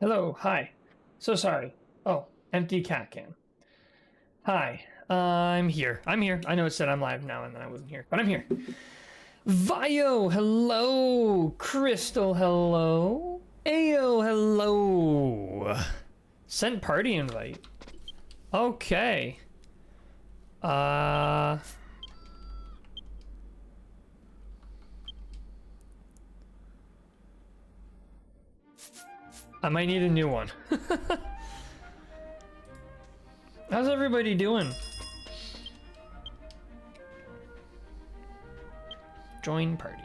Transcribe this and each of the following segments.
Hello, hi. So sorry. Oh, empty cat can. Hi, I'm here. I'm here. I know it said I'm live now and then I wasn't here, but I'm here. Vio, hello. Crystal, hello. Ayo, hello. Sent party invite. Okay. I might need a new one. How's everybody doing? Join party.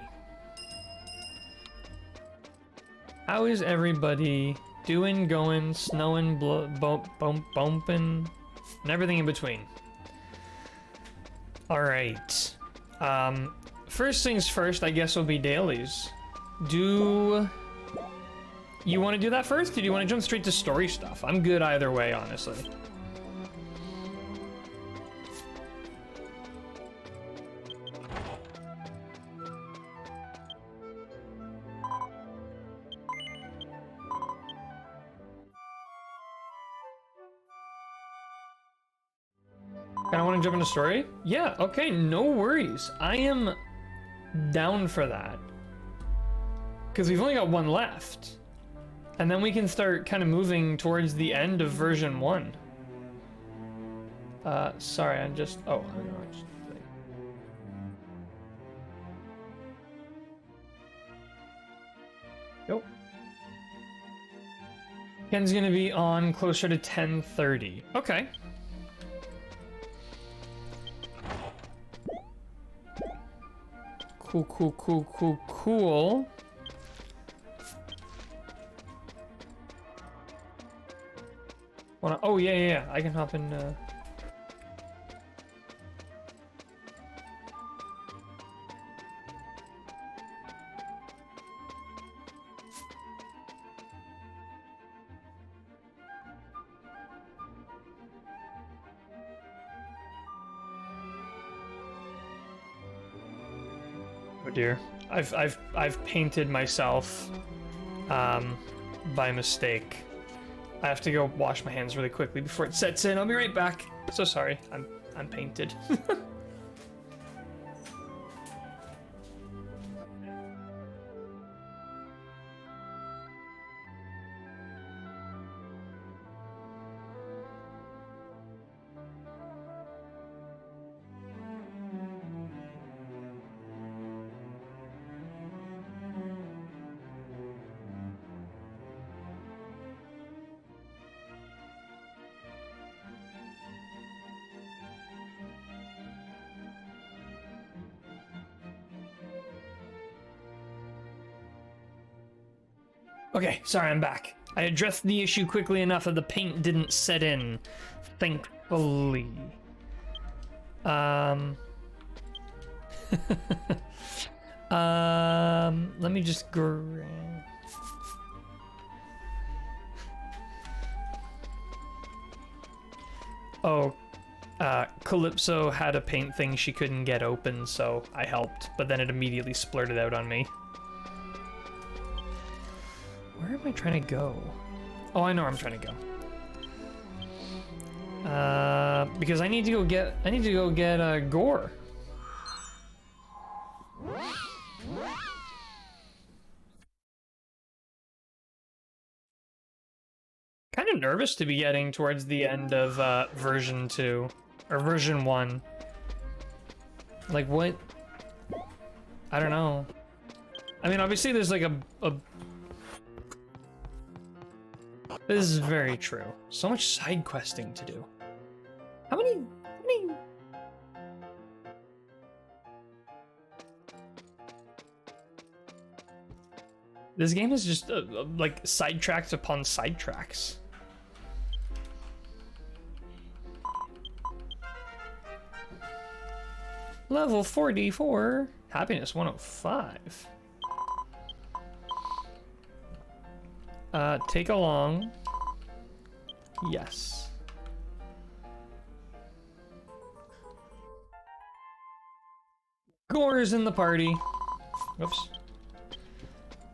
How is everybody doing, going, snowing, bumping, and everything in between? All right. First things first, I guess will be dailies. Do you want to do that first, or do you want to jump straight to story stuff? I'm good either way, honestly. Kinda want to jump into story? Yeah, okay, no worries. I am down for that. Because we've only got one left. And then we can start kind of moving towards the end of version 1. Sorry, I'm just... Oh, I don't know. Nope. Ken's gonna be on closer to 10:30. Okay. Cool. Oh, yeah. I can hop in, Oh dear. I've painted myself by mistake. I have to go wash my hands really quickly before it sets in. I'll be right back. So sorry. I'm painted. Okay, sorry, I'm back. I addressed the issue quickly enough that the paint didn't set in, thankfully. Let me just grab... Oh, Calypso had a paint thing she couldn't get open, so I helped, but then it immediately splurted out on me. Where am I trying to go? Oh, I know where I'm trying to go. Because I need to go get Gore. Kind of nervous to be getting towards the end of version 2 or version 1. Like what? I don't know. I mean, obviously there's like a This is very true. So much side questing to do. How many... This game is just like sidetracks upon sidetracks. Level 44. Happiness 105. Take along. Yes. Gore's in the party. Whoops.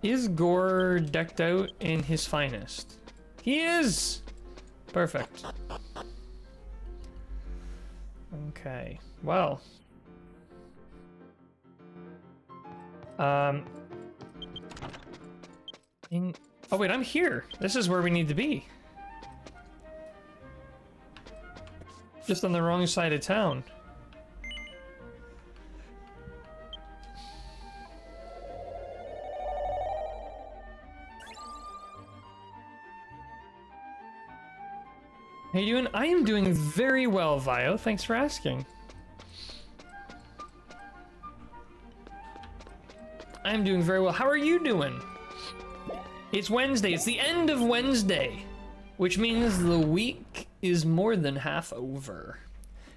Is Gore decked out in his finest? He is! Perfect. Okay, well. Oh wait, I'm here. This is where we need to be. Just on the wrong side of town. How you doing? I am doing very well, Vio. Thanks for asking. I'm doing very well. How are you doing? It's Wednesday. It's the end of Wednesday, which means the week is more than half over,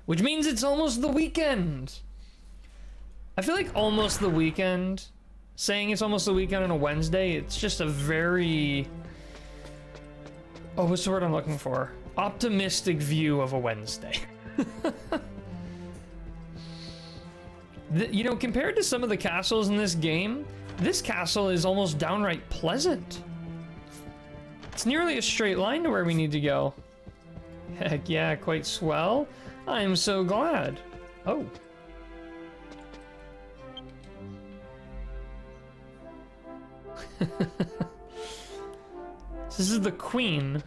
which means it's almost the weekend. I feel like almost the weekend, saying it's almost the weekend on a Wednesday, it's just a very, oh, what's the word I'm looking for? Optimistic view of a Wednesday. You know, compared to some of the castles in this game, this castle is almost downright pleasant. It's nearly a straight line to where we need to go. Heck yeah, quite swell. I'm so glad. Oh. This is the queen.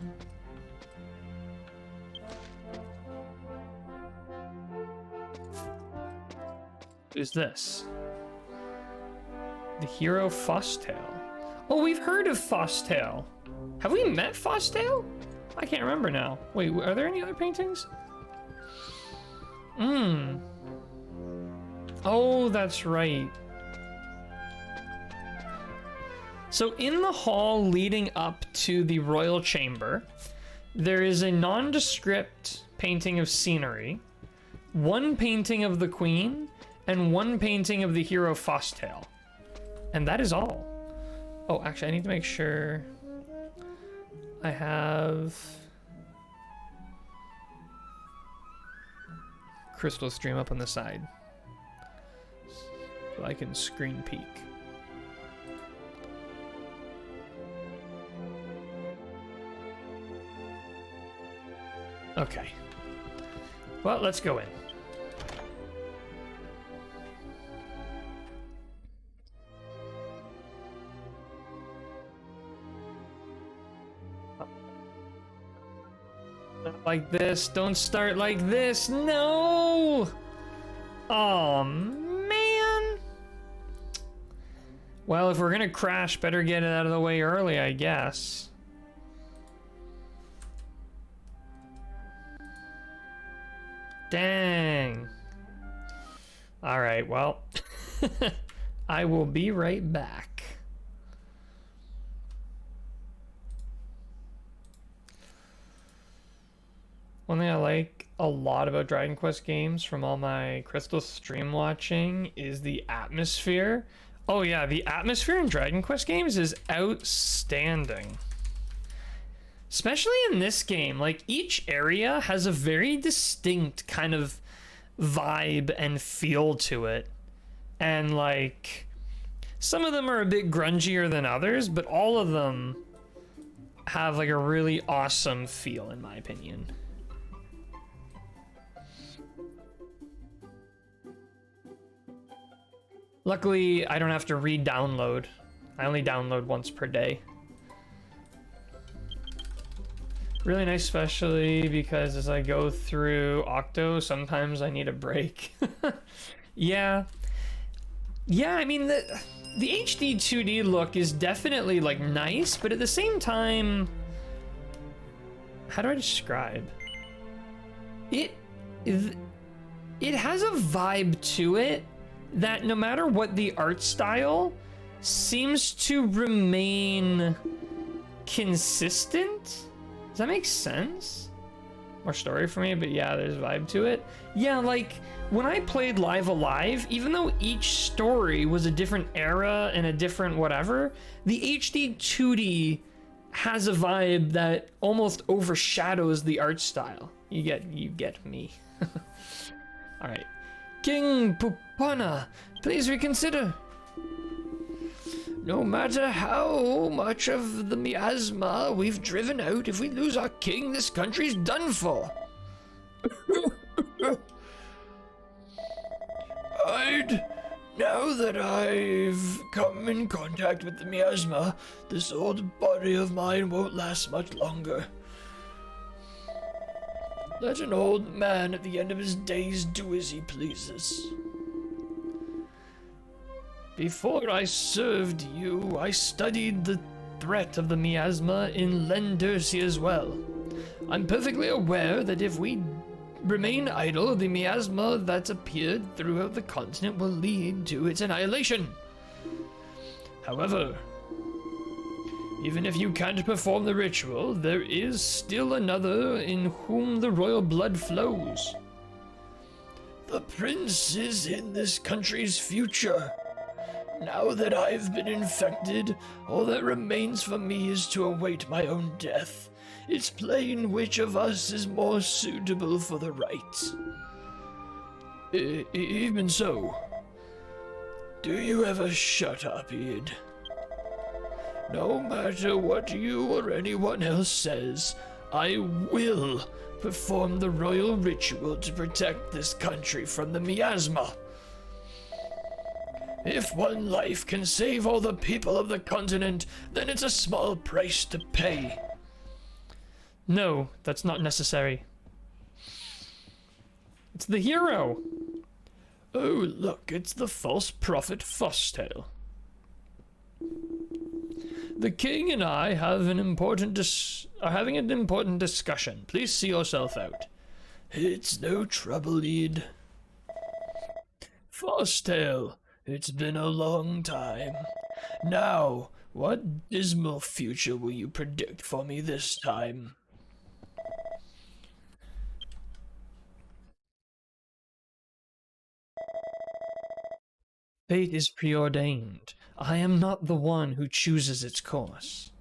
Who's this? The hero Fosstail. Oh, we've heard of Fosstail. Have we met Fosstail? I can't remember now. Wait, are there any other paintings? Oh, that's right. So in the hall leading up to the royal chamber, there is a nondescript painting of scenery, one painting of the queen, and one painting of the hero Fosstail. And that is all. Oh, actually, I need to make sure I have Crystal Stream up on the side so I can screen peek. Okay. Well, let's go in. Like this. Don't start like this. No! Oh, man. Well, if we're gonna crash, better get it out of the way early, I guess. Dang. All right, well, I will be right back. One thing I like a lot about Dragon Quest games from all my Crystal stream watching is the atmosphere. Oh yeah, the atmosphere in Dragon Quest games is outstanding. Especially in this game, like each area has a very distinct kind of vibe and feel to it. And like, some of them are a bit grungier than others, but all of them have like a really awesome feel in my opinion. Luckily, I don't have to re-download. I only download once per day. Really nice, especially because as I go through Octo, sometimes I need a break. Yeah. Yeah, I mean, the HD 2D look is definitely, like, nice, but at the same time... How do I describe? It has a vibe to it that no matter what the art style, seems to remain consistent? Does that make sense? More story for me, but yeah, there's a vibe to it. Yeah, like, when I played Live Alive, even though each story was a different era and a different whatever, the HD 2D has a vibe that almost overshadows the art style. You get me. All right. King Pupana, please reconsider. No matter how much of the miasma we've driven out, if we lose our king, this country's done for. Now that I've come in contact with the miasma, this old body of mine won't last much longer. Let an old man at the end of his days do as he pleases. Before I served you, I studied the threat of the miasma in Lendersi as well. I'm perfectly aware that if we remain idle, the miasma that's appeared throughout the continent will lead to its annihilation. However, even if you can't perform the ritual, there is still another in whom the royal blood flows. The prince is in this country's future. Now that I've been infected, all that remains for me is to await my own death. It's plain which of us is more suitable for the rites. Even so, do you ever shut up, Id? No matter what you or anyone else says, I will perform the royal ritual to protect this country from the miasma. If one life can save all the people of the continent, then it's a small price to pay. No, that's not necessary. It's the hero. Oh, look, it's the false prophet Fosstail. The king and I have are having an important discussion. Please see yourself out. It's no trouble, Ed. Fosstail, it's been a long time. Now, what dismal future will you predict for me this time? Fate is preordained. I am not the one who chooses its course.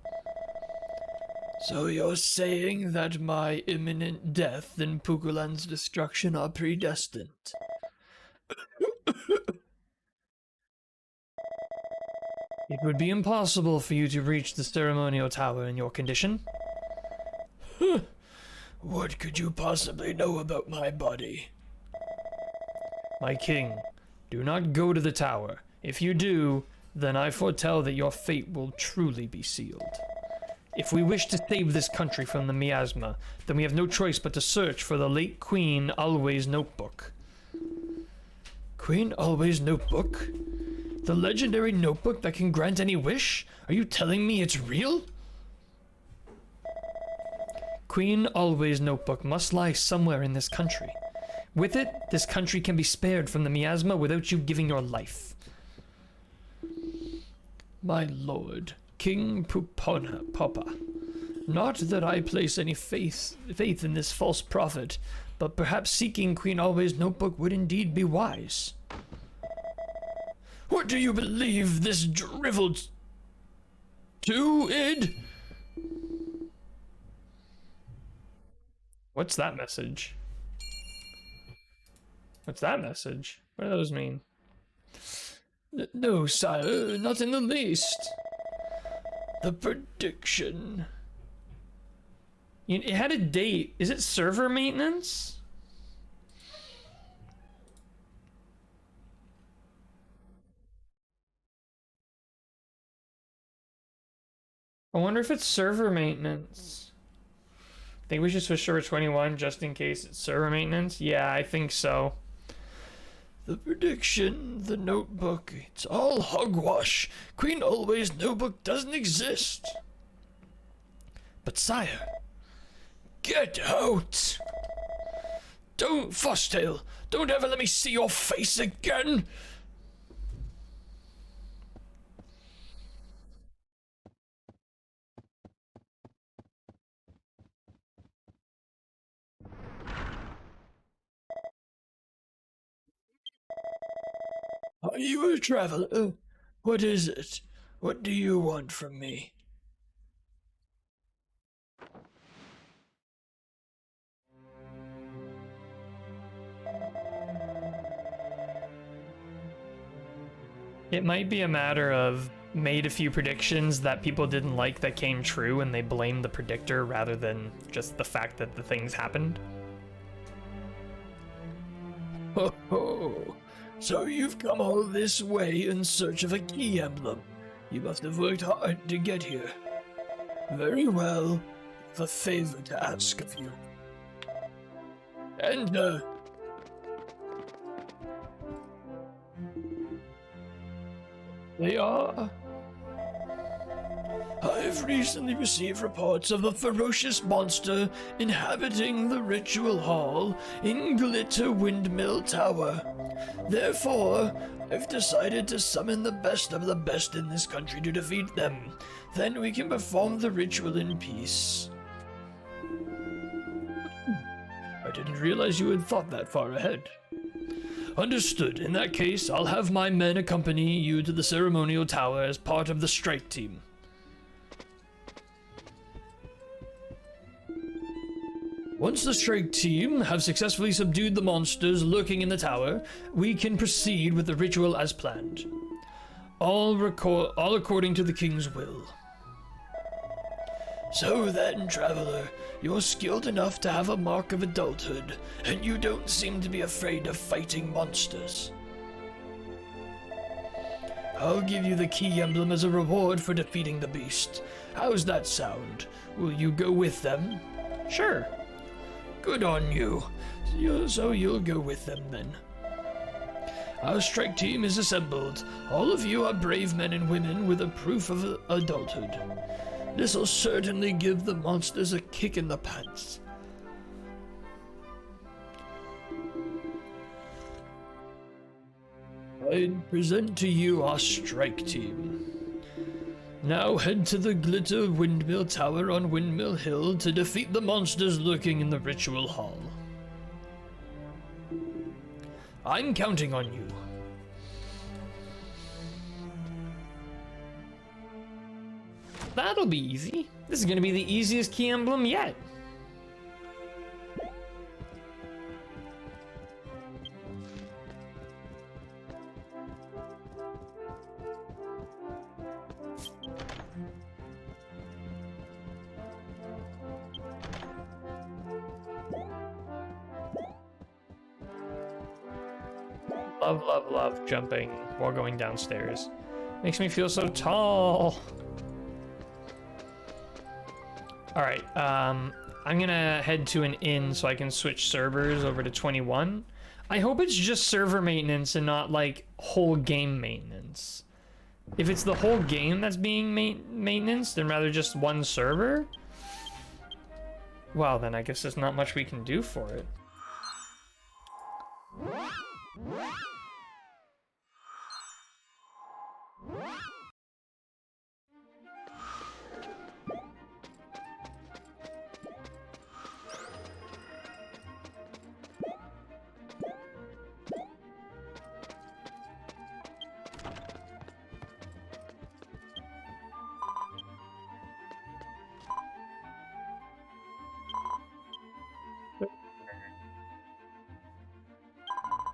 So you're saying that my imminent death and Pukulan's destruction are predestined? It would be impossible for you to reach the ceremonial tower in your condition. What could you possibly know about my body? My king, do not go to the tower. If you do, then I foretell that your fate will truly be sealed. If we wish to save this country from the miasma, then we have no choice but to search for the late Queen Always notebook. Queen Always notebook? The legendary notebook that can grant any wish? Are you telling me it's real? Queen Always notebook must lie somewhere in this country. With it, this country can be spared from the miasma without you giving your life. My lord, King Popa, not that I place any faith in this false prophet, but perhaps seeking Queen Always notebook would indeed be wise. What do you believe this driveled to, Id? What's that message? What's that message? What do those mean? No, sire, not in the least. The prediction. It had a date. Is it server maintenance? I wonder if it's server maintenance. Think we should switch over 21 just in case it's server maintenance? Yeah, I think so. The prediction, the notebook, it's all hogwash. Queen Always notebook doesn't exist. But sire, get out! Don't, Fosstail, don't ever let me see your face again! Are you a traveler? What is it? What do you want from me? It might be a matter of made a few predictions that people didn't like that came true, and they blamed the predictor rather than just the fact that the things happened. Ho ho! So you've come all this way in search of a key emblem. You must have worked hard to get here. Very well. I've a favor to ask of you. And, they are... I've recently received reports of a ferocious monster inhabiting the ritual hall in Glitter Windmill Tower. Therefore, I've decided to summon the best of the best in this country to defeat them. Then we can perform the ritual in peace. I didn't realize you had thought that far ahead. Understood. In that case, I'll have my men accompany you to the ceremonial tower as part of the strike team. Once the strike team have successfully subdued the monsters lurking in the tower, we can proceed with the ritual as planned. All according to the king's will. So then, traveler, you're skilled enough to have a mark of adulthood, and you don't seem to be afraid of fighting monsters. I'll give you the key emblem as a reward for defeating the beast. How's that sound? Will you go with them? Sure. Good on you. So you'll go with them then. Our strike team is assembled. All of you are brave men and women with a proof of adulthood. This'll certainly give the monsters a kick in the pants. I present to you our strike team. Now head to the Glitter Windmill Tower on Windmill Hill to defeat the monsters lurking in the ritual hall. I'm counting on you. That'll be easy. This is gonna be the easiest key emblem yet. Love, love, love jumping while going downstairs. Makes me feel so tall. Alright, I'm gonna head to an inn so I can switch servers over to 21. I hope it's just server maintenance and not like whole game maintenance. If it's the whole game that's being maintenance, then rather just one server? Well, then I guess there's not much we can do for it.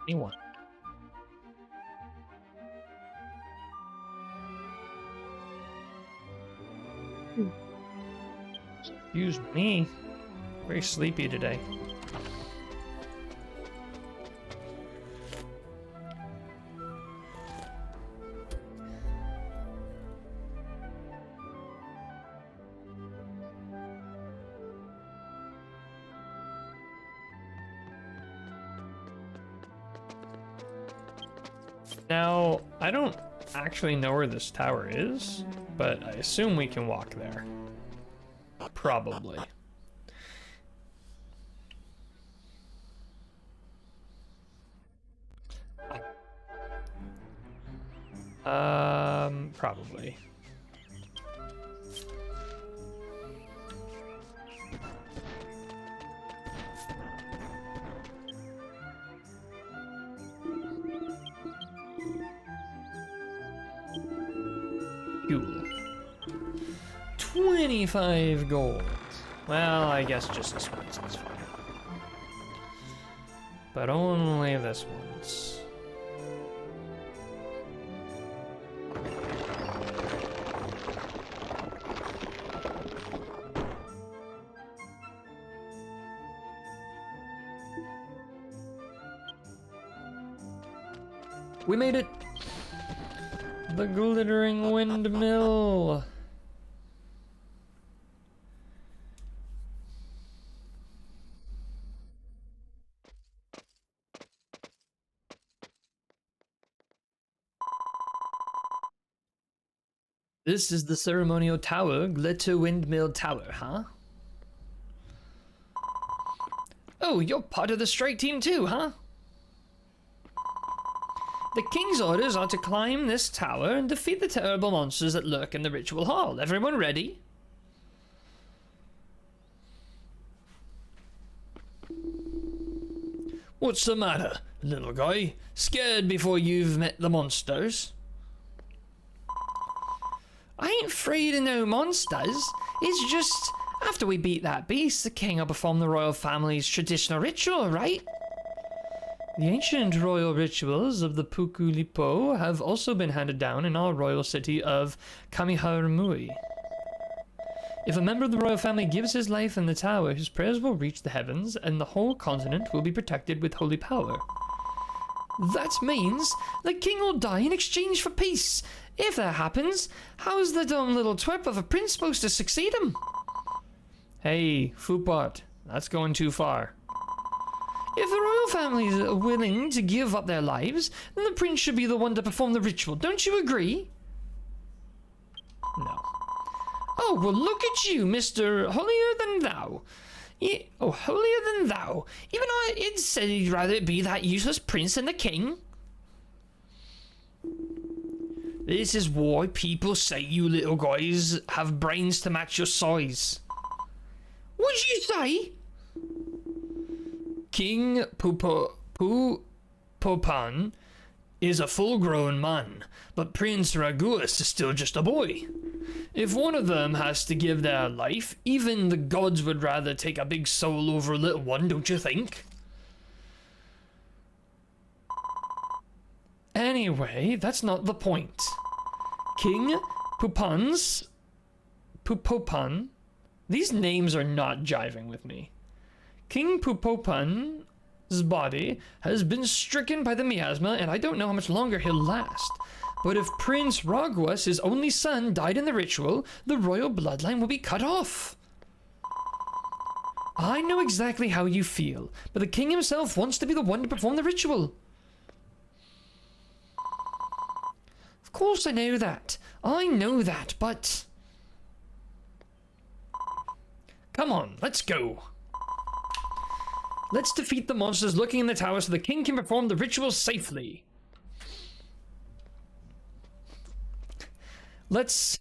Anyone. Excuse me. Very sleepy today. Now, I don't actually know where this tower is, but I assume we can walk there. Probably. Probably. Cool. 25 gold. Well, I guess just this once, that's fine. But only this once. We made it! The glittering windmill! This is the ceremonial tower, Glitter Windmill Tower, huh? Oh, you're part of the strike team too, huh? The king's orders are to climb this tower and defeat the terrible monsters that lurk in the ritual hall. Everyone ready? What's the matter, little guy? Scared before you've met the monsters? I ain't afraid of no monsters. It's just, after we beat that beast, the king will perform the royal family's traditional ritual, right? The ancient royal rituals of the Pukulipo have also been handed down in our royal city of Kamiharmui. If a member of the royal family gives his life in the tower, his prayers will reach the heavens and the whole continent will be protected with holy power. That means the king will die in exchange for peace. If that happens, how's the dumb little twerp of a prince supposed to succeed him? Hey, Foopot, that's going too far. If the royal family is willing to give up their lives, then the prince should be the one to perform the ritual. Don't you agree? No. Oh, well, look at you, Mr. Holier Than Thou. Oh, holier than thou. Even I'd say you'd rather it be that useless prince than the king. This is why people say you little guys have brains to match your size. What'd you say? King Popan is a full-grown man, but Prince Raguas is still just a boy. If one of them has to give their life, even the gods would rather take a big soul over a little one, don't you think? Anyway, that's not the point. King Pupopan, these names are not jiving with me. King Pupopan's body has been stricken by the miasma, and I don't know how much longer he'll last. But if Prince Raguas, his only son, died in the ritual, the royal bloodline will be cut off. I know exactly how you feel, but the king himself wants to be the one to perform the ritual. Of course I know that. I know that, but... Come on, let's go. Let's defeat the monsters lurking in the tower so the king can perform the ritual safely. Let's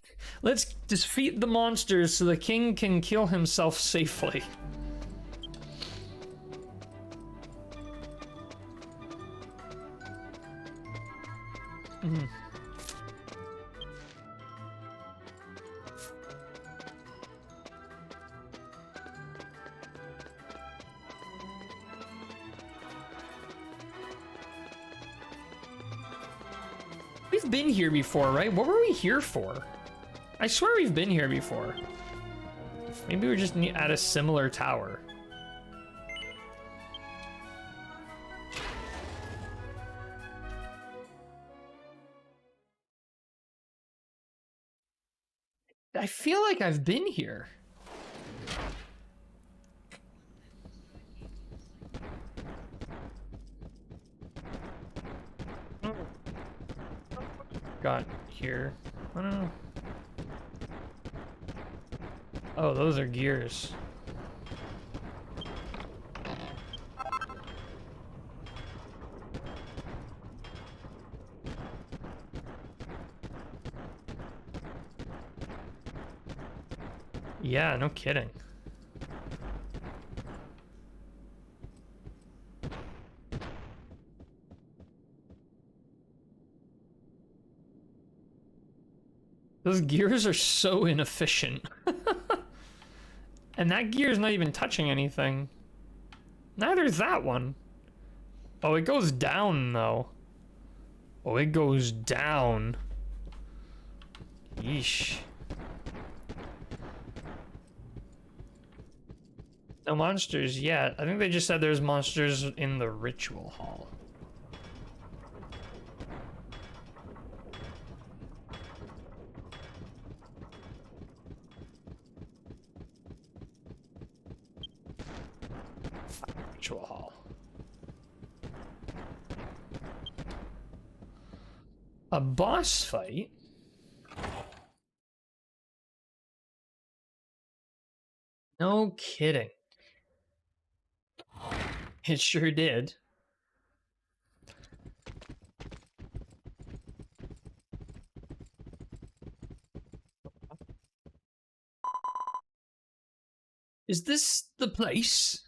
defeat the monsters so the king can kill himself safely. We've been here before, right? What were we here for? I swear we've been here before. Maybe we're just at a similar tower. I feel like I've been here. Got here. I don't know. Oh, those are gears. Yeah, no kidding. Those gears are so inefficient. And that gear is not even touching anything. Neither is that one. Oh, it goes down, though. Oh, it goes down. Yeesh. No monsters yet. I think they just said there's monsters in the ritual hall. Ritual hall. A boss fight? No kidding. It sure did. Is this the place?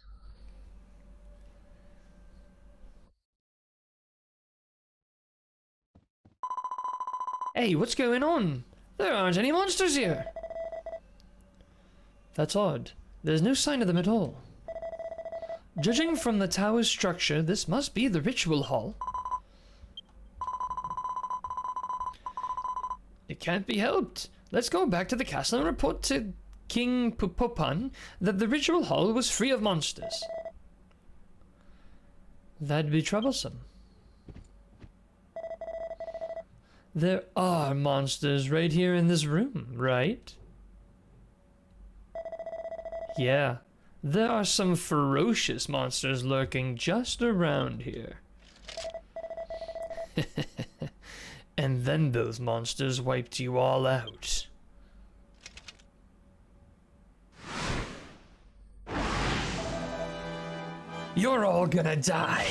Hey, what's going on? There aren't any monsters here. That's odd. There's no sign of them at all. Judging from the tower's structure, this must be the ritual hall. It can't be helped. Let's go back to the castle and report to King Pupopan that the ritual hall was free of monsters. That'd be troublesome. There are monsters right here in this room, right? Yeah, there are some ferocious monsters lurking just around here. And then those monsters wiped you all out. You're all gonna die.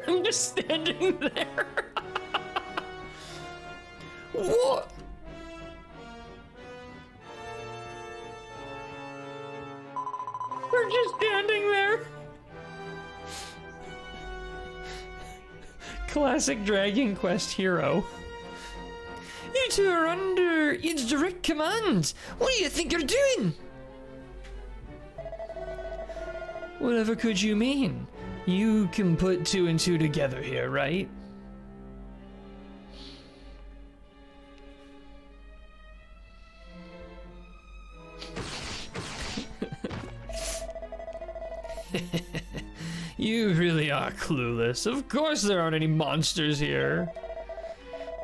I'm just standing there. What? We're just standing there. Classic Dragon Quest hero. You two are under its direct command. What do you think you're doing? Whatever could you mean? You can put two and two together here, right? You really are clueless. Of course there aren't any monsters here.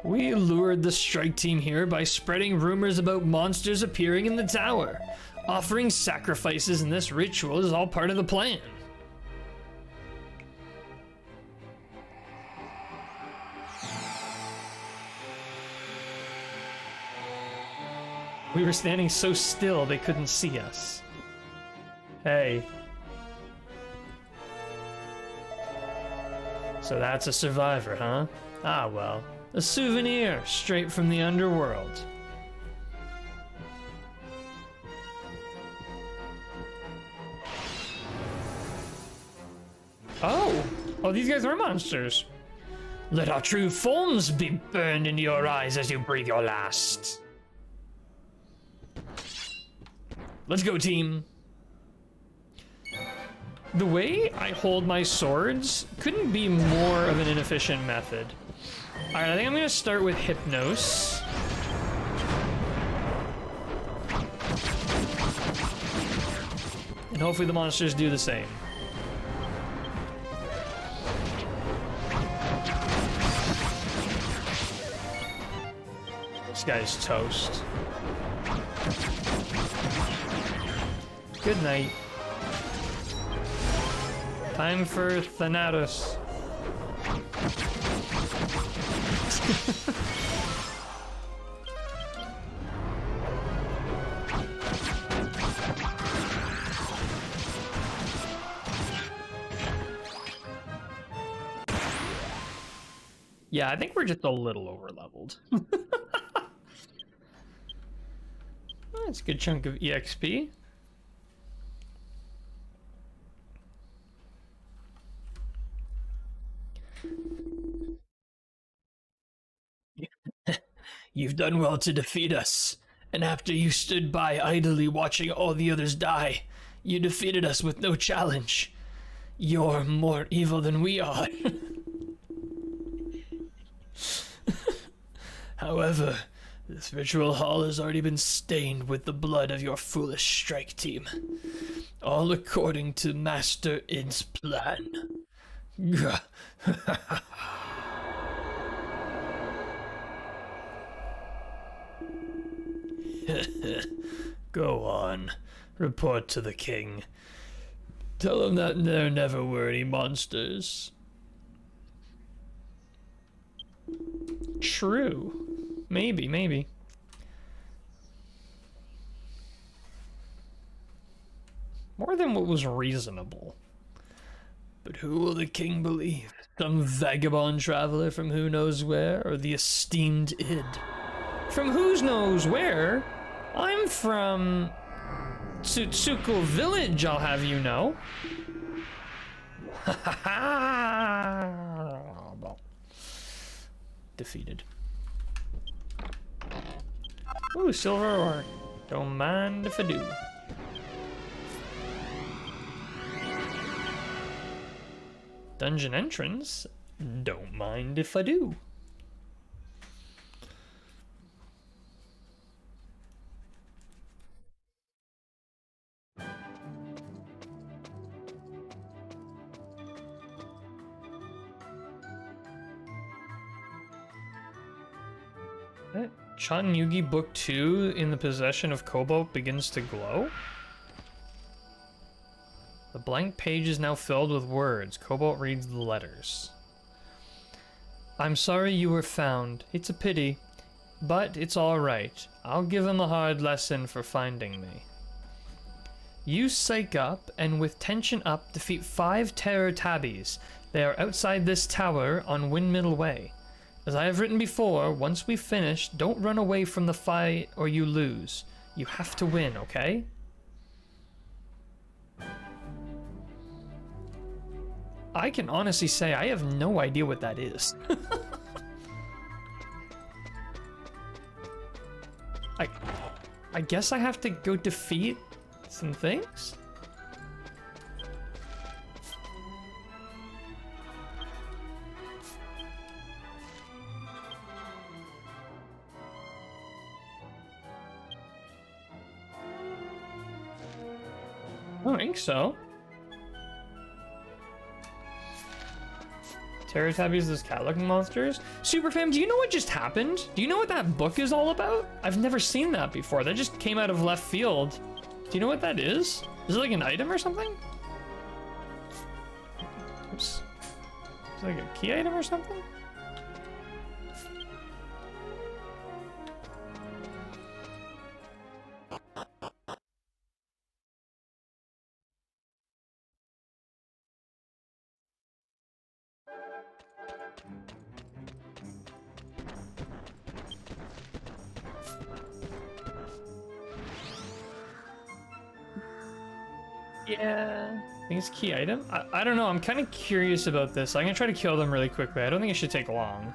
We lured the strike team here by spreading rumors about monsters appearing in the tower. Offering sacrifices in this ritual is all part of the plan. We were standing so still they couldn't see us. Hey. So that's a survivor, huh? Ah well. A souvenir straight from the underworld. Oh, these guys are monsters. Let our true forms be burned into your eyes as you breathe your last. Let's go, team. The way I hold my swords couldn't be more of an inefficient method. Alright, I think I'm gonna start with Hypnos. And hopefully the monsters do the same. This guy's toast. Good night. Time for Thanatos. Yeah, I think we're just a little over leveled. That's a good chunk of EXP. You've done well to defeat us, and after you stood by idly watching all the others die, you defeated us with no challenge. You're more evil than we are. However, this ritual hall has already been stained with the blood of your foolish strike team. All according to Master Id's plan. Go on. Report to the king. Tell him that there never were any monsters. True. Maybe. More than what was reasonable. But who will the king believe? Some vagabond traveler from who knows where, or the esteemed Id? From who knows where? I'm from Tsutsuko Village, I'll have you know. Defeated. Ooh, silver ore. Don't mind if I do. Dungeon entrance? Don't mind if I do. Chan Yugi Book 2 in the possession of Cobalt begins to glow? The blank page is now filled with words. Cobalt reads the letters. I'm sorry you were found. It's a pity, but it's alright. I'll give him a hard lesson for finding me. You psych up, and with tension up, defeat 5 terror tabbies. They are outside this tower on Windmill Way. As I have written before, once we finish, don't run away from the fight or you lose. You have to win, okay? I can honestly say I have no idea what that is. I guess I have to go defeat some things? I don't think so. Terratabbies, those cat-looking monsters. Superfam, do you know what just happened? Do you know what that book is all about? I've never seen that before. That just came out of left field. Do you know what that is? Is it like an item or something? Oops. Is it like a key item or something? Yeah, I think it's key item. I don't know, I'm kind of curious about this. I'm gonna try to kill them really quickly. I don't think it should take long.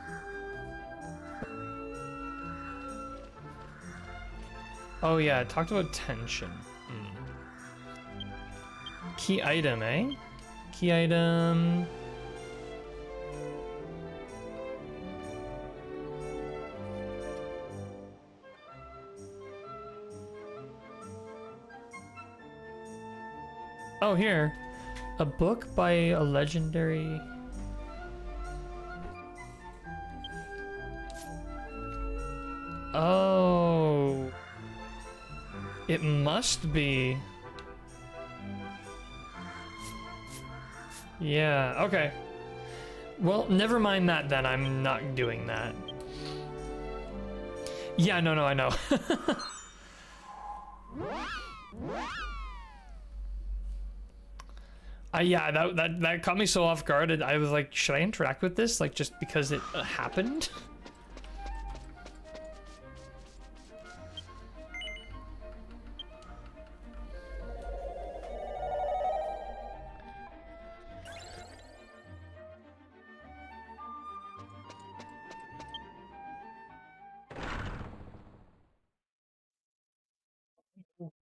Oh yeah, I talked about tension. Key item, eh? Key item. Oh, here. A book by a legendary... Oh. It must be. Yeah, okay. Well, never mind that then. I'm not doing that. Yeah, no, I know. Yeah, that caught me so off guard. I was like, should I interact with this? Like, just because it happened?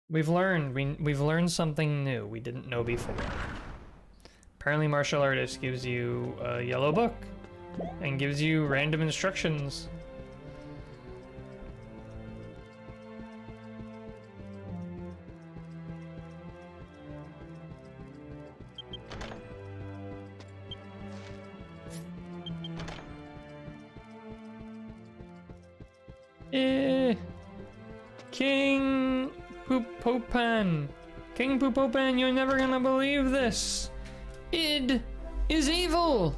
We've learned something new we didn't know before. Apparently martial artist gives you a yellow book and gives you random instructions. King Poop Popan. King Pupopan, you're never gonna believe this. Id is evil.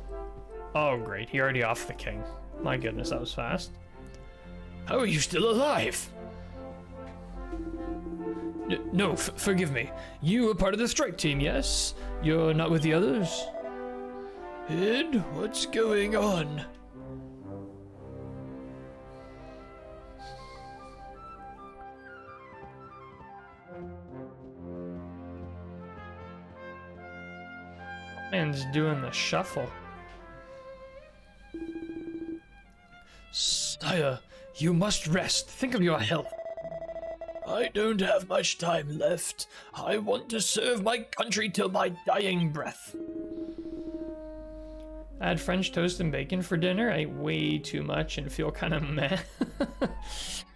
Oh, great. He already off the king. My goodness, that was fast. How are you still alive? No, forgive me. You are part of the strike team, yes? You're not with the others? Id, what's going on? Man's doing the shuffle. Sire, you must rest. Think of your health. I don't have much time left. I want to serve my country till my dying breath. I had French toast and bacon for dinner. I ate way too much and feel kind of meh.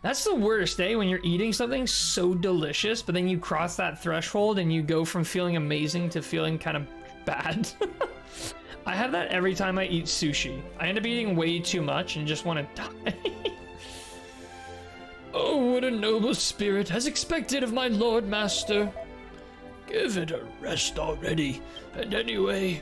That's the worst, eh? When you're eating something so delicious, but then you cross that threshold and you go from feeling amazing to feeling kind of bad. I have that every time I eat sushi. I end up eating way too much and just want to die. Oh, what a noble spirit, as expected of my lord master. Give it a rest already. And anyway,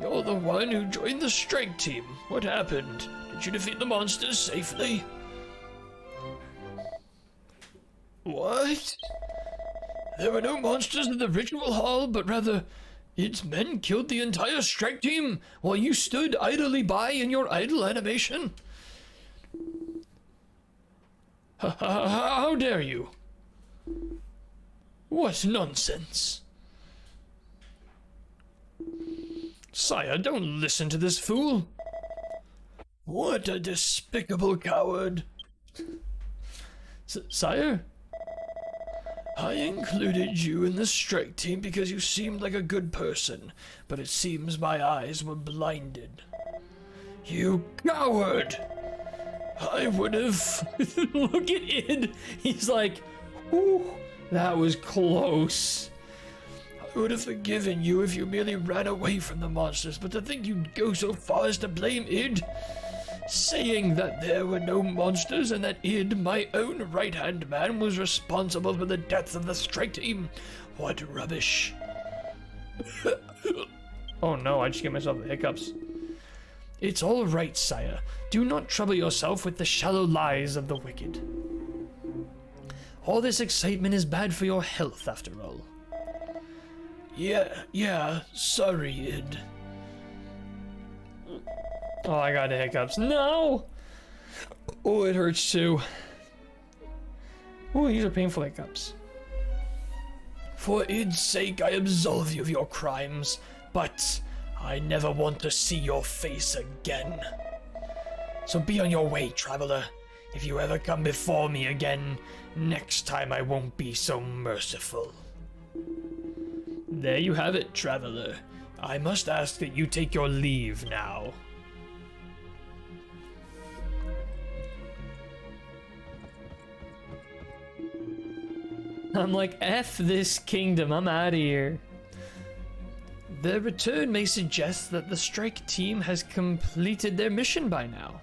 you're the one who joined the strike team. What happened? Did you defeat the monsters safely? What? There were no monsters in the ritual hall, but rather its men killed the entire strike team while you stood idly by in your idle animation? How dare you? What nonsense. Sire, don't listen to this fool. What a despicable coward. Sire? I included you in the strike team because you seemed like a good person, but it seems my eyes were blinded. You coward! I would have... Look at Id. He's like, whew, that was close. I would have forgiven you if you merely ran away from the monsters, but to think you'd go so far as to blame Id, saying that there were no monsters and that Id, my own right-hand man, was responsible for the deaths of the strike team. What rubbish. Oh no, I just gave myself the hiccups. It's all right, sire. Do not trouble yourself with the shallow lies of the wicked. All this excitement is bad for your health, after all. Yeah, sorry, Id. Oh, I got the hiccups. No! Oh, it hurts too. Oh, these are painful hiccups. For Id's sake, I absolve you of your crimes, but I never want to see your face again. So be on your way, traveler. If you ever come before me again, next time I won't be so merciful. There you have it, traveler. I must ask that you take your leave now. I'm like, F this kingdom, I'm out of here. Their return may suggest that the strike team has completed their mission by now.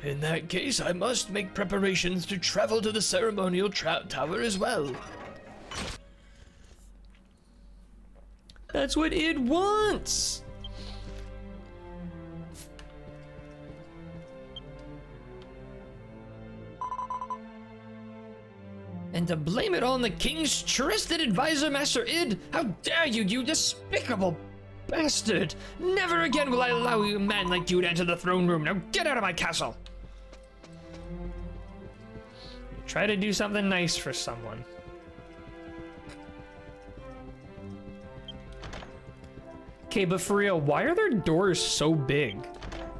In that case, I must make preparations to travel to the ceremonial tower as well. That's what it wants! And to blame it on the king's trusted advisor, Master Id? How dare you, you despicable bastard! Never again will I allow a man like you to enter the throne room. Now get out of my castle! Try to do something nice for someone. Okay, but for real, why are their doors so big?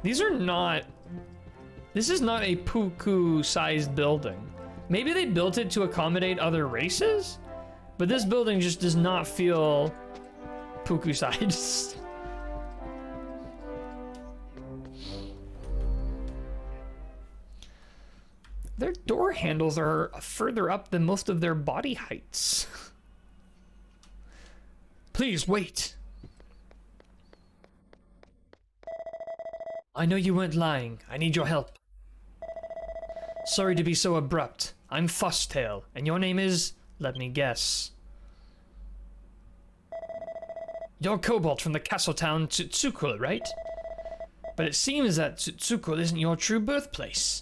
These are not... This is not a Puku-sized building. Maybe they built it to accommodate other races? But this building just does not feel Puku-sized. Their door handles are further up than most of their body heights. Please wait. I know you weren't lying. I need your help. Sorry to be so abrupt. I'm Fosstail, and your name is... let me guess. You're Cobalt from the castle town Tsukul, right? But it seems that Tsukul isn't your true birthplace.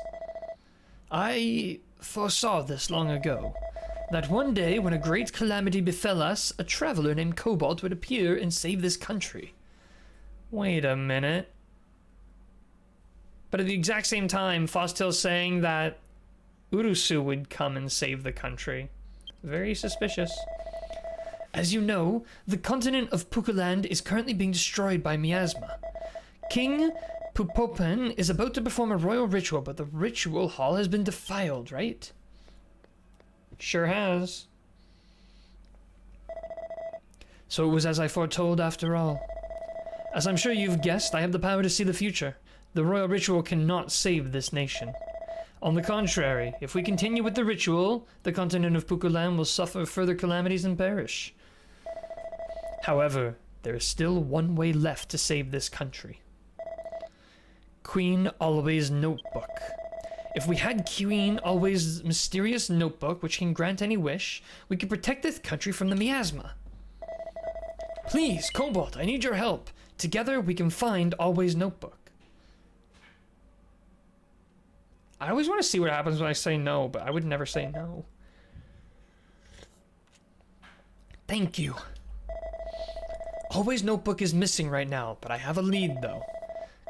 I foresaw this long ago. That one day, when a great calamity befell us, a traveler named Cobalt would appear and save this country. Wait a minute. But at the exact same time, Fosstail's saying that Urusu would come and save the country. Very suspicious. As you know, the continent of Pukuland is currently being destroyed by miasma. King Pupopen is about to perform a royal ritual, but the ritual hall has been defiled, right? Sure has. So it was as I foretold after all. As I'm sure you've guessed, I have the power to see the future. The royal ritual cannot save this nation. On the contrary, if we continue with the ritual, the continent of Pukulan will suffer further calamities and perish. However, there is still one way left to save this country. Queen Always Notebook. If we had Queen Always' mysterious notebook, which can grant any wish, we could protect this country from the miasma. Please, Cobalt, I need your help. Together we can find Always Notebook. I always want to see what happens when I say no, but I would never say no. Thank you. Always Notebook is missing right now, but I have a lead though.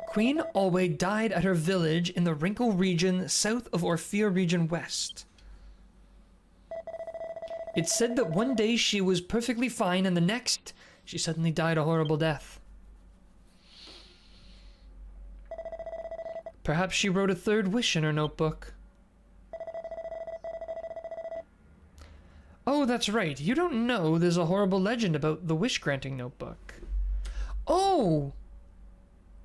Queen Always died at her village in the Wrinkle region south of Orphea region west. It's said that one day she was perfectly fine and the next, she suddenly died a horrible death. Perhaps she wrote a third wish in her notebook. Oh, that's right. You don't know there's a horrible legend about the wish-granting notebook. Oh!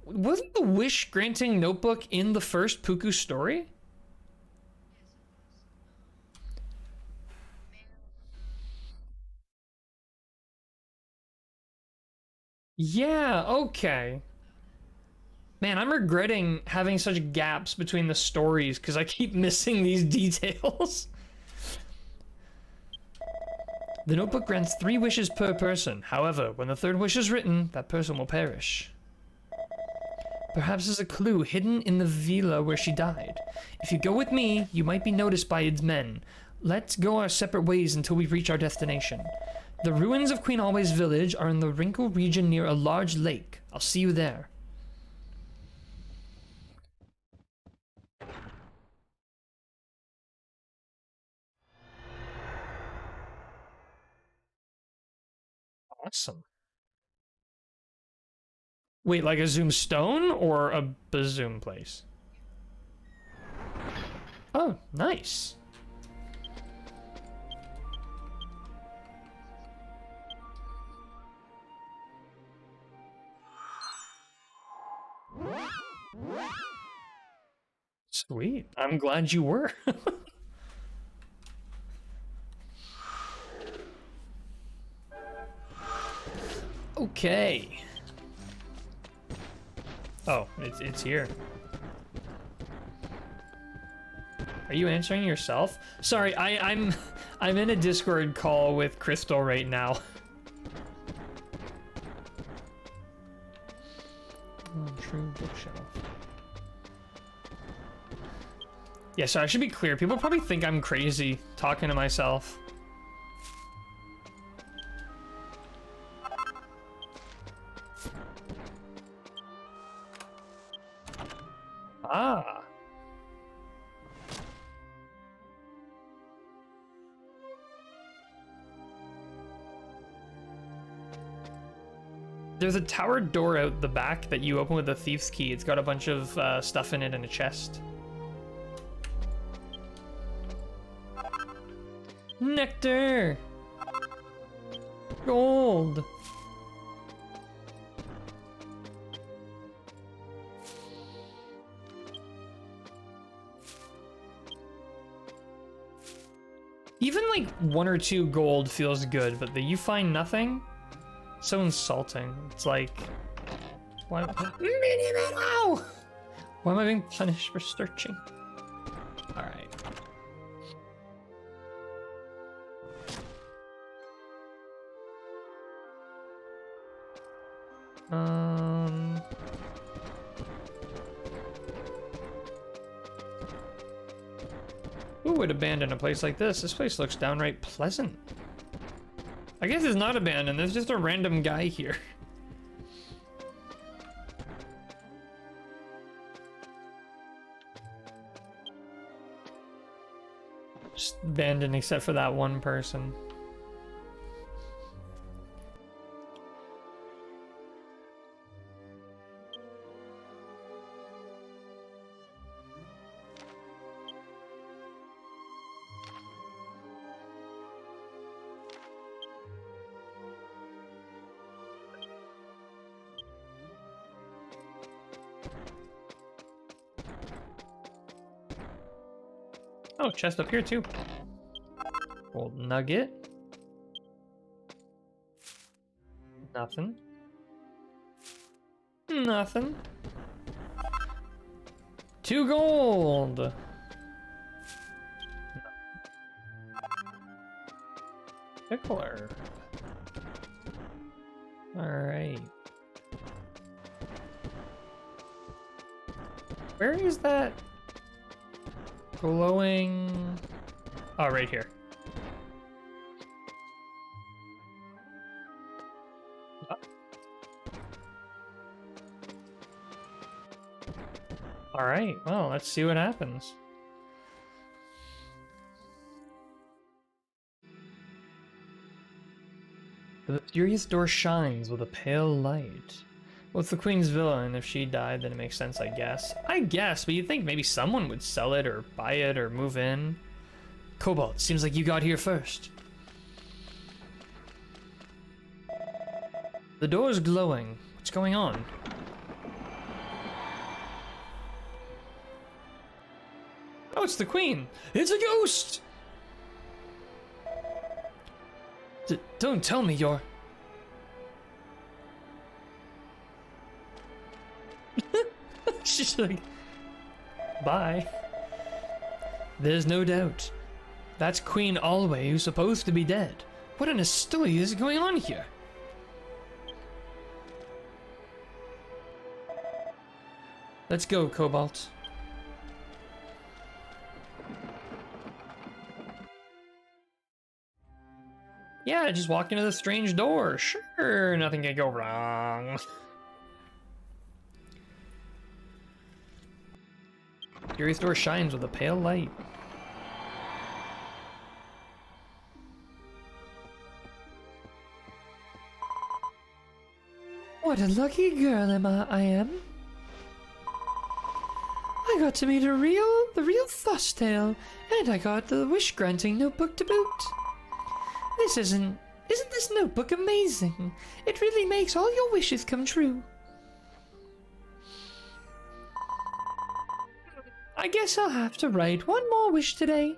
Wasn't the wish-granting notebook in the first Puku story? Yeah, okay. Man, I'm regretting having such gaps between the stories because I keep missing these details. The notebook grants 3 wishes per person. However, when the 3rd wish is written, that person will perish. Perhaps there's a clue hidden in the villa where she died. If you go with me, you might be noticed by its men. Let's go our separate ways until we reach our destination. The ruins of Queen Always village are in the Wrinkle region near a large lake. I'll see you there. Awesome. Wait, like a Zoom stone or a Bazoom place? Oh, nice. Sweet. I'm glad you were. Okay. Oh, it's here. Are you answering yourself? Sorry, I'm in a Discord call with Crystal right now. Oh, true bookshelf. Yeah, so I should be clear. People probably think I'm crazy talking to myself. Ah. There's a tower door out the back that you open with a thief's key. It's got a bunch of stuff in it and a chest. Nectar! Gold! Even like 1 or 2 gold feels good, but you find nothing? So insulting. It's like, why? Why am I being punished for searching? All right. Who would abandon a place like this? This place looks downright pleasant. I guess it's not abandoned, there's just a random guy here. Just abandoned except for that one person. Oh, chest up here too. Gold nugget. Nothing. Nothing. 2 gold. Pickler. Alright. Where is that glowing? Oh, right here. All right, well, let's see what happens. The mysterious door shines with a pale light. Well, it's the Queen's villa, and if she died, then it makes sense, I guess. But you'd think maybe someone would sell it, or buy it, or move in. Cobalt, seems like you got here first. The door's glowing. What's going on? Oh, it's the Queen! It's a ghost! Don't tell me you're... She's like... Bye. There's no doubt. That's Queen Alway, who's supposed to be dead. What in a story is going on here? Let's go, Cobalt. Yeah, just walk into the strange door. Sure, nothing can go wrong. Curious door shines with a pale light. What a lucky girl I am. I got to meet the real Thustale, and I got the wish-granting notebook to boot. Isn't this notebook amazing? It really makes all your wishes come true. I guess I'll have to write one more wish today.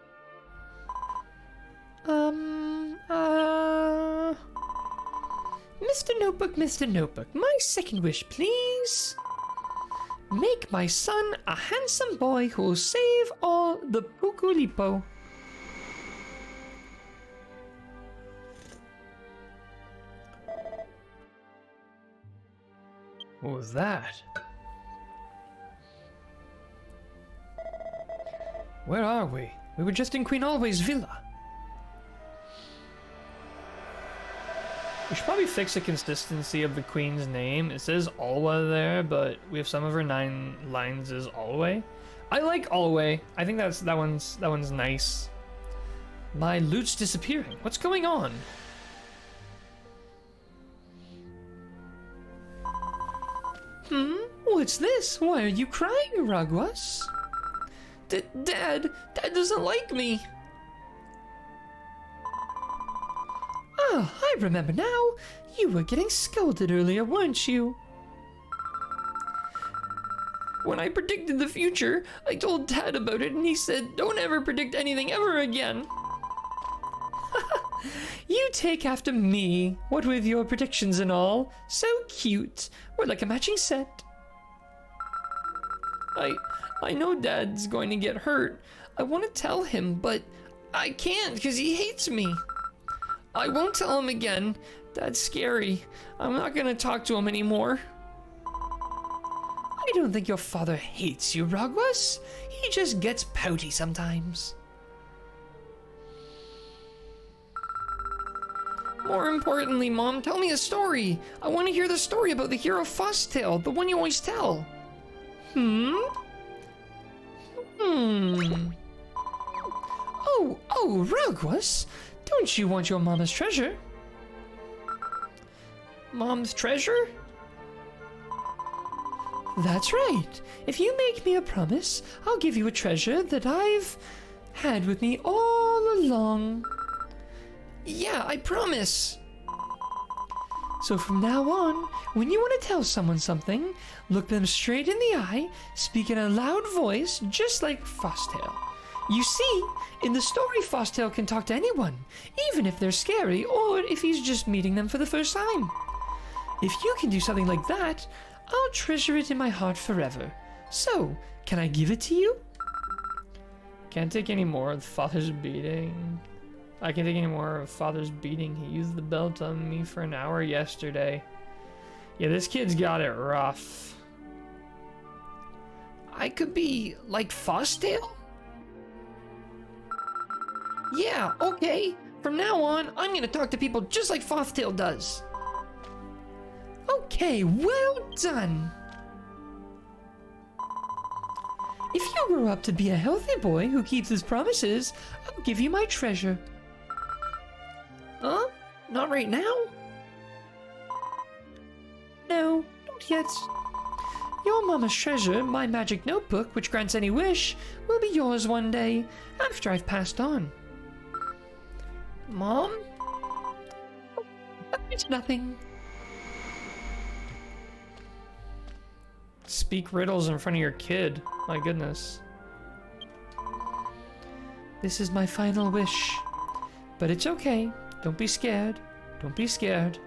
Mr. Notebook, my second wish, please. Make my son a handsome boy who'll save all the Pukulipo. What was that? Where are we? We were just in Queen Alway's villa. We should probably fix the consistency of the Queen's name. It says Alwa there, but we have some of her 9 lines as Alway. I like Alway. I think that one's nice. My loot's disappearing. What's going on? What's this? Why are you crying, Ragwas? Dad doesn't like me. Ah, I remember now. You were getting scolded earlier, weren't you? When I predicted the future, I told Dad about it and he said, don't ever predict anything ever again. You take after me, what with your predictions and all. So cute. We're like a matching set. I know Dad's going to get hurt. I want to tell him, but I can't because he hates me. I won't tell him again, That's scary. I'm not gonna talk to him anymore. I don't think your father hates you, Rogwas. He just gets pouty sometimes. More importantly, Mom, tell me a story. I want to hear the story about the hero Fosstale, the one you always tell. Oh, Rogwas, don't you want your mama's treasure? Mom's treasure? That's right. If you make me a promise, I'll give you a treasure that I've had with me all along. Yeah, I promise. So from now on, when you want to tell someone something, look them straight in the eye, speak in a loud voice, just like Fosstale. You see, in the story, Fosstale can talk to anyone, even if they're scary or if he's just meeting them for the first time. If you can do something like that, I'll treasure it in my heart forever. So, can I give it to you? Can't take any more of Father's beating. I can't take any more of Father's beating. He used the belt on me for an hour yesterday. Yeah, this kid's got it rough. I could be like Fosstale? Yeah, okay. From now on, I'm gonna talk to people just like Fosstale does. Okay, well done. If you grow up to be a healthy boy who keeps his promises, I'll give you my treasure. Huh? Not right now? No, not yet. Your mama's treasure, my magic notebook, which grants any wish, will be yours one day, after I've passed on. Mom? It's nothing. Speak riddles in front of your kid. My goodness. This is my final wish. But it's okay. Don't be scared. Don't be scared.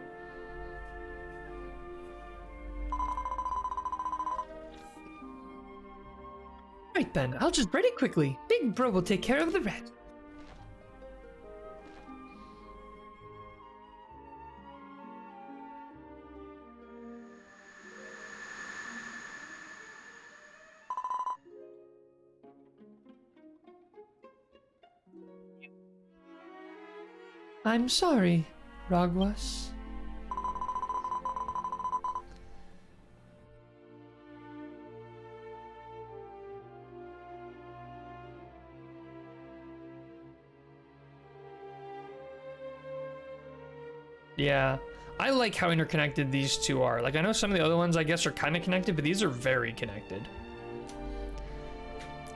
Right then, I'll just write it quickly. Big Bro will take care of the rest. I'm sorry, Rogwas. Yeah, I like how interconnected these two are. Like, I know some of the other ones I guess are kind of connected, but these are very connected.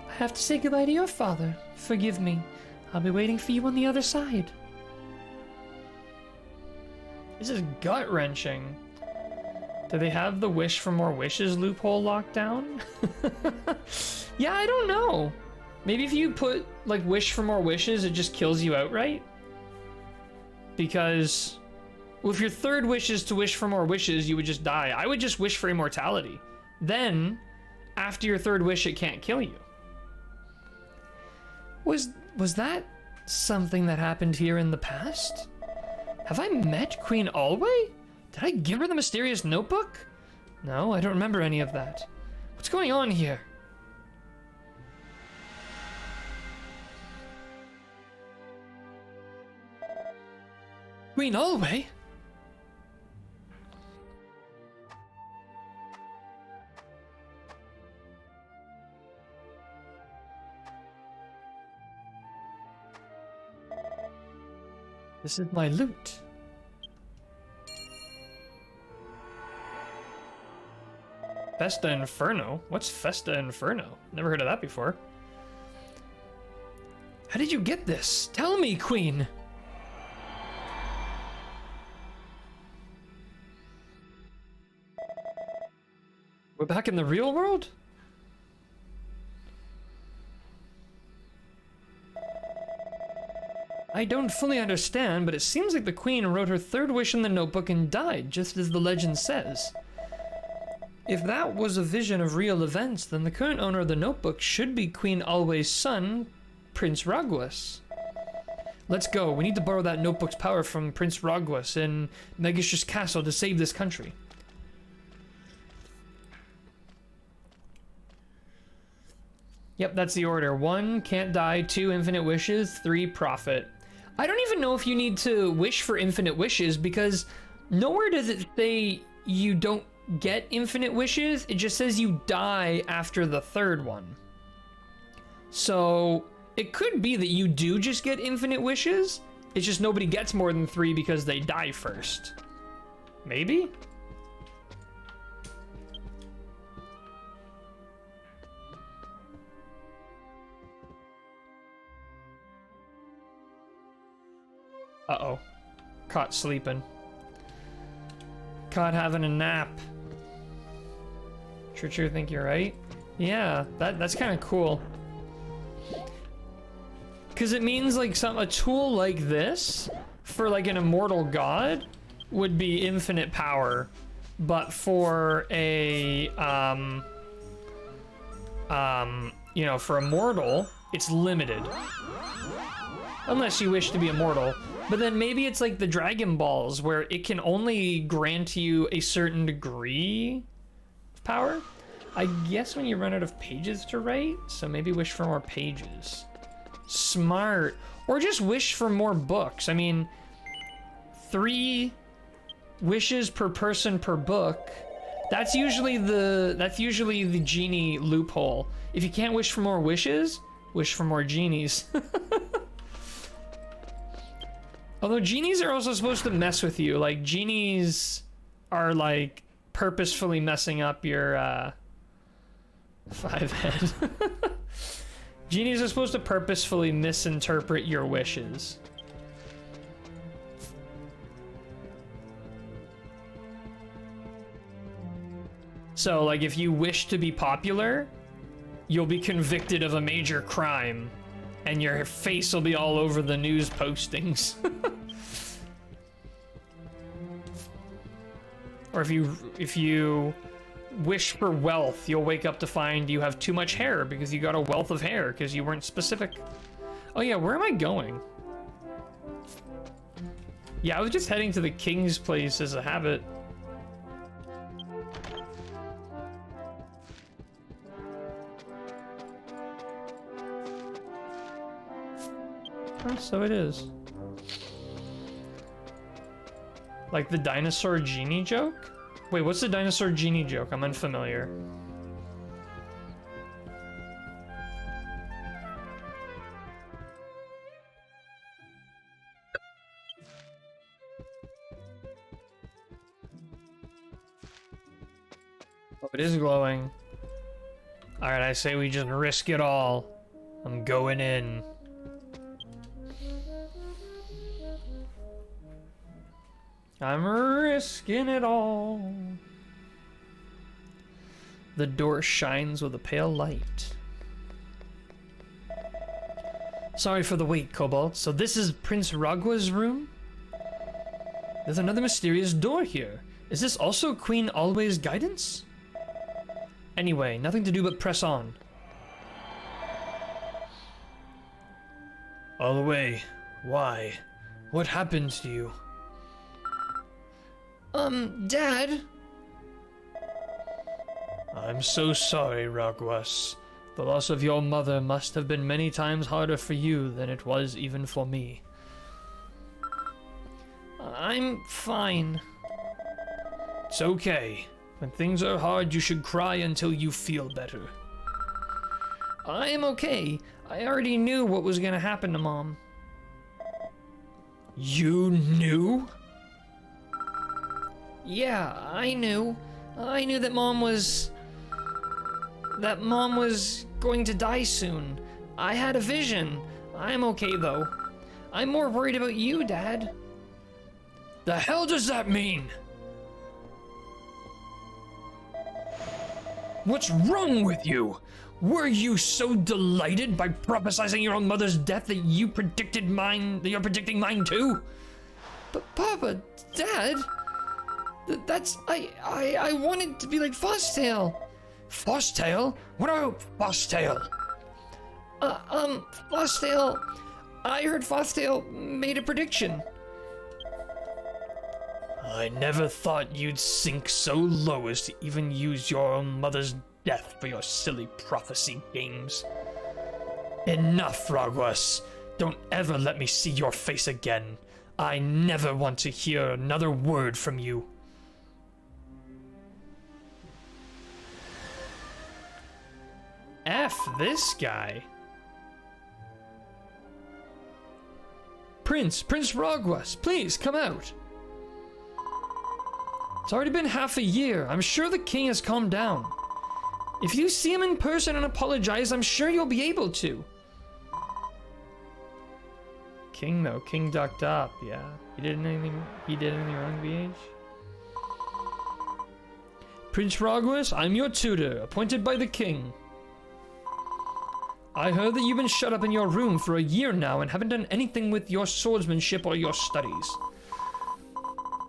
I have to say goodbye to your father. Forgive me. I'll be waiting for you on the other side. This is gut-wrenching. Do they have the wish for more wishes loophole locked down? Yeah, I don't know. Maybe if you put, like, wish for more wishes, it just kills you outright? Because, well, if your third wish is to wish for more wishes, you would just die. I would just wish for immortality. Then, after your third wish, it can't kill you. Was that something that happened here in the past? Have I met Queen Alway? Did I give her the mysterious notebook? No, I don't remember any of that. What's going on here? Queen Alway? This is my loot. Festa Inferno? What's Festa Inferno? Never heard of that before. How did you get this? Tell me, Queen! We're back in the real world? I don't fully understand, but it seems like the Queen wrote her third wish in the notebook and died, just as the legend says. If that was a vision of real events, then the current owner of the notebook should be Queen Alway's son, Prince Rogwas. Let's go. We need to borrow that notebook's power from Prince Rogwas in Megash's castle to save this country. Yep, that's the order. 1, can't die. 2, infinite wishes. 3, profit. I don't even know if you need to wish for infinite wishes, because nowhere does it say you don't get infinite wishes. It just says you die after the 3rd one. So it could be that you do just get infinite wishes. It's just nobody gets more than 3 because they die first. Maybe? Uh-oh. Caught sleeping. Caught having a nap. True, think you're right? Yeah, that's kind of cool. Because it means like a tool like this for like an immortal god would be infinite power, but for a you know, for a mortal, it's limited. Unless you wish to be immortal. But then maybe it's like the Dragon Balls, where it can only grant you a certain degree of power. I guess when you run out of pages to write, so maybe wish for more pages. Smart. Or just wish for more books. I mean, 3 wishes per person per book. That's usually the genie loophole. If you can't wish for more wishes, wish for more genies. Although genies are also supposed to mess with you. Like, genies are, like, purposefully messing up your, 5 head. Genies are supposed to purposefully misinterpret your wishes. So, like, if you wish to be popular, you'll be convicted of a major crime. And your face will be all over the news postings. Or if you wish for wealth, you'll wake up to find you have too much hair because you got a wealth of hair because you weren't specific. Oh yeah, where am I going? Yeah, I was just heading to the king's place as a habit. Oh, so it is. Like the dinosaur genie joke? Wait, what's the dinosaur genie joke? I'm unfamiliar. Oh, it is glowing. Alright, I say we just risk it all. I'm going in. I'm risking it all. The door shines with a pale light. Sorry for the wait, Cobalt. So this is Prince Ragwa's room? There's another mysterious door here. Is this also Queen Always' guidance? Anyway, nothing to do but press on. All the way. Why? What happened to you? Dad? I'm so sorry, Ragwas. The loss of your mother must have been many times harder for you than it was even for me. I'm fine. It's okay. When things are hard, you should cry until you feel better. I am okay. I already knew what was gonna happen to Mom. You knew? Yeah, I knew. I knew that Mom was going to die soon. I had a vision. I'm okay, though. I'm more worried about you, Dad. The hell does that mean? What's wrong with you? Were you so delighted by prophesizing your own mother's death that you're predicting mine too? But Papa, Dad, I wanted to be like Foxtail. Foxtail? What about Foxtail? Foxtail, I heard Fosdale made a prediction. I never thought you'd sink so low as to even use your own mother's death for your silly prophecy games. Enough, Rogwas. Don't ever let me see your face again. I never want to hear another word from you. F this guy. Prince Rogwas, please come out. It's already been half a year. I'm sure the king has calmed down. If you see him in person and apologize, I'm sure you'll be able to. King though, King ducked up, yeah. He did anything wrong, BH? Prince Rogwas, I'm your tutor, appointed by the king. I heard that you've been shut up in your room for a year now and haven't done anything with your swordsmanship or your studies.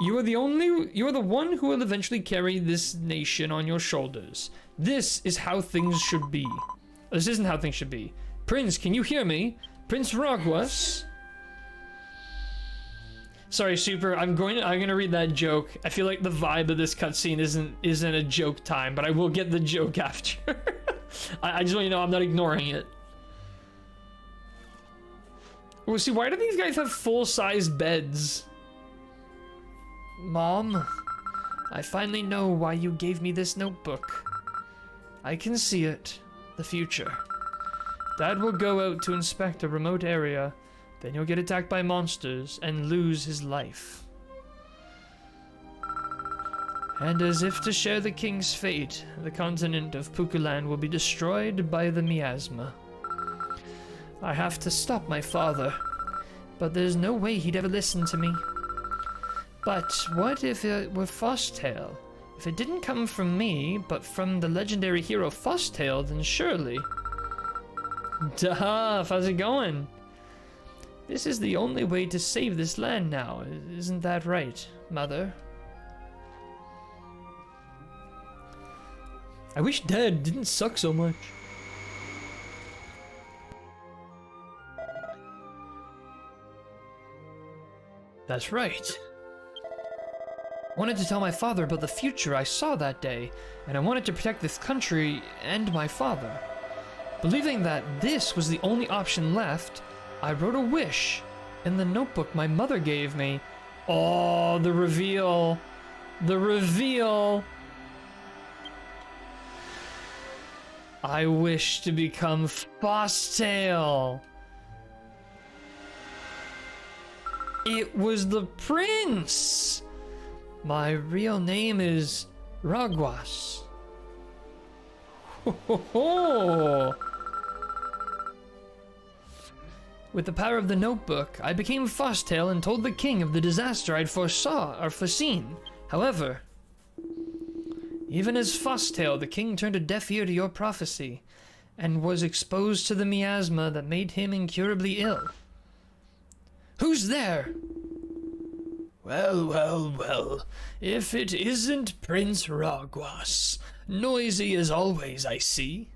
You are the one who will eventually carry this nation on your shoulders. This is how things should be. This isn't how things should be. Prince, can you hear me? Prince Rogwas? Sorry, Super. I'm gonna read that joke. I feel like the vibe of this cutscene isn't a joke time, but I will get the joke after. I just want you to know I'm not ignoring it. Well, see, why do these guys have full-sized beds? Mom, I finally know why you gave me this notebook. I can see it. The future. Dad will go out to inspect a remote area, then he'll get attacked by monsters and lose his life. And as if to share the king's fate, the continent of Pukuland will be destroyed by the miasma. I have to stop my father, but there's no way he'd ever listen to me. But what if it were Fosdale? If it didn't come from me, but from the legendary hero Fosdale, then surely... Duh, how's it going? This is the only way to save this land now, isn't that right, Mother? I wish Dad didn't suck so much. That's right. I wanted to tell my father about the future I saw that day, and I wanted to protect this country and my father. Believing that this was the only option left, I wrote a wish in the notebook my mother gave me. Oh, the reveal. The reveal. I wish to become Fosdale. It was the prince. My real name is Rogwas. Ho ho ho! With the power of the notebook, I became Fosdale and told the king of the disaster I'd foreseen. However, even as Fosdale, the king turned a deaf ear to your prophecy, and was exposed to the miasma that made him incurably ill. Who's there? Well, if it isn't Prince Rogwas. Noisy as always, I see.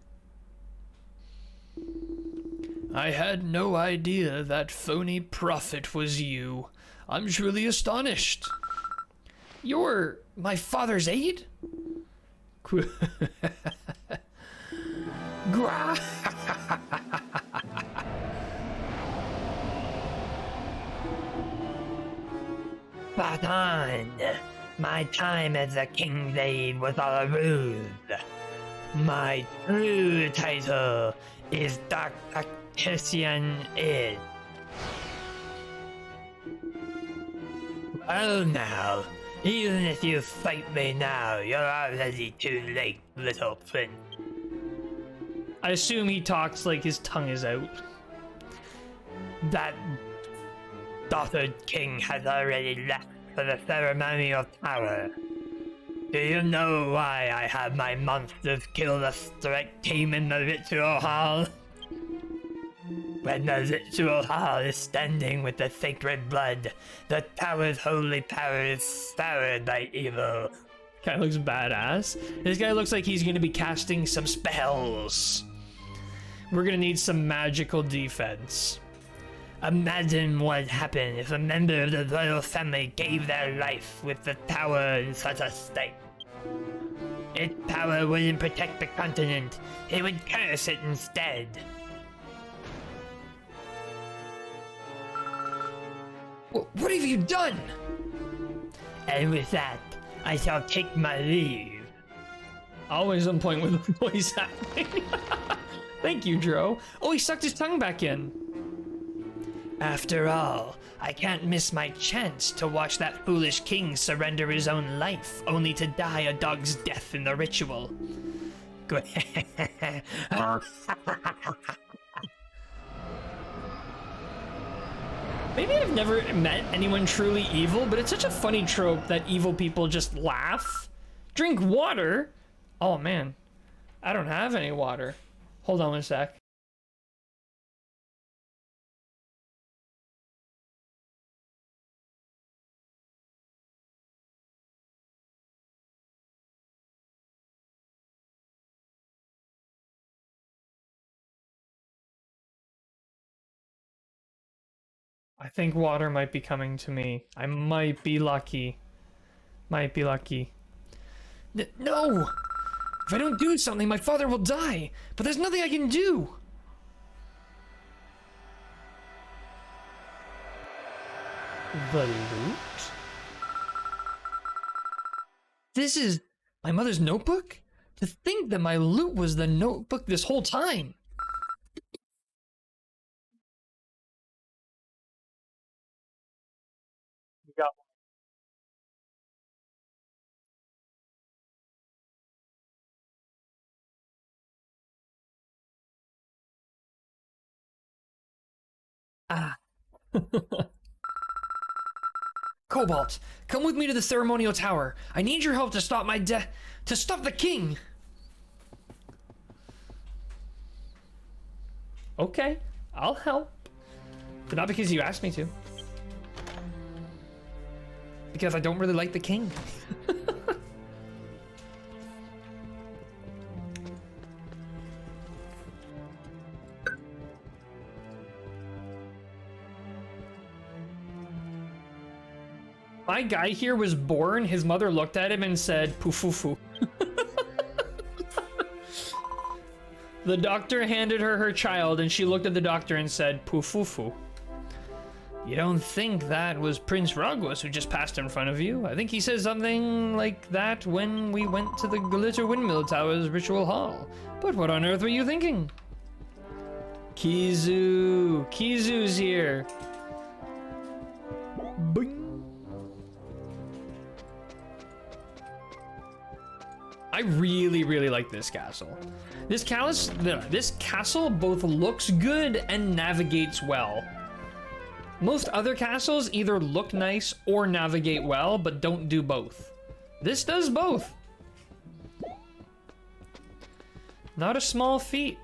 I had no idea that phony prophet was you. I'm truly astonished. You're my father's aide? Spot on. My time as a king's aide was all a ruse. My true title is Dark Tactician Id. Well now, even if you fight me now, you're already too late, little prince. I assume he talks like his tongue is out. That Dothard King has already left for the ceremonial tower. Do you know why I have my monsters kill the strike team in the ritual hall? When the ritual hall is standing with the sacred blood, the tower's holy power is soured by evil. Guy looks badass. This guy looks like he's gonna be casting some spells. We're gonna need some magical defense. Imagine what happened if a member of the royal family gave their life with the tower in such a state. Its power wouldn't protect the continent, it would curse it instead. What have you done? And with that, I shall take my leave. Always on point with the voice acting. Thank you, Dro. Oh, he sucked his tongue back in. After all, I can't miss my chance to watch that foolish king surrender his own life, only to die a dog's death in the ritual. Maybe I've never met anyone truly evil, but it's such a funny trope that evil people just laugh. Drink water? Oh man, I don't have any water. Hold on one sec. I think water might be coming to me. I might be lucky. Might be lucky. No! If I don't do something, my father will die. But there's nothing I can do. The loot? This is my mother's notebook? To think that my loot was the notebook this whole time. Ah. Cobalt, come with me to the ceremonial tower. I need your help to stop to stop the king. Okay, I'll help. But not because you asked me to. Because I don't really like the king. My guy here was born, his mother looked at him and said, "Poofufu." The doctor handed her her child and she looked at the doctor and said, "Poofufu." You don't think that was Prince Ragwas who just passed in front of you? I think he said something like that when we went to the Glitter Windmill Tower's ritual hall. But what on earth were you thinking? Kizu! Kizu's here! Boing! I really, really like this castle. This castle both looks good and navigates well. Most other castles either look nice or navigate well, but don't do both. This does both. Not a small feat.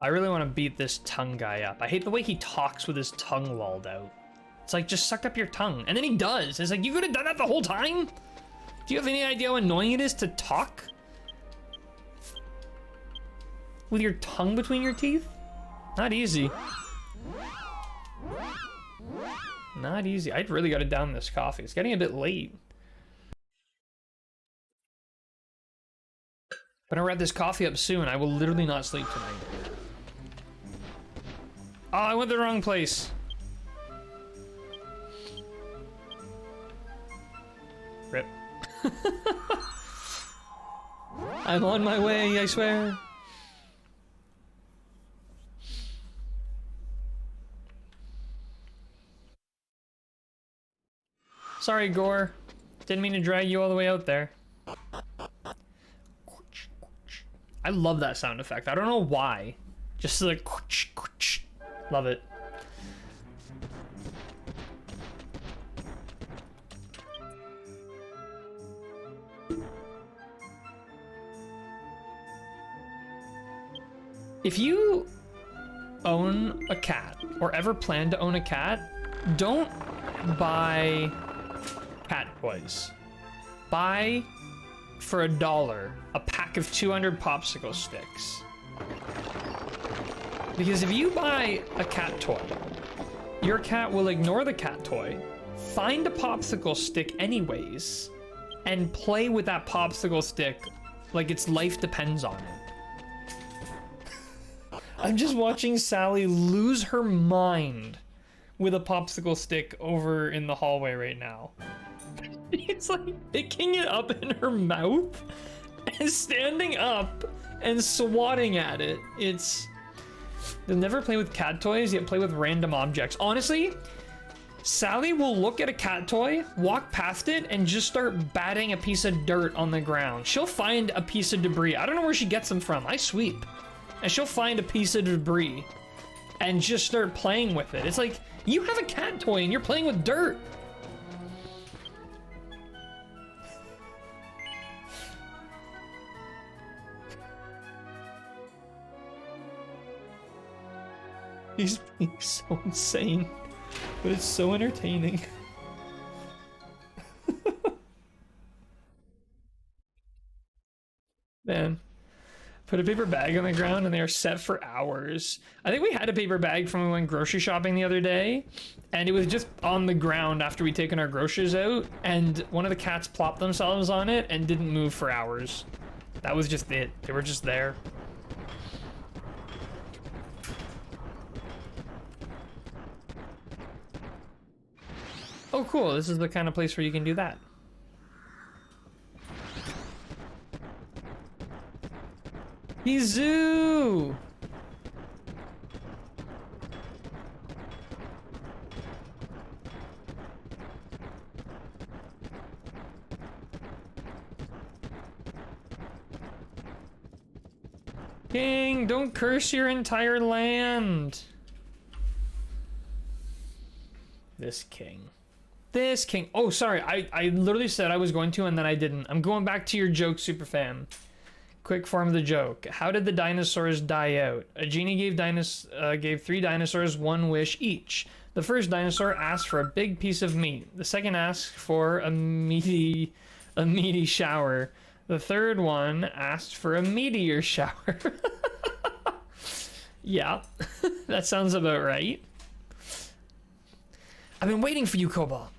I really want to beat this tongue guy up. I hate the way he talks with his tongue lolled out. It's like, just suck up your tongue. And then he does. It's like, you could have done that the whole time? Do you have any idea how annoying it is to talk? With your tongue between your teeth? Not easy. Not easy. I'd really got to down this coffee. It's getting a bit late. But I'll wrap this coffee up soon. I will literally not sleep tonight. Oh, I went the wrong place. Rip. I'm on my way, I swear. Sorry, Gore. Didn't mean to drag you all the way out there. I love that sound effect. I don't know why. Just like... Love it. If you own a cat or ever plan to own a cat, don't buy cat toys. Buy for $1 a pack of 200 popsicle sticks. Because if you buy a cat toy, your cat will ignore the cat toy, find a popsicle stick anyways, and play with that popsicle stick like its life depends on it. I'm just watching Sally lose her mind with a popsicle stick over in the hallway right now. It's like picking it up in her mouth and standing up and swatting at it. They'll never play with cat toys, yet play with random objects. Honestly, Sally will look at a cat toy, walk past it, and just start batting a piece of dirt on the ground. She'll find a piece of debris. I don't know where she gets them from. I sweep. And she'll find a piece of debris and just start playing with it. It's like, you have a cat toy and you're playing with dirt. He's being so insane, but it's so entertaining. Man, put a paper bag on the ground and they are set for hours. I think we had a paper bag from when we went grocery shopping the other day, and it was just on the ground after we'd taken our groceries out, and one of the cats plopped themselves on it and didn't move for hours. That was just it. They were just there. Oh, cool. This is the kind of place where you can do that. Zoo! King, don't curse your entire land. This king. This king. Oh, sorry. I literally said I was going to, and then I didn't. I'm going back to your joke, Superfam. Quick form of the joke. How did the dinosaurs die out? A genie gave 3 dinosaurs 1 wish each. The first dinosaur asked for a big piece of meat. The second asked for a meaty shower. The third one asked for a meteor shower. Yeah, that sounds about right. I've been waiting for you, Cobalt.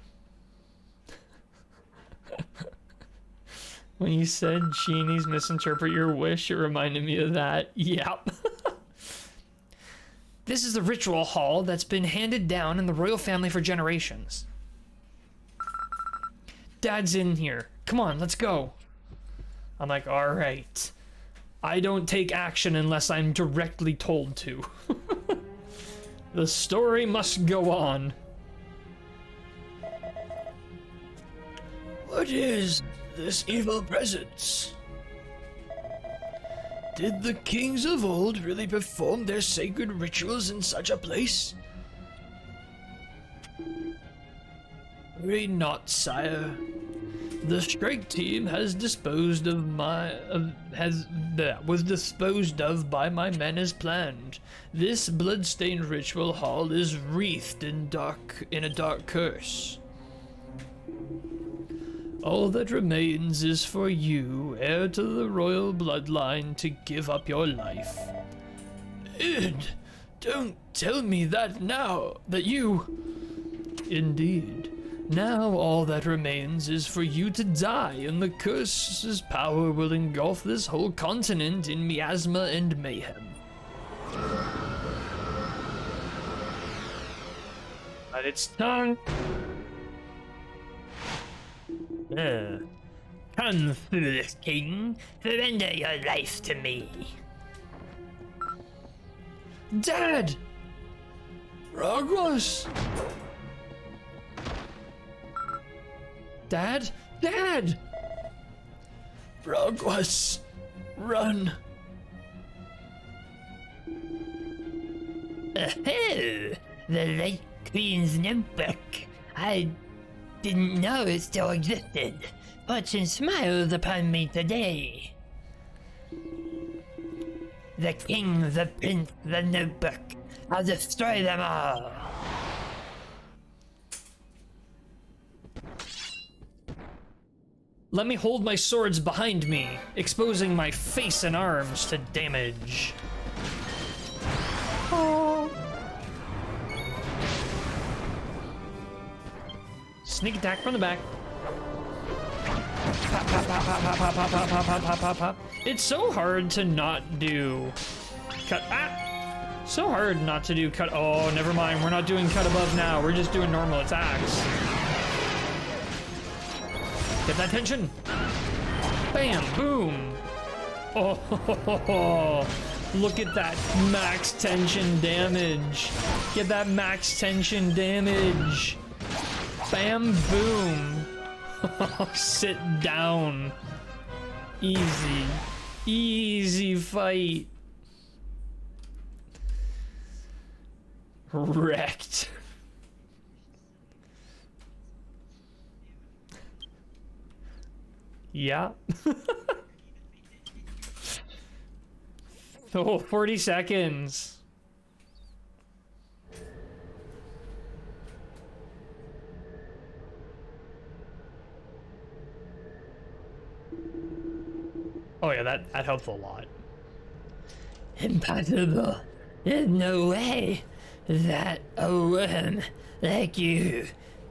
When you said genies misinterpret your wish, it reminded me of that. Yep. This is the ritual hall that's been handed down in the royal family for generations. Dad's in here. Come on, let's go. I'm like, all right. I don't take action unless I'm directly told to. The story must go on. What is this evil presence? Did the kings of old really perform their sacred rituals in such a place? Worry not, sire. The strike team was disposed of by my men as planned. This blood-stained ritual hall is wreathed in a dark curse. All that remains is for you, heir to the royal bloodline, to give up your life. Id, don't tell me that now, that you... Indeed. Now all that remains is for you to die, and the curse's power will engulf this whole continent in miasma and mayhem. But it's done. Come, foolish king, surrender your life to me. Dad! Rogwas! Dad? Dad! Rogwas! Run! Oh, the late Queen's notebook. I didn't know it still existed. Fortune smiled upon me today. The king, the prince, the notebook. I'll destroy them all. Let me hold my swords behind me, exposing my face and arms to damage. Oh. Sneak attack from the back. Pop, pop, pop, pop, pop, pop, pop, pop, pop, pop, pop, pop, pop. It's so hard to not do cut. Ah! So hard not to do cut. Oh, never mind. We're not doing cut above now. We're just doing normal attacks. Get that tension. Bam, boom. Oh, look at that max tension damage. Get that max tension damage. Bam, boom. Sit down. Easy. Easy fight. Wrecked. Yeah. Oh, 40 seconds. Oh yeah, that helps a lot. Impossible. There's no way that a worm like you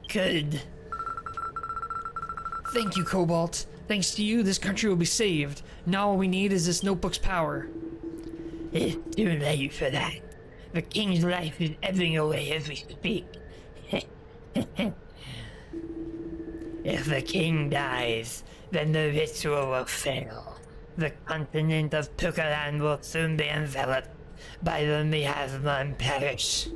could. Thank you, Cobalt. Thanks to you, this country will be saved. Now all we need is this notebook's power. It's too late for that. The king's life is ebbing away as we speak. If the king dies, then the ritual will fail. The continent of Pukalan will soon be enveloped by the miasma and perish.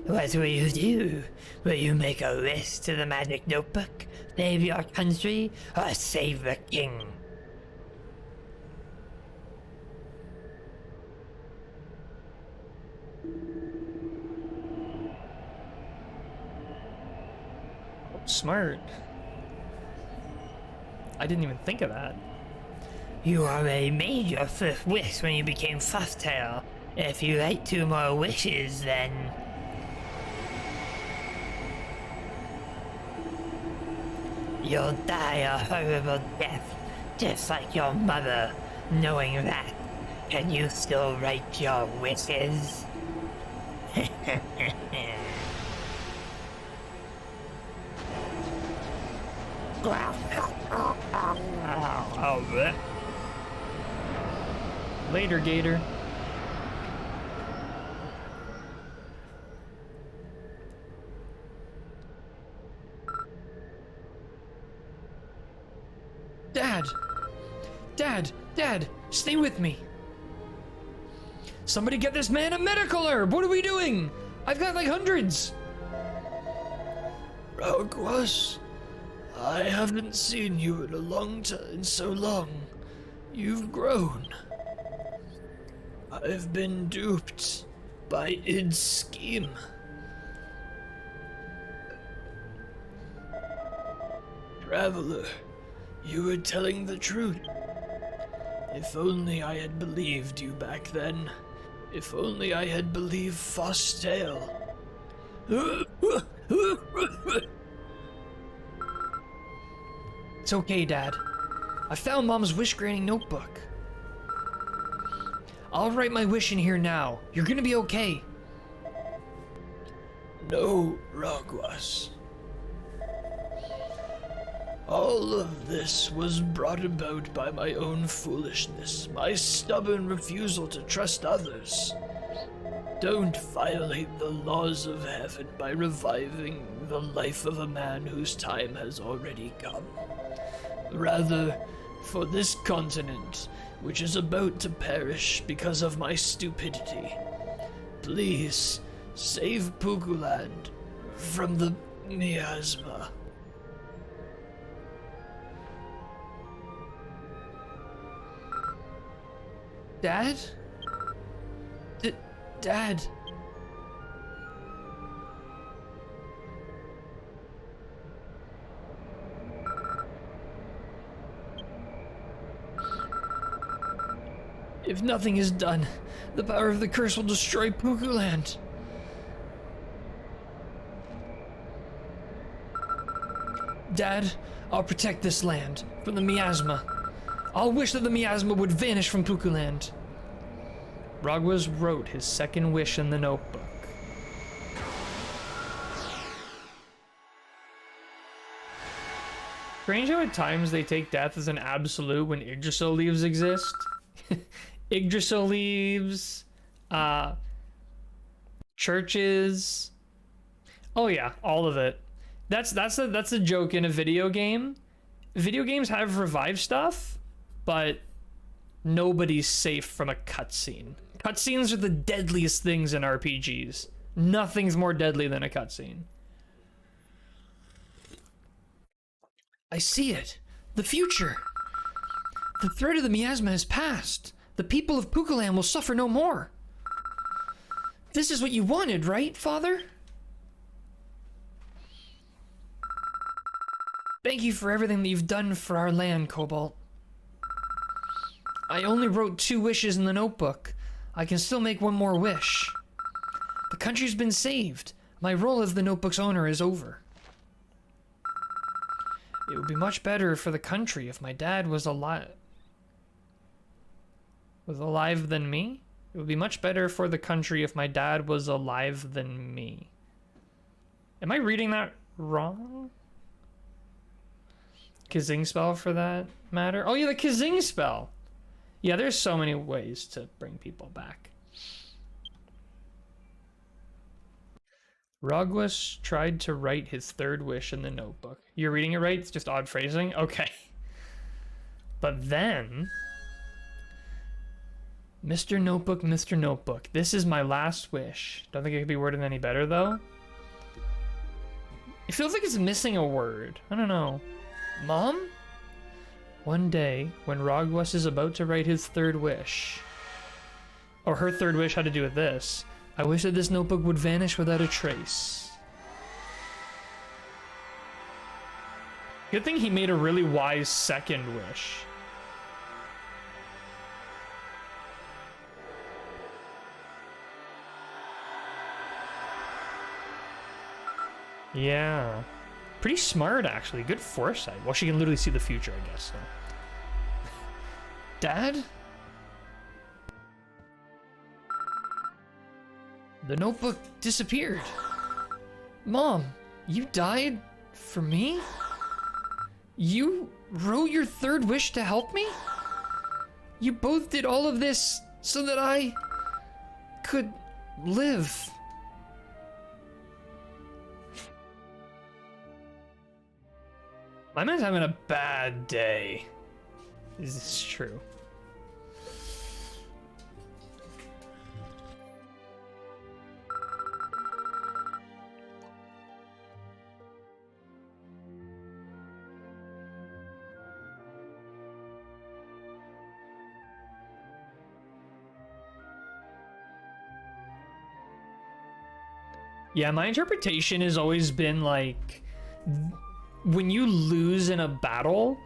What will you do? Will you make a risk to the magic notebook, save your country, or save the king? Smart. I didn't even think of that. You already made your first wish when you became Fuzztail. If you write 2 more wishes, then... you'll die a horrible death, just like your mother. Knowing that, can you still write your wishes? Later, Gator. Dad! Dad! Dad! Stay with me! Somebody get this man a medical herb! What are we doing? I've got like hundreds! Rogwas, I haven't seen you in a long time, in so long. You've grown. I've been duped by Id's scheme. Traveler, you were telling the truth. If only I had believed you back then. If only I had believed Fuzztail. It's okay, Dad. I found Mom's wish-granting notebook. I'll write my wish in here now. You're gonna be okay. No, Rogwas. All of this was brought about by my own foolishness, my stubborn refusal to trust others. Don't violate the laws of heaven by reviving the life of a man whose time has already come. Rather, for this continent, which is about to perish because of my stupidity, please save Pukuland from the miasma. Dad? Dad? If nothing is done, the power of the curse will destroy Pukuland. Dad, I'll protect this land from the miasma. I'll wish that the miasma would vanish from Pukuland. Rogwas wrote his second wish in the notebook. Strange how at times they take death as an absolute when Yggdrasil leaves exist. Yggdrasil leaves, churches. Oh yeah, all of it. That's a joke in a video game. Video games have revive stuff, but nobody's safe from a cutscene. Cutscenes are the deadliest things in RPGs. Nothing's more deadly than a cutscene. I see it. The future. The threat of the miasma has passed. The people of Pukuland will suffer no more. This is what you wanted, right, Father? Thank you for everything that you've done for our land, Cobalt. I only wrote 2 wishes in the notebook. I can still make one more wish. The country's been saved. My role as the notebook's owner is over. It would be much better for the country if my dad was alive than me? It would be much better for the country if my dad was alive than me. Am I reading that wrong? Kazing spell for that matter? Oh yeah, the Kazing spell! Yeah, there's so many ways to bring people back. Rogwas tried to write his third wish in the notebook. You're reading it right? It's just odd phrasing? Okay. But then... Mr. Notebook, this is my last wish. Don't think it could be worded any better, though. It feels like it's missing a word. I don't know. Mom? One day, when Rogwas is about to write his third wish... Or her third wish had to do with this. I wish that this notebook would vanish without a trace. Good thing he made a really wise second wish. Yeah. Pretty smart, actually. Good foresight. Well, she can literally see the future, I guess, so. Dad? The notebook disappeared. Mom, you died for me? You wrote your third wish to help me? You both did all of this so that I could live. My man's having a bad day. Is this true? Yeah, my interpretation has always been like, when you lose in a battle,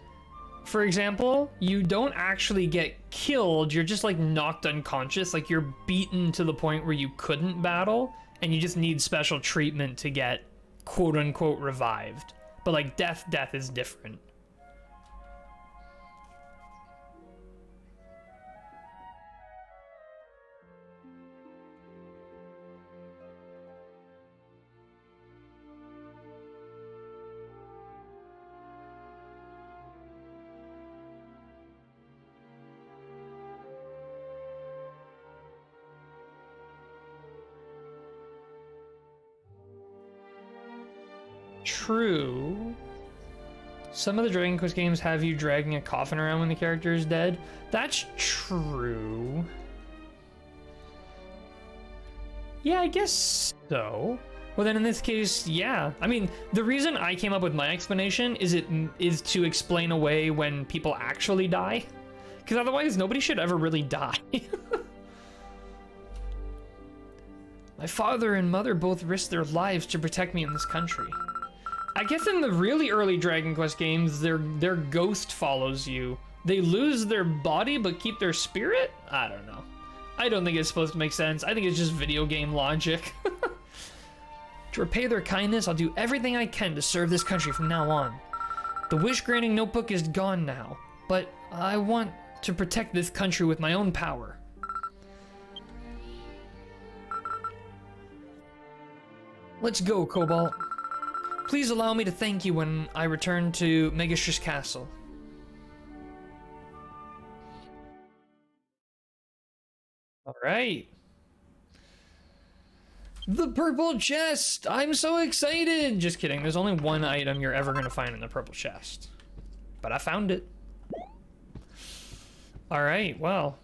for example, you don't actually get killed, you're just like knocked unconscious, like you're beaten to the point where you couldn't battle, and you just need special treatment to get quote unquote revived. But like death is different. True. Some of the Dragon Quest games have you dragging a coffin around when the character is dead. That's true. Yeah, I guess so. Well, then in this case, yeah. I mean, the reason I came up with my explanation is to explain away when people actually die. Because otherwise, nobody should ever really die. My father and mother both risked their lives to protect me in this country. I guess in the really early Dragon Quest games, their ghost follows you. They lose their body but keep their spirit? I don't know. I don't think it's supposed to make sense. I think it's just video game logic. To repay their kindness, I'll do everything I can to serve this country from now on. The wish-granting notebook is gone now, but I want to protect this country with my own power. Let's go, Cobalt. Please allow me to thank you when I return to Megastress Castle. All right. The purple chest! I'm so excited! Just kidding, there's only one item you're ever gonna find in the purple chest. But I found it. All right, well.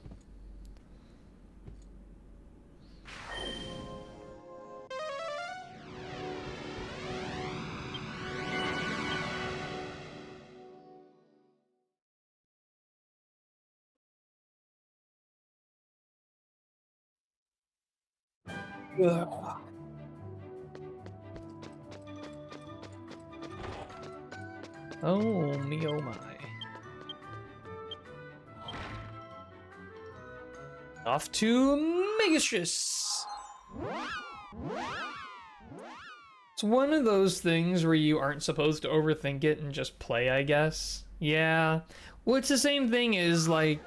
Ugh. Oh me, oh my. Off to Megastress. It's one of those things where you aren't supposed to overthink it and just play, I guess. Yeah. Well, it's the same thing as like,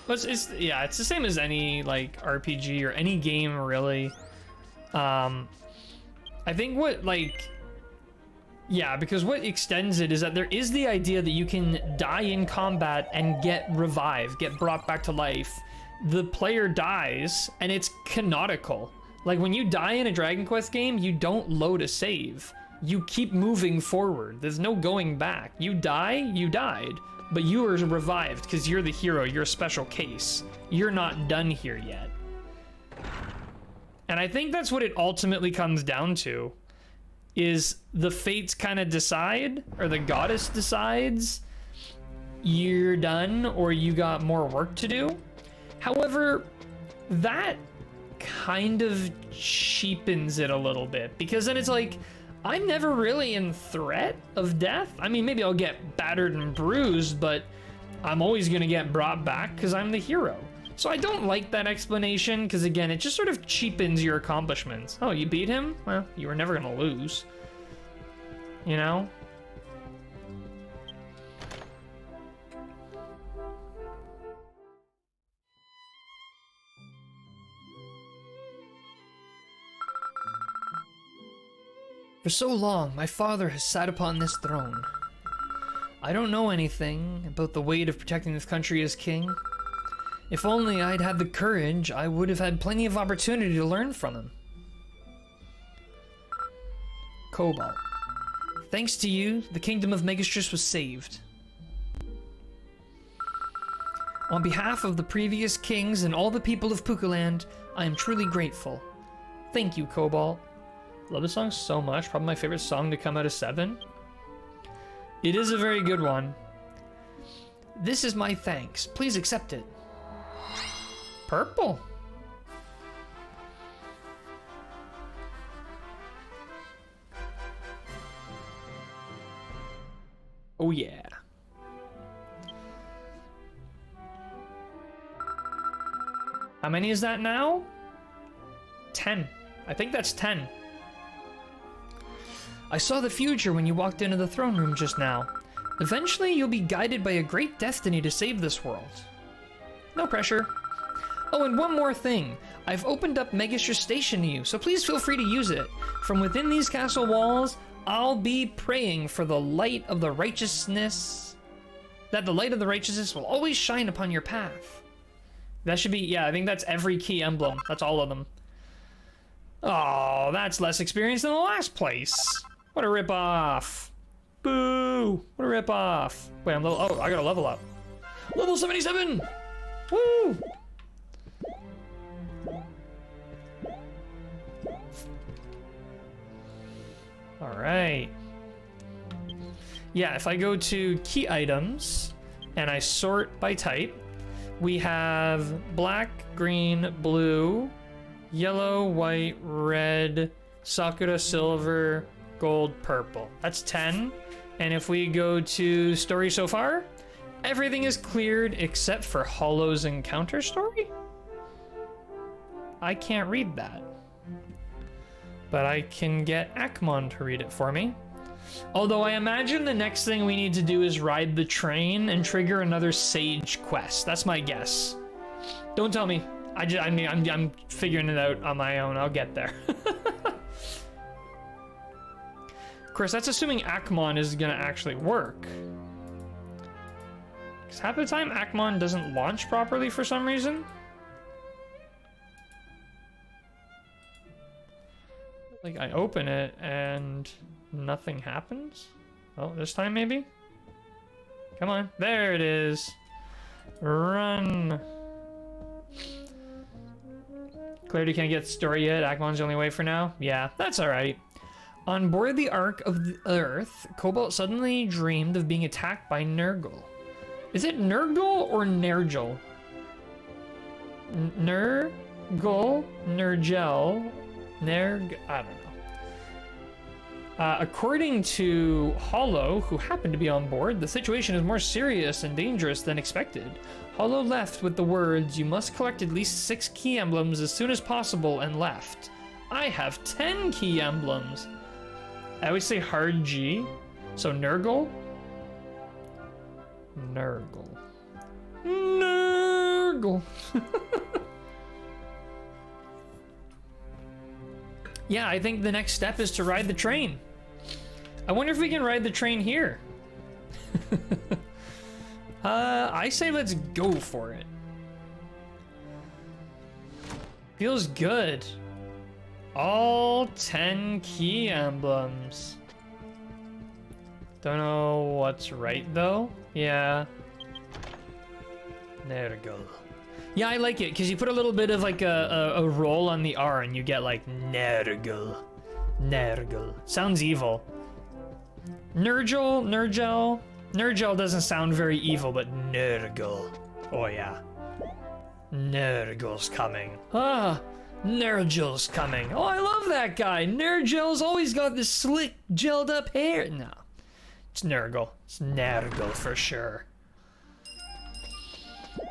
it's the same as any like RPG or any game really. I think what like, yeah, because what extends it is that there is the idea that you can die in combat and get revived, get brought back to life. The player dies and it's canonical. Like when you die in a Dragon Quest game, you don't load a save. You keep moving forward. There's no going back. You die, you died, but you are revived because you're the hero. You're a special case. You're not done here yet. And I think that's what it ultimately comes down to, is the fates kind of decide, or the goddess decides you're done or you got more work to do. However, that kind of cheapens it a little bit, because then it's like, I'm never really in threat of death. I mean, maybe I'll get battered and bruised, but I'm always gonna get brought back because I'm the hero. So I don't like that explanation, because again, it just sort of cheapens your accomplishments. Oh, you beat him? Well, you were never gonna lose. You know? For so long, my father has sat upon this throne. I don't know anything about the weight of protecting this country as king. If only I'd had the courage, I would have had plenty of opportunity to learn from him. Cobalt. Thanks to you, the kingdom of Megastress was saved. On behalf of the previous kings and all the people of Pukaland, I am truly grateful. Thank you, Cobalt. Love this song so much. Probably my favorite song to come out of 7. It is a very good one. This is my thanks. Please accept it. Purple. Oh yeah. How many is that now? 10. I think that's 10. I saw the future when you walked into the throne room just now. Eventually, you'll be guided by a great destiny to save this world. No pressure. Oh, and one more thing. I've opened up Megastress Station to you, so please feel free to use it. From within these castle walls, I'll be praying for the light of the righteousness, that the light of the righteousness will always shine upon your path. That should be, yeah, I think that's every key emblem. That's all of them. Oh, that's less experience than the last place. What a ripoff. Boo! What a ripoff. Wait, I'm level, oh, I gotta level up. Level 77! Woo! All right. Yeah, if I go to key items and I sort by type, we have black, green, blue, yellow, white, red, Sakura, silver, gold, purple. That's 10. And if we go to story so far, everything is cleared except for Hollow's encounter story. I can't read that, but I can get Akmon to read it for me. Although I imagine the next thing we need to do is ride the train and trigger another sage quest. That's my guess. Don't tell me. I'm figuring it out on my own. I'll get there. Of course, that's assuming Akmon is gonna actually work. Because half the time Akmon doesn't launch properly for some reason. Like, I open it and nothing happens? Oh, this time maybe? Come on. There it is. Run. Clarity can't get story yet. Akmon's the only way for now. Yeah, that's alright. On board the Ark of the Earth, Cobalt suddenly dreamed of being attacked by Nurgle. Is it Nurgle or Nergal? Nurgle? Nergel? I don't know. According to Hollow, who happened to be on board, the situation is more serious and dangerous than expected. Hollow left with the words, "You must collect at least 6 key emblems as soon as possible," and left. I have 10 key emblems. I always say hard G. So Nurgle? Nurgle. Nurgle. Yeah, I think the next step is to ride the train. I wonder if we can ride the train here. I say let's go for it. Feels good. All 10 key emblems. Don't know what's right though. Yeah. There we go. Yeah, I like it because you put a little bit of like a roll on the R and you get like Nergal. Nergal. Sounds evil. Nergel. Nergel doesn't sound very evil, but Nurgle. Oh yeah. Nurgle's coming. Ah, Nergel's coming. Oh, I love that guy. Nergel's always got this slick, gelled up hair. No, it's Nurgle. It's Nurgle for sure.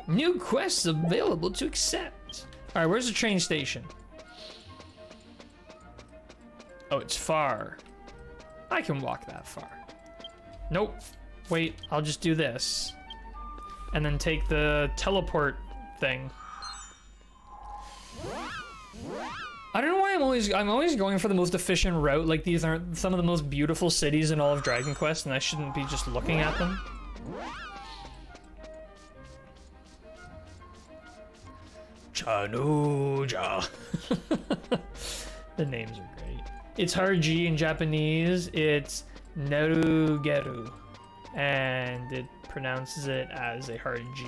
New quests available to accept. All right, where's the train station? Oh, it's far. I can walk that far. Nope. Wait, I'll just do this. And then take the teleport thing. I don't know why I'm always going for the most efficient route. Like, these aren't some of the most beautiful cities in all of Dragon Quest, and I shouldn't be just looking at them. Chanuja. The names are great. It's hard G in Japanese. It's Nerugeru. And it pronounces it as a hard G.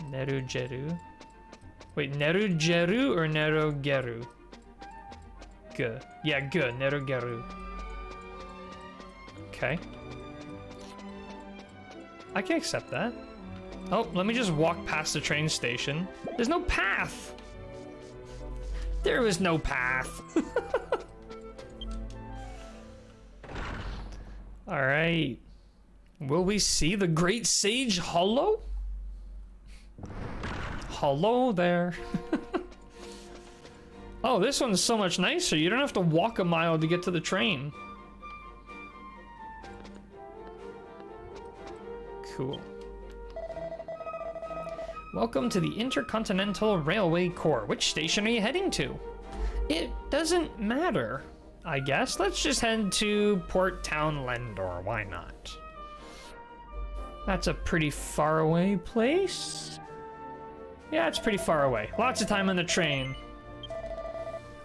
Nerugeru. Wait, Nerugeru or Nerugeru? G. Yeah, G. Nerugeru. Okay. I can accept that. Oh, let me just walk past the train station. There's no path. There was no path. All right. Will we see the Great Sage Hollow? Hello there. Oh, this one's so much nicer. You don't have to walk a mile to get to the train. Cool. Welcome to the Intercontinental Railway Corps. Which station are you heading to? It doesn't matter, I guess. Let's just head to Port Town Lendor. Why not? That's a pretty far away place. Yeah, it's pretty far away. Lots of time on the train.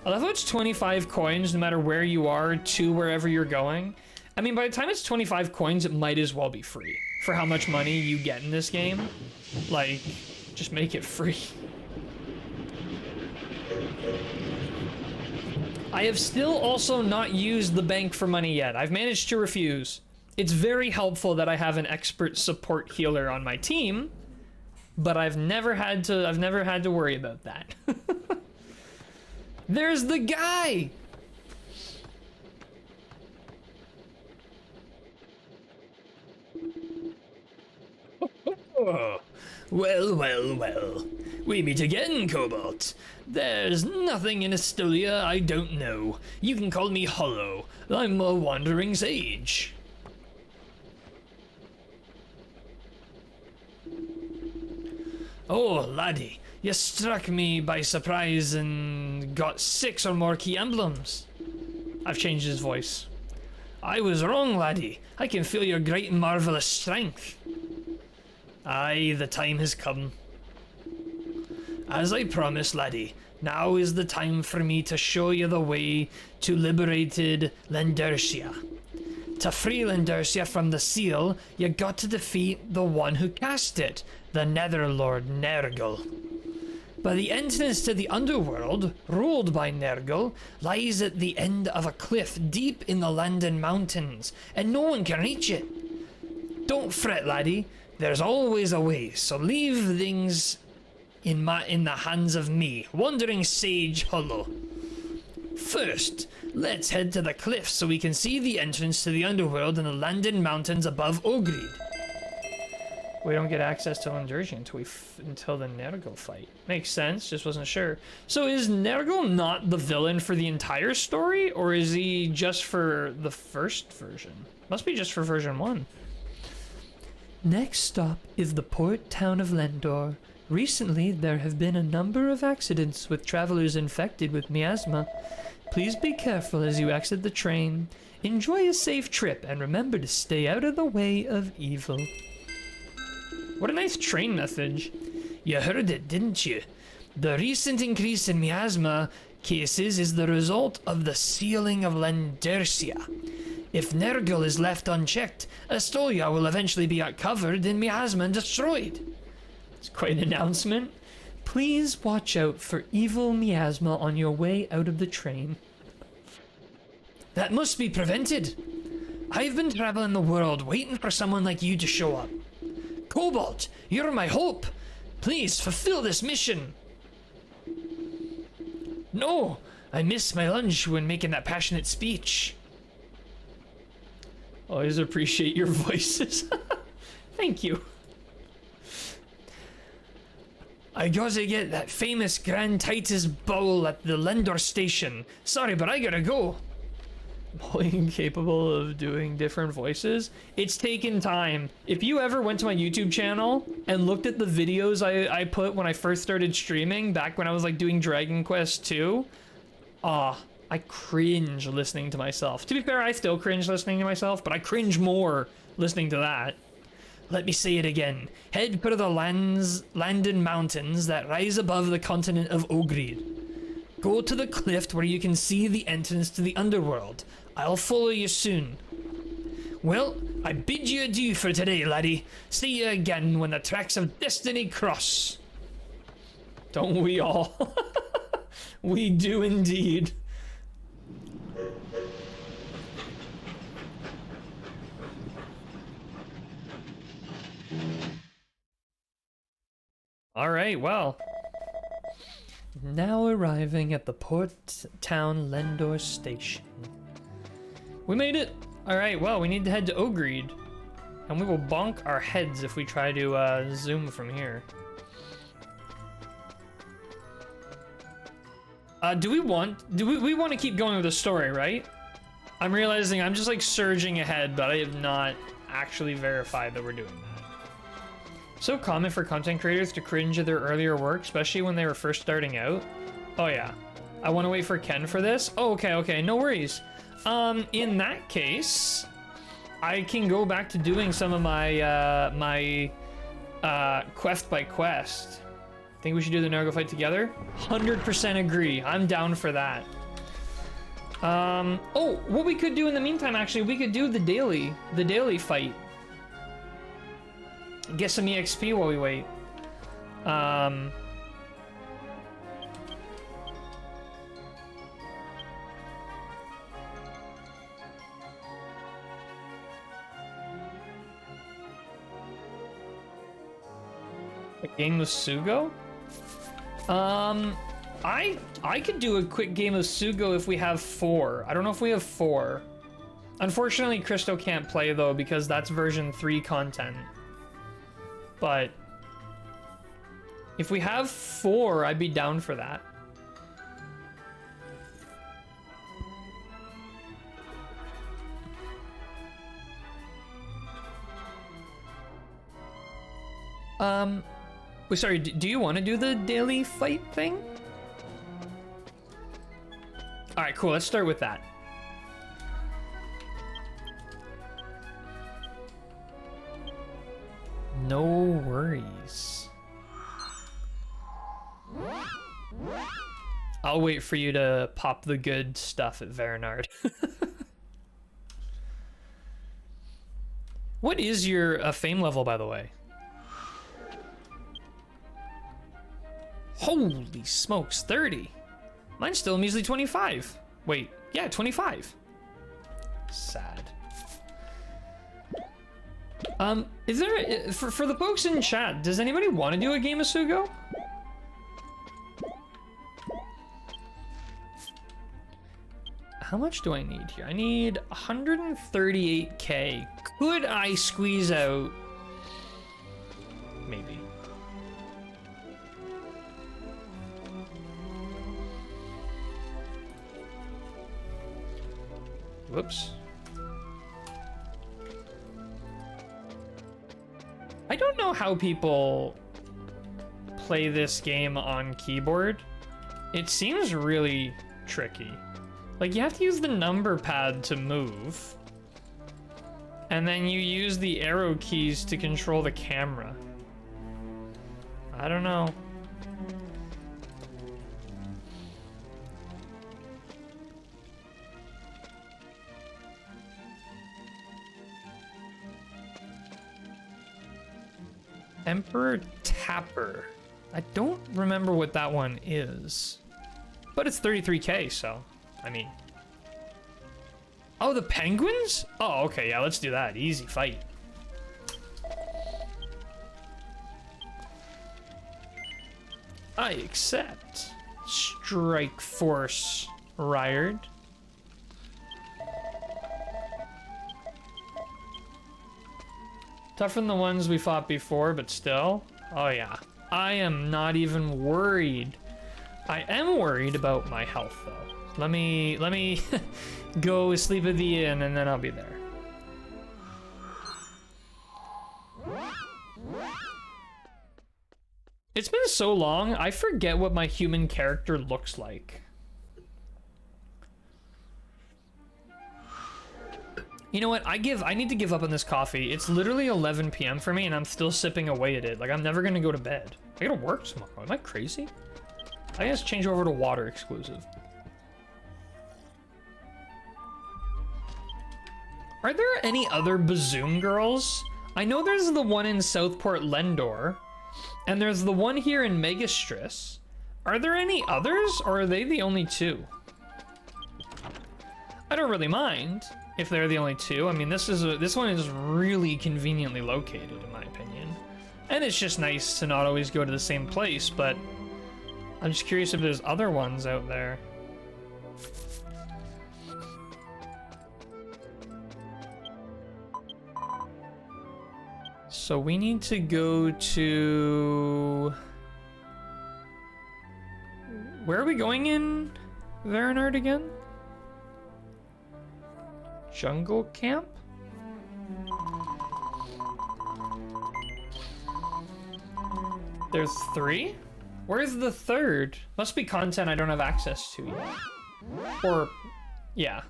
I love how it's 25 coins no matter where you are to wherever you're going. I mean, by the time it's 25 coins, it might as well be free. For how much money you get in this game. Like, just make it free. I have still also not used the bank for money yet. I've managed to refuse. It's very helpful that I have an expert support healer on my team, but I've never had to worry about that. There's the guy. Well, well, well. We meet again, Cobalt. There's nothing in Astolia I don't know. You can call me Hollow. I'm a wandering sage. Oh, laddie, you struck me by surprise and got 6 or more key emblems. I've changed his voice. I was wrong, laddie. I can feel your great and marvellous strength. Aye, the time has come. As I promised, laddie, now is the time for me to show you the way to liberated Lendercia. To free Lendercia from the seal, you got to defeat the one who cast it, the Netherlord Nergal. But the entrance to the underworld, ruled by Nergal, lies at the end of a cliff deep in the Landen Mountains, and no one can reach it. Don't fret, laddie. There's always a way, so leave things in the hands of me, Wandering Sage Hollow. First, let's head to the cliff so we can see the entrance to the underworld in the Landen Mountains above Ogrid. We don't get access to Lendercia until the Nergal fight. Makes sense, just wasn't sure. So is Nergal not the villain for the entire story, or is he just for the first version? Must be just for version 1. Next stop is the port town of Lendor. Recently, there have been a number of accidents with travelers infected with miasma. Please be careful as you exit the train. Enjoy a safe trip and remember to stay out of the way of evil. What a nice train message. You heard it, didn't you? The recent increase in miasma cases is the result of the sealing of Lendercia. If Nergal is left unchecked, Astolia will eventually be covered in miasma and destroyed. It's quite an announcement. Please watch out for evil miasma on your way out of the train. That must be prevented. I've been traveling the world waiting for someone like you to show up. Cobalt, you're my hope. Please fulfill this mission. No, I missed my lunch when making that passionate speech. Always appreciate your voices. Thank you. I gotta get that famous Grand Titus bowl at the Lendor station. Sorry, but I gotta go. Wholly incapable of doing different voices. It's taken time. If you ever went to my YouTube channel and looked at the videos I put when I first started streaming, back when I was like doing Dragon Quest 2, I cringe listening to myself. To be fair, I still cringe listening to myself, but I cringe more listening to that. Let me say it again. Head for the Landen Mountains that rise above the continent of Ogrid. Go to the cliff where you can see the entrance to the underworld. I'll follow you soon. Well, I bid you adieu for today, laddie. See you again when the tracks of destiny cross. Don't we all? We do indeed. All right, well. Now arriving at the port town Lendor station. We made it. All right, well, we need to head to Ogrid. And we will bonk our heads if we try to zoom from here. Do we want to keep going with the story, right? I'm realizing I'm just like surging ahead, but I have not actually verified that we're doing that. So common for content creators to cringe at their earlier work, especially when they were first starting out. Oh yeah, I want to wait for Ken for this. Oh, okay, no worries. In that case, I can go back to doing some of my quest by quest. Think we should do the Nergal fight together? 100% agree. I'm down for that. Oh, what we could do in the meantime, actually, we could do the daily fight. Get some EXP while we wait. A game of Sugo? I could do a quick game of Sugo if we have 4. I don't know if we have 4. Unfortunately, Christo can't play though because that's version 3 content. But If we have 4, I'd be down for that. Wait, sorry, do you want to do the daily fight thing? Alright, cool, let's start with that. No worries. I'll wait for you to pop the good stuff at Verenard. What is your fame level, by the way? Holy smokes, 30. Mine's still a measly 25. Wait, yeah, 25. Sad. Is there, for the folks in chat, does anybody want to do a game of Sugo? How much do I need here? I need 138k. Could I squeeze out? Maybe. Whoops. I don't know how people play this game on keyboard. It seems really tricky. Like, you have to use the number pad to move. And then you use the arrow keys to control the camera. I don't know. Emperor Tapper. I don't remember what that one is. But it's 33k, so, I mean. Oh, the penguins? Oh, okay, yeah, let's do that. Easy fight. I accept. Strike Force Ryard. Tougher than the ones we fought before, but still. Oh yeah. I am not even worried. I am worried about my health though. Let me go sleep at the inn and then I'll be there. It's been so long, I forget what my human character looks like. You know what? I need to give up on this coffee. It's literally 11 p.m. for me and I'm still sipping away at it. Like, I'm never gonna go to bed. I gotta work tomorrow. Am I crazy? I guess change over to water exclusive. Are there any other Bazoom girls? I know there's the one in Southport Lendor, and there's the one here in Megastris. Are there any others, or are they the only two? I don't really mind if they're the only two. I mean, this one is really conveniently located, in my opinion. And it's just nice to not always go to the same place, but I'm just curious if there's other ones out there. So we need to go to... Where are we going in Verenard again? Jungle Camp? There's 3? Where's the 3rd? Must be content I don't have access to yet. Or, yeah.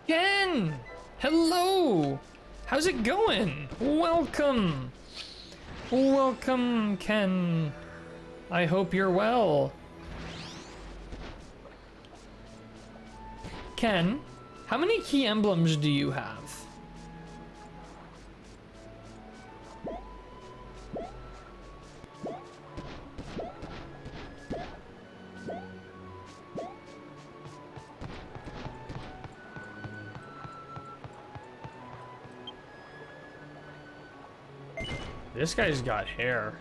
Ken! Hello! How's it going? Welcome! Welcome, Ken. I hope you're well. Ken, how many key emblems do you have? This guy's got hair.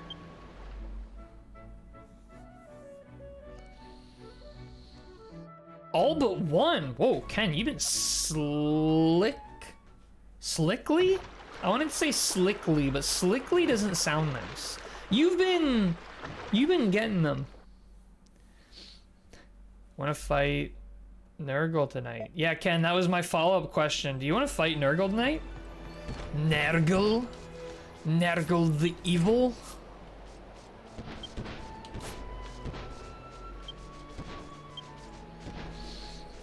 All but one. Whoa, Ken, you've been slickly? I wanted to say slickly, but slickly doesn't sound nice. You've been getting them. Want to fight Nurgle tonight? Yeah, Ken, that was my follow-up question. Do you want to fight Nurgle tonight? Nurgle? Nurgle the evil?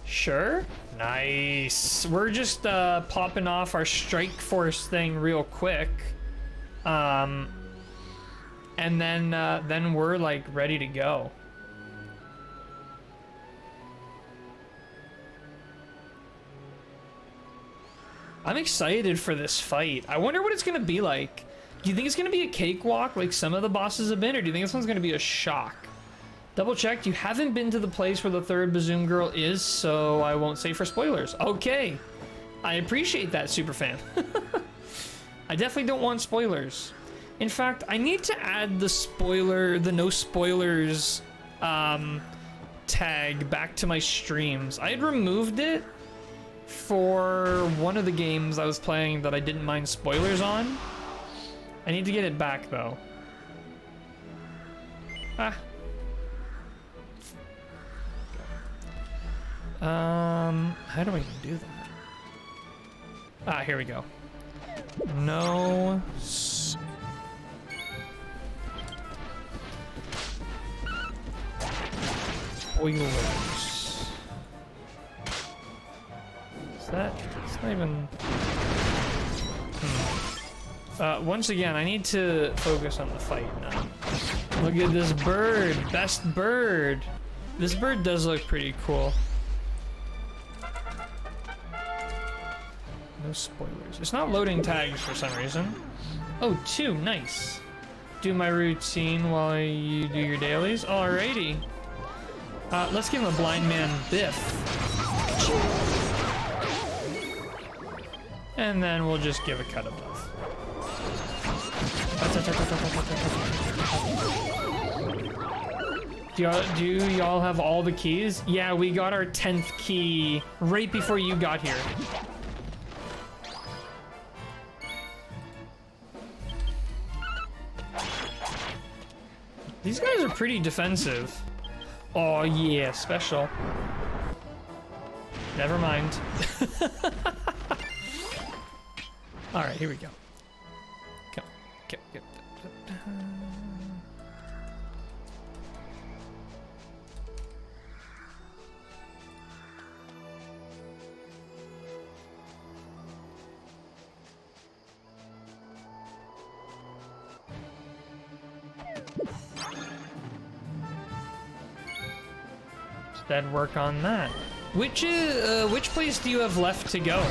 Sure. Nice. We're just popping off our Strike Force thing real quick. And then we're like ready to go. I'm excited for this fight. I wonder what it's gonna be like. Do you think it's gonna be a cakewalk like some of the bosses have been, or do you think this one's gonna be a shock? Double checked, you haven't been to the place where the third Bazoom girl is, so I won't say for spoilers. Okay, I appreciate that, superfan. I definitely don't want spoilers. In fact, I need to add the no spoilers tag back to my streams. I had removed it for one of the games I was playing that I didn't mind spoilers on. I need to get it back though. How do I do that? Here we go. No spoilers. It's not even... once again, I need to focus on the fight now. Look at this bird, best bird. This bird does look pretty cool. No spoilers. It's not loading tags for some reason. Oh, 2, nice. Do my routine while you do your dailies. Alrighty. Let's give him a blind man biff. And then we'll just give a cut of buff. Do y'all have all the keys? Yeah, we got our 10th key right before you got here. These guys are pretty defensive. Oh yeah, special. Never mind. All right, here we go. Come. Instead, work on that. Which place do you have left to go?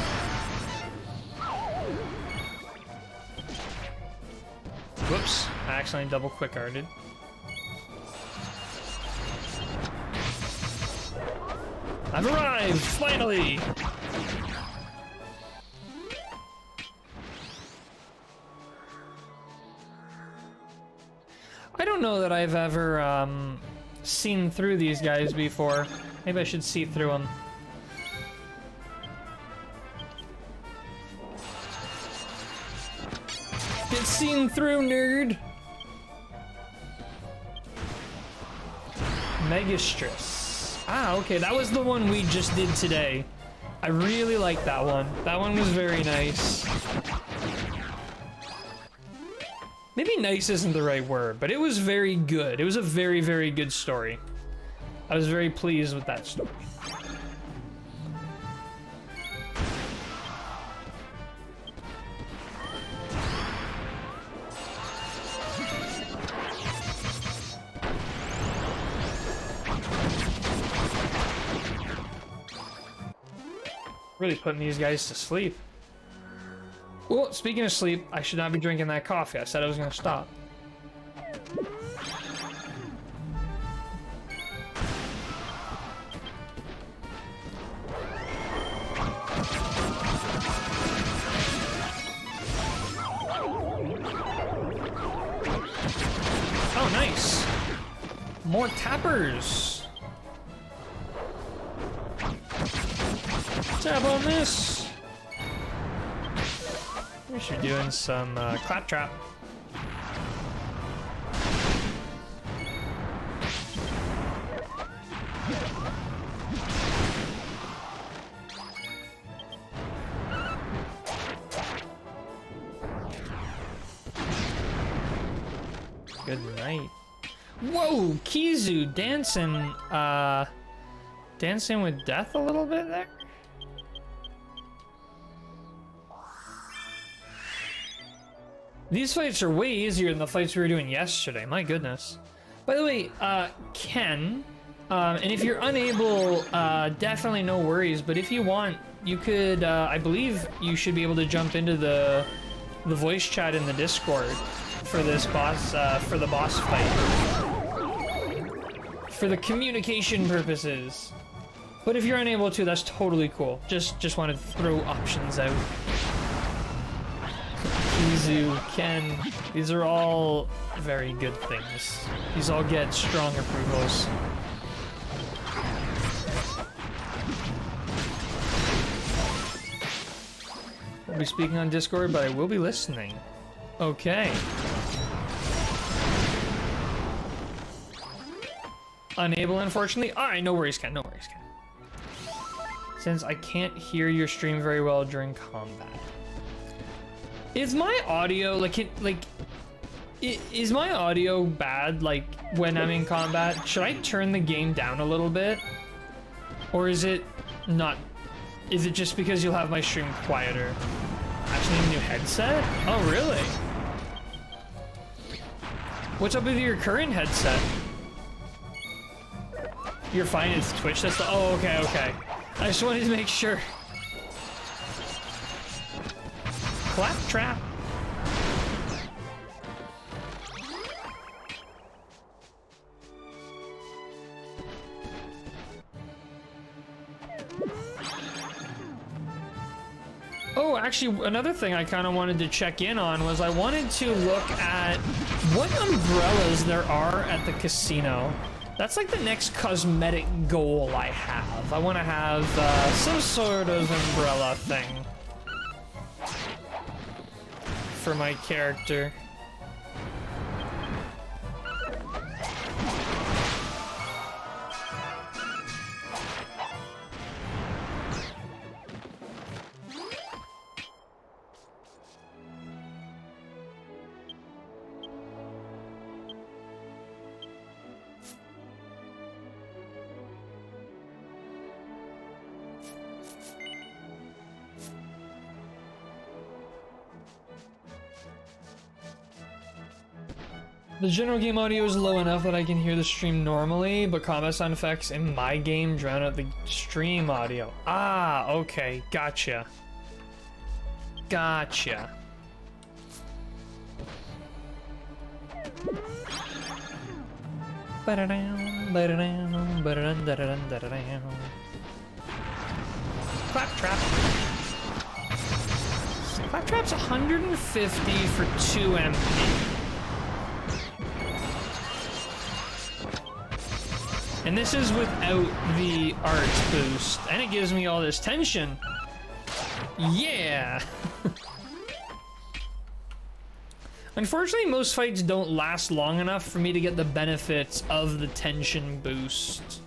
Whoops, I accidentally double quick-arted. I've arrived, finally! I don't know that I've ever, seen through these guys before. Maybe I should see through them. Get seen through, nerd! Megastress. Ah, okay, that was the one we just did today. I really like that one. That one was very nice. Maybe nice isn't the right word, but it was very good. It was a very, very good story. I was very pleased with that story. Really putting these guys to sleep. Well, speaking of sleep, I should not be drinking that coffee. I said I was going to stop. Oh, nice. More tappers. Tap on this. We should be doing some claptrap. Good night. Whoa, Kizu dancing with death a little bit there. These fights are way easier than the fights we were doing yesterday. My goodness. By the way, Ken, and if you're unable, definitely no worries. But if you want, you could. I believe you should be able to jump into the voice chat in the Discord for this boss, for the boss fight, for the communication purposes. But if you're unable to, that's totally cool. Just want to throw options out. Kizu, Ken, these are all very good things. These all get strong approvals. I'll be speaking on Discord, but I will be listening. Okay. Unable, unfortunately. Alright, no worries, Ken. No worries, Ken. Since I can't hear your stream very well during combat. Is my audio is my audio bad like when I'm in combat? Should I turn the game down a little bit? Or is it not? Is it just because you'll have my stream quieter? Actually need a new headset? Oh really? What's up with your current headset? You're fine, it's Twitch, that's the, oh okay, okay. I just wanted to make sure. Claptrap. Oh, actually, another thing I kind of wanted to check in on was I wanted to look at what umbrellas there are at the casino. That's like the next cosmetic goal I have. I want to have some sort of umbrella thing for my character. The general game audio is low enough that I can hear the stream normally, but combat sound effects in my game drown out the stream audio. Ah, okay, gotcha. Gotcha. Claptrap. Claptrap's 150 for 2 MP. And this is without the art boost. And it gives me all this tension. Yeah! Unfortunately, most fights don't last long enough for me to get the benefits of the tension boost.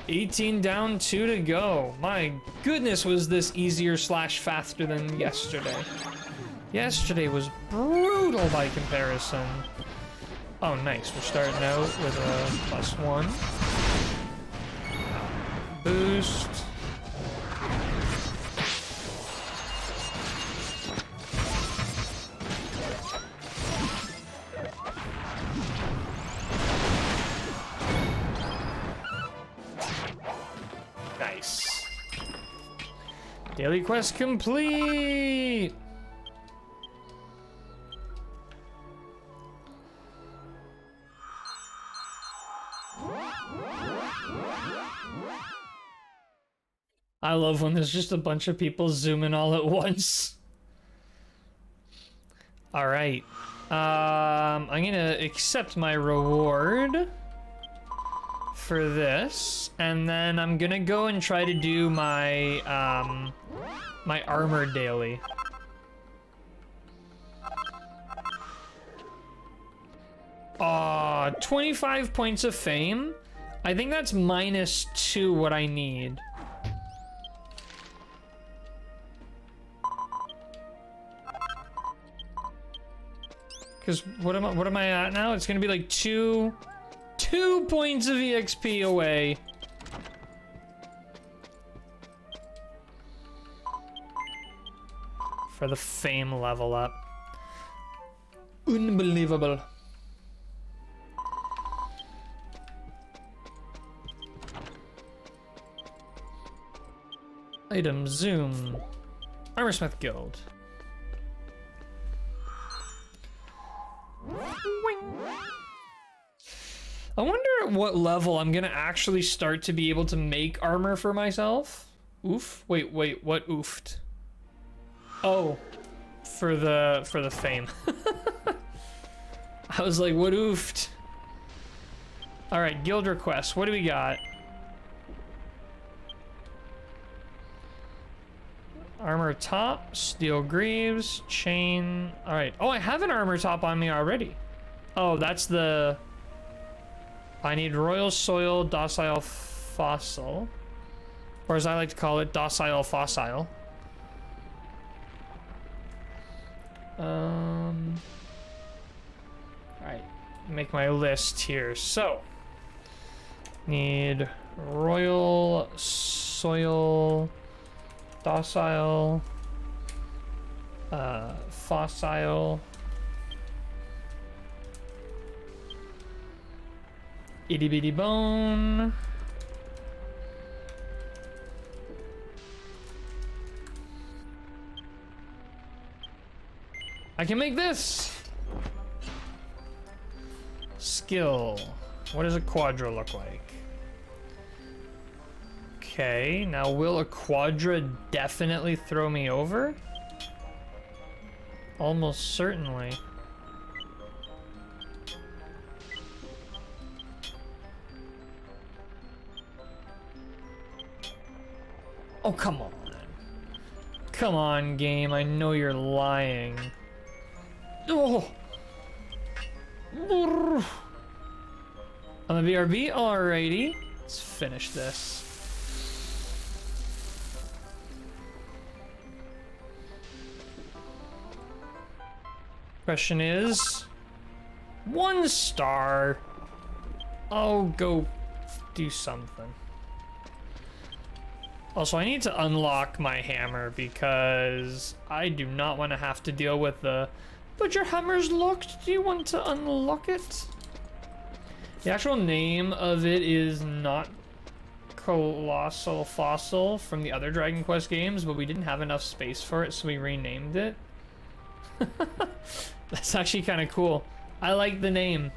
18 down, 2 to go. My goodness, was this easier slash faster than yesterday. Yesterday was brutal by comparison. Oh, nice. We're starting out with a +1. Boost. Nice. Daily quest complete! I love when there's just a bunch of people zooming all at once. All right. I'm gonna accept my reward for this, and then I'm gonna go and try to do my my armor daily. 25 points of fame. I think that's -2 what I need. Because what am I at now? It's gonna be like two points of EXP away. For the fame level up. Unbelievable. Item zoom. Armorsmith Guild. I wonder at what level I'm gonna actually start to be able to make armor for myself. Oof. Wait, what oofed? Oh, for the fame. I was like, what oofed? All right, guild requests. What do we got? Armor top, steel greaves, chain. All right. Oh, I have an armor top on me already. Oh, that's the... I need royal soil, docile fossil. Or as I like to call it, docile fossil. Alright, make my list here. So, need royal soil, docile, fossil, itty bitty bone. I can make this! Skill. What does a quadra look like? Okay, now will a quadra definitely throw me over? Almost certainly. Oh, come on. Come on, game. I know you're lying. Oh! I'm a BRB. Alrighty. Let's finish this. Question is... 1 star. Oh, go do something. Also, I need to unlock my hammer because I do not want to have to deal with the... But your hammer's locked. Do you want to unlock it? The actual name of it is not Colossal Fossil from the other Dragon Quest games, but we didn't have enough space for it, so we renamed it. That's actually kind of cool. I like the name.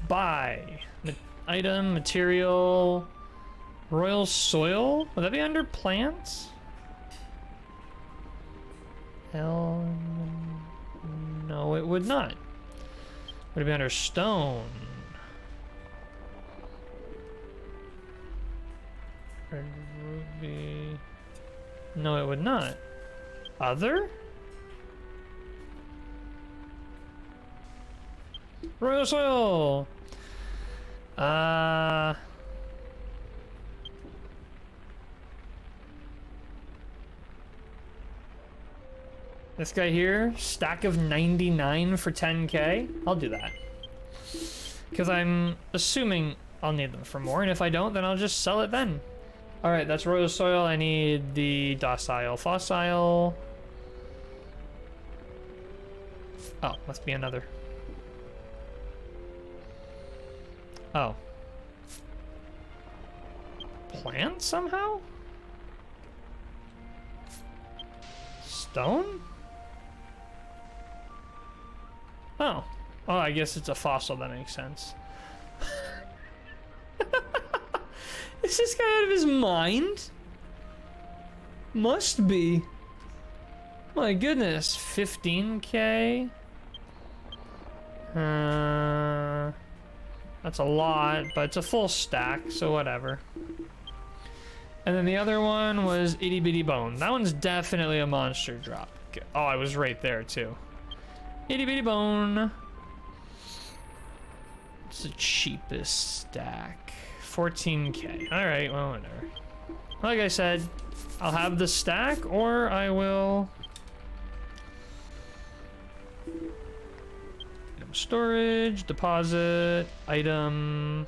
Buy. Item, material, royal soil? Would that be under plants? No, it would not. Would it be under stone? Red ruby. No, it would not. Other? Royal soil! This guy here, stack of 99 for 10k. I'll do that. Because I'm assuming I'll need them for more, and if I don't, then I'll just sell it then. Alright, that's royal soil. I need the docile fossil. Oh, must be another. Oh. Plant somehow? Stone? Oh. Oh, I guess it's a fossil. That makes sense. Is this guy out of his mind? Must be. My goodness. 15k? That's a lot, but it's a full stack, so whatever. And then the other one was Itty Bitty Bone. That one's definitely a monster drop. Oh, I was right there too. Itty Bitty Bone. It's the cheapest stack. 14k. Alright, well, whatever. Like I said, I'll have the stack, or I will... Storage, deposit, item.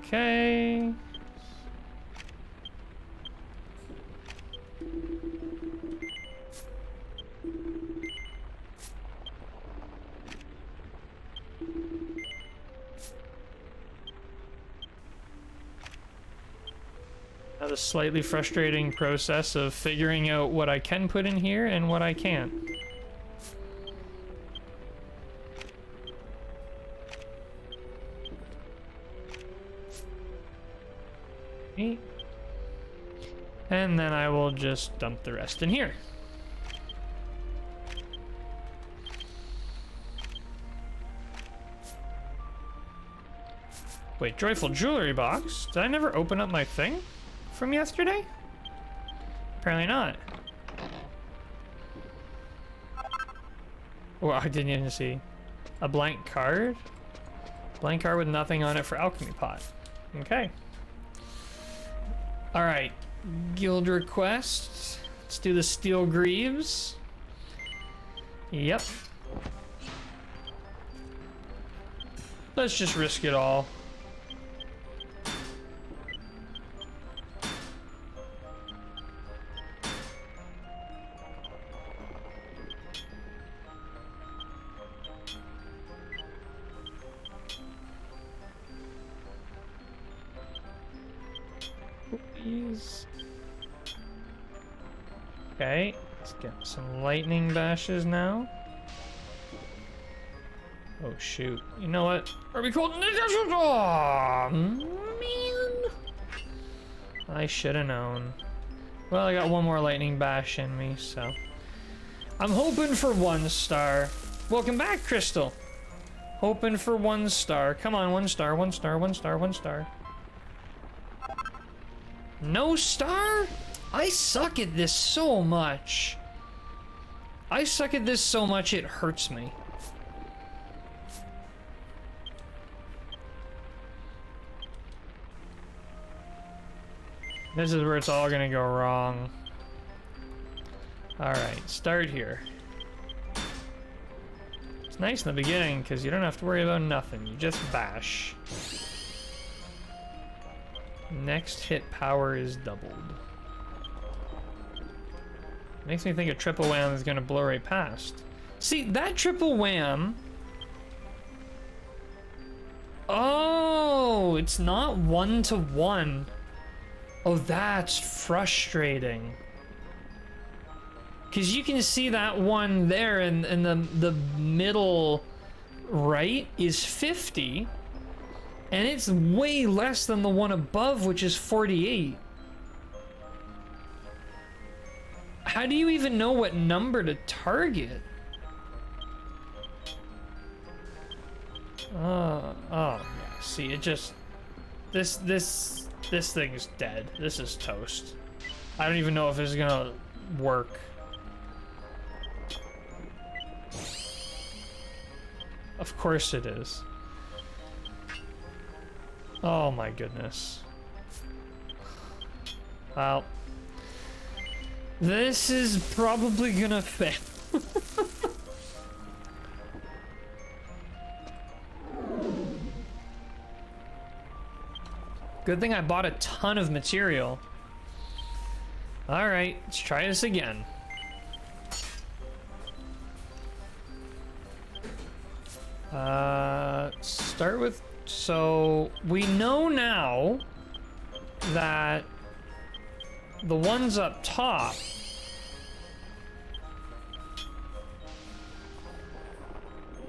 Okay. Now the slightly frustrating process of figuring out what I can put in here and what I can't. And then I will just dump the rest in here. Wait, joyful jewelry box? Did I never open up my thing from yesterday? Apparently not. Oh, I didn't even see. A blank card? Blank card with nothing on it for alchemy pot. Okay. Alright. Guild request. Let's do the steel greaves. Yep. Let's just risk it all. Okay, let's get some lightning bashes now. Oh shoot. You know what? Are we called? Oh, man. I should have known. Well, I got one more lightning bash in me, so. I'm hoping for 1 star. Welcome back, Crystal. Hoping for 1 star. Come on, 1 star, 1 star, 1 star, 1 star. No star? I suck at this so much. I suck at this so much it hurts me. This is where it's all gonna go wrong. Alright, start here. It's nice in the beginning because you don't have to worry about nothing. You just bash. Next hit power is doubled. Makes me think a triple wham is gonna blow right past. See, that triple wham... Oh, it's not 1-to-1. Oh, that's frustrating. Because you can see that one there and the middle right is 50. And it's way less than the one above, which is 48. How do you even know what number to target? Oh, yeah. See, it just... This thing is dead. This is toast. I don't even know if this is gonna work. Of course it is. Oh my goodness. Well, this is probably gonna fail. Good thing I bought a ton of material. All right, let's try this again. Start with, so we know now that the ones up top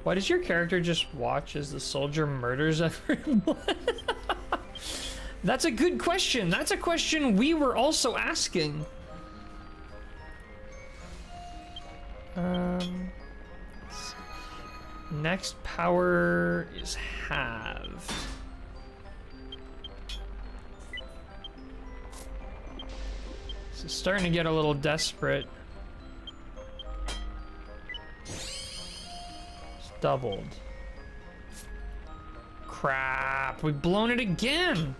why does your character just watch as the soldier murders everyone? That's a good question. That's a question we were also asking. Next power is halved. This is starting to get a little desperate. It's doubled. Crap, we've blown it again.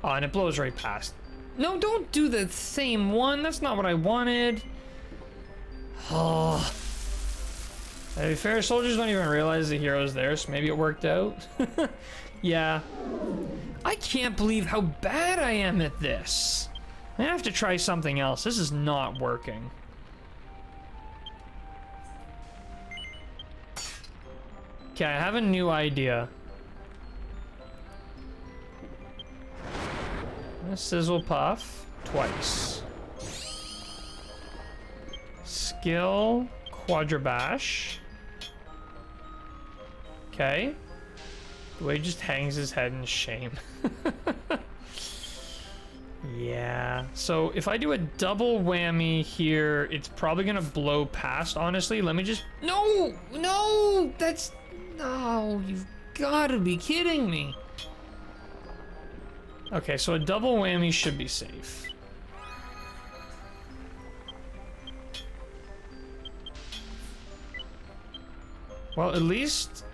Oh, and it blows right past. No, don't do the same one. That's not what I wanted. Oh. To be fair, soldiers don't even realize the hero's there, so maybe it worked out. Yeah. I can't believe how bad I am at this. I have to try something else. This is not working. Okay, I have a new idea. I'm gonna sizzle puff twice. Skill quadrabash. Okay. The way he just hangs his head in shame. Yeah. So if I do a double whammy here, it's probably gonna blow past, honestly. Let me just... No! No! That's... No, you've gotta be kidding me. Okay, so a double whammy should be safe. Well, at least...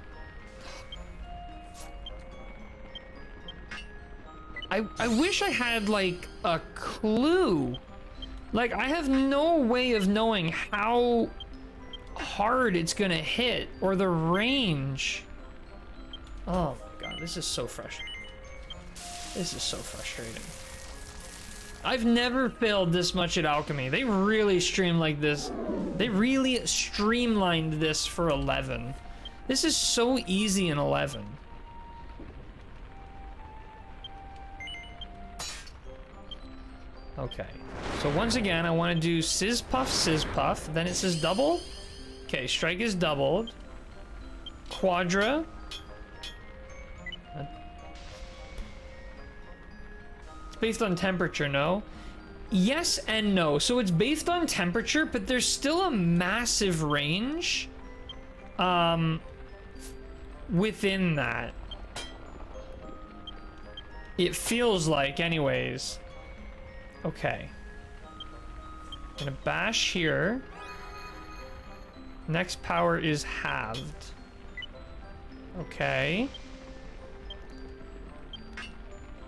I wish I had, like, a clue. Like, I have no way of knowing how hard it's gonna hit, or the range. Oh my god, this is so frustrating. This is so frustrating. I've never failed this much at alchemy. They really streamlined this. They really streamlined this for 11. This is so easy in 11. Okay. So once again, I want to do sizz puff, then it says double. Okay, strike is doubled. Quadra. It's based on temperature, no? Yes and no. So it's based on temperature, but there's still a massive range within that. It feels like, anyways. Okay. Gonna bash here. Next power is halved. Okay.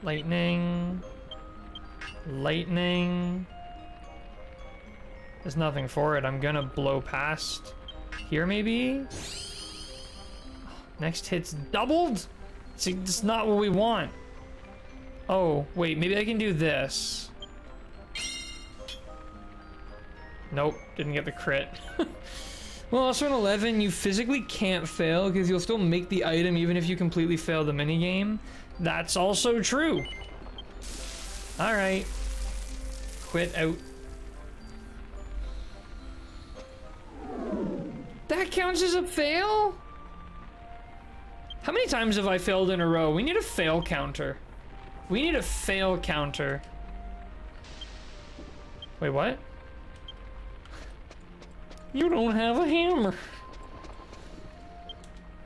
Lightning. Lightning. There's nothing for it. I'm gonna blow past here, maybe? Next hit's doubled? See, that's not what we want. Oh, wait, maybe I can do this. Nope, didn't get the crit. Well, also in 11, you physically can't fail because you'll still make the item even if you completely fail the minigame. That's also true. Alright. Quit out. That counts as a fail? How many times have I failed in a row? We need a fail counter. We need a fail counter. Wait, what? You don't have a hammer.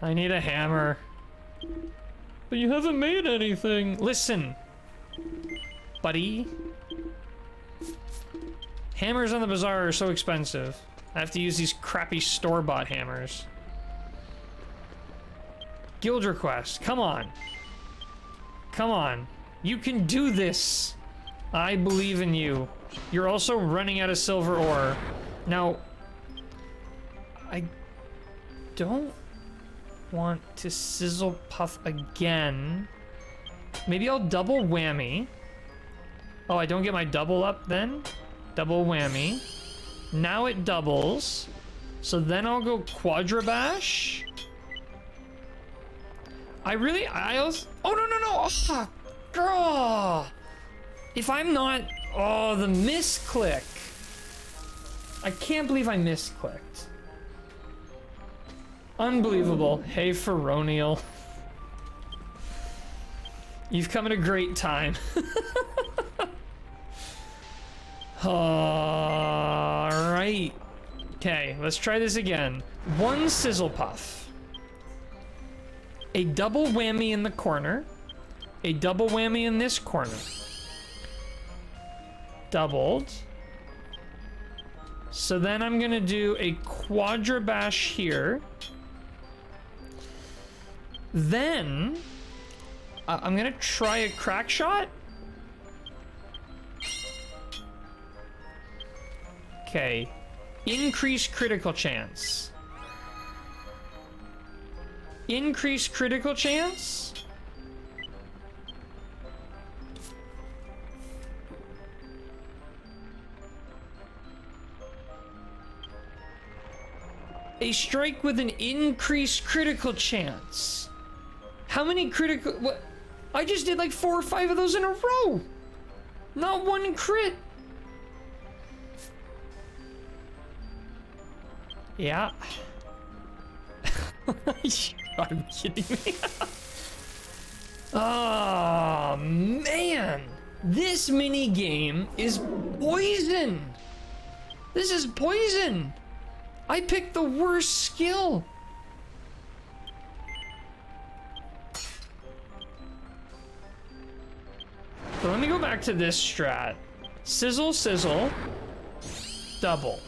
I need a hammer. But you haven't made anything. Listen, buddy. Hammers on the bazaar are so expensive. I have to use these crappy store-bought hammers. Guild request, come on. Come on. You can do this. I believe in you. You're also running out of silver ore. Now, I don't want to sizzle puff again. Maybe I'll double whammy. Oh, I don't get my double up then? Double whammy. Now it doubles. So then I'll go quadrabash. I also... Oh, no. Oh, girl. If I'm not... Oh, the misclick. I can't believe I misclicked. Unbelievable. Hey, Feronial. You've come at a great time. Alright. Okay, let's try this again. One sizzle puff. a double whammy in the corner, a double whammy in this corner. Doubled. So then I'm gonna do a quadra bash here. Then I'm gonna try a crack shot. Okay. Increase critical chance. Increase critical chance. A strike with an increased critical chance. How many critical... What? I just did like 4 or 5 of those in a row. Not one crit. Yeah. You gotta be kidding me. Oh, man. This mini game is poison. This is poison. I picked the worst skill. So let me go back to this strat. Sizzle, sizzle. Double.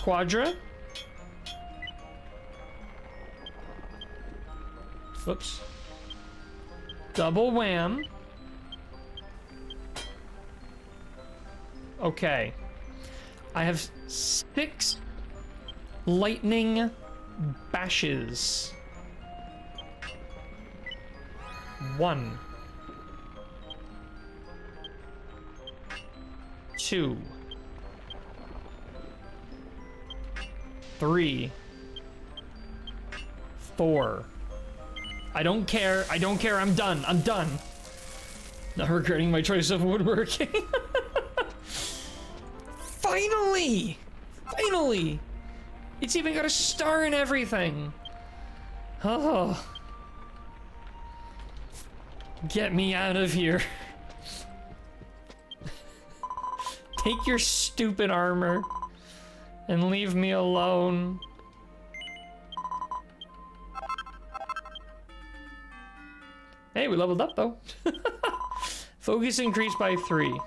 Quadra. Whoops. Double wham. Okay. I have 6 lightning bashes. 1. 2. 3. 4. I don't care. I don't care. I'm done. I'm done. Not regretting my choice of woodworking. Finally! Finally! It's even got a star and everything. Oh. Get me out of here. Take your stupid armor and leave me alone. Hey, we leveled up though. Focus increased by 3.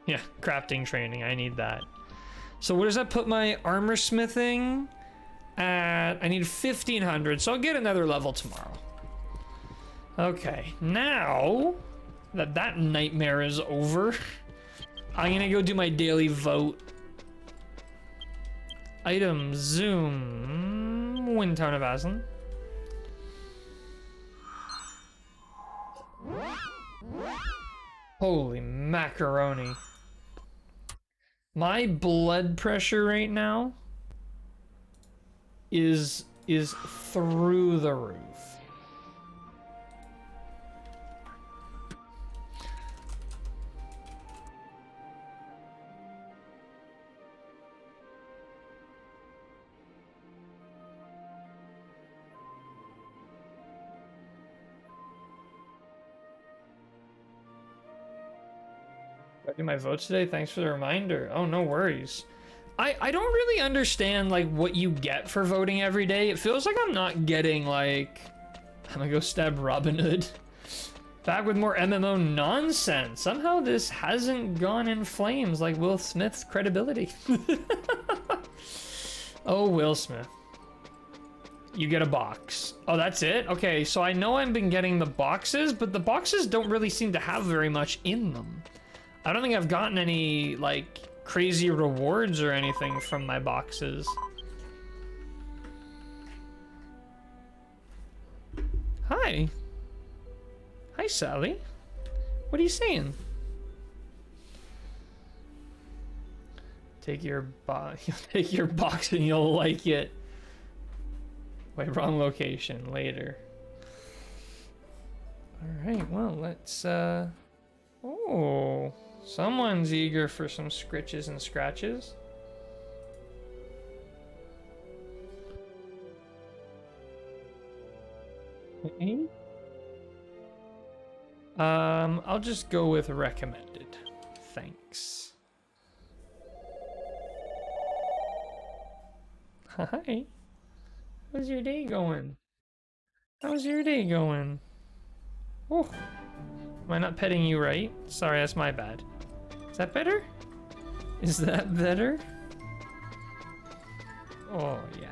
Yeah, crafting training, I need that. So what does that put my armor smithing at? I need 1500, so I'll get another level tomorrow. Okay, now that that nightmare is over, I'm gonna go do my daily vote. Item, zoom, wind tone of Aslan. Holy macaroni. My blood pressure right now is through the roof. I do my votes today. Thanks for the reminder. Oh, no worries. I don't really understand like what you get for voting every day. It feels like I'm not getting like... I'm gonna go stab Robin Hood. Back with more MMO nonsense. Somehow this hasn't gone in flames like Will Smith's credibility. Oh, Will Smith. You get a box. Oh, that's it? Okay, so I know I've been getting the boxes, but the boxes don't really seem to have very much in them. I don't think I've gotten any, like, crazy rewards or anything from my boxes. Hi. Hi, Sally. What are you saying? Take your take your box and you'll like it. Wait, wrong location. Later. Alright, well, let's, oh... Someone's eager for some scritches and scratches. Okay. I'll just go with recommended. Thanks. Hi. How's your day going? How's your day going? Oh, am I not petting you right? Sorry, that's my bad. Is that better? Is that better? Oh, yeah.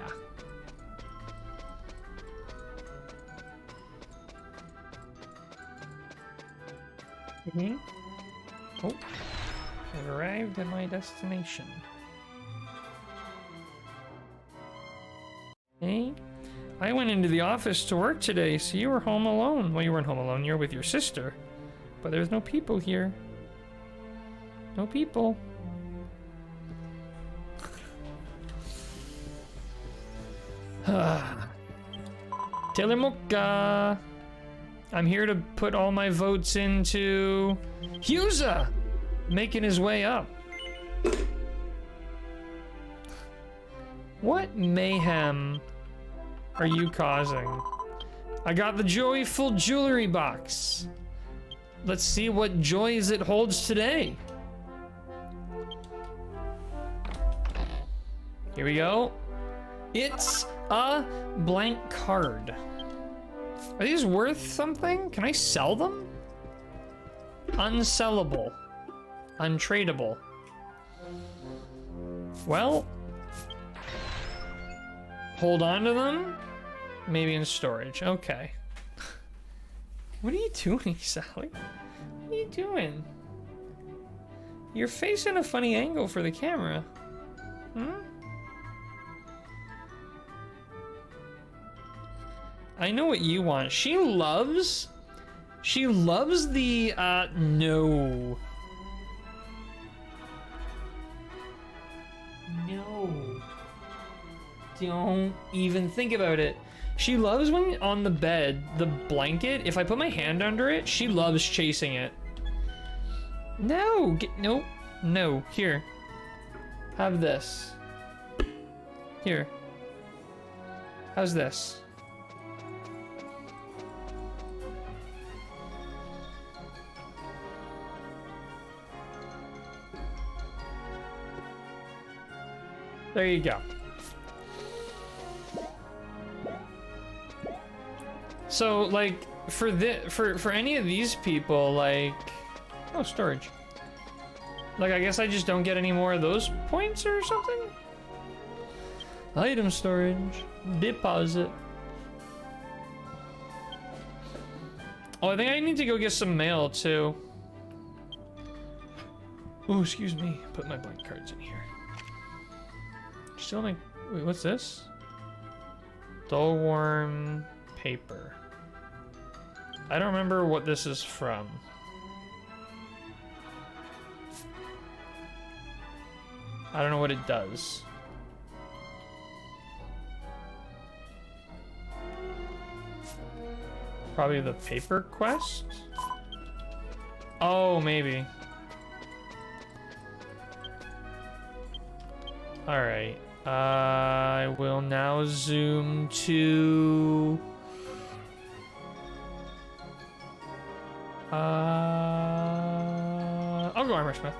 Oh, I've arrived at my destination. Hey, I went into the office to work today, so you were home alone. Well, you weren't home alone, you were with your sister. But there's no people here. No people. Telemoka! I'm here to put all my votes into Husa, making his way up. What mayhem are you causing? I got the joyful jewelry box. Let's see what joys it holds today. Here we go. It's a blank card. Are these worth something? Can I sell them? Unsellable. Untradeable. Well, hold on to them? Maybe in storage. Okay. What are you doing, Sally? What are you doing? You're facing a funny angle for the camera. Hmm? I know what you want. She loves the, no. No. Don't even think about it. She loves when on the bed, the blanket, if I put my hand under it, she loves chasing it. No, no, no, here. Have this. Here. How's this? There you go. So, like, for any of these people, like, oh, storage. Like, I guess I just don't get any more of those points or something? Item storage. Deposit. Oh, I think I need to go get some mail, too. Oh, excuse me. Put my blank cards in here. Still like, wait, what's this? Dull worm paper. I don't remember what this is from. I don't know what it does. Probably the paper quest? Oh, maybe. Alright. I will now zoom to... I'll go Armorsmith.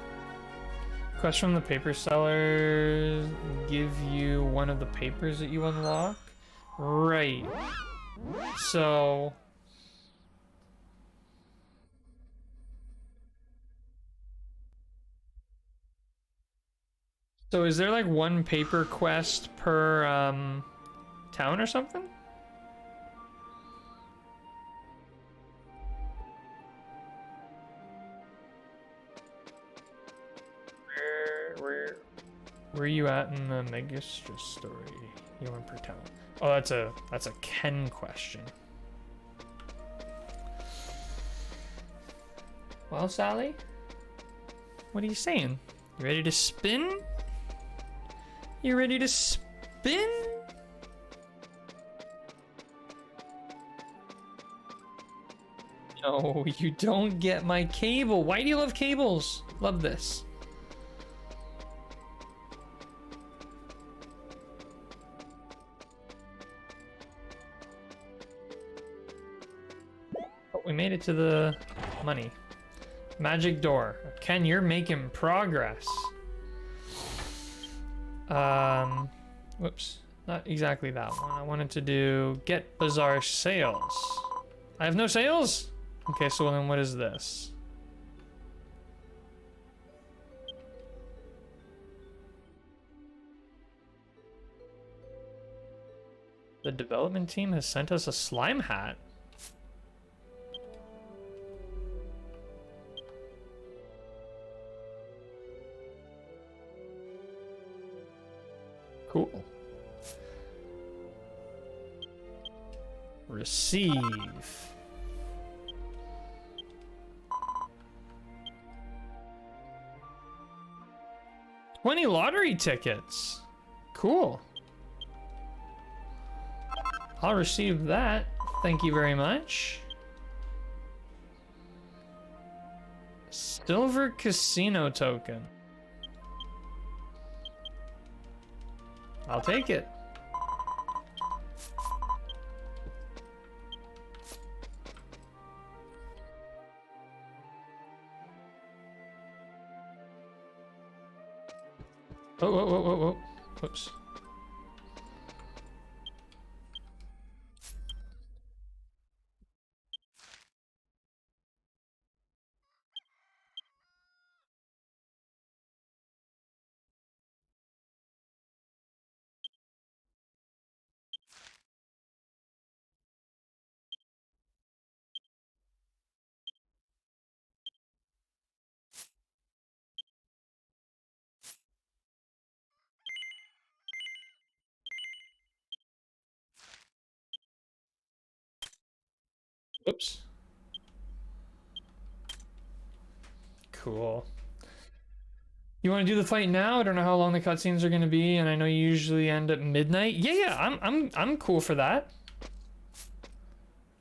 Quest from the paper seller. Give you one of the papers that you unlock. Right. So... So is there like one paper quest per town or something? Where are you at in the Megastra story? You went per town. Oh, that's a Ken question. Well, Sally, what are you saying? You ready to spin? You ready to spin? No, you don't get my cable. Why do you love cables? Love this. Oh, we made it to the money. Magic door. Ken, you're making progress. Whoops. Not exactly that one. I wanted to do get bizarre sales. I have no sales? Okay, so then what is this? The development team has sent us a slime hat. Cool. Receive. $20 lottery tickets. Cool. I'll receive that. Thank you very much. Silver casino token. I'll take it. Oh, whoa, whoa, whoa, whoa. Whoops. Whoops. Cool. You want to do the fight now? I don't know how long the cutscenes are going to be, and I know you usually end at midnight. Yeah, I'm cool for that.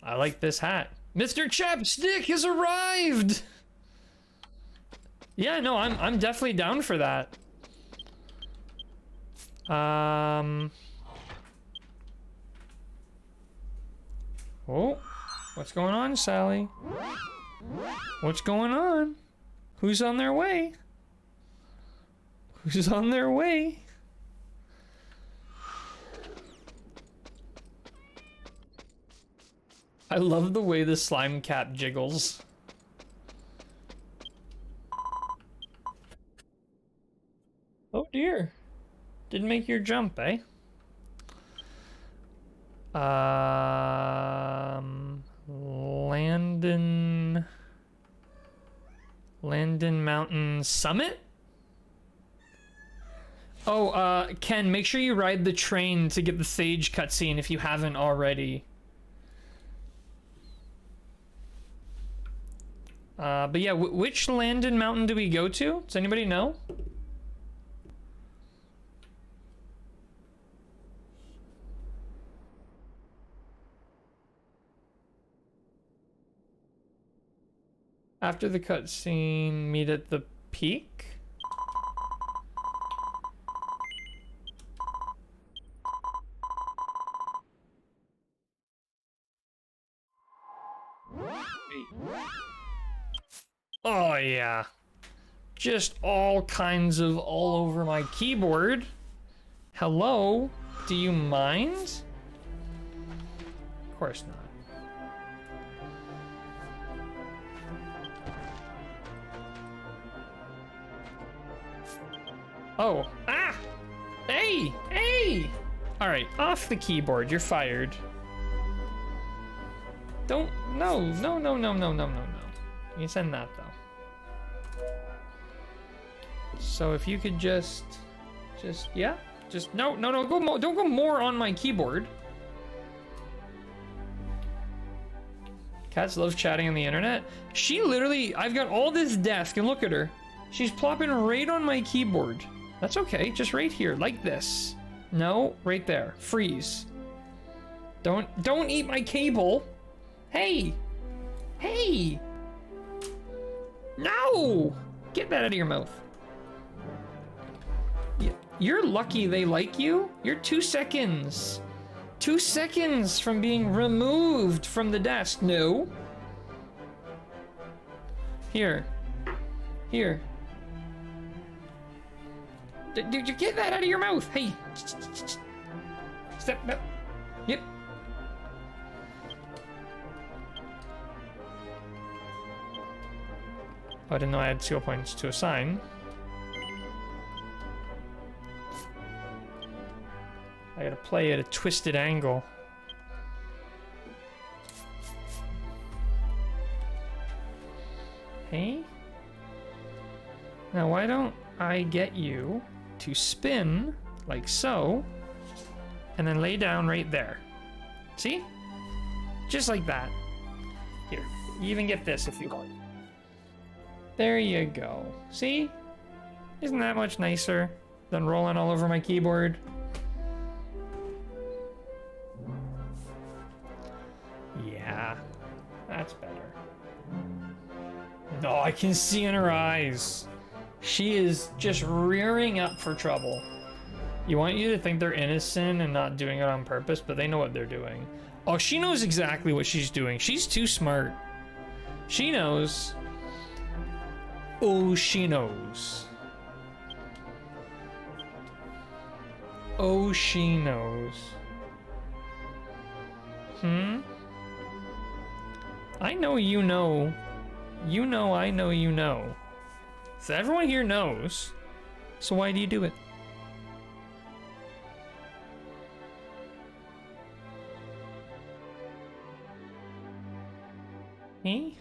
I like this hat. Mr. Chapstick has arrived. Yeah, no, I'm definitely down for that. Oh, what's going on, Sally? What's going on? Who's on their way? Who's on their way? I love the way the slime cap jiggles. Oh dear. Didn't make your jump, eh? Landon Mountain Summit? Oh, Ken, make sure you ride the train to get the Sage cutscene if you haven't already. But yeah, which Landon Mountain do we go to? Does anybody know? After the cutscene, meet at the peak? Oh yeah. Just all kinds of all over my keyboard. Hello? Do you mind? Of course not. Oh, ah! Hey! Hey! Alright, off the keyboard, you're fired. Don't, no. You send that though. So if you could just, yeah? Just, no, don't go more on my keyboard. Cats love chatting on the internet. She literally, I've got all this desk and look at her. She's plopping right on my keyboard. That's okay, just right here, like this. No, right there, freeze. Don't eat my cable. Hey, hey. No, get that out of your mouth. You're lucky they like you. You're 2 seconds. 2 seconds from being removed from the desk. No. Here. Here. Did you get that out of your mouth? Hey. Step. No. Yep. Oh, I didn't know I had skill points to assign. I gotta play at a twisted angle. Hey? Now, why don't I get you to spin like so, and then lay down right there? See? Just like that. Here, you even get this if you want. There you go. See? Isn't that much nicer than rolling all over my keyboard? Yeah, that's better. No, I can see in her eyes. She is just rearing up for trouble. You want you to think they're innocent and not doing it on purpose, but they know what they're doing. Oh, she knows exactly what she's doing. She's too smart. She knows. Oh, she knows. Oh, she knows. I know you know. You know I know you know. So everyone here knows. So why do you do it? Me?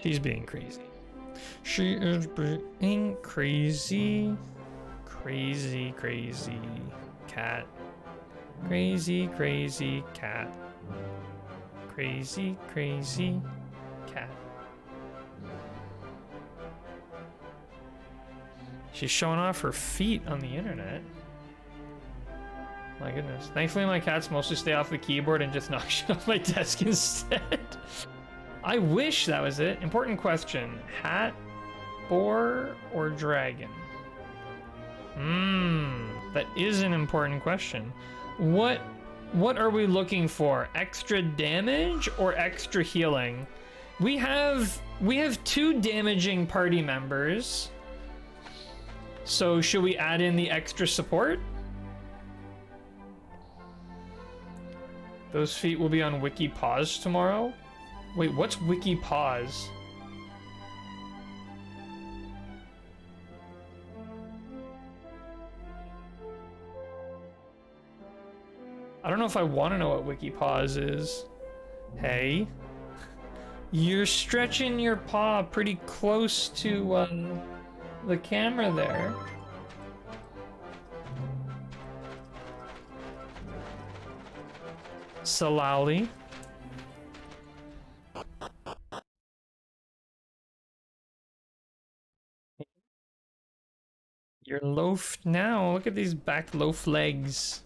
She's being crazy. She is being crazy. Crazy, crazy cat. Crazy, crazy cat. Crazy, crazy cat. She's showing off her feet on the internet. My goodness. Thankfully my cats mostly stay off the keyboard and just knock shit off my desk instead. I wish that was it. Important question. Hat, boar, or dragon? That is an important question. What are we looking for? Extra damage or extra healing? We have 2 damaging party members. So should we add in the extra support? Those feet will be on Wiki Pause tomorrow. Wait, what's Wiki Pause? I don't know if I want to know what Wiki Pause is. Hey, you're stretching your paw pretty close to the camera there. Salali. You're loafed now. Look at these back loaf legs.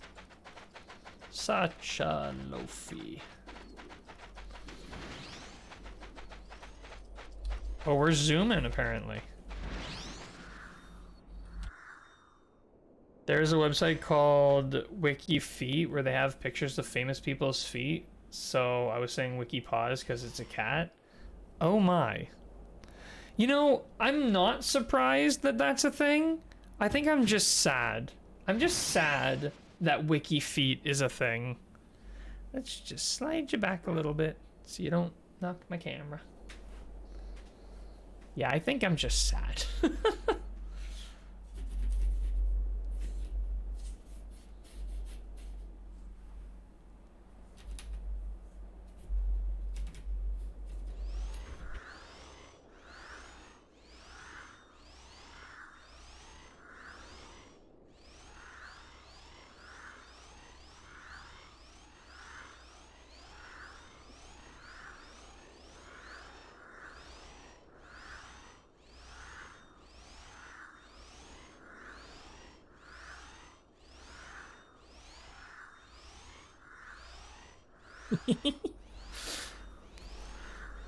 Such a loafy. Oh, we're zooming apparently. There's a website called Wiki Feet where they have pictures of famous people's feet. So I was saying Wiki Paws because it's a cat. Oh my. You know, I'm not surprised that that's a thing. I think I'm just sad. I'm just sad that Wiki Feet is a thing. Let's just slide you back a little bit so you don't knock my camera. Yeah, I think I'm just sad.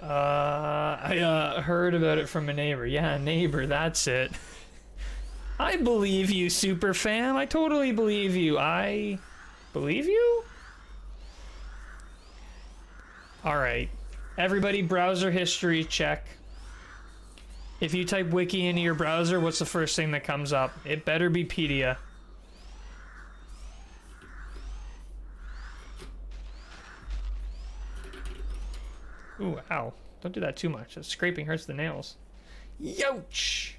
I heard about it from a neighbor. Yeah, neighbor, that's it. I believe you, super fan. I totally believe you. I believe you? Alright. Everybody, browser history check. If you type wiki into your browser, what's the first thing that comes up? It better be Pedia. Ooh, ow. Don't do that too much. That scraping hurts the nails. Youch!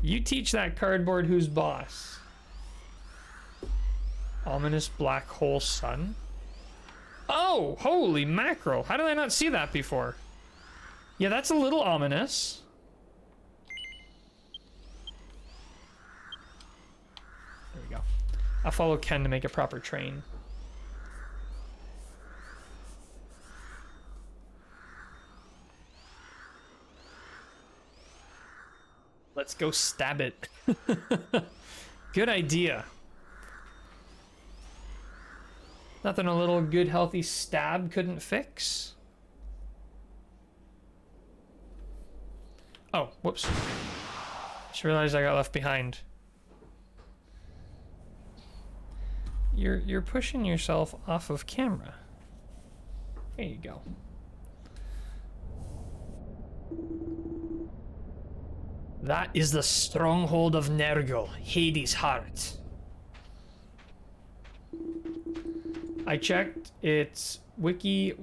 You teach that cardboard who's boss. Ominous black hole sun. Oh, holy mackerel. How did I not see that before? Yeah, that's a little ominous. There we go. I'll follow Ken to make a proper train. Let's go stab it. Good idea. Nothing a little good healthy stab couldn't fix. Oh, whoops. Just realized I got left behind. You're pushing yourself off of camera. There you go. That is the stronghold of Nergal, Hades' heart. I checked, it's wiki.japan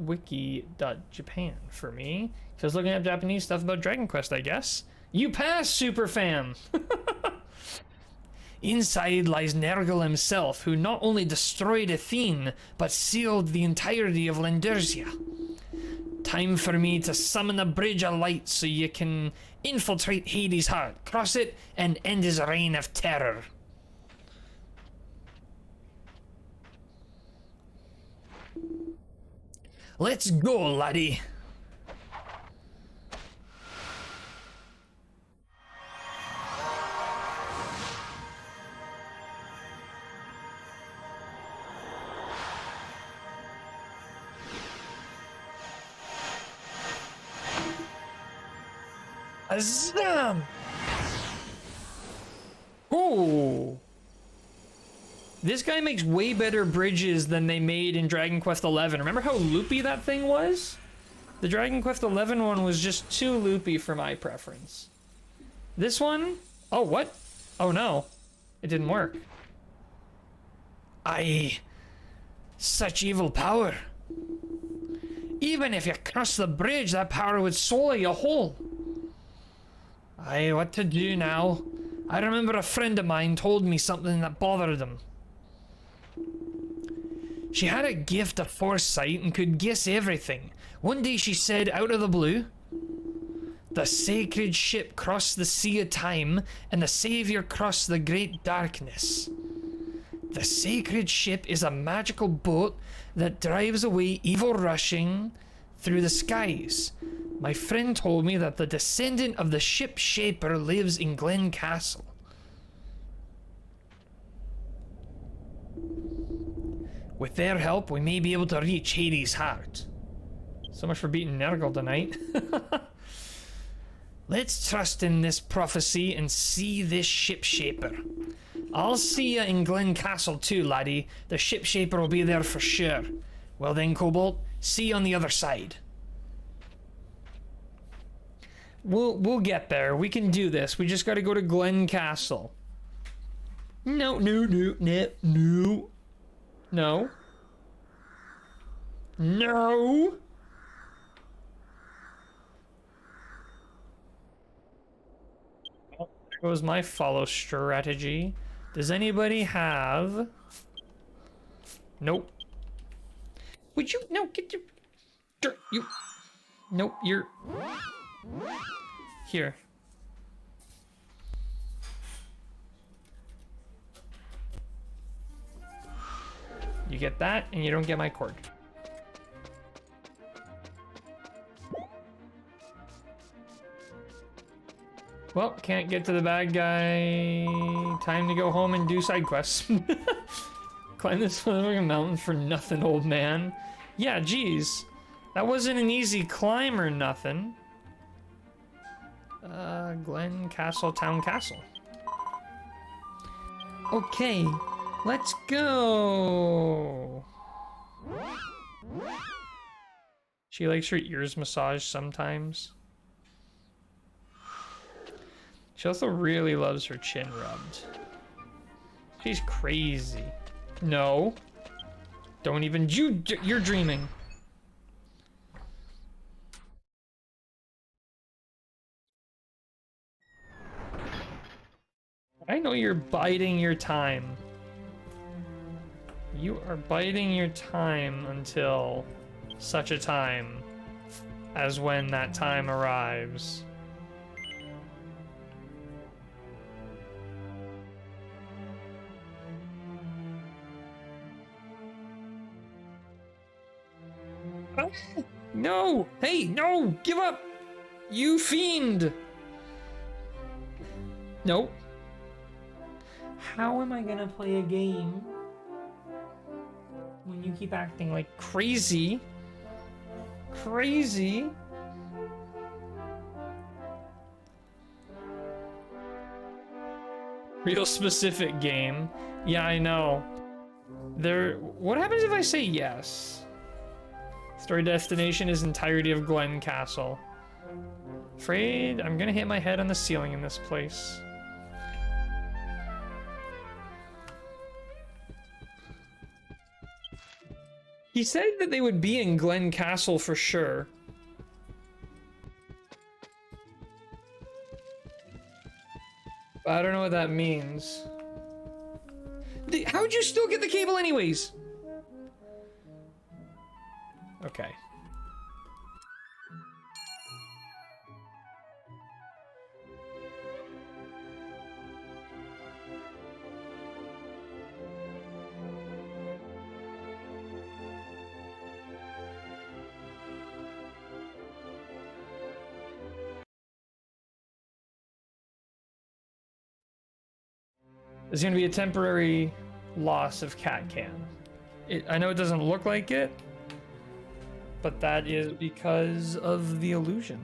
for me. So I was looking up Japanese stuff about Dragon Quest, I guess. You pass, super fan! Inside lies Nergal himself, who not only destroyed Athene, but sealed the entirety of Lendersia. Time for me to summon a bridge of light so you can infiltrate Hades' heart, cross it, and end his reign of terror. Let's go, laddie. Azam! Oh! This guy makes way better bridges than they made in Dragon Quest XI. Remember how loopy that thing was? The Dragon Quest XI one was just too loopy for my preference. This one? Oh, what? Oh no. It didn't work. Aye. Such evil power. Even if you cross the bridge, that power would swallow you whole. Aye, what to do now? I remember a friend of mine told me something that bothered him. She had a gift of foresight and could guess everything. One day she said, out of the blue, "The sacred ship crossed the sea of time, and the Savior crossed the great darkness. The sacred ship is a magical boat that drives away evil rushing through the skies. My friend told me that the descendant of the ship shaper lives in Glen Castle. With their help, we may be able to reach Hades' heart." So much for beating Nergal tonight. Let's trust in this prophecy and see this ship shaper. I'll see you in Glen Castle too, laddie. The ship shaper will be there for sure. Well then, Cobalt, see you on the other side. We'll get there. We can do this. We just gotta go to Glen Castle. No. No. Oh, there goes my follow strategy. Does anybody have... Nope. Would you... No, get your... You... Nope, you're... Here. You get that, and you don't get my cord. Well, can't get to the bad guy. Time to go home and do side quests. Climb this motherfucking mountain for nothing, old man. Yeah, geez. That wasn't an easy climb or nothing. Glen Castle, Town Castle. Okay, let's go. She likes her ears massaged sometimes. She also really loves her chin rubbed. She's crazy. No. Don't even you're dreaming. I know you're biding your time. You are biding your time until such a time as when that time arrives. No! Hey, no! Give up! You fiend! Nope. How am I gonna play a game when you keep acting like crazy? Crazy? Real specific game. Yeah, I know. What happens if I say yes? Story destination is entirety of Glen Castle. Afraid I'm gonna hit my head on the ceiling in this place. He said that they would be in Glen Castle for sure. But I don't know what that means. How'd you still get the cable anyways? Okay. There's gonna be a temporary loss of cat cam. I know it doesn't look like it, but that is because of the illusion.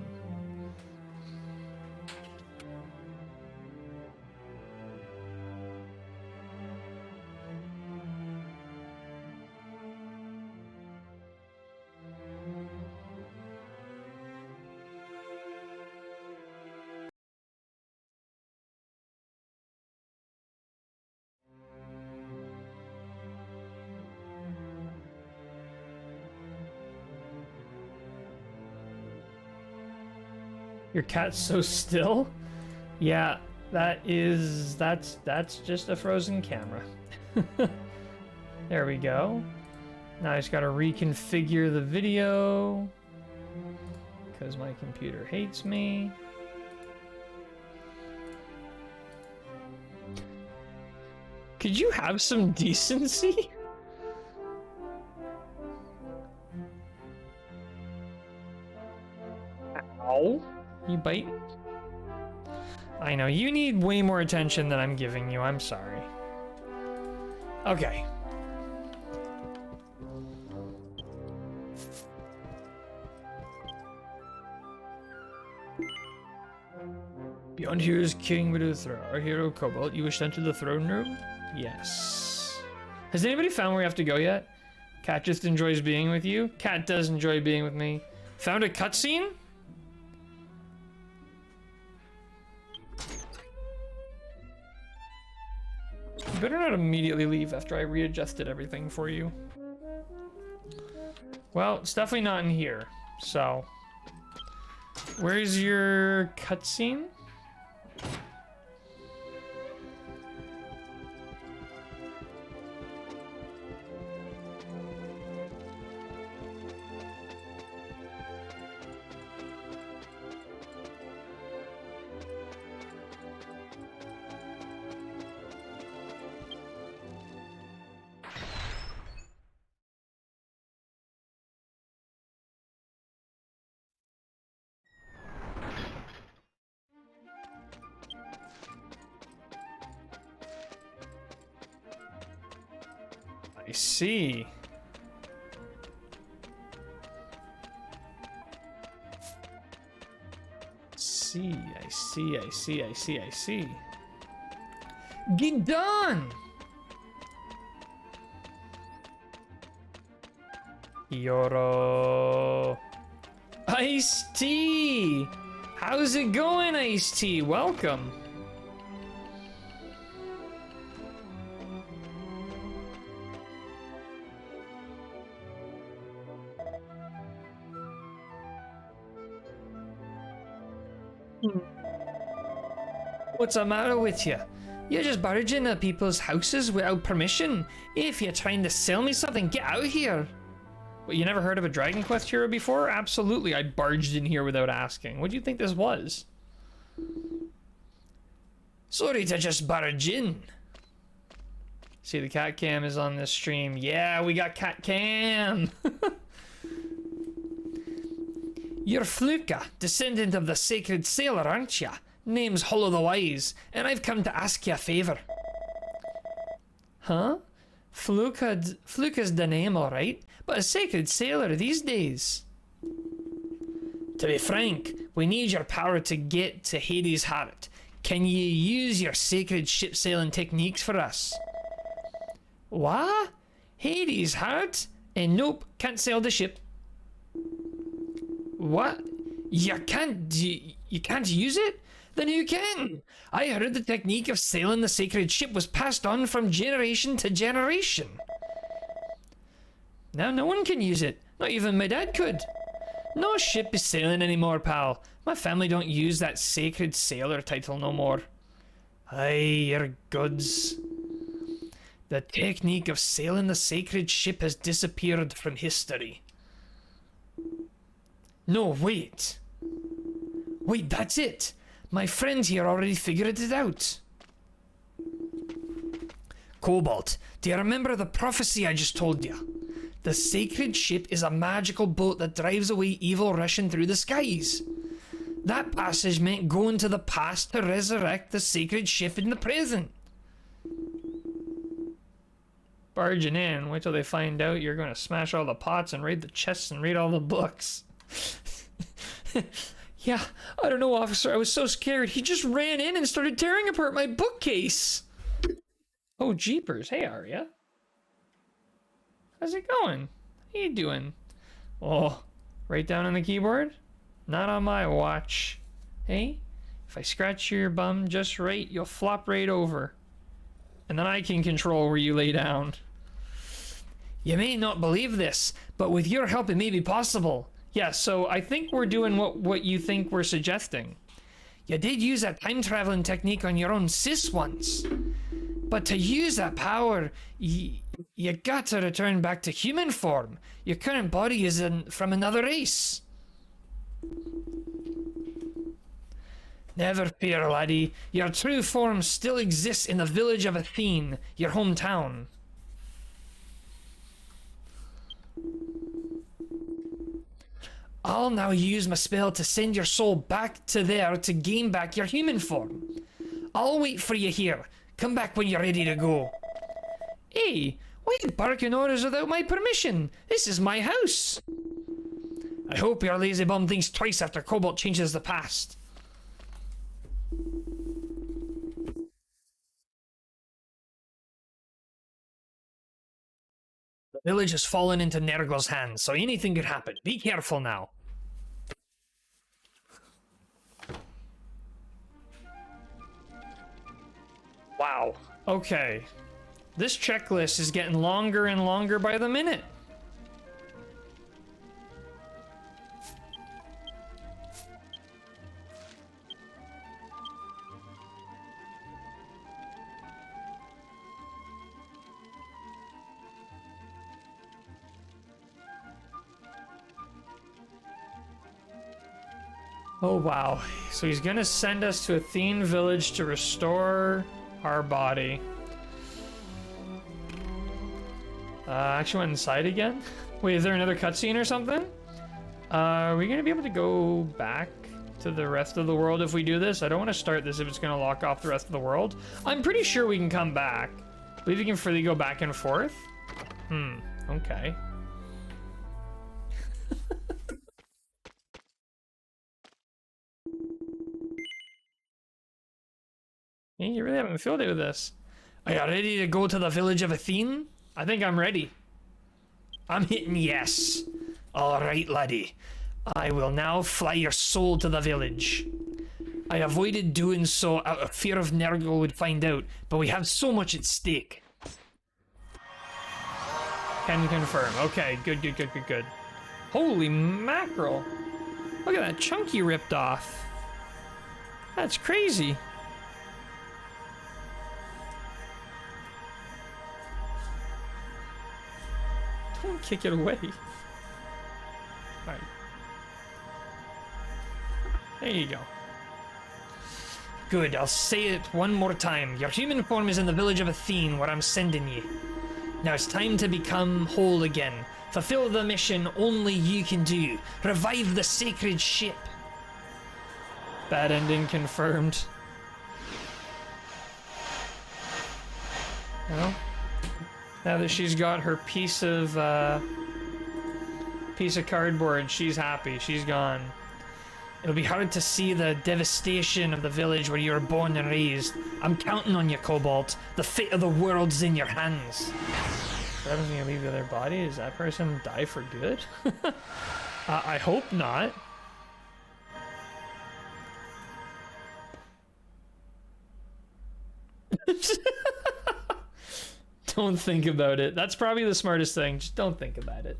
Your cat's so still? Yeah, that's just a frozen camera. There we go. Now I just gotta reconfigure the video because my computer hates me. Could you have some decency? Ow. You bite? I know, you need way more attention than I'm giving you, I'm sorry. Okay. Beyond here is King Widow, our hero Cobalt. You wish to enter the throne room? Yes. Has anybody found where we have to go yet? Cat just enjoys being with you? Cat does enjoy being with me. Found a cutscene? You better not immediately leave after I readjusted everything for you. Well, it's definitely not in here, so... Where's your cutscene? I see. see, I see, I see, I see, I see. Get done! Yoro. Ice-T! How's it going, Ice-T? Welcome. What's the matter with you? You're just barging into people's houses without permission. If you're trying to sell me something, get out of here. What, you never heard of a Dragon Quest hero before? Absolutely, I barged in here without asking. What do you think this was? Sorry to just barge in. See, the cat cam is on this stream. Yeah, we got cat cam. You're Fluka, descendant of the sacred sailor, aren't ya? Name's Hollow the Wise, and I've come to ask you a favor. Huh? Fluka's the name, alright, but a sacred sailor these days. To be frank, we need your power to get to Hades' heart. Can you use your sacred ship sailing techniques for us? What? Hades' heart? And nope, can't sail the ship. What? You can't use it? Then who can? I heard the technique of sailing the sacred ship was passed on from generation to generation. Now no one can use it. Not even my dad could. No ship is sailing anymore, pal. My family don't use that sacred sailor title no more. Aye, your goods. The technique of sailing the sacred ship has disappeared from history. No, wait. Wait, that's it. My friend here already figured it out. Cobalt, do you remember the prophecy I just told you? The sacred ship is a magical boat that drives away evil rushing through the skies. That passage meant going to the past to resurrect the sacred ship in the present. Barging in, wait till they find out you're going to smash all the pots and raid the chests and read all the books. Yeah, I don't know, officer. I was so scared. He just ran in and started tearing apart my bookcase. Oh, jeepers. Hey, Arya. How's it going? How you doing? Oh, right down on the keyboard? Not on my watch. Hey, if I scratch your bum just right, you'll flop right over. And then I can control where you lay down. You may not believe this, but with your help it may be possible. Yeah, so I think we're doing what you think we're suggesting. You did use that time traveling technique on your own sis once. But to use that power, you got to return back to human form. Your current body is from another race. Never fear, laddie. Your true form still exists in the village of Athene, your hometown. I'll now use my spell to send your soul back to there to gain back your human form. I'll wait for you here. Come back when you're ready to go. Hey, why are you barking orders without my permission? This is my house. I hope your lazy bum thinks twice after Cobalt changes the past. The village has fallen into Nergal's hands, so anything could happen. Be careful now. Wow. Okay. This checklist is getting longer and longer by the minute. Oh wow. So he's gonna send us to Athene village to restore our body. Actually went inside again? Wait, is there another cutscene or something? Are we gonna be able to go back to the rest of the world if we do this? I don't want to start this if it's gonna lock off the rest of the world. I'm pretty sure we can come back. I believe you can freely go back and forth. Okay. Hey, you really having a field day with this. Are you ready to go to the village of Athene? I think I'm ready. I'm hitting yes. Alright, laddie. I will now fly your soul to the village. I avoided doing so out of fear of Nergal would find out, but we have so much at stake. Can confirm. Okay, good. Holy mackerel. Look at that chunk you ripped off. That's crazy. Don't kick it away. Alright. There you go. Good, I'll say it one more time. Your human form is in the village of Athene, where I'm sending you. Now it's time to become whole again. Fulfill the mission only you can do. Revive the sacred ship. Bad ending confirmed. Well, now that she's got her piece of cardboard, she's happy. She's gone. It'll be hard to see the devastation of the village where you were born and raised. I'm counting on you, Cobalt. The fate of the world's in your hands. What happens when you leave their body? Does that person die for good? I hope not. Don't think about it. That's probably the smartest thing. Just don't think about it.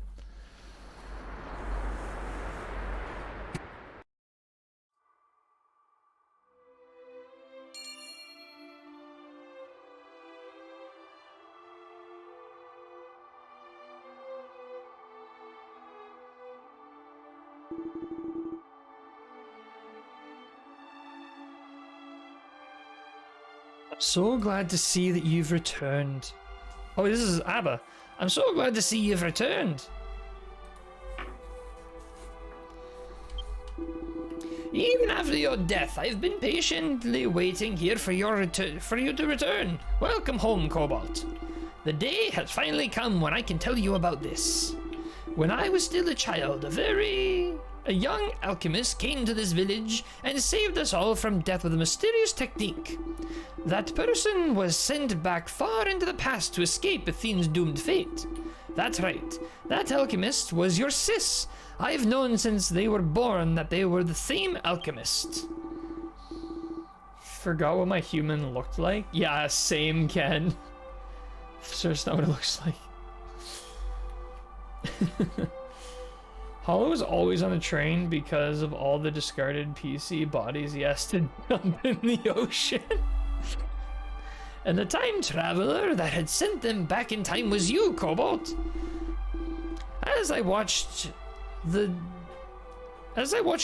So glad to see that you've returned. Oh, this is Abba. I'm so glad to see you've returned. Even after your death, I've been patiently waiting here for you to return. Welcome home, Cobalt. The day has finally come when I can tell you about this. When I was still a child, a young alchemist came to this village and saved us all from death with a mysterious technique. That person was sent back far into the past to escape Athene's doomed fate. That's right. That alchemist was your sis. I've known since they were born that they were the same alchemist. Forgot what my human looked like? Yeah, same, Ken. So it's not what it looks like. Hollow is always on a train because of all the discarded PC bodies he has to dump in the ocean. And the time traveler that had sent them back in time was you, Cobalt. As I watched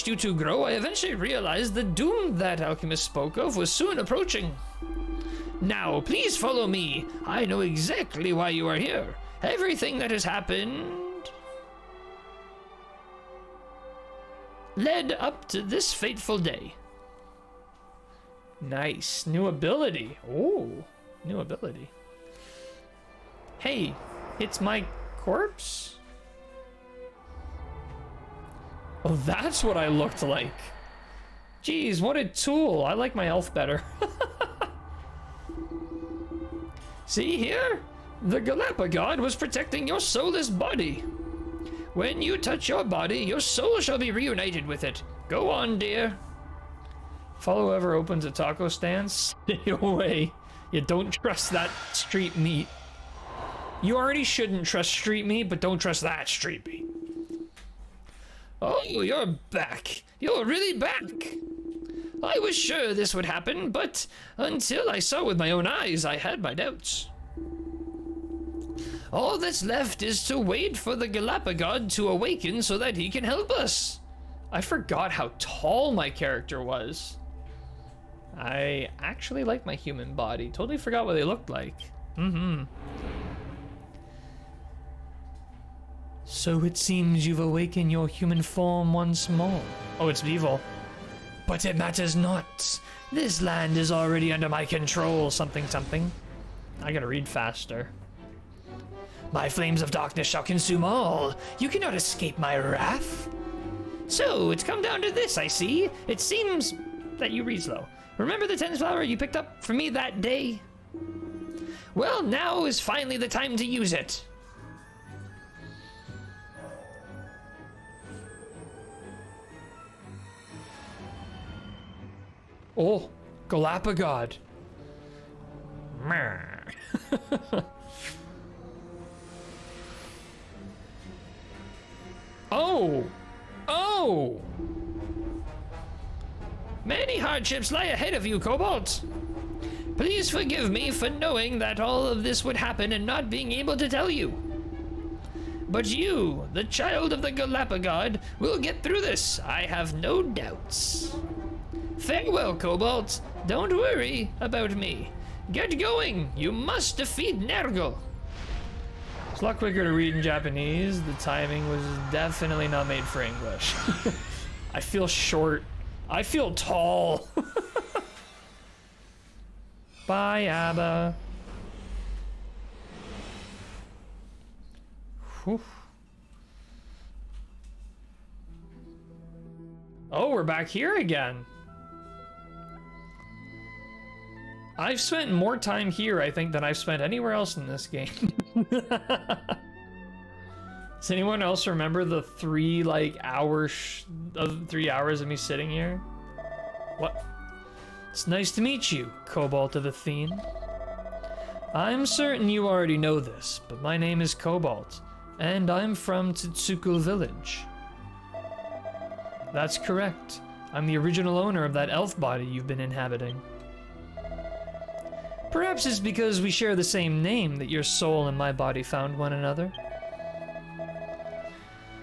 you two grow, I eventually realized the doom that alchemist spoke of was soon approaching. Now, please follow me. I know exactly why you are here. Everything that has happened led up to this fateful day. Nice. New ability. Oh, new ability. Hey, it's my corpse? Oh, that's what I looked like. Jeez, what a tool. I like my elf better. See here? The Galapagod was protecting your soulless body. When you touch your body, your soul shall be reunited with it. Go on, dear. Follow whoever opens a taco stand. Stay away. You don't trust that street meat. You already shouldn't trust street meat, but don't trust that street meat. Oh, you're back. You're really back. I was sure this would happen, but until I saw with my own eyes, I had my doubts. All that's left is to wait for the Galapagod to awaken so that he can help us. I forgot how tall my character was. I actually like my human body. Totally forgot what they looked like. So it seems you've awakened your human form once more. Oh, it's evil. But it matters not. This land is already under my control. Something. I gotta read faster. My flames of darkness shall consume all. You cannot escape my wrath. So, it's come down to this, I see. It seems that you read slow. Remember the 10th flower you picked up for me that day? Well, now is finally the time to use it. Oh, Galapagod. Oh! Oh! Many hardships lie ahead of you, Cobalt. Please forgive me for knowing that all of this would happen and not being able to tell you. But you, the child of the Galapagod, will get through this, I have no doubts. Farewell, Cobalt. Don't worry about me. Get going. You must defeat Nergal. It's a lot quicker to read in Japanese. The timing was definitely not made for English. I feel short. I feel tall. Bye, Abba. Whew. Oh, we're back here again. I've spent more time here, I think, than I've spent anywhere else in this game. Does anyone else remember the 3 hours of me sitting here? What? It's nice to meet you, Cobalt of Athene. I'm certain you already know this, but my name is Cobalt, and I'm from Tsukul Village. That's correct. I'm the original owner of that elf body you've been inhabiting. Perhaps it's because we share the same name that your soul and my body found one another.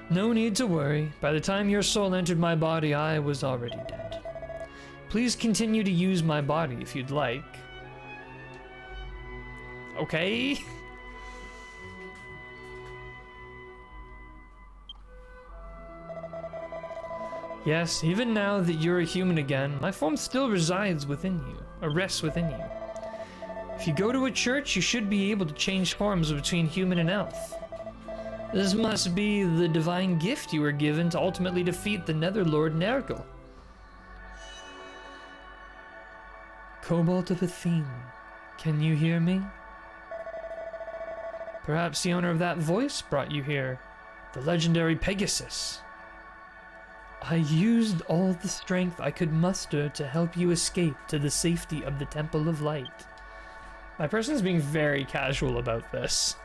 No need to worry. By the time your soul entered my body, I was already dead. Please continue to use my body if you'd like. Okay. Yes, even now that you're a human again, my form still resides within you, or rests within you. If you go to a church, you should be able to change forms between human and elf. This must be the divine gift you were given to ultimately defeat the Netherlord Nergal. Cobalt of Athene, can you hear me? Perhaps the owner of that voice brought you here, the legendary Pegasus. I used all the strength I could muster to help you escape to the safety of the Temple of Light. My person's being very casual about this.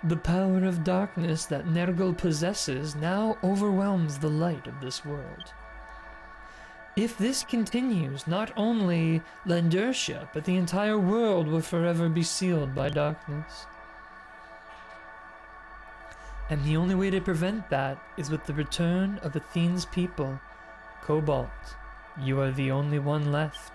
The power of darkness that Nergal possesses now overwhelms the light of this world. If this continues, not only Lendercia, but the entire world will forever be sealed by darkness. And the only way to prevent that is with the return of Athene's people. Cobalt, you are the only one left.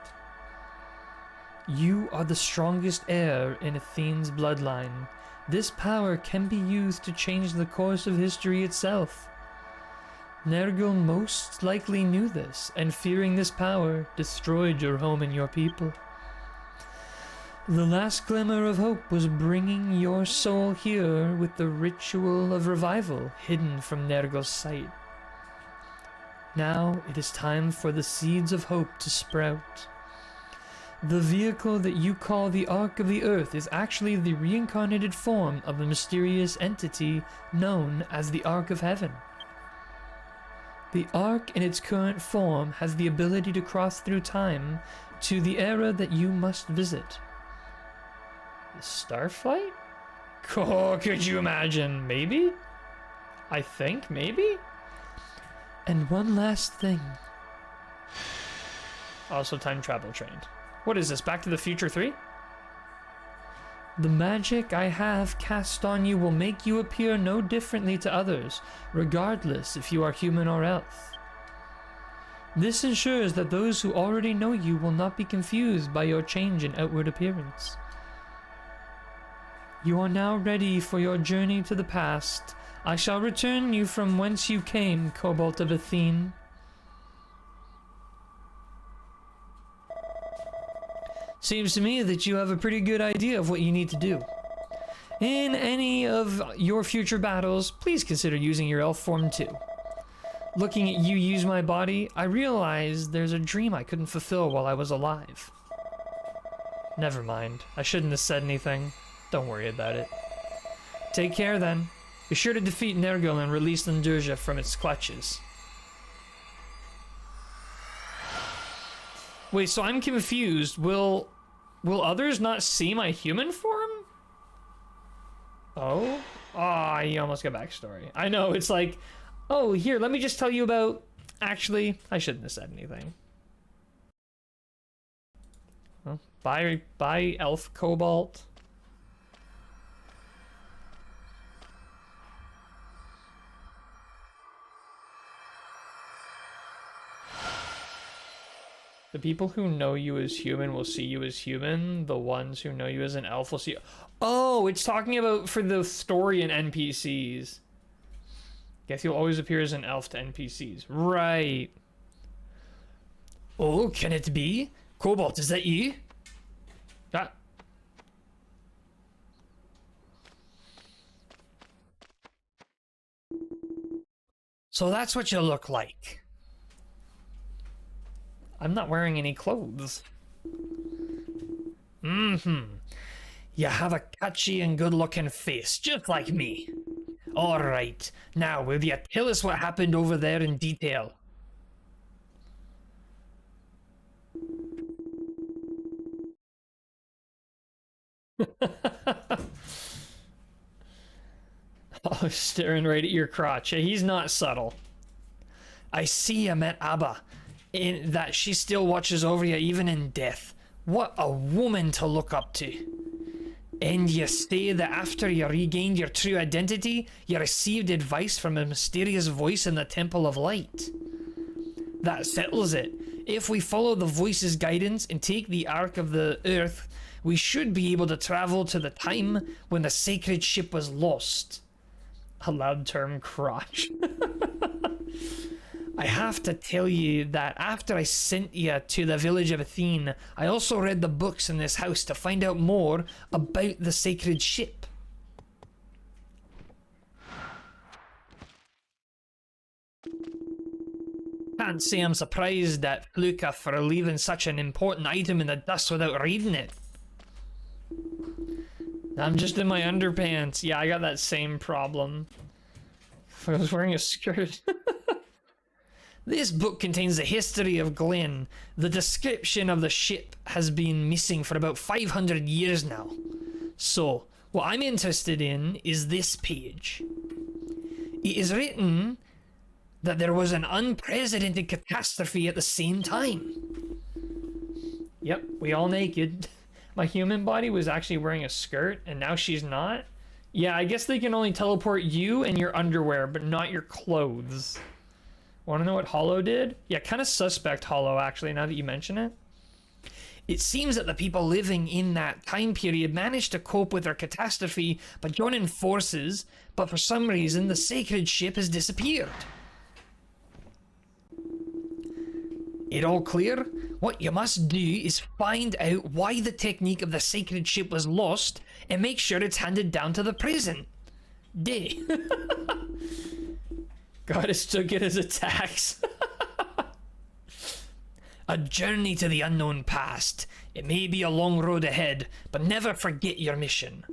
You are the strongest heir in Athene's bloodline. This power can be used to change the course of history itself. Nergal most likely knew this, and fearing this power, destroyed your home and your people. The last glimmer of hope was bringing your soul here with the ritual of revival hidden from Nergal's sight. Now it is time for the seeds of hope to sprout. The vehicle that you call the Ark of the Earth is actually the reincarnated form of a mysterious entity known as the Ark of Heaven. The Ark in its current form has the ability to cross through time to the era that you must visit. The Starflight? Oh, could you imagine? Maybe? I think, maybe? And one last thing. Also time travel trained. What is this, Back to the Future 3? The magic I have cast on you will make you appear no differently to others, regardless if you are human or elf. This ensures that those who already know you will not be confused by your change in outward appearance. You are now ready for your journey to the past. I shall return you from whence you came, Cobalt of Athene. Seems to me that you have a pretty good idea of what you need to do. In any of your future battles, please consider using your elf form too. Looking at you use my body, I realized there's a dream I couldn't fulfill while I was alive. Never mind. I shouldn't have said anything. Don't worry about it. Take care then. Be sure to defeat Nergal and release Ndurja from its clutches. Wait, so I'm confused. Will others not see my human form? Oh? Ah, you almost got backstory. I know, it's like, oh, here, let me just tell you about... Actually, I shouldn't have said anything. Well, bye, Elf Cobalt. The people who know you as human will see you as human. The ones who know you as an elf will see... Oh, it's talking about for the story and NPCs. Guess you'll always appear as an elf to NPCs. Right. Oh, can it be? Cobalt, is that you? Ah. So that's what you look like. I'm not wearing any clothes. Mm-hmm. You have a catchy and good-looking face, just like me. Alright, now will you tell us what happened over there in detail? Oh, staring right at your crotch. He's not subtle. I see you met Abba, in that she still watches over you even in death. What a woman to look up to. And you say that after you regained your true identity, you received advice from a mysterious voice in the Temple of Light. That settles it. If we follow the voice's guidance and take the Ark of the Earth, we should be able to travel to the time when the sacred ship was lost. A loud term, crotch. I have to tell you that after I sent you to the village of Athene, I also read the books in this house to find out more about the sacred ship. Can't say I'm surprised at Fluka for leaving such an important item in the dust without reading it. I'm just in my underpants. Yeah, I got that same problem. If I was wearing a skirt. This book contains the history of Glen. The description of the ship has been missing for about 500 years now. So, what I'm interested in is this page. It is written that there was an unprecedented catastrophe at the same time. Yep, we all naked. My human body was actually wearing a skirt, and now she's not. Yeah, I guess they can only teleport you and your underwear, but not your clothes. Want to know what Hollow did? Yeah, kind of suspect Hollow, actually, now that you mention it. It seems that the people living in that time period managed to cope with their catastrophe by joining forces, but for some reason the sacred ship has disappeared. It all clear? What you must do is find out why the technique of the sacred ship was lost and make sure it's handed down to the present day. Goddess took it as a tax. A journey to the unknown past. It may be a long road ahead, but never forget your mission.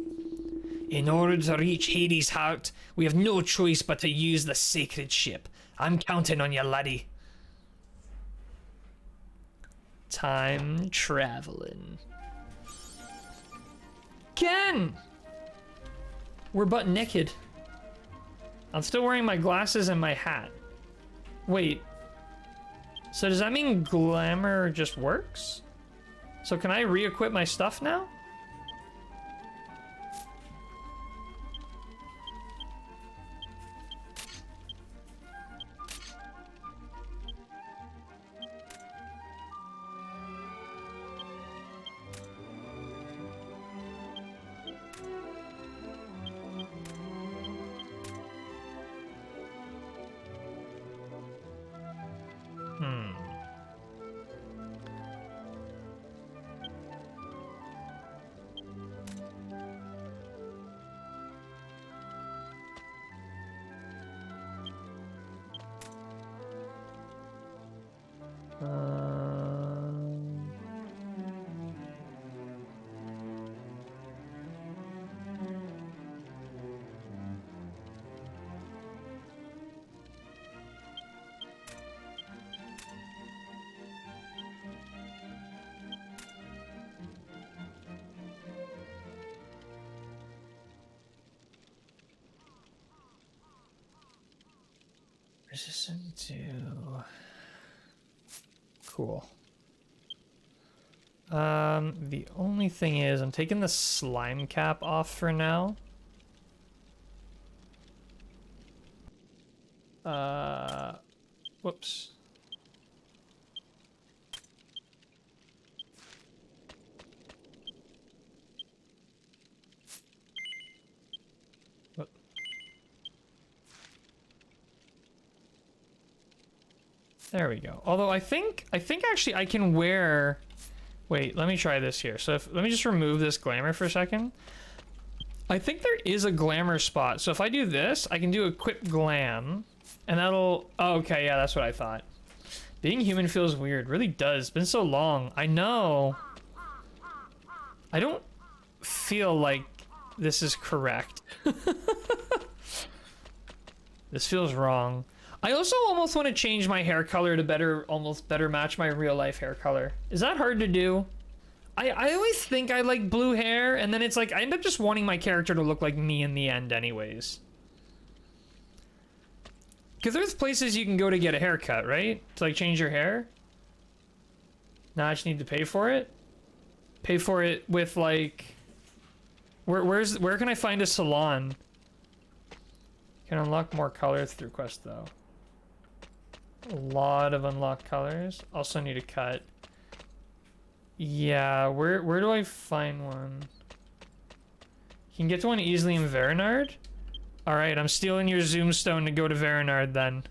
In order to reach Hades' heart, we have no choice but to use the sacred ship. I'm counting on you, laddie. Time traveling. Ken! We're butt naked. I'm still wearing my glasses and my hat. Wait. So does that mean glamour just works? So can I re-equip my stuff now? Resistant to... Cool. The only thing is, I'm taking the slime cap off for now. Whoops. Whoop. There we go. Although I think actually I can wear... Wait, let me try this here. So let me just remove this glamour for a second. I think there is a glamour spot. So if I do this, I can do equip glam. And that'll... Oh, okay, yeah, that's what I thought. Being human feels weird. Really does. It's been so long. I know. I don't feel like this is correct. This feels wrong. I also almost want to change my hair color to almost better match my real life hair color. Is that hard to do? I always think I like blue hair, and then it's like I end up just wanting my character to look like me in the end anyways. Because there's places you can go to get a haircut, right? To like change your hair. Now I just need to pay for it? Pay for it with like... Where can I find a salon? Can unlock more colors through quest though. A lot of unlocked colors. Also need a cut. Yeah, where do I find one? You can get to one easily in Verenard? Alright, I'm stealing your Zoom Stone to go to Verenard then.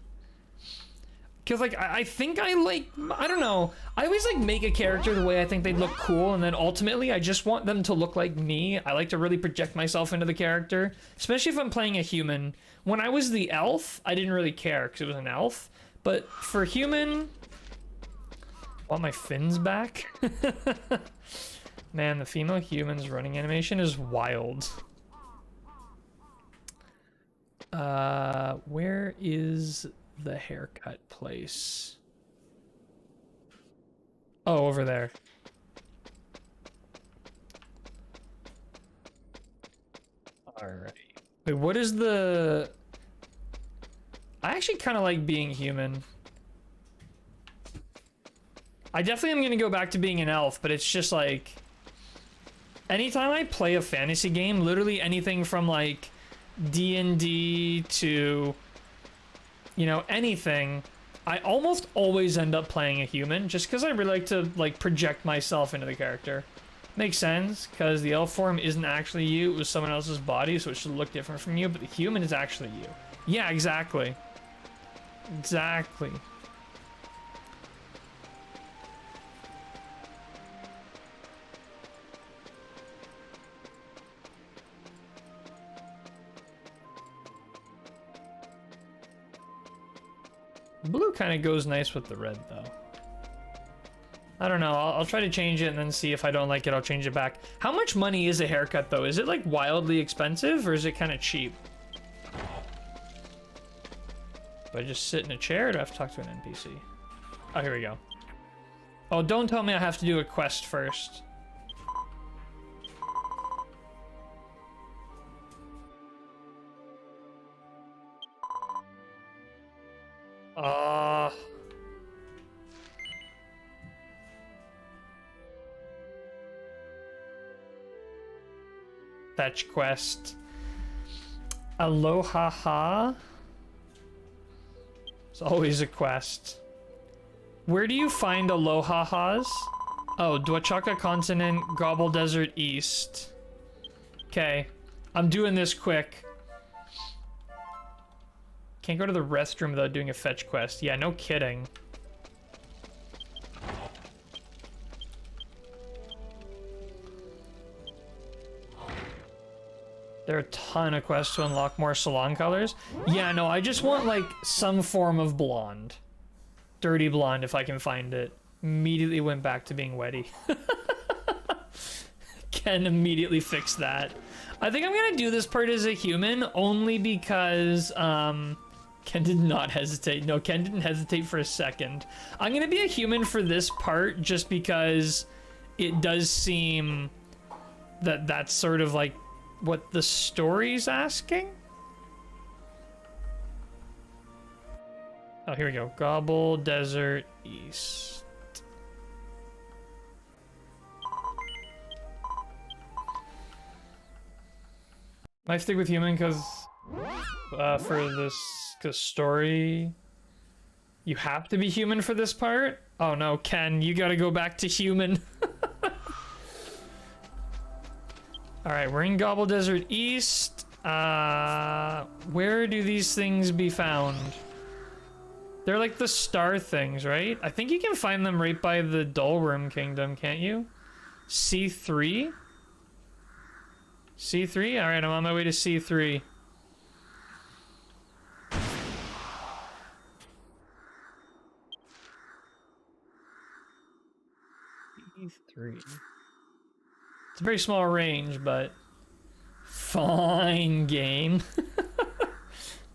Cause like, I think I like, I don't know. I always like make a character the way I think they'd look cool, and then ultimately I just want them to look like me. I like to really project myself into the character, especially if I'm playing a human. When I was the elf, I didn't really care because it was an elf. But for human, I want my fins back. Man, the female human's running animation is wild. Where is the haircut place? Oh, over there. Alright. Wait, what is the... I actually kind of like being human. I definitely am going to go back to being an elf, but it's just like... Anytime I play a fantasy game, literally anything from like D&D to... You know, anything, I almost always end up playing a human, just because I really like to like project myself into the character. Makes sense, because the elf form isn't actually you, it was someone else's body, so it should look different from you, but the human is actually you. Yeah, exactly. Exactly. Blue kind of goes nice with the red, though. I don't know. I'll try to change it and then see if I don't like it, I'll change it back. How much money is a haircut, though? Is it, like, wildly expensive, or is it kind of cheap? Do I just sit in a chair, or do I have to talk to an NPC? Oh, here we go. Oh, don't tell me I have to do a quest first. Fetch quest. Aloha ha. It's always a quest. Where do you find aloha ha's? Oh, Dwachaka Continent, Gobble Desert East. Okay, I'm doing this quick. Can't go to the restroom without doing a fetch quest. Yeah, no kidding. There are a ton of quests to unlock more salon colors. Yeah, no, I just want, like, some form of blonde. Dirty blonde, if I can find it. Immediately went back to being wetty. Ken immediately fixed that. I think I'm gonna do this part as a human, only because, Ken did not hesitate. No, Ken didn't hesitate for a second. I'm gonna be a human for this part, just because it does seem that that's sort of, like, what the story's asking? Oh, here we go. Gobble Desert East. I stick with human because for this, because story, you have to be human for this part. Oh no, Ken, you gotta go back to human. All right, we're in Gobble Desert East. Where do these things be found? They're like the star things, right? I think you can find them right by the Dollworm Kingdom, can't you? C3? C3? Alright, I'm on my way to C3. C3. It's a very small range, but fine game.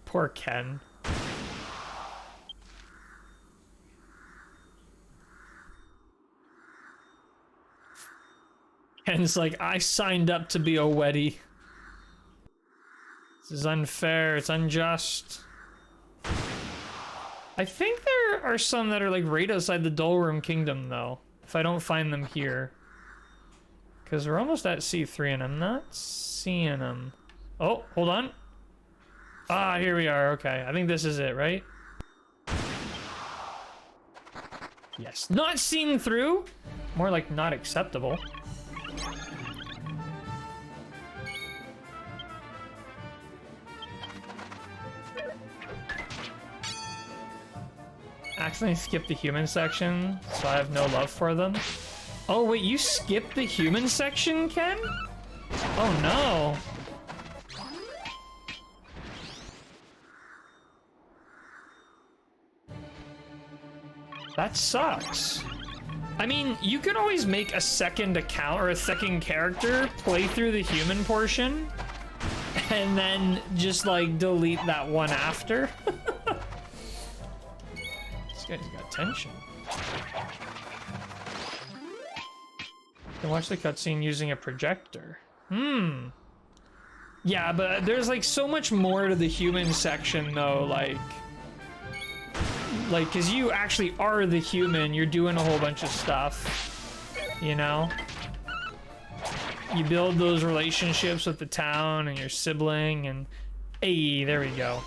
Poor Ken. Ken's like, I signed up to be a Weddy. This is unfair, it's unjust. I think there are some that are like right outside the Dollworm Kingdom though, if I don't find them here. Because we're almost at C3 and I'm not seeing them. Oh, hold on. Ah, here we are, okay. I think this is it, right? Yes, not seen through. More like not acceptable. Accidentally skipped the human section, so I have no love for them. Oh wait, you skipped the human section, Ken? Oh no. That sucks. I mean, you could always make a second account or a second character play through the human portion and then just like delete that one after. This guy's got tension. You can watch the cutscene using a projector. Yeah, but there's like so much more to the human section though, like, cause you actually are the human, you're doing a whole bunch of stuff, you know? You build those relationships with the town and your sibling and, hey, there we go.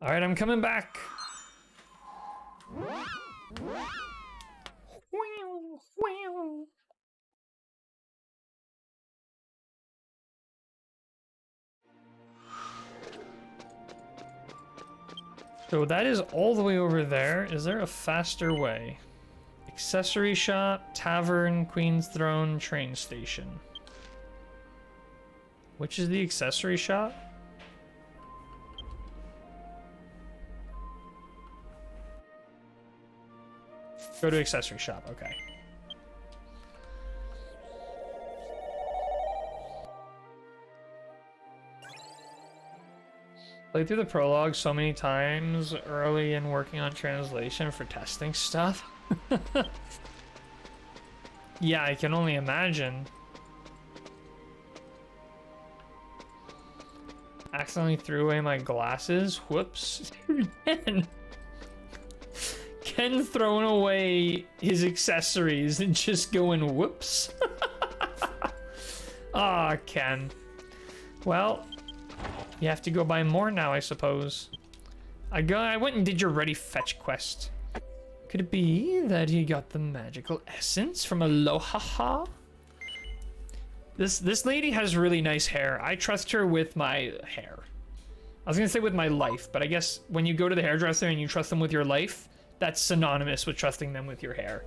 All right, I'm coming back. So that is all the way over there. Is there a faster way? Accessory shop, tavern, Queen's Throne, train station. Which is the accessory shop? Go to accessory shop, okay. Played through the prologue so many times early in working on translation for testing stuff. Yeah, I can only imagine. Accidentally threw away my glasses. Whoops. Ken throwing away his accessories and just going whoops. Ah, Ken. Well, you have to go buy more now, I suppose. I went and did your ready fetch quest. Could it be that he got the magical essence from Aloha? This lady has really nice hair. I trust her with my hair. I was gonna say with my life, but I guess when you go to the hairdresser and you trust them with your life, that's synonymous with trusting them with your hair.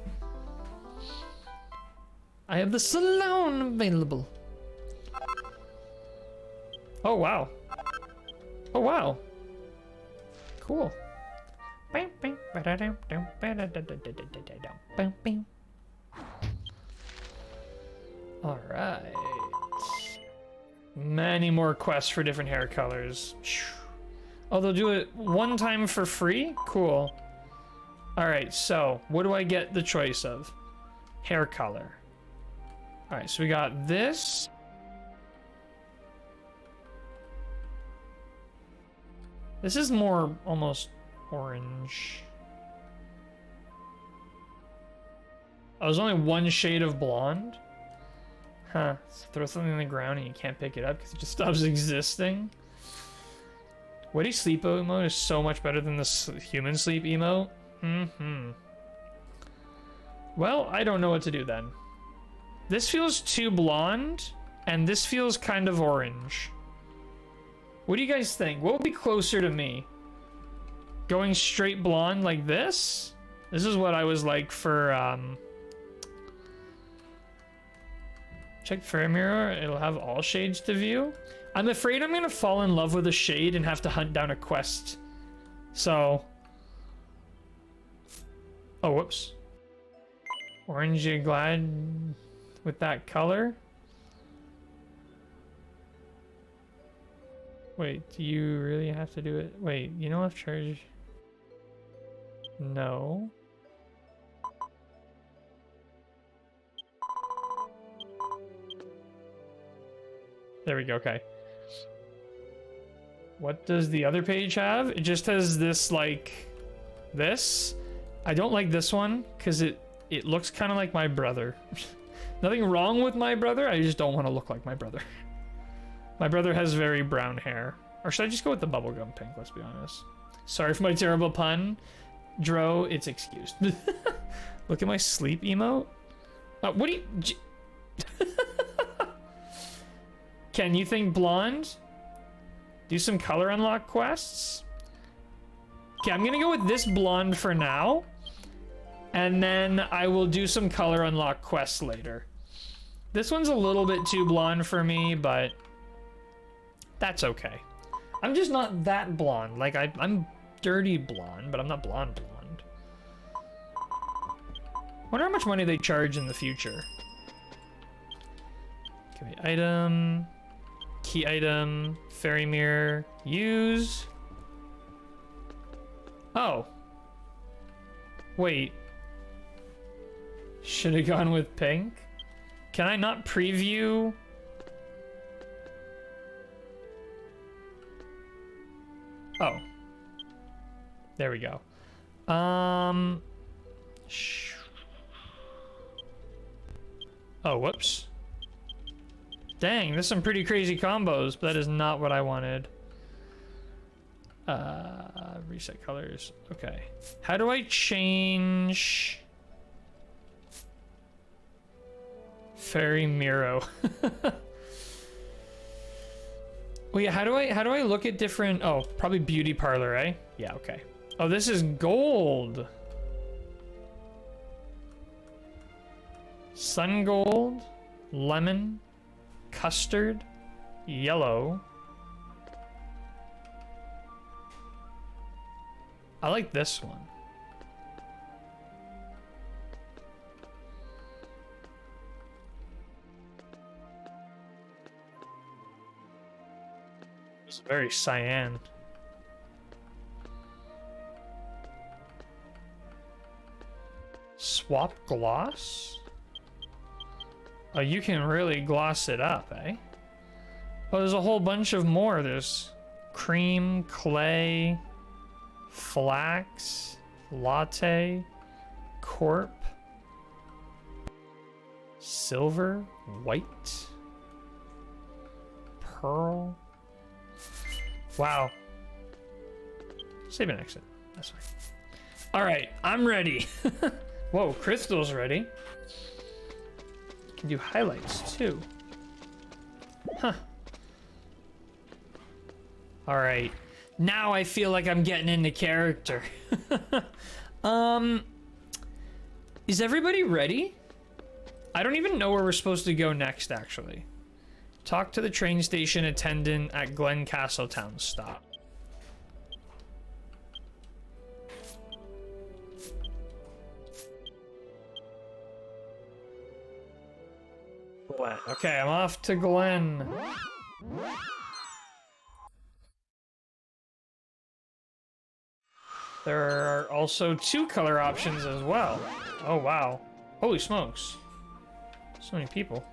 I have the salon available. Oh, wow. Oh, wow. Cool. All right. Many more quests for different hair colors. Oh, they'll do it one time for free? Cool. All right, so what do I get the choice of? hair color. All right, so we got this. This is more almost orange. Oh, there's only one shade of blonde? Huh. So throw something on the ground and you can't pick it up because it just stops existing. Witty sleep emote is so much better than the human sleep emote. Well, I don't know what to do then. This feels too blonde, and this feels kind of orange. What do you guys think? What would be closer to me? Going straight blonde like this? This is what I was like for, check Fairy Mirror, it'll have all shades to view. I'm afraid I'm gonna fall in love with a shade and have to hunt down a quest. So... Oh, whoops. Orange, you glad with that color? Wait, do you really have to do it? Wait, you don't have charge? No. There we go, okay. What does the other page have? It just has this, like, this. I don't like this one, because it looks kind of like my brother. Nothing wrong with my brother, I just don't want to look like my brother. My brother has very brown hair. Or should I just go with the bubblegum pink, let's be honest. Sorry for my terrible pun. Dro, it's excused. Look at my sleep emote. What do you... Ken, you think blonde? Do some color unlock quests? Okay, I'm gonna go with this blonde for now. And then I will do some color unlock quests later. This one's a little bit too blonde for me, but that's okay. I'm just not that blonde. Like, I'm dirty blonde, but I'm not blonde blonde. Wonder how much money they charge in the future. Okay, item, key item, fairy mirror, use. Oh. Wait. Should have gone with pink? Can I not preview? Oh. There we go. Oh, whoops. Dang, there's some pretty crazy combos, but that is not what I wanted. Reset colors. Okay. How do I change Fairy Miro? Well, yeah, how do I look at different... Oh, probably beauty parlor, eh? Yeah, okay. Oh, this is gold. Sun gold, lemon, custard, yellow. I like this one. It's very cyan. Swap gloss? Oh, you can really gloss it up, eh? Oh, there's a whole bunch of more. There's cream, clay, flax, latte, corp, silver, white, pearl. Wow. Save and exit. That's fine. All right, I'm ready. Whoa, Crystal's ready. Can do highlights too. Huh. All right. Now I feel like I'm getting into character. Is everybody ready? I don't even know where we're supposed to go next, actually. Talk to the train station attendant at Glen Castletown stop. Glen. Okay, I'm off to Glen. There are also 2 color options as well. Oh, wow. Holy smokes. So many people.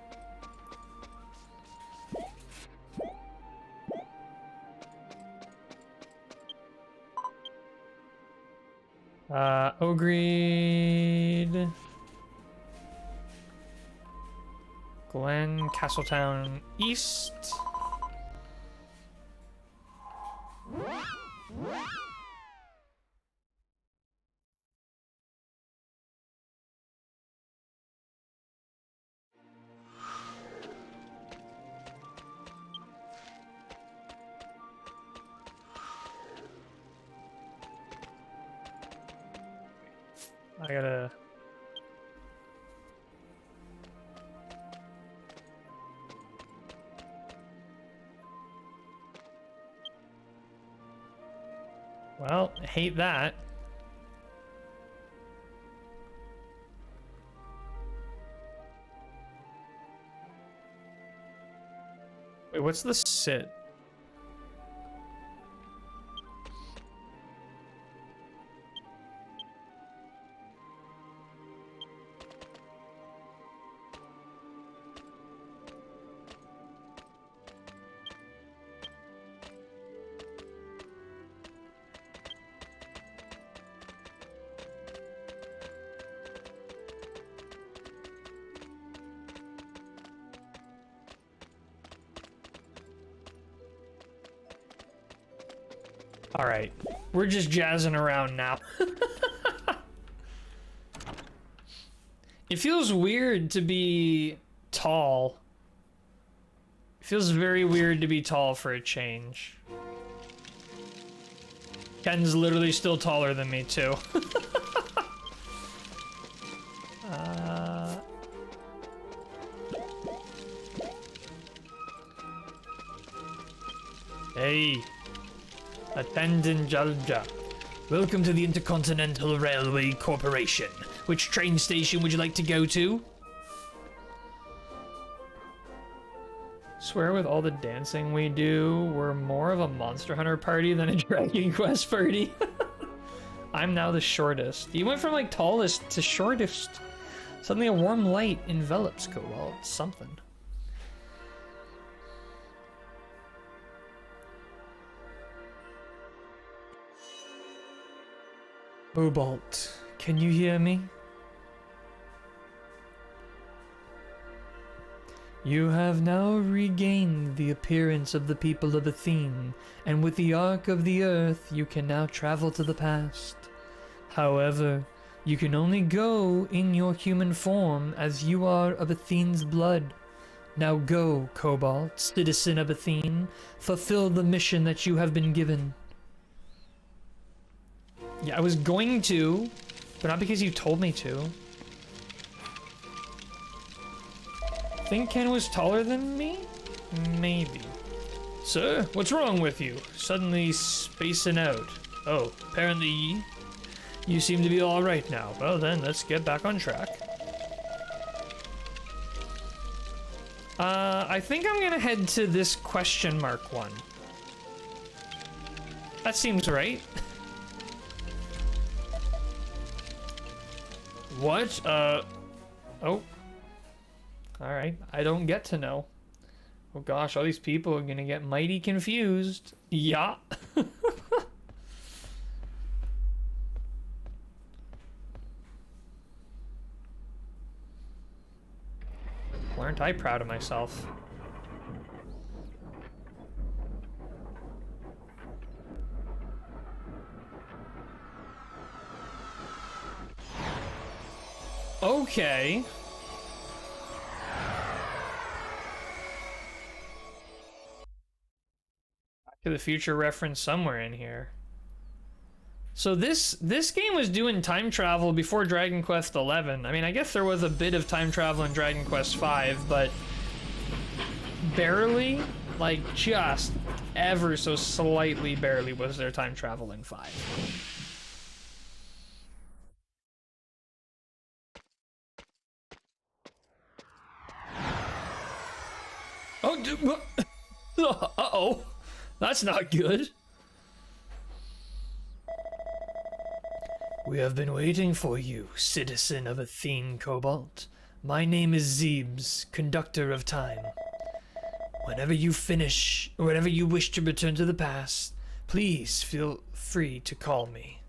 Ogreed. Glen, Castletown East. I gotta... Well, I hate that. Wait, what's the sit? All right, we're just jazzing around now. It feels weird to be tall. It feels very weird to be tall for a change. Ken's literally still taller than me too. Hey. Attendant Jalja. Welcome to the Intercontinental Railway Corporation. Which train station would you like to go to? Swear with all the dancing we do, we're more of a Monster Hunter party than a Dragon Quest party. I'm now the shortest. You went from like tallest to shortest. Suddenly a warm light envelops Cobalt. Something. Cobalt, can you hear me? You have now regained the appearance of the people of Athene, and with the Ark of the Earth, you can now travel to the past. However, you can only go in your human form, as you are of Athene's blood. Now go, Cobalt, citizen of Athene, fulfill the mission that you have been given. Yeah, I was going to, but not because you told me to. Think Ken was taller than me? Maybe. Sir, what's wrong with you? Suddenly spacing out. Oh, apparently you seem to be alright now. Well then, let's get back on track. I think I'm gonna head to this question mark one. That seems right. What? Oh. Alright, I don't get to know. Oh gosh, all these people are gonna get mighty confused. Yeah. Aren't I proud of myself? Okay. Back to the Future reference somewhere in here. So this game was doing time travel before Dragon Quest XI. I mean, I guess there was a bit of time travel in Dragon Quest V, but barely, like just ever so slightly barely was there time travel in 5. Oh, uh-oh. That's not good. We have been waiting for you, citizen of Athene Cobalt. My name is Zebes, conductor of time. Whenever you finish, or whenever you wish to return to the past, please feel free to call me.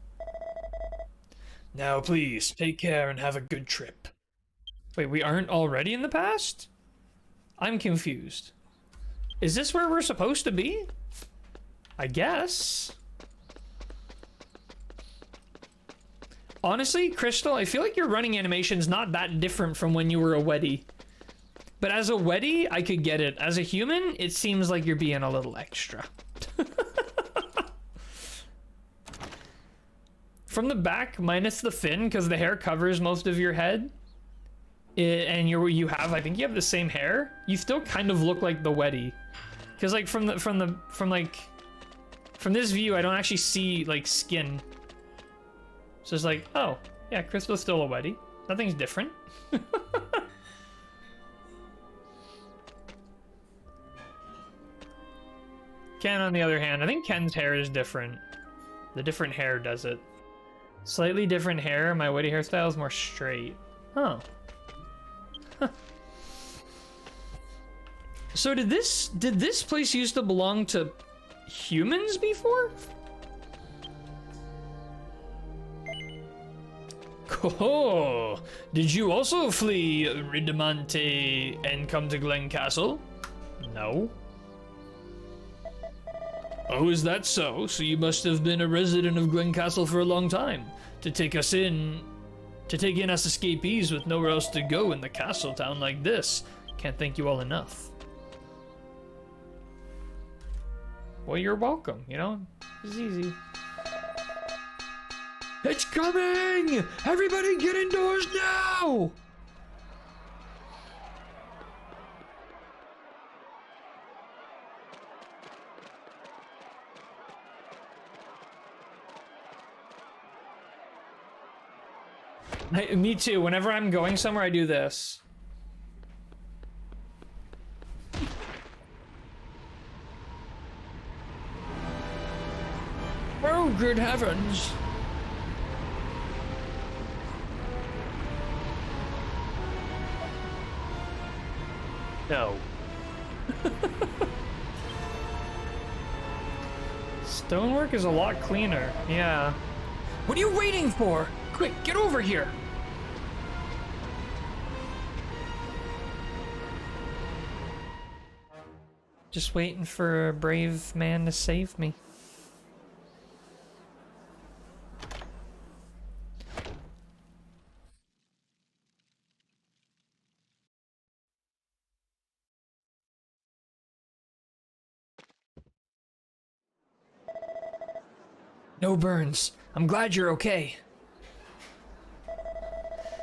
Now please, take care and have a good trip. Wait, we aren't already in the past? I'm confused. Is this where we're supposed to be? I guess. Honestly, Crystal, I feel like your running animation's not that different from when you were a Weddy. But as a Weddy, I could get it. As a human, it seems like you're being a little extra. From the back, minus the fin, because the hair covers most of your head, and you have, I think you have the same hair, you still kind of look like the Weddy. Because like from this view, I don't actually see like skin. So it's like, oh, yeah, Crystal's still a Weddy. Nothing's different. Ken, on the other hand, I think Ken's hair is different. The different hair does it. Slightly different hair. My Weddy hairstyle is more straight. Oh. Huh. So did this place used to belong to humans before? Oh, did you also flee Ridamante and come to Glen Castle? No. Oh, is that so? So you must have been a resident of Glen Castle for a long time. To take in us escapees with nowhere else to go in the castle town like this. Can't thank you all enough. Well, you're welcome, you know? It's easy. It's coming! Everybody get indoors now! Me too. Whenever I'm going somewhere, I do this. Oh, good heavens! No. Stonework is a lot cleaner. Yeah. What are you waiting for? Quick, get over here! Just waiting for a brave man to save me. No burns. I'm glad you're okay.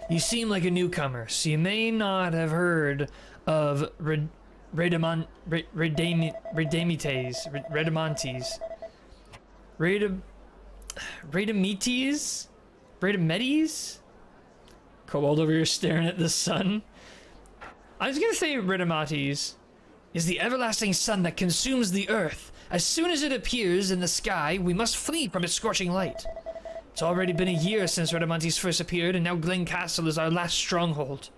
You seem like a newcomer, so you may not have heard of Radamantes. Radametes? Cobalt over here staring at the sun. I was gonna say Radamantes is the everlasting sun that consumes the earth. As soon as it appears in the sky, we must flee from its scorching light. It's already been a year since Radamantes first appeared, and now Glen Castle is our last stronghold.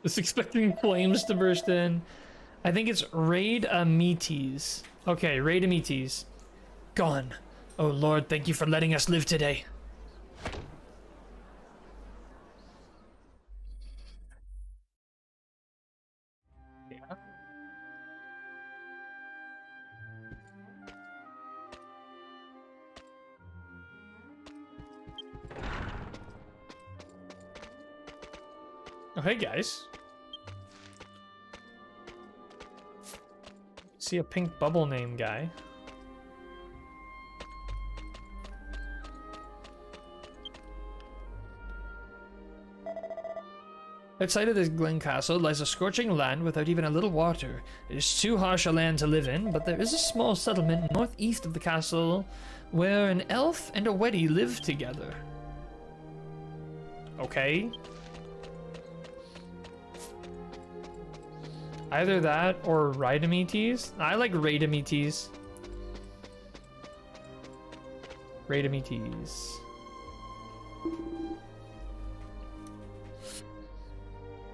Was expecting flames to burst in. I think it's Radametes. Okay, Radametes. Gone. Oh Lord, thank you for letting us live today. Oh, hey guys. See a pink bubble name guy. Outside of this Glen Castle lies a scorching land without even a little water. It is too harsh a land to live in, but there is a small settlement northeast of the castle where an elf and a Weddy live together. Okay. Either that or Radametes. I like Radametes. Radametes.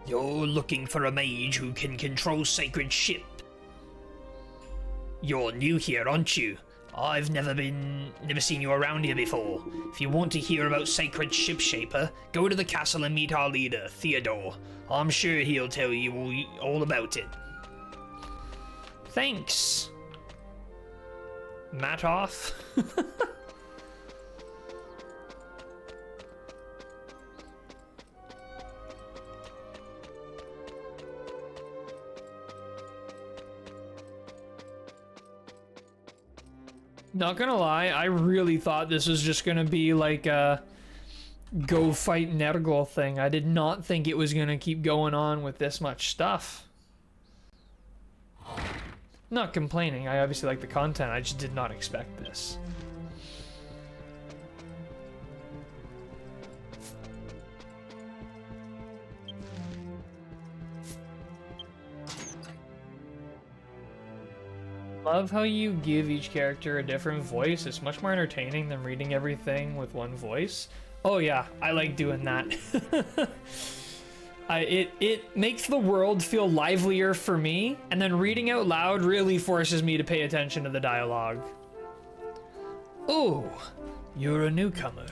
You're looking for a mage who can control sacred ship. You're new here, aren't you? I've never seen you around here before. If you want to hear about Sacred Ship Shaper, go to the castle and meet our leader, Theodore. I'm sure he'll tell you all about it. Thanks. Matt off. Not gonna lie, I really thought this was just gonna be like a go fight Nergal thing. I did not think it was gonna keep going on with this much stuff. Not complaining, I obviously like the content, I just did not expect this. Love how you give each character a different voice. It's much more entertaining than reading everything with one voice. Oh yeah, I like doing that. It makes the world feel livelier for me, and then reading out loud really forces me to pay attention to the dialogue. Oh, you're a newcomer.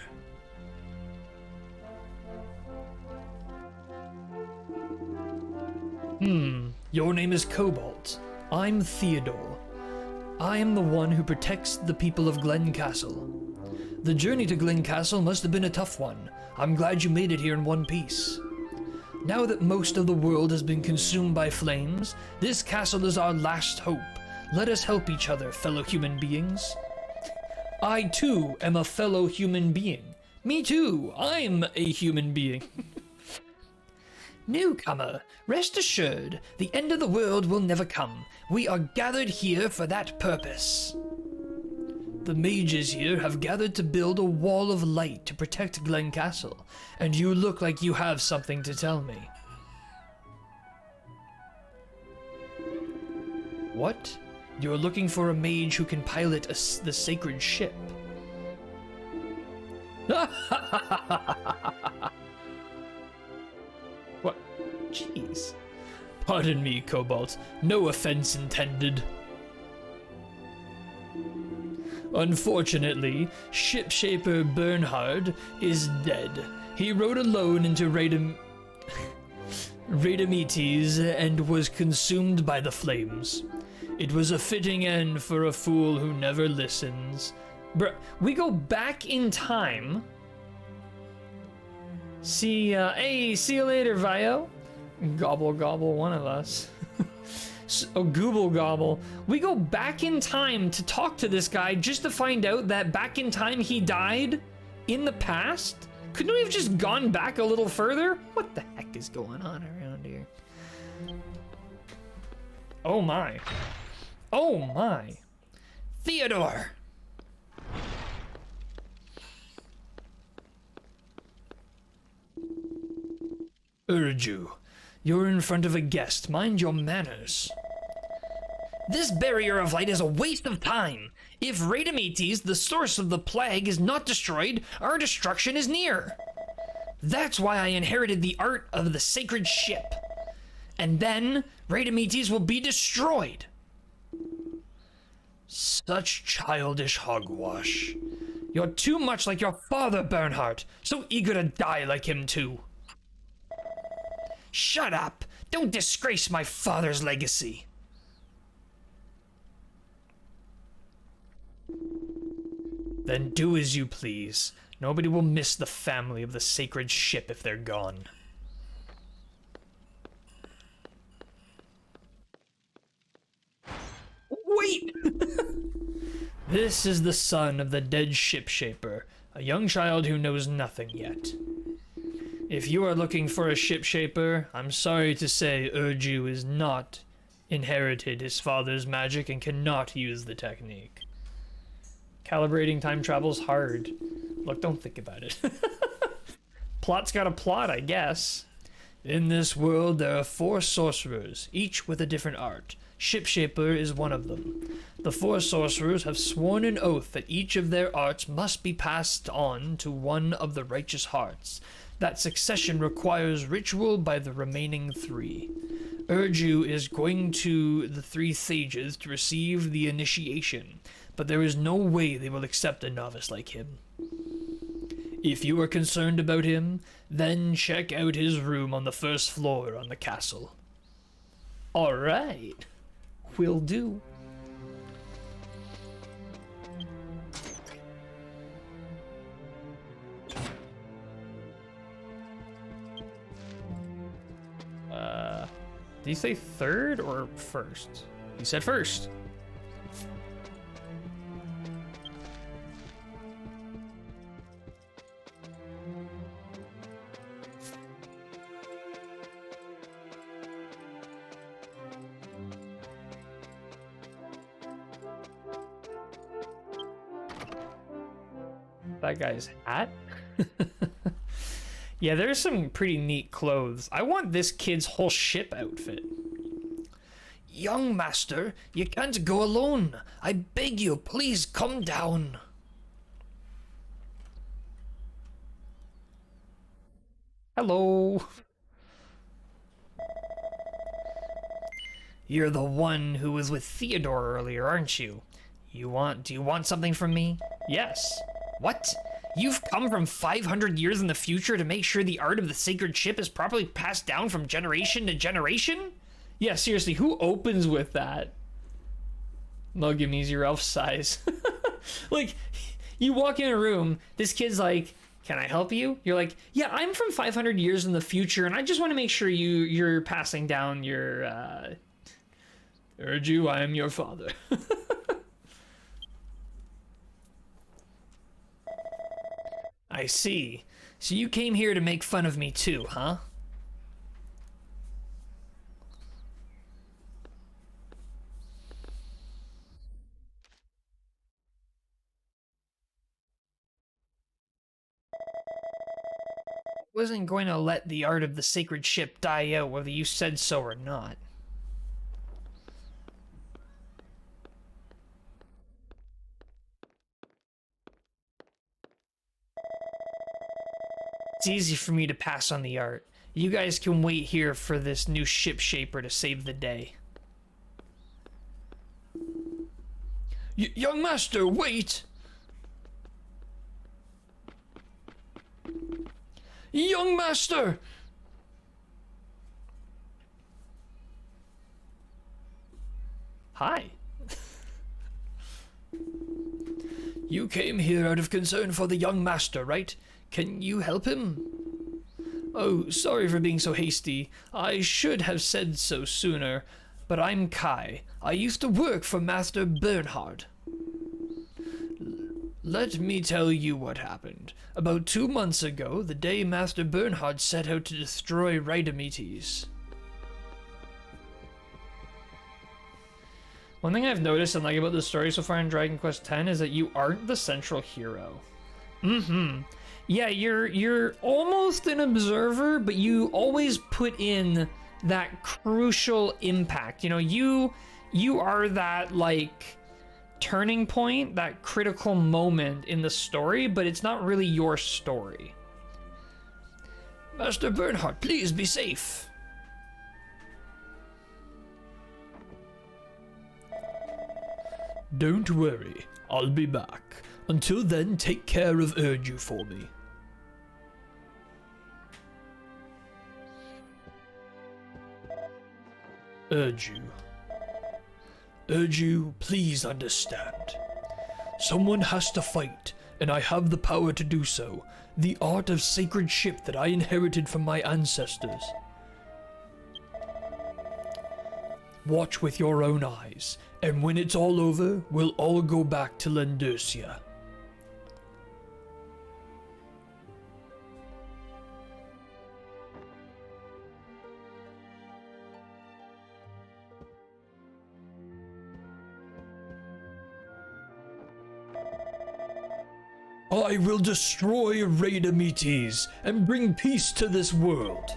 Your name is Cobalt. I'm Theodore. I am the one who protects the people of Glen Castle. The journey to Glen Castle must have been a tough one. I'm glad you made it here in one piece. Now that most of the world has been consumed by flames, this castle is our last hope. Let us help each other, fellow human beings. I too am a fellow human being. Me too, I'm a human being. Newcomer, rest assured, the end of the world will never come. We are gathered here for that purpose. The mages here have gathered to build a wall of light to protect Glen Castle, and you look like you have something to tell me. What? You're looking for a mage who can pilot the sacred ship. What? Jeez. Pardon me, Cobalt. No offense intended. Unfortunately, Shipshaper Bernhard is dead. He rode alone into Radametes and was consumed by the flames. It was a fitting end for a fool who never listens. Bruh, we go back in time. See, hey, see you later, Vio. Gobble gobble, one of us. Oh, Gooble gobble. We go back in time to talk to this guy just to find out that back in time he died in the past? Couldn't we have just gone back a little further? What the heck is going on around here? Oh my. Oh my. Theodore! Urju, you're in front of a guest. Mind your manners. This barrier of light is a waste of time. If Radametes, the source of the plague, is not destroyed, our destruction is near. That's why I inherited the art of the sacred ship. And then, Radametes will be destroyed. Such childish hogwash. You're too much like your father, Bernhardt, so eager to die like him too. Shut up! Don't disgrace my father's legacy. Then do as you please. Nobody will miss the family of the sacred ship if they're gone. Wait! This is the son of the dead Shipshaper, a young child who knows nothing yet. If you are looking for a Shipshaper, I'm sorry to say Urju is not inherited his father's magic and cannot use the technique. Calibrating time travel's hard. Look, don't think about it. Plot's got a plot, I guess. In this world, there are 4 sorcerers, each with a different art. Shipshaper is one of them. The 4 sorcerers have sworn an oath that each of their arts must be passed on to one of the righteous hearts. That succession requires ritual by the remaining 3. Urju is going to the 3 sages to receive the initiation, but there is no way they will accept a novice like him. If you are concerned about him, then check out his room on the 1st floor on the castle. Alright. Will do. Did you say 3rd or 1st? You said 1st. That guy's hat? Yeah, there's some pretty neat clothes. I want this kid's whole ship outfit. Young master, you can't go alone. I beg you, please come down. Hello. You're the one who was with Theodore earlier, aren't you? Do you want something from me? Yes. What? You've come from 500 years in the future to make sure the art of the sacred ship is properly passed down from generation to generation? Yeah, seriously, who opens with that? They'll give me your elf size. Like, you walk in a room, this kid's like, can I help you? You're like, yeah, I'm from 500 years in the future, and I just want to make sure you're passing down your, Urju, I am your father. I see. So you came here to make fun of me too, huh? Wasn't going to let the art of the sacred ship die out whether you said so or not. It's easy for me to pass on the art. You guys can wait here for this new ship shaper to save the day. Young master, wait! Young master! Hi. You came here out of concern for the young master, right? Can you help him? Oh, sorry for being so hasty. I should have said so sooner, but I'm Kai. I used to work for Master Bernhard. Let me tell you what happened. About 2 months ago, the day Master Bernhard set out to destroy Rhydometes. One thing I've noticed and like about the story so far in Dragon Quest X is that you aren't the central hero. Yeah, you're almost an observer, but you always put in that crucial impact. You know, you are that like turning point, that critical moment in the story, but it's not really your story. Master Bernhard, please be safe. Don't worry, I'll be back. Until then, take care of Urju for me. Urju. Urju, please understand. Someone has to fight, and I have the power to do so. The art of sacred ship that I inherited from my ancestors. Watch with your own eyes, and when it's all over, we'll all go back to Landersia. I will destroy Rhydometes and bring peace to this world.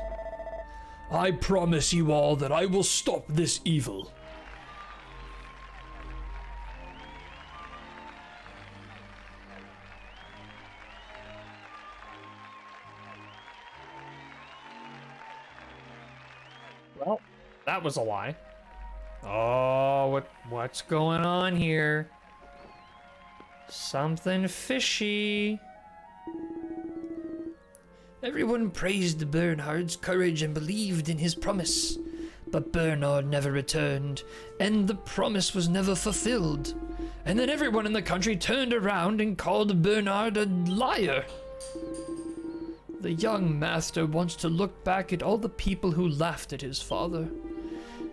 I promise you all that I will stop this evil. Well, that was a lie. Oh, what's going on here? Something fishy. Everyone praised Bernhard's courage and believed in his promise. But Bernhard never returned, and the promise was never fulfilled. And then everyone in the country turned around and called Bernhard a liar. The young master wants to look back at all the people who laughed at his father.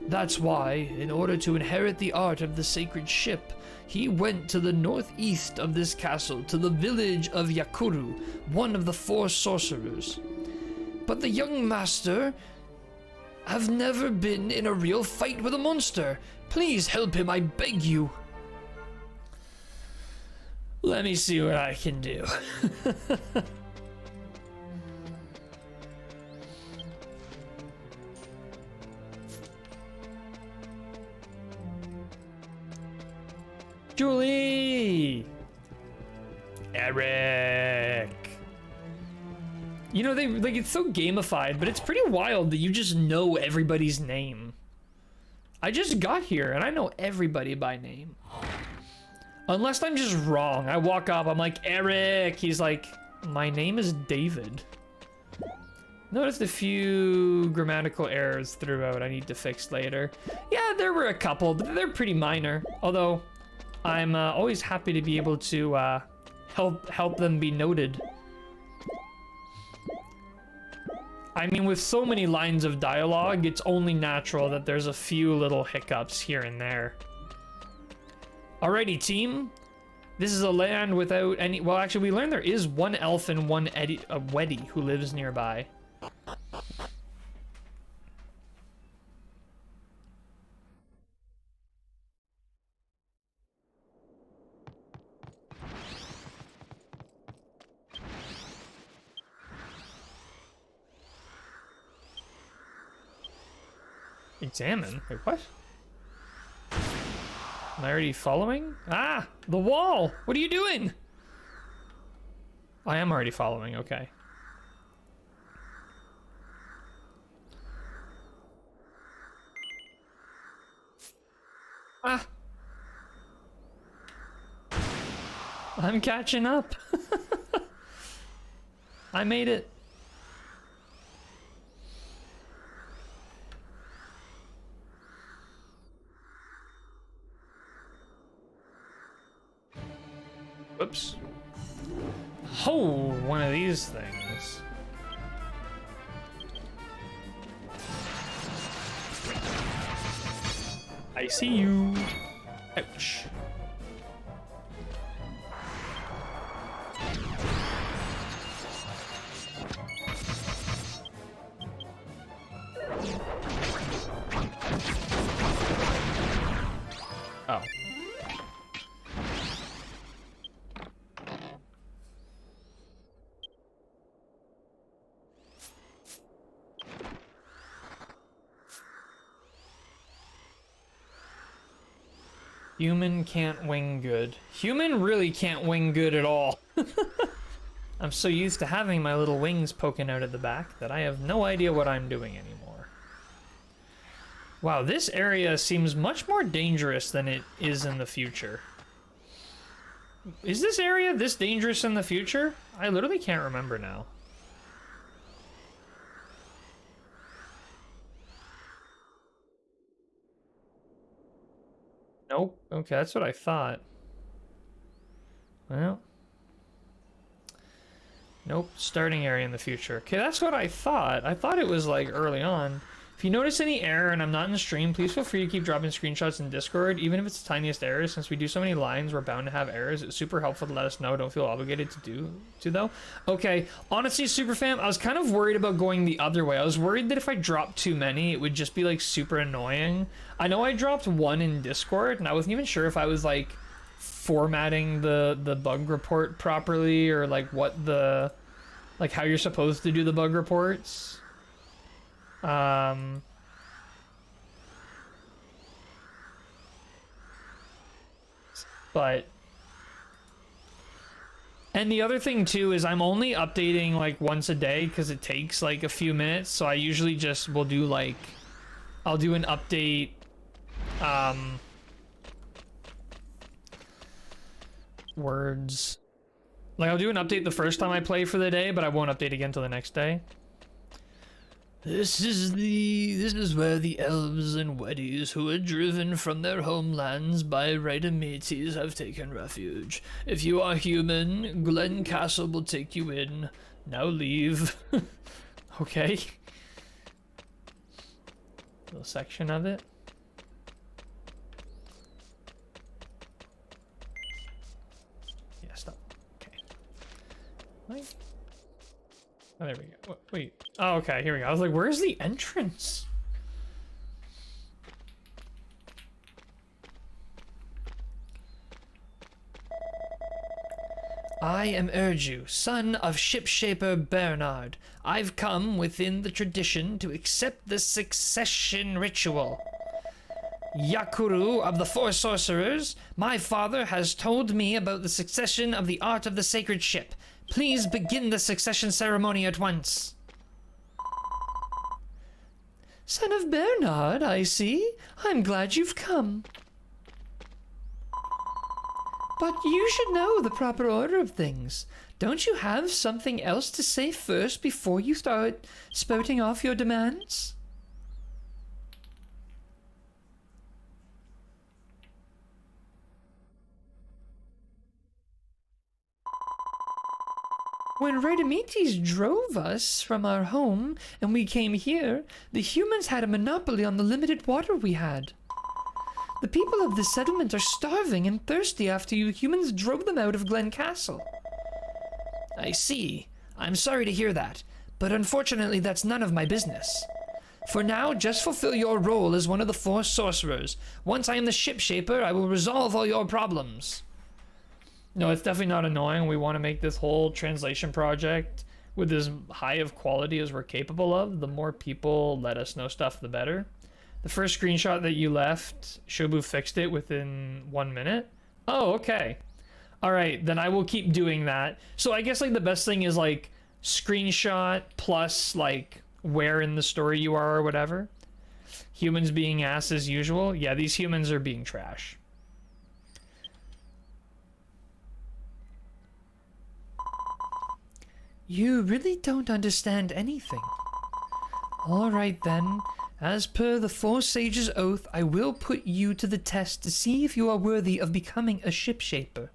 That's why, in order to inherit the art of the sacred ship, he went to the northeast of this castle, to the village of Yakuru, one of the 4 sorcerers. But the young master have never been in a real fight with a monster. Please help him, I beg you. Let me see what I can do. Julie! Eric! You know, it's so gamified, but it's pretty wild that you just know everybody's name. I just got here and I know everybody by name. Unless I'm just wrong. I walk up, I'm like, Eric! He's like, my name is David. Noticed a few grammatical errors throughout I need to fix later. Yeah, there were a couple, but they're pretty minor. Although, I'm always happy to be able to help them be noted. I mean, with so many lines of dialogue, it's only natural that there's a few little hiccups here and there. Alrighty, team. This is a land without any... Well, actually, we learned there is one elf and one Weddy who lives nearby. Examine? Wait, what? Am I already following? Ah! The wall! What are you doing? I am already following, okay. Ah! I'm catching up. I made it. Whoops. Oh, one of these things. I see you. Ouch. Oh. Human can't wing good. Human really can't wing good at all. I'm so used to having my little wings poking out at the back that I have no idea what I'm doing anymore. Wow, this area seems much more dangerous than it is in the future. Is this area this dangerous in the future? I literally can't remember now. Nope. Okay, that's what I thought. Well. Nope. Starting area in the future. Okay, that's what I thought. I thought it was like early on. If you notice any error and I'm not in the stream, please feel free to keep dropping screenshots in Discord, even if it's the tiniest errors. Since we do so many lines, we're bound to have errors. It's super helpful to let us know. Don't feel obligated to though. Okay, honestly, super fam, I was kind of worried about going the other way. I was worried that if I dropped too many, it would just be like super annoying. I know I dropped one in Discord, and I wasn't even sure if I was like formatting the bug report properly, or like what the, like how you're supposed to do the bug reports. Um, but and the other thing too is I'm only updating like once a day because it takes like a few minutes. So I usually just will do like I'll do an update. Words. Like I'll do an update the first time I play for the day, but I won't update again till the next day. This is where the elves and weddies who were driven from their homelands by Raidamates have taken refuge. If you are human, Glen Castle will take you in. Now leave. Okay. Little section of it. Yeah, stop. Okay. Wait. Oh, there we go. Wait. Oh, okay. Here we go. I was like, where's the entrance? I am Urju, son of Shipshaper Bernard. I've come within the tradition to accept the succession ritual. Yakuru of the Four Sorcerers, my father has told me about the succession of the art of the sacred ship. Please begin the succession ceremony at once. Son of Bernard, I see. I'm glad you've come. But you should know the proper order of things. Don't you have something else to say first before you start spouting off your demands? When Raidamates drove us from our home and we came here, the humans had a monopoly on the limited water we had. The people of this settlement are starving and thirsty after you humans drove them out of Glen Castle. I see. I'm sorry to hear that, but unfortunately that's none of my business. For now, just fulfill your role as one of the Four Sorcerers. Once I am the Shipshaper, I will resolve all your problems. No, it's definitely not annoying. We want to make this whole translation project with as high of quality as we're capable of. The more people let us know stuff, the better. The first screenshot that you left, Shobu fixed it within 1 minute. Oh, okay. All right, then I will keep doing that. So I guess like the best thing is like screenshot plus like where in the story you are or whatever. Humans being ass as usual. Yeah, these humans are being trash. You really don't understand anything. All right then. As per the Four Sages' oath, I will put you to the test to see if you are worthy of becoming a shipshaper.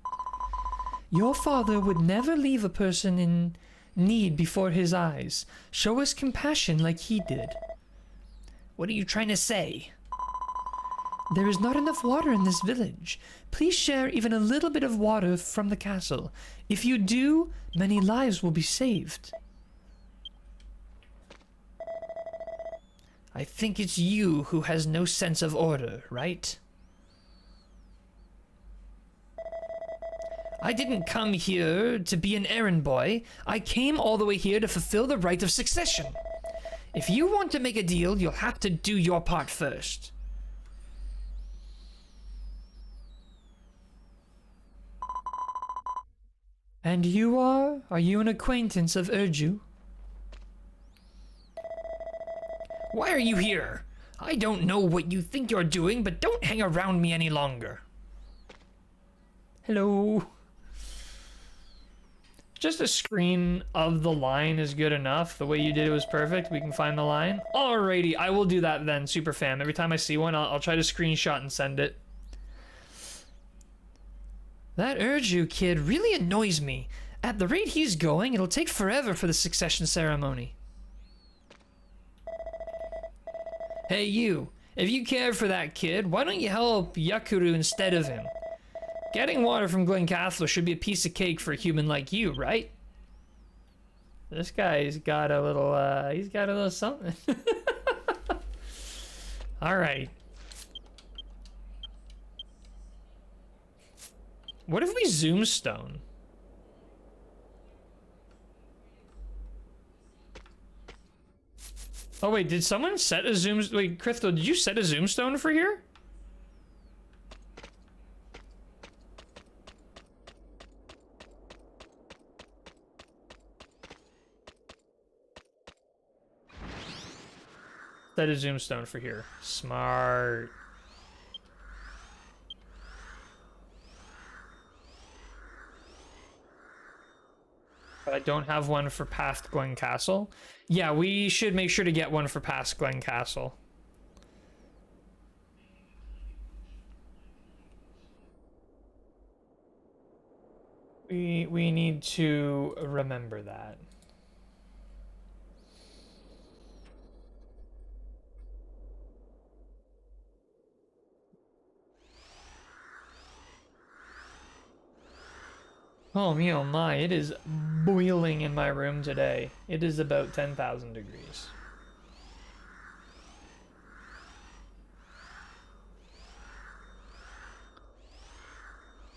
Your father would never leave a person in need before his eyes. Show us compassion like he did. What are you trying to say? There is not enough water in this village. Please share even a little bit of water from the castle. If you do, many lives will be saved. I think it's you who has no sense of order, right? I didn't come here to be an errand boy. I came all the way here to fulfill the rite of succession. If you want to make a deal, you'll have to do your part first. And you are? Are you an acquaintance of Urju? Why are you here? I don't know what you think you're doing, but don't hang around me any longer. Hello. Just a screen of the line is good enough. The way you did it was perfect. We can find the line. Alrighty, I will do that then, super fam. Every time I see one, I'll try to screenshot and send it. That Urju kid really annoys me. At the rate he's going, it'll take forever for the succession ceremony. Hey you, if you care for that kid, why don't you help Yakuru instead of him? Getting water from Glen Castle should be a piece of cake for a human like you, right? This guy's got a little, he's got a little something. All right. What if we zoom stone? Oh wait, did someone set a zoom? Wait, Crystal, did you set a zoom stone for here? Set a zoom stone for here. Smart. But I don't have one for past Glen Castle. Yeah, we should make sure to get one for past Glen Castle. We need to remember that. Oh me, oh my, it is boiling in my room today. It is about 10,000 degrees.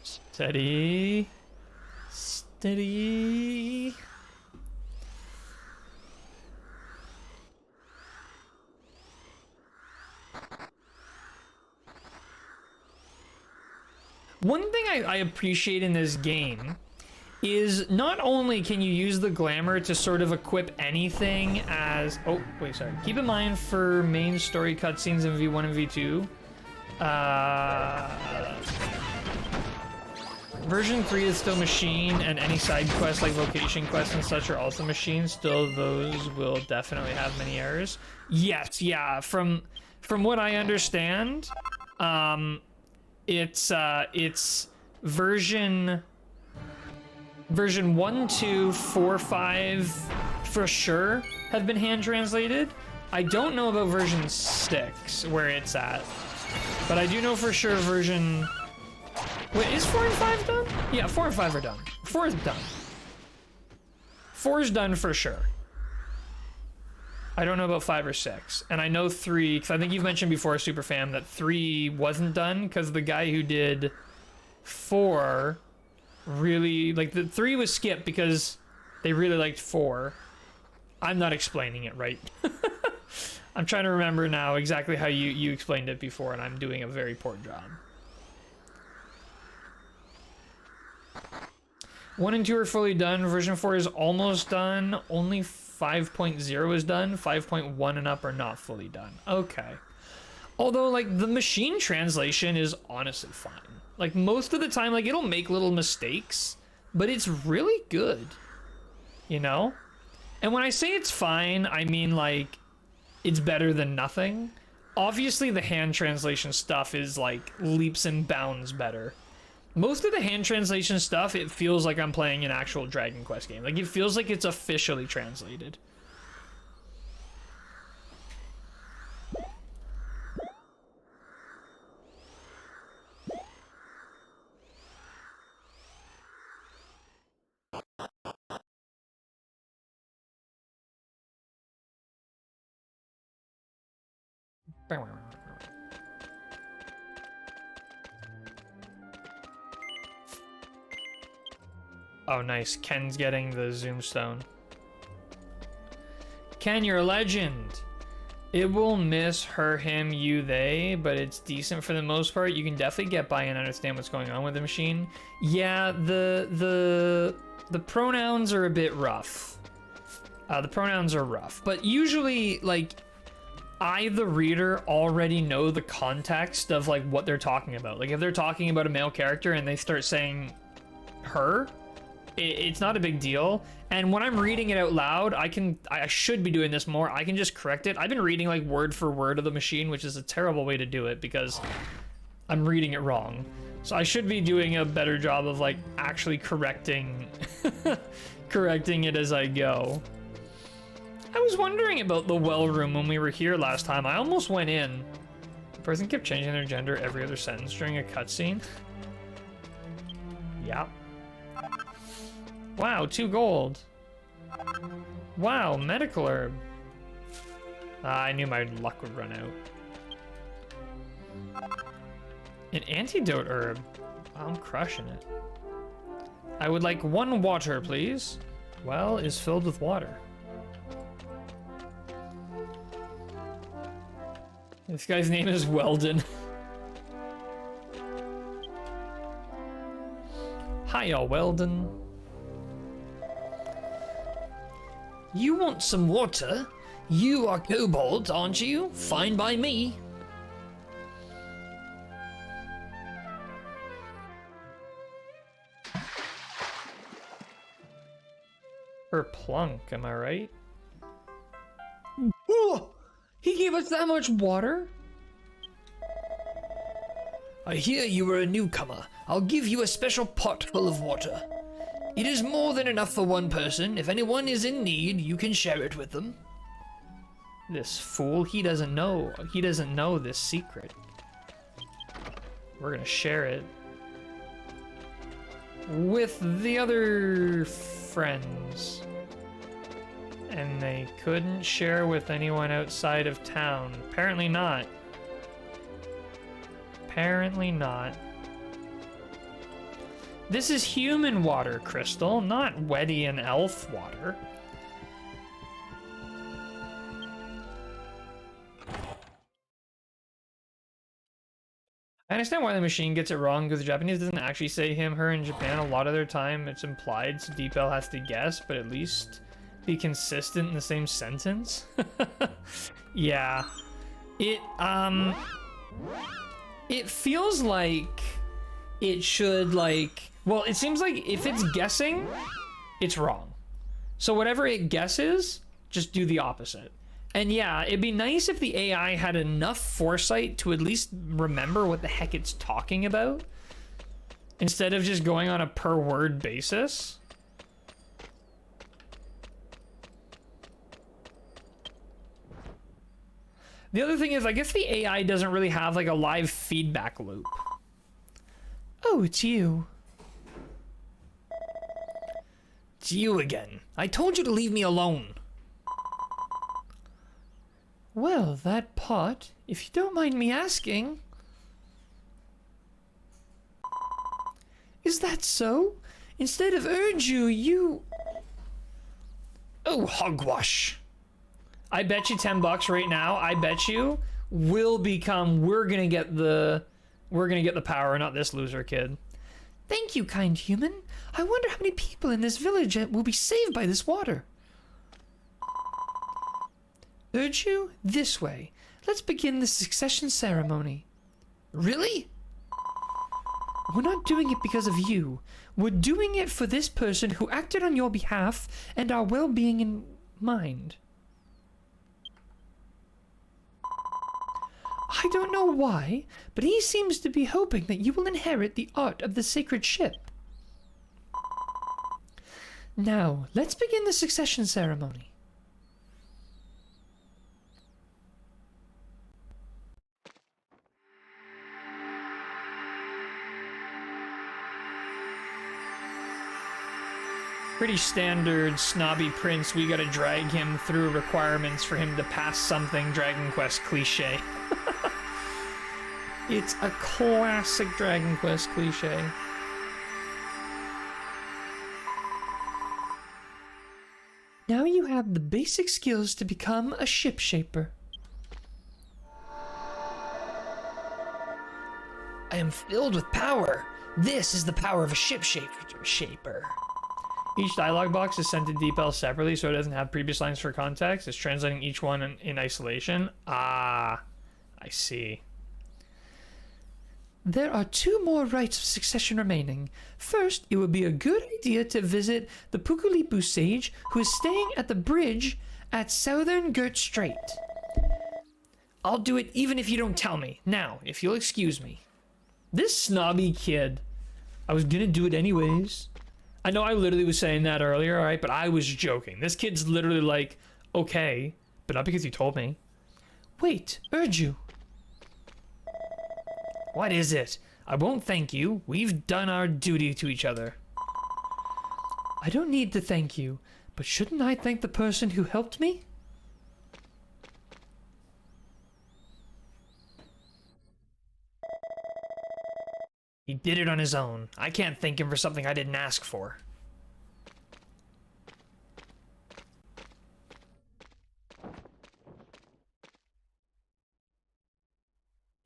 Steady. Steady. One thing I appreciate in this game is not only can you use the glamour to sort of equip anything as... Oh, wait, sorry. Keep in mind for main story cutscenes in V1 and V2, version 3 is still machine, and any side quests like vocation quests and such are also machine. Still, those will definitely have many errors. Yes, yeah, from what I understand, it's version 1, 2, 4, 5 for sure have been hand translated. I don't know about version 6 where it's at, but I do know for sure version... Wait, is 4 and 5 done? Yeah, 4 and 5 are done. 4 is done. 4 is done for sure. I don't know about 5 or 6. And I know 3, because I think you've mentioned before, Superfam, that 3 wasn't done because the guy who did 4 really... Like, the 3 was skipped because they really liked 4. I'm not explaining it right. I'm trying to remember now exactly how you explained it before, and I'm doing a very poor job. 1 and 2 are fully done. Version 4 is almost done. Only 5.0 is done. 5.1 and up are not fully done. Okay. Although, like, the machine translation is honestly fine. Like, most of the time, like, it'll make little mistakes, but it's really good. You know? And when I say it's fine, I mean, like, it's better than nothing. Obviously, the hand translation stuff is, like, leaps and bounds better. Most of the hand translation stuff, it feels like I'm playing an actual Dragon Quest game. Like, it feels like it's officially translated. Oh, nice. Ken's getting the Zoom Stone. Ken, you're a legend. It will miss her, him, you, they, but it's decent for the most part. You can definitely get by and understand what's going on with the machine. Yeah, the pronouns are a bit rough. The pronouns are rough, but usually, like, I, the reader, already know the context of, like, what they're talking about. Like, if they're talking about a male character and they start saying her, it's not a big deal. And when I'm reading it out loud, I should be doing this more. I can just correct it. I've been reading, like, word for word of the machine, which is a terrible way to do it because I'm reading it wrong. So I should be doing a better job of, like, actually correcting correcting it as I go. I was wondering about the well room when we were here last time. I almost went in. The person kept changing their gender every other sentence during a cutscene. Yeah. Wow, 2 gold. Wow, medical herb. I knew my luck would run out. An antidote herb. I'm crushing it. I would like 1 water, please. Well is filled with water. This guy's name is Weldon. Hiya, Weldon. You want some water? You are kobold, aren't you? Fine by me. Or plunk, am I right? Oh, He gave us that much water? I hear you are a newcomer. I'll give you a special pot full of water. It is more than enough for one person. If anyone is in need, you can share it with them. This fool, he doesn't know. He doesn't know this secret. We're gonna share it with the other friends. And they couldn't share with anyone outside of town. Apparently not. Apparently not. This is human water, Crystal, not Weddy and elf water. I understand why the machine gets it wrong, because the Japanese doesn't actually say him, her in Japan. A lot of their time it's implied, so DeepL has to guess, but at least be consistent in the same sentence. Yeah. It feels like it should, like, well, it seems like if it's guessing, it's wrong. So whatever it guesses, just do the opposite. And yeah, it'd be nice if the AI had enough foresight to at least remember what the heck it's talking about, instead of just going on a per word basis. The other thing is, I guess the AI doesn't really have like a live feedback loop. Oh, it's you. It's you again. I told you to leave me alone. Well, that pot, if you don't mind me asking. Is that so? Instead of Urju, you... Oh, hogwash. I bet you $10 right now. I bet you will become. We're gonna get the power, not this loser kid. Thank you, kind human. I wonder how many people in this village will be saved by this water. Urju, this way. Let's begin the succession ceremony. Really? We're not doing it because of you. We're doing it for this person who acted on your behalf and our well-being in mind. I don't know why, but he seems to be hoping that you will inherit the art of the sacred ship. Now, let's begin the succession ceremony. Pretty standard snobby prince. We gotta drag him through requirements for him to pass something Dragon Quest cliche. It's a classic Dragon Quest cliche. Now you have the basic skills to become a ship shaper. I am filled with power. This is the power of a ship shaper. Each dialogue box is sent to DeepL separately, so it doesn't have previous lines for context. It's translating each one in isolation. Ah, I see. There are 2 more rites of succession remaining. First, it would be a good idea to visit the Pukulipu sage who is staying at the bridge at Southern Girt Strait. I'll do it even if you don't tell me. Now, if you'll excuse me. This snobby kid. I was gonna do it anyways. I know I literally was saying that earlier, alright, but I was joking. This kid's literally like, okay, but not because you told me. Wait, Urju. What is it? I won't thank you. We've done our duty to each other. I don't need to thank you, but shouldn't I thank the person who helped me? He did it on his own. I can't thank him for something I didn't ask for.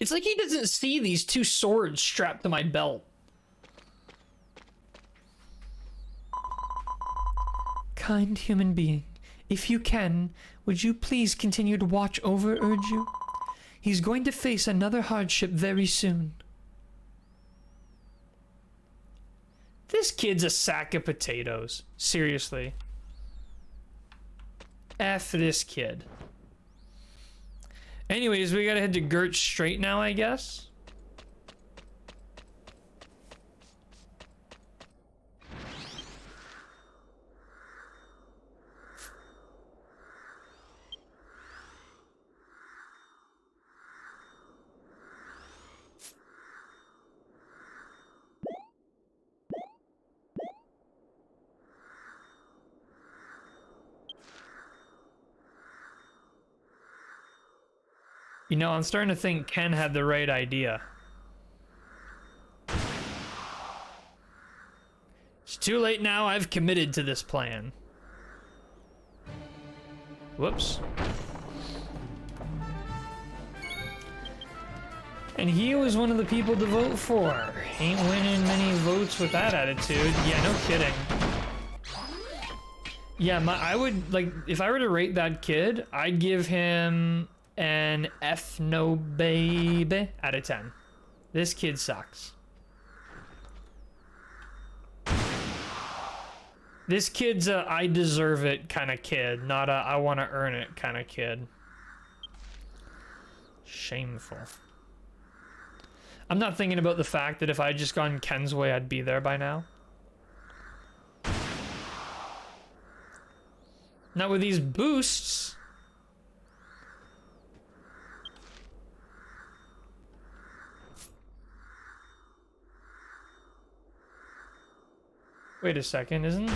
It's like he doesn't see these two swords strapped to my belt. Kind human being, if you can, would you please continue to watch over Urju? He's going to face another hardship very soon. This kid's a sack of potatoes. Seriously. F this kid. Anyways, we gotta head to Gert Strait now, I guess. You know, I'm starting to think Ken had the right idea. It's too late now, I've committed to this plan. Whoops. And he was one of the people to vote for. Ain't winning many votes with that attitude. Yeah, no kidding. Yeah, I would, like, if I were to rate that kid, I'd give him an F no baby out of 10. This kid sucks. This kid's a I deserve it kind of kid, not a I want to earn it kind of kid. Shameful. I'm not thinking about the fact that if I had just gone Ken's way, I'd be there by now. Not with these boosts. Wait a second, isn't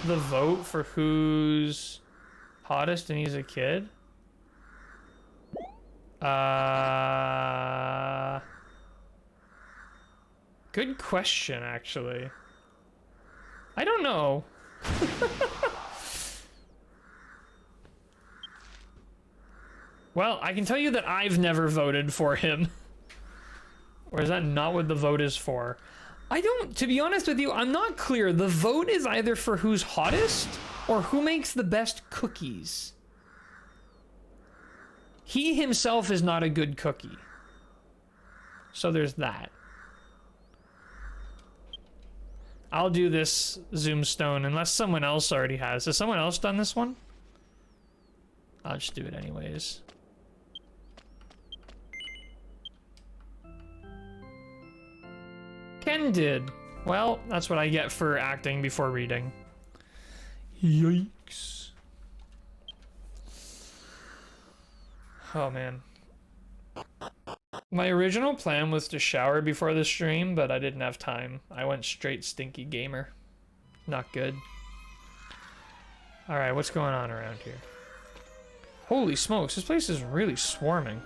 the vote for who's hottest and he's a kid? Good question, actually. I don't know. Well, I can tell you that I've never voted for him. Or is that not what the vote is for? I don't, to be honest with you, I'm not clear. The vote is either for who's hottest or who makes the best cookies. He himself is not a good cookie. So there's that. I'll do this Zoomstone unless someone else already has. Has someone else done this one? I'll just do it anyways. Ken did. Well, that's what I get for acting before reading. Yikes. Oh, man. My original plan was to shower before the stream, but I didn't have time. I went straight stinky gamer. Not good. Alright, what's going on around here? Holy smokes, this place is really swarming.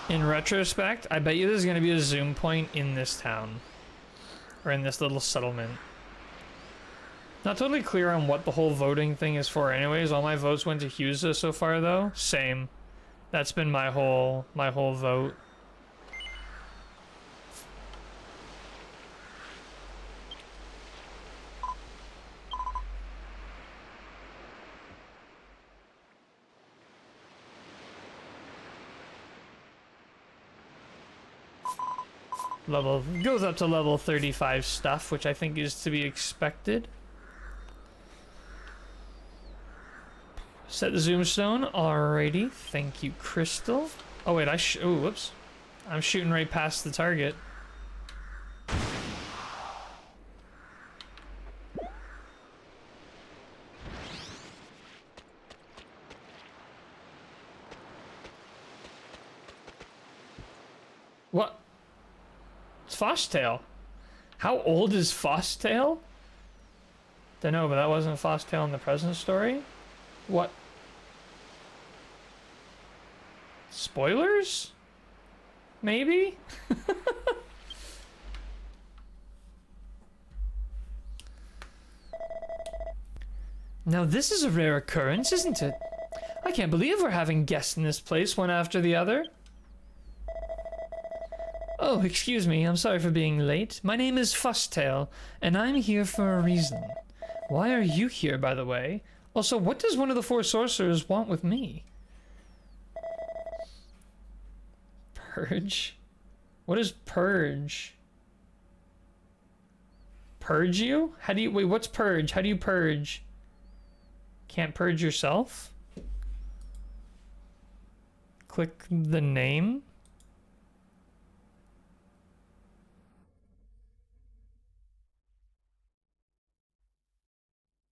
In retrospect, I bet you there's gonna be a zoom point in this town. Or in this little settlement. Not totally clear on what the whole voting thing is for anyways. All my votes went to Husa so far though. Same. That's been my whole vote. Level goes up to level 35 stuff, which I think is to be expected. Set the zoom stone. Alrighty, thank you, Crystal. Oh wait, oh whoops, I'm shooting right past the target. What? It's Foshtail. How old is Foshtail? Dunno, but that wasn't Foxtail in the present story? What? Spoilers? Maybe? Now this is a rare occurrence, isn't it? I can't believe we're having guests in this place one after the other. Oh, excuse me, I'm sorry for being late. My name is Fuzztail, and I'm here for a reason. Why are you here, by the way? Also, what does one of the four sorcerers want with me? Purge? What is purge? Purge you? How do you... Wait, what's purge? How do you purge? Can't purge yourself? Click the name?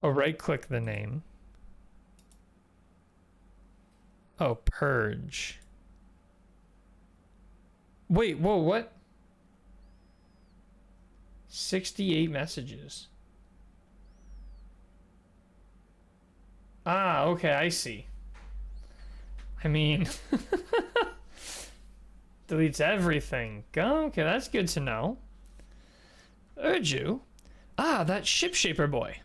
Oh, right-click the name. Oh, purge. Wait, whoa, what? 68 messages. Ah, okay, I see. I mean... deletes everything. Okay, that's good to know. Urju? Ah, that ship-shaper boy.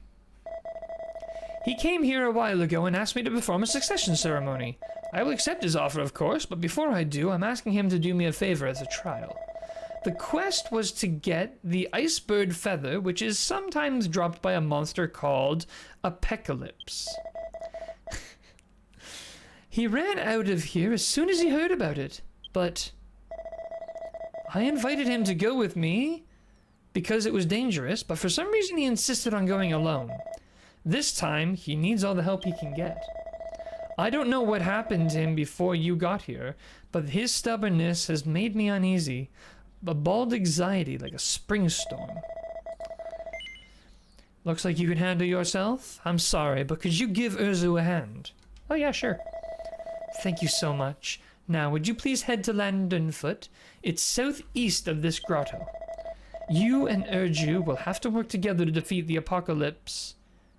He came here a while ago and asked me to perform a succession ceremony. I will accept his offer, of course, but before I do, I'm asking him to do me a favor as a trial. The quest was to get the icebird feather, which is sometimes dropped by a monster called a Apocalypse. He ran out of here as soon as he heard about it, but I invited him to go with me because it was dangerous, but for some reason he insisted on going alone. This time, he needs all the help he can get. I don't know what happened to him before you got here, but his stubbornness has made me uneasy. A bald anxiety like a spring storm. Looks like you can handle yourself? I'm sorry, but could you give Urzu a hand? Oh yeah, sure. Thank you so much. Now, would you please head to Landenfoot? It's southeast of this grotto. You and Urju will have to work together to defeat the Apocalypse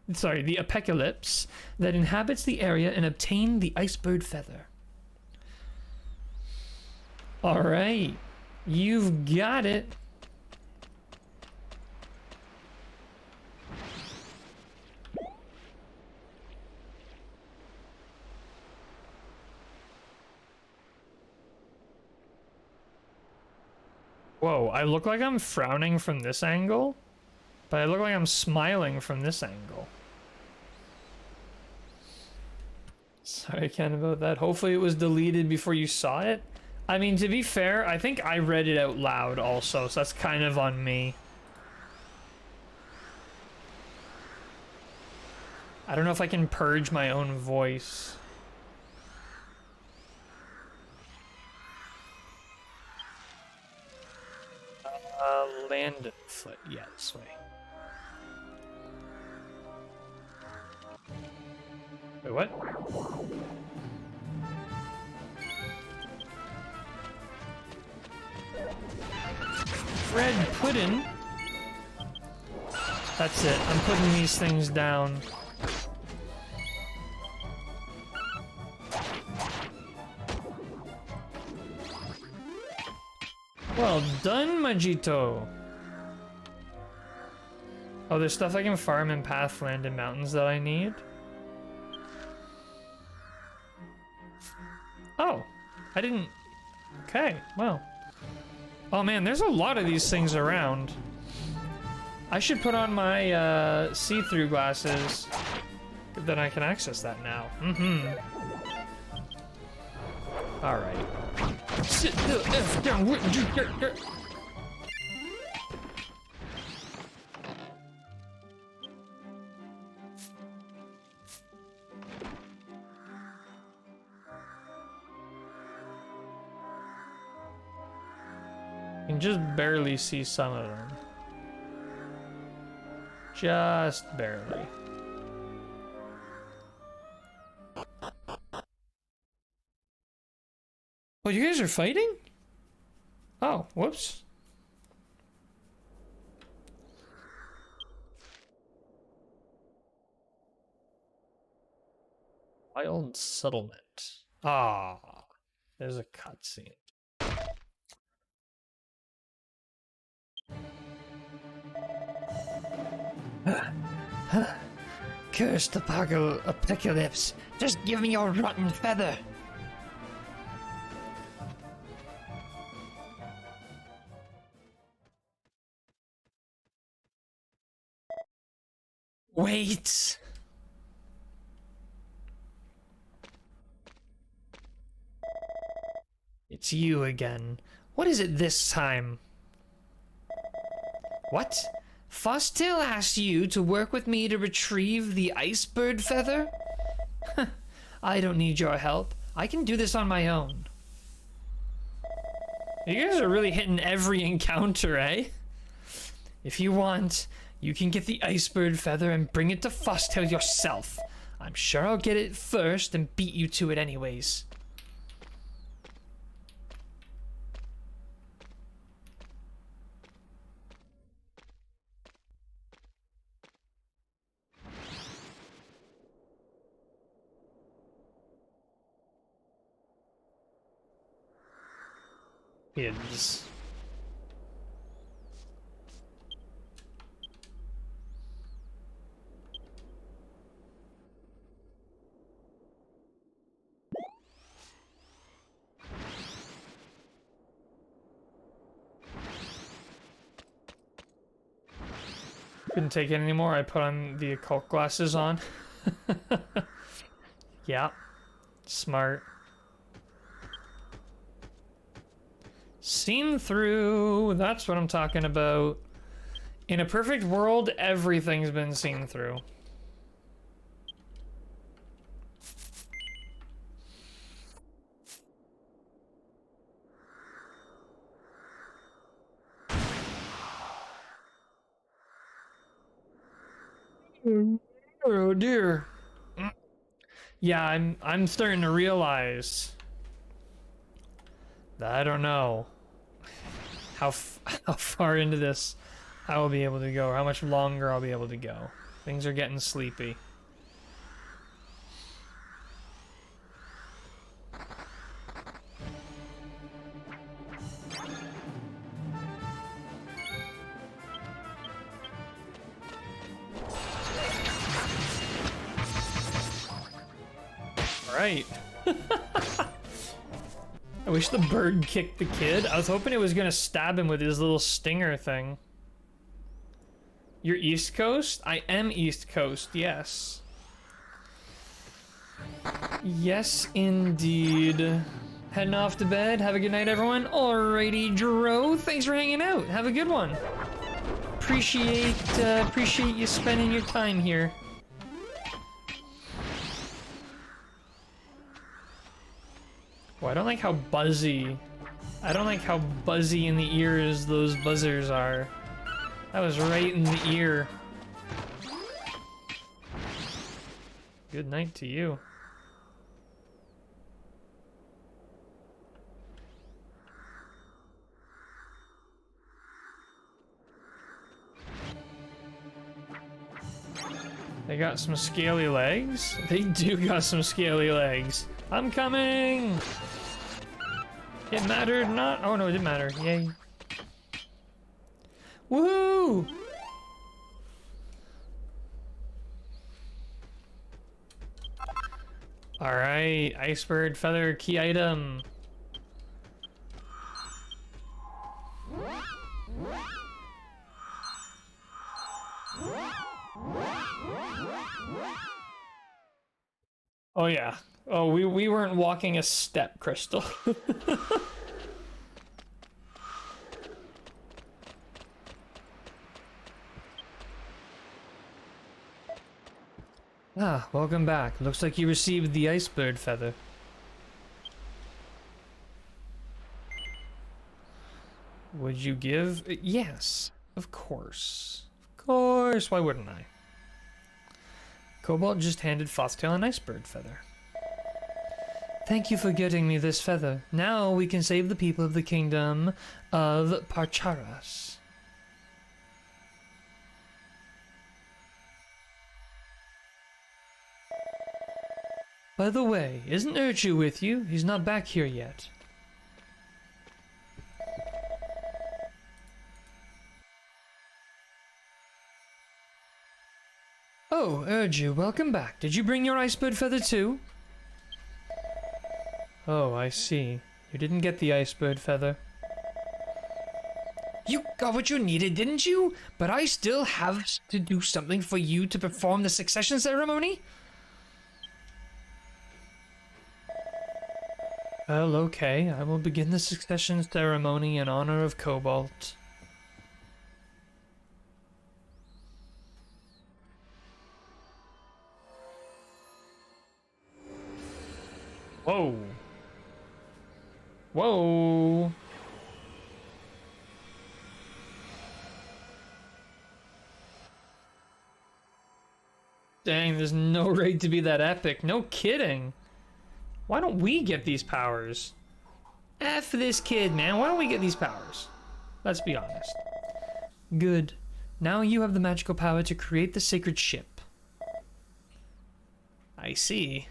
that inhabits the area and obtain the icebird feather. Alright. You've got it. Whoa, I look like I'm frowning from this angle, but I look like I'm smiling from this angle. Sorry, Ken, about that. Hopefully it was deleted before you saw it. I mean, to be fair, I think I read it out loud also, so that's kind of on me. I don't know if I can purge my own voice. Landenfoot, yeah, this way. Wait, what? Red pudding? That's it, I'm putting these things down. Well done, Majito! Oh, there's stuff I can farm in Pathland and Mountains that I need? Oh, I didn't... Okay, well. Oh man, there's a lot of these things around. I should put on my see-through glasses. Then I can access that now. Alright. Sit the F down, wouldn't you? You can just barely see some of them. Just barely. Oh, you guys are fighting? Oh, whoops. Wild settlement. Ah, there's a cutscene. Curse the apocalypse. Just give me your rotten feather. Wait! It's you again. What is it this time? What? Fostil asked you to work with me to retrieve the icebird feather? I don't need your help. I can do this on my own. You guys are really hitting every encounter, eh? If you want, you can get the icebird feather and bring it to Fostil yourself. I'm sure I'll get it first and beat you to it anyways. Kids. Couldn't take it anymore. I put on the occult glasses on. Yeah. Smart. Seen through. That's what I'm talking about. In a perfect world, everything's been seen through. Oh dear. Yeah, I'm starting to realize that I don't know how how far into this I will be able to go, or how much longer I'll be able to go. Things are getting sleepy. Right. I wish the bird kicked the kid. I was hoping it was gonna stab him with his little stinger thing. You're East Coast? I am East Coast, yes. Yes, indeed. Heading off to bed. Have a good night, everyone. Alrighty, Dro. Thanks for hanging out. Have a good one. Appreciate you spending your time here. Oh, I don't like how buzzy. I don't like how buzzy in the ears those buzzers are. That was right in the ear. Good night to you. They got some scaly legs? They do got some scaly legs. I'm coming! It mattered not. Oh no, it didn't matter. Yay. Woohoo! Alright, Icebird Feather key item. Oh yeah. Oh, we weren't walking a step, Crystal. Ah, welcome back. Looks like you received the Icebird Feather. Would you give? Yes, of course. Of course, why wouldn't I? Cobalt just handed Fothtail an Icebird Feather. Thank you for getting me this feather. Now we can save the people of the kingdom of Parcharas. By the way, isn't Urchu with you? He's not back here yet. Oh, Urju, welcome back. Did you bring your icebird feather too? Oh, I see. You didn't get the icebird feather. You got what you needed, didn't you? But I still have to do something for you to perform the succession ceremony? Well, okay. I will begin the succession ceremony in honor of Cobalt. Whoa. Whoa. Dang, there's no raid to be that epic. No kidding. Why don't we get these powers? F this kid, man. Why don't we get these powers? Let's be honest. Good. Now you have the magical power to create the sacred ship. I see.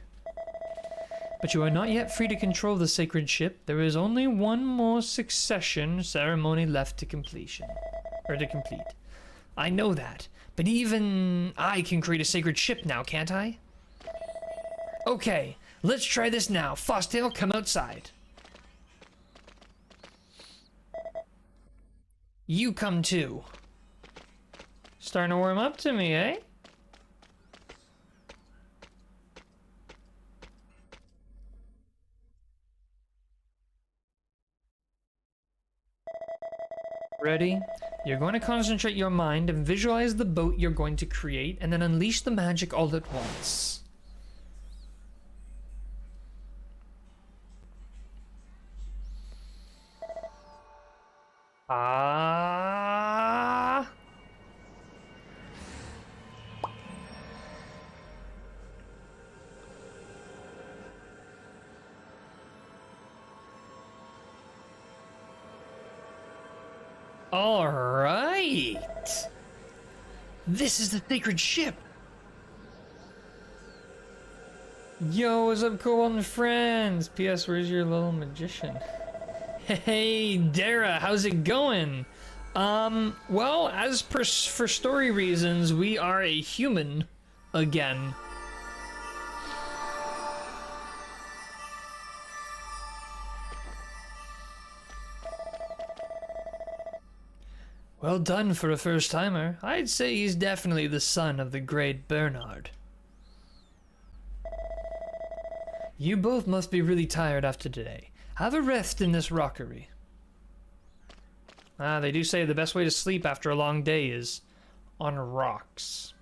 But you are not yet free to control the sacred ship. There is only one more succession ceremony left to completion. Or to complete. I know that. But even I can create a sacred ship now, can't I? Okay, let's try this now. Fosdale, come outside. You come too. Starting to warm up to me, eh? Ready? You're going to concentrate your mind and visualize the boat you're going to create, and then unleash the magic all at once. Ah. All right. This is the sacred ship. Yo, what's up, Cobalt and friends? P.S. Where's your little magician? Hey, Dara, how's it going? Well, as for story reasons, we are a human again. Well done for a first-timer. I'd say he's definitely the son of the great Bernard. You both must be really tired after today. Have a rest in this rockery. They do say the best way to sleep after a long day is on rocks.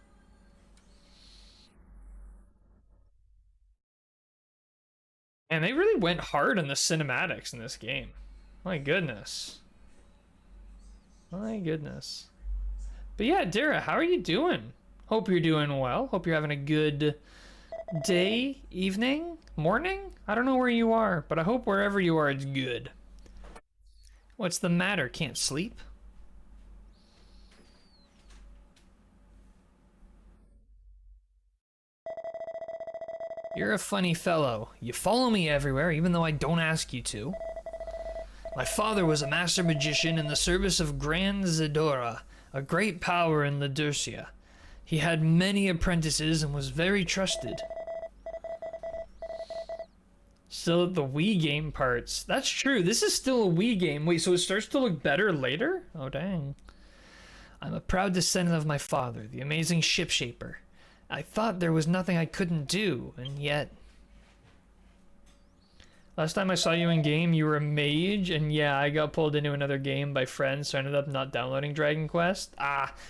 And they really went hard on the cinematics in this game. My goodness. My goodness. But yeah, Dara, how are you doing? Hope you're doing well. Hope you're having a good day, evening, morning? I don't know where you are, but I hope wherever you are, it's good. What's the matter? Can't sleep? You're a funny fellow. You follow me everywhere, even though I don't ask you to. My father was a master magician in the service of Grand Zedora, a great power in Ladurcia. He had many apprentices and was very trusted. Still at the Wii game parts. That's true. This is still a Wii game. Wait, so it starts to look better later? Oh, dang. I'm a proud descendant of my father, the amazing ship shaper. I thought there was nothing I couldn't do, and yet... Last time I saw you in game, you were a mage, and yeah, I got pulled into another game by friends, so I ended up not downloading Dragon Quest.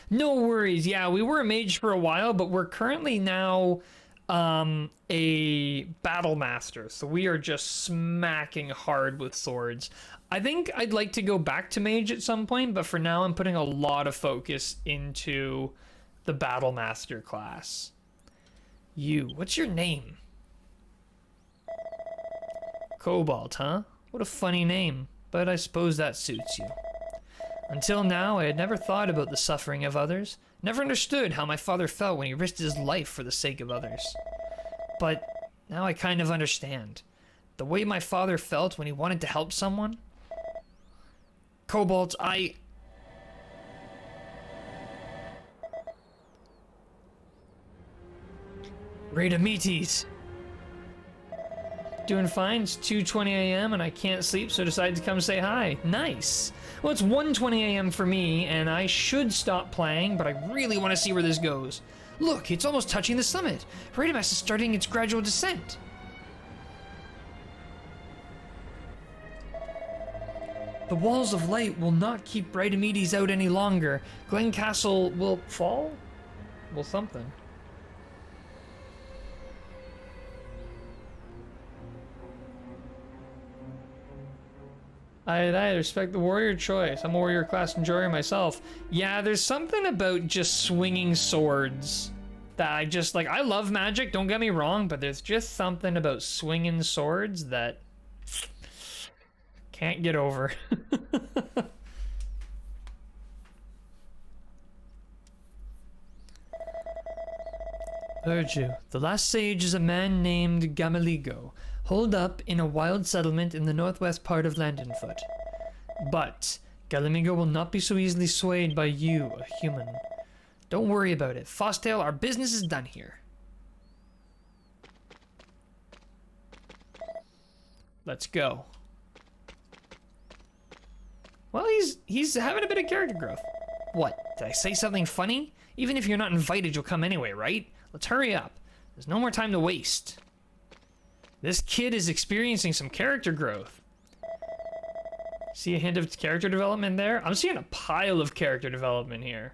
No worries. Yeah, we were a mage for a while, but we're currently now a battle master, so we are just smacking hard with swords. I think I'd like to go back to mage at some point, but for now I'm putting a lot of focus into the battle master class. What's your name? Cobalt, huh? What a funny name, but I suppose that suits you. Until now, I had never thought about the suffering of others, never understood how my father felt when he risked his life for the sake of others. But Now I kind of understand. The way my father felt when he wanted to help someone. Cobalt, Radamites. Doing fine. It's 2:20 a.m. and I can't sleep, so I decided to come say hi. Nice. Well, it's 1:20 a.m. for me, and I should stop playing, but I really want to see where this goes. Look, it's almost touching the summit. Radimass is starting its gradual descent. The walls of light will not keep Brightamides out any longer. Glen Castle will fall? Well, something. I respect the warrior choice. I'm a warrior class enjoyer myself. Yeah, there's something about just swinging swords that I just like. I love magic, don't get me wrong, but there's just something about swinging swords that can't get over. Urdu, the last sage is a man named Gamaligo, holed up in a wild settlement in the northwest part of Landenfoot. But Gamaligo will not be so easily swayed by you, a human. Don't worry about it. Fosdale, our business is done here. Let's go. Well, he's having a bit of character growth. What? Did I say something funny? Even if you're not invited, you'll come anyway, right? Let's hurry up. There's no more time to waste. This kid is experiencing some character growth. See a hint of character development there? I'm seeing a pile of character development here.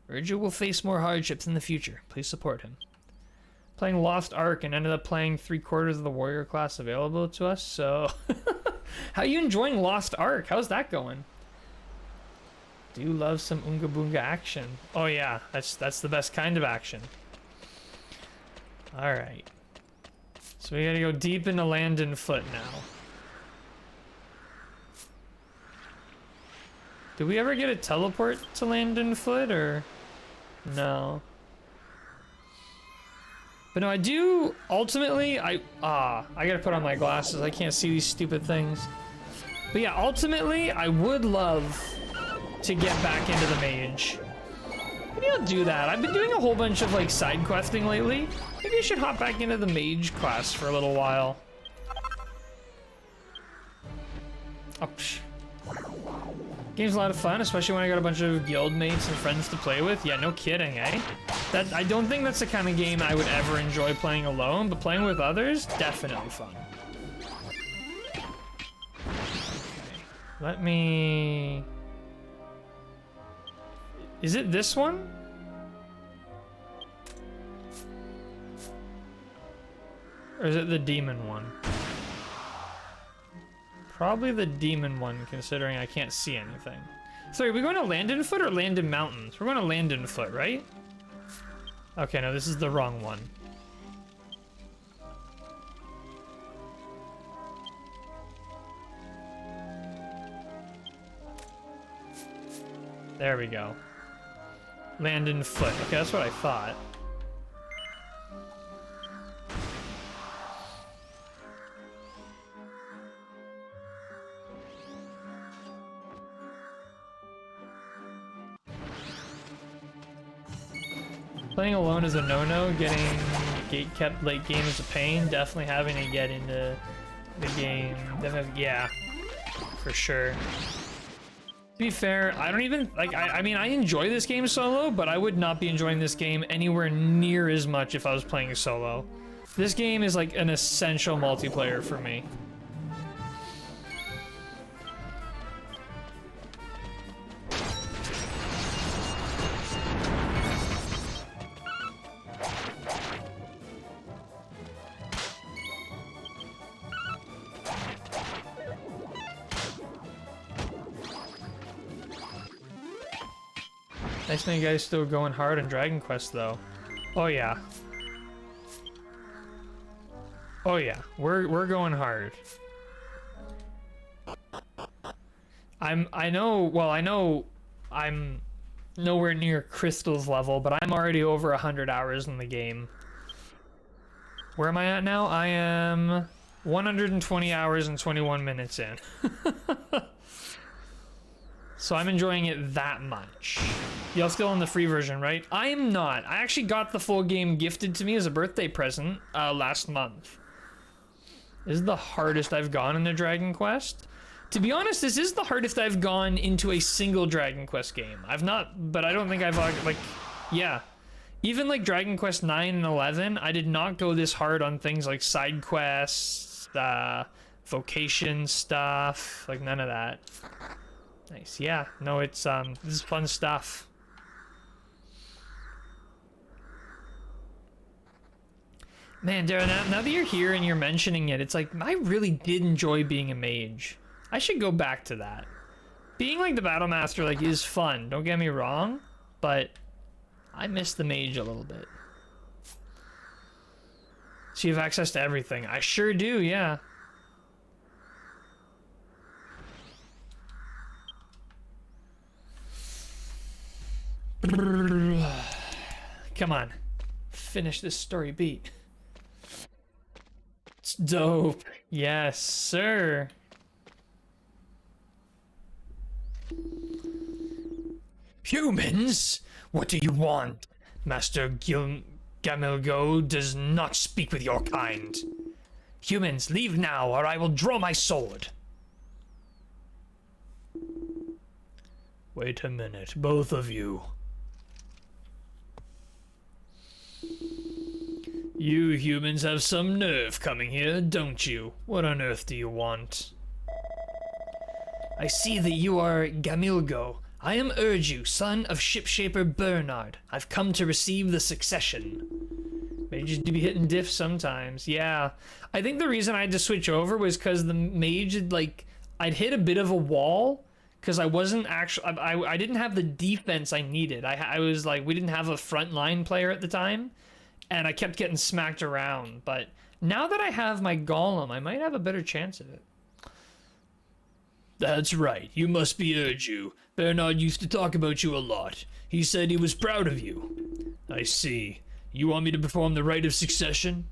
Virgil will face more hardships in the future. Please support him. Playing Lost Ark and ended up playing 3/4 of the warrior class available to us, so... How you enjoying Lost Ark? How's that going? Do love some Oonga Boonga action. Oh yeah, that's the best kind of action. Alright. So we gotta go deep into Landenfoot now. Did we ever get a teleport to Landenfoot, or... No. But no, I do, ultimately, I gotta put on my glasses. I can't see these stupid things. But yeah, ultimately, I would love to get back into the mage. Maybe I'll do that. I've been doing a whole bunch of, like, side questing lately. Maybe I should hop back into the mage class for a little while. Oh, psh. Game's a lot of fun, especially when I got a bunch of guild mates and friends to play with. Yeah, no kidding, eh? I don't think that's the kind of game I would ever enjoy playing alone, but playing with others, definitely fun. Okay. Let me... Is it this one? Or is it the demon one? Probably the demon one, considering I can't see anything. Sorry, are we going to Landenfoot or Landon Mountains? We're going to Landenfoot, right? Okay, no, this is the wrong one. There we go. Landenfoot. Okay, that's what I thought. Playing alone is a no-no. Getting gate kept late game is a pain. Definitely having to get into the game. Definitely, yeah, for sure. To be fair, I don't even like. I mean, I enjoy this game solo, but I would not be enjoying this game anywhere near as much if I was playing solo. This game is like an essential multiplayer for me. Nice man, you guys still going hard on Dragon Quest though. Oh yeah. Oh yeah, we're going hard. I know I'm nowhere near Crystal's level, but I'm already over 100 hours in the game. Where am I at now? I am 120 hours and 21 minutes in. So I'm enjoying it that much. Y'all still on the free version, right? I am not. I actually got the full game gifted to me as a birthday present last month. This is the hardest I've gone in a Dragon Quest. To be honest, this is the hardest I've gone into a single Dragon Quest game. I've not, but I don't think I've, like, yeah. Even like Dragon Quest 9 and 11, I did not go this hard on things like side quests, vocation stuff, like none of that. Nice, yeah. No, it's, this is fun stuff. Man, Darren, now that you're here and you're mentioning it, it's like, I really did enjoy being a mage. I should go back to that. Being like the Battle Master, like, is fun, don't get me wrong, but I miss the mage a little bit. So you have access to everything. I sure do, yeah. Come on. Finish this story beat. It's dope. Yes, sir. Humans? What do you want? Master Gamilgo does not speak with your kind. Humans, leave now, or I will draw my sword. Wait a minute, both of you. You humans have some nerve coming here, don't you? What on earth do you want? I see that you are Gamilgo. I am Urju, son of Shipshaper Bernard. I've come to receive the succession. Mages do be hitting diffs sometimes, yeah. I think the reason I had to switch over was because the mage had, like, I'd hit a bit of a wall, because I wasn't actually, I didn't have the defense I needed. I was like, we didn't have a frontline player at the time, and I kept getting smacked around. But now that I have my golem, I might have a better chance of it. That's right, you must be Urju. Bernard used to talk about you a lot. He said he was proud of you. I see. You want me to perform the rite of succession?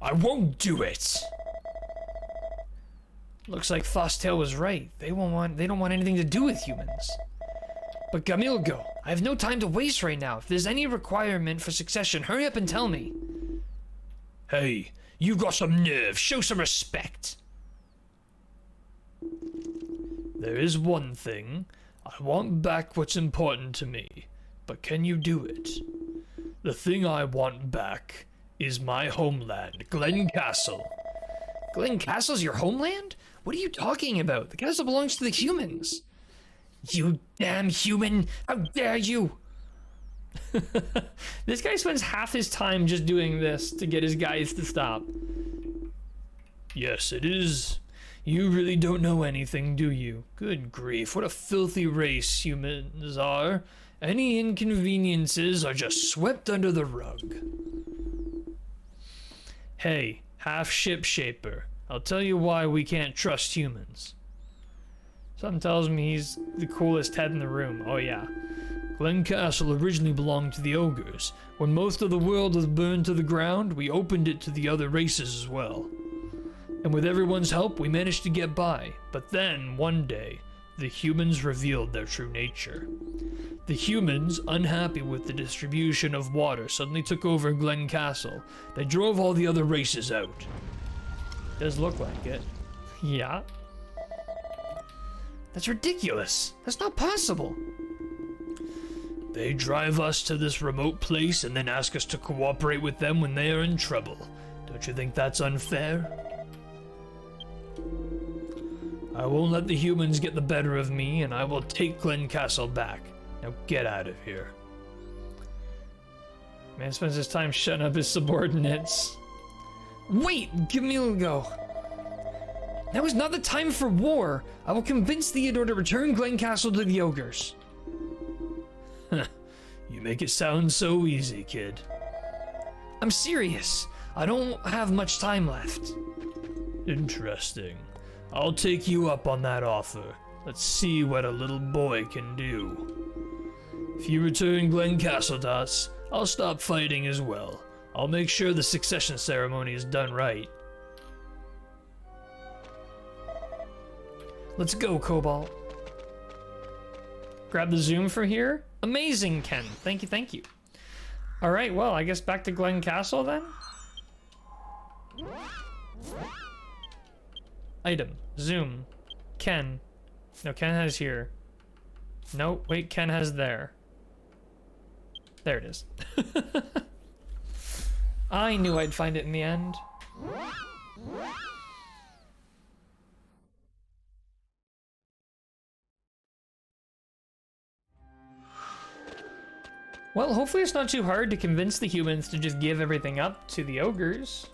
I won't do it! Looks like Fostel was right. They don't want anything to do with humans. But Gamilgo, I have no time to waste right now. If there's any requirement for succession, hurry up and tell me. Hey, you got some nerve. Show some respect. There is one thing. I want back what's important to me. But can you do it? The thing I want back is my homeland, Glen Castle. Glen Castle's your homeland? What are you talking about? The castle belongs to the humans. You damn human! How dare you! This guy spends half his time just doing this to get his guys to stop. Yes, it is. You really don't know anything, do you? Good grief, what a filthy race humans are. Any inconveniences are just swept under the rug. Hey, half ship shaper. I'll tell you why we can't trust humans. Something tells me he's the coolest head in the room. Oh yeah. Glen Castle originally belonged to the ogres. When most of the world was burned to the ground, we opened it to the other races as well. And with everyone's help, we managed to get by. But then, one day, the humans revealed their true nature. The humans, unhappy with the distribution of water, suddenly took over Glen Castle. They drove all the other races out. Does look like it. Yeah. That's ridiculous. That's not possible. They drive us to this remote place and then ask us to cooperate with them when they are in trouble. Don't you think that's unfair? I won't let the humans get the better of me, and I will take Glen Castle back. Now get out of here. Man spends his time shutting up his subordinates. Wait, give me a go. Now is not the time for war. I will convince Theodore to return Glen Castle to the ogres. You make it sound so easy, kid. I'm serious. I don't have much time left. Interesting. I'll take you up on that offer. Let's see what a little boy can do. If you return Glen Castle to us, I'll stop fighting as well. I'll make sure the succession ceremony is done right. Let's go, Cobalt. Grab the zoom for here. Amazing, Ken. Thank you, thank you. All right, well, I guess back to Glen Castle then. Item, zoom, Ken. No, Ken has here. No, wait, Ken has there. There it is. I knew I'd find it in the end. Well, hopefully it's not too hard to convince the humans to just give everything up to the ogres.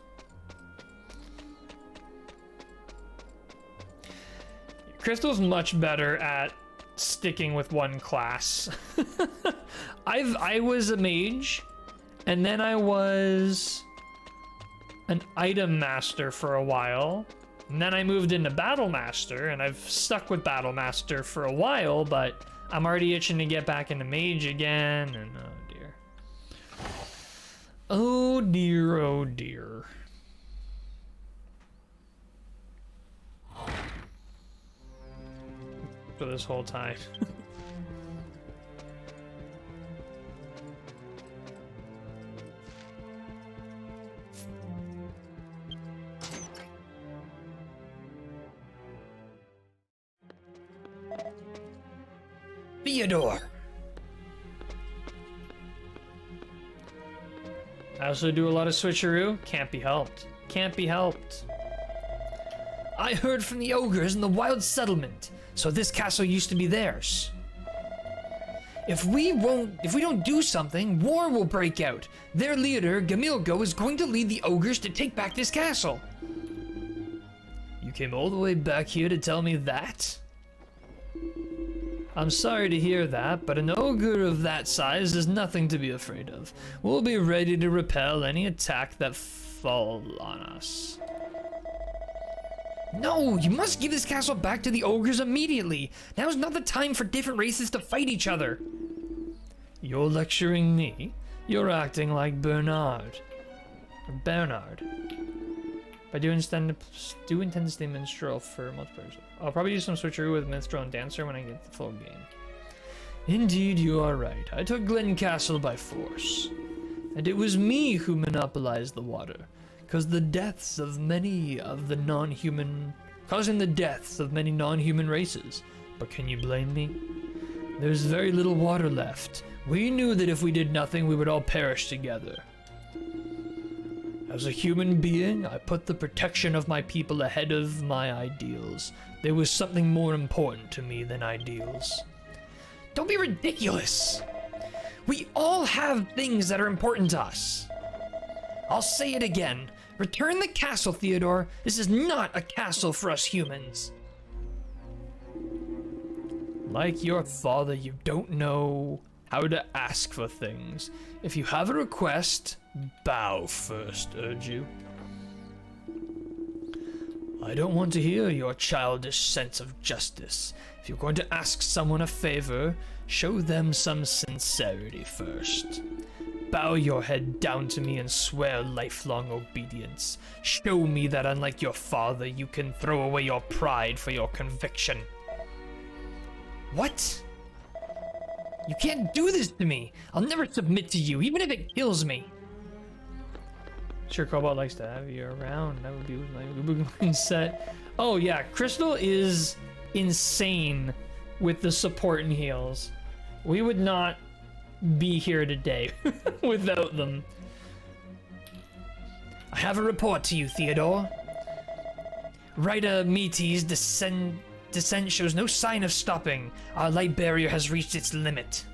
Crystal's much better at sticking with one class. I was a mage, and then I was an item master for a while, and then I moved into battle master, and I've stuck with battle master for a while, but I'm already itching to get back into mage again, and oh dear. Oh dear, oh dear. For this whole time. Theodore! I also do a lot of switcheroo. Can't be helped. Can't be helped. I heard from the ogres in the wild settlement, so this castle used to be theirs. If we don't do something, war will break out. Their leader, Gamilgo, is going to lead the ogres to take back this castle. You came all the way back here to tell me that? I'm sorry to hear that, but an ogre of that size is nothing to be afraid of. We'll be ready to repel any attack that fall on us. No, you must give this castle back to the ogres immediately. Now's not the time for different races to fight each other. You're lecturing me? You're acting like Bernard. Or Bernard. I do intend to stay minstrel for multiplayer. I'll probably do some switcheroo with minstrel and dancer when I get the full game. Indeed, you are right. I took Glen Castle by force. And it was me who monopolized the water. Causing the deaths of many non-human races. But can you blame me? There's very little water left. We knew that if we did nothing, we would all perish together. As a human being, I put the protection of my people ahead of my ideals. There was something more important to me than ideals. Don't be ridiculous! We all have things that are important to us. I'll say it again. Return the castle, Theodore. This is not a castle for us humans. Like your father, you don't know how to ask for things. If you have a request, bow first, urge you. I don't want to hear your childish sense of justice. If you're going to ask someone a favor, show them some sincerity first. Bow your head down to me and swear lifelong obedience. Show me that unlike your father, you can throw away your pride for your conviction. What? You can't do this to me. I'll never submit to you, even if it kills me. Sure, Cobalt likes to have you around. That would be with my Ubu set. Oh yeah, Crystal is insane with the support and heals. We would not be here today without them. I have a report to you, Theodore. Rita Meaty's descent shows no sign of stopping. Our light barrier has reached its limit.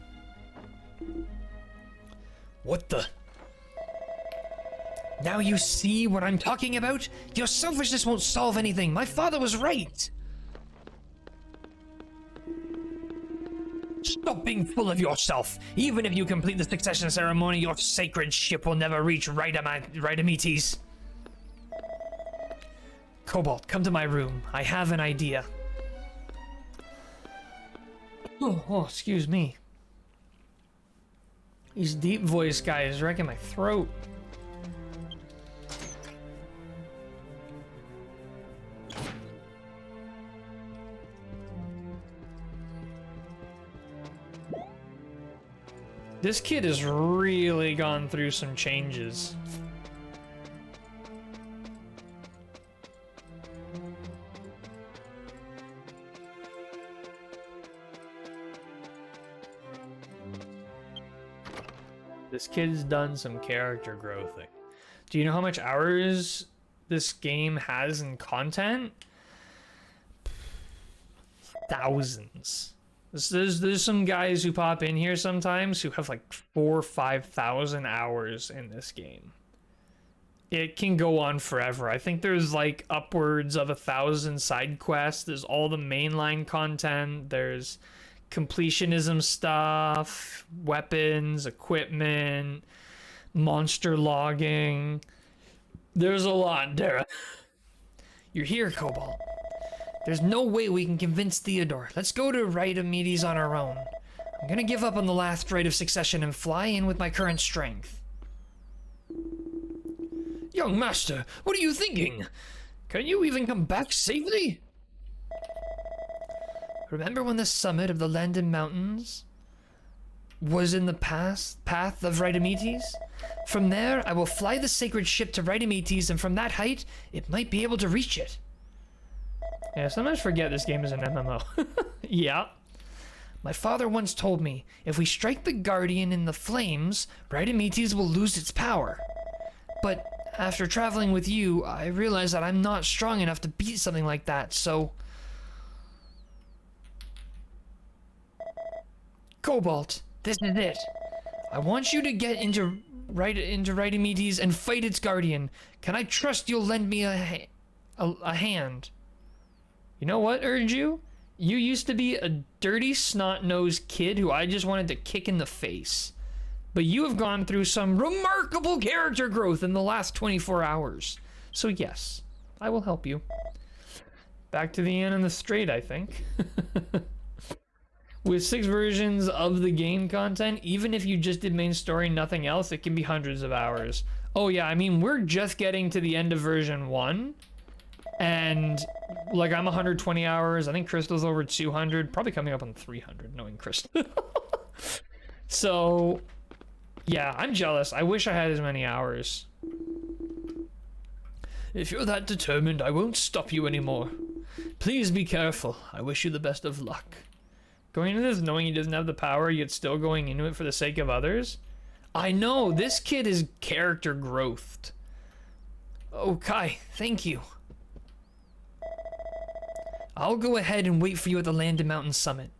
What the? Now you see what I'm talking about? Your selfishness won't solve anything. My father was right. Stop being full of yourself. Even if you complete the succession ceremony, your sacred ship will never reach Rhydametes. Cobalt, come to my room. I have an idea. Oh, excuse me. These deep voice guys wrecking my throat. This kid has really gone through some changes. This kid's done some character growth. Do you know how much hours this game has in content? Thousands. There's some guys who pop in here sometimes who have like 4,000 or 5,000 hours in this game. It can go on forever. I think there's like upwards of 1,000 side quests. There's all the mainline content. There's completionism stuff, weapons, equipment, monster logging. There's a lot, Dara. You're here, Cobalt. There's no way we can convince Theodore. Let's go to Rite on our own. I'm gonna give up on the last rite of succession and fly in with my current strength. Young master, what are you thinking? Can you even come back safely? Remember when the summit of the Landon Mountains was in the path of Rite? From there, I will fly the sacred ship to Rite, and from that height, it might be able to reach it. Yeah, sometimes forget this game is an MMO. Yeah. My father once told me, if we strike the Guardian in the flames, Rite will lose its power. But after traveling with you, I realized that I'm not strong enough to beat something like that, so... Cobalt, this is it. I want you to get into Rite and fight its Guardian. Can I trust you'll lend me a hand? You know what, Urju? You used to be a dirty, snot-nosed kid who I just wanted to kick in the face. But you have gone through some remarkable character growth in the last 24 hours. So yes, I will help you. Back to the inn and the straight, I think. With 6 versions of the game content, even if you just did main story, nothing else, it can be hundreds of hours. Oh yeah, I mean, we're just getting to the end of version 1. And like I'm 120 hours. I think Crystal's over 200, probably coming up on 300, knowing Crystal. So yeah, I'm jealous. I wish I had as many hours. If you're that determined, I won't stop you anymore. Please be careful. I wish you the best of luck. Going into this knowing he doesn't have the power, yet still going into it for the sake of others. I know, this kid is character growthed. Oh, Kai, thank you. I'll go ahead and wait for you at the Landon Mountain summit.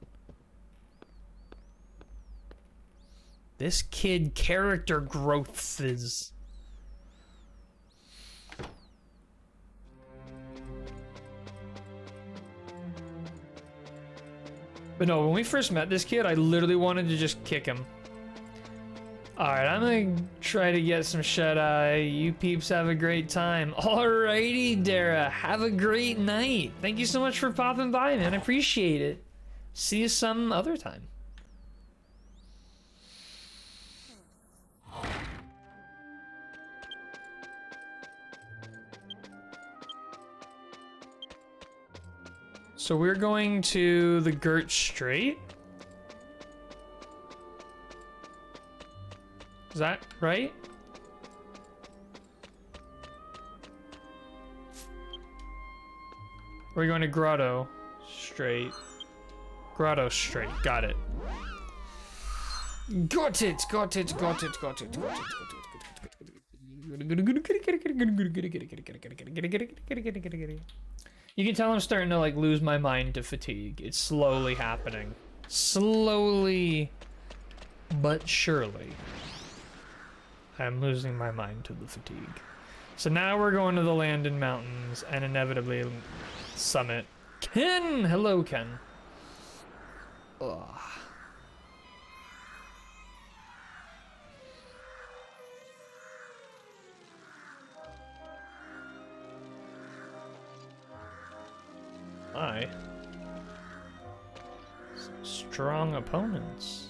This kid character growths. But no, when we first met this kid, I literally wanted to just kick him. Alright, I'm gonna try to get some shut-eye. You peeps have a great time. Alrighty, Dara. Have a great night. Thank you so much for popping by, man. I appreciate it. See you some other time. So we're going to the Gert Strait. Is that right? We're going to Grotto Strait. Grotto Strait. Got it. Got it. Got it. Got it. Got it. Got it. You can tell I'm starting to like lose my mind to fatigue. It's slowly happening. Slowly, but surely. I'm losing my mind to the fatigue. So now we're going to the Landon Mountains and inevitably summit. Ken! Hello, Ken. Ugh. Hi. Some strong opponents.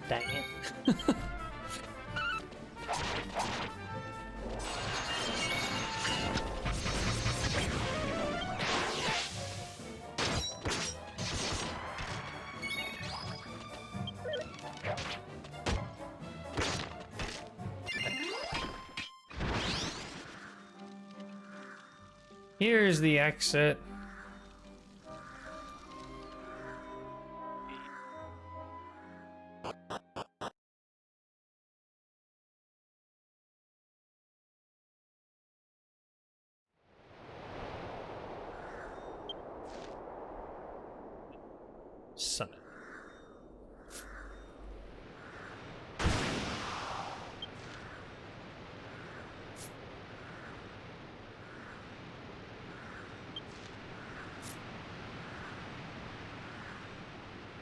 Dang it. Here's the exit. Summit.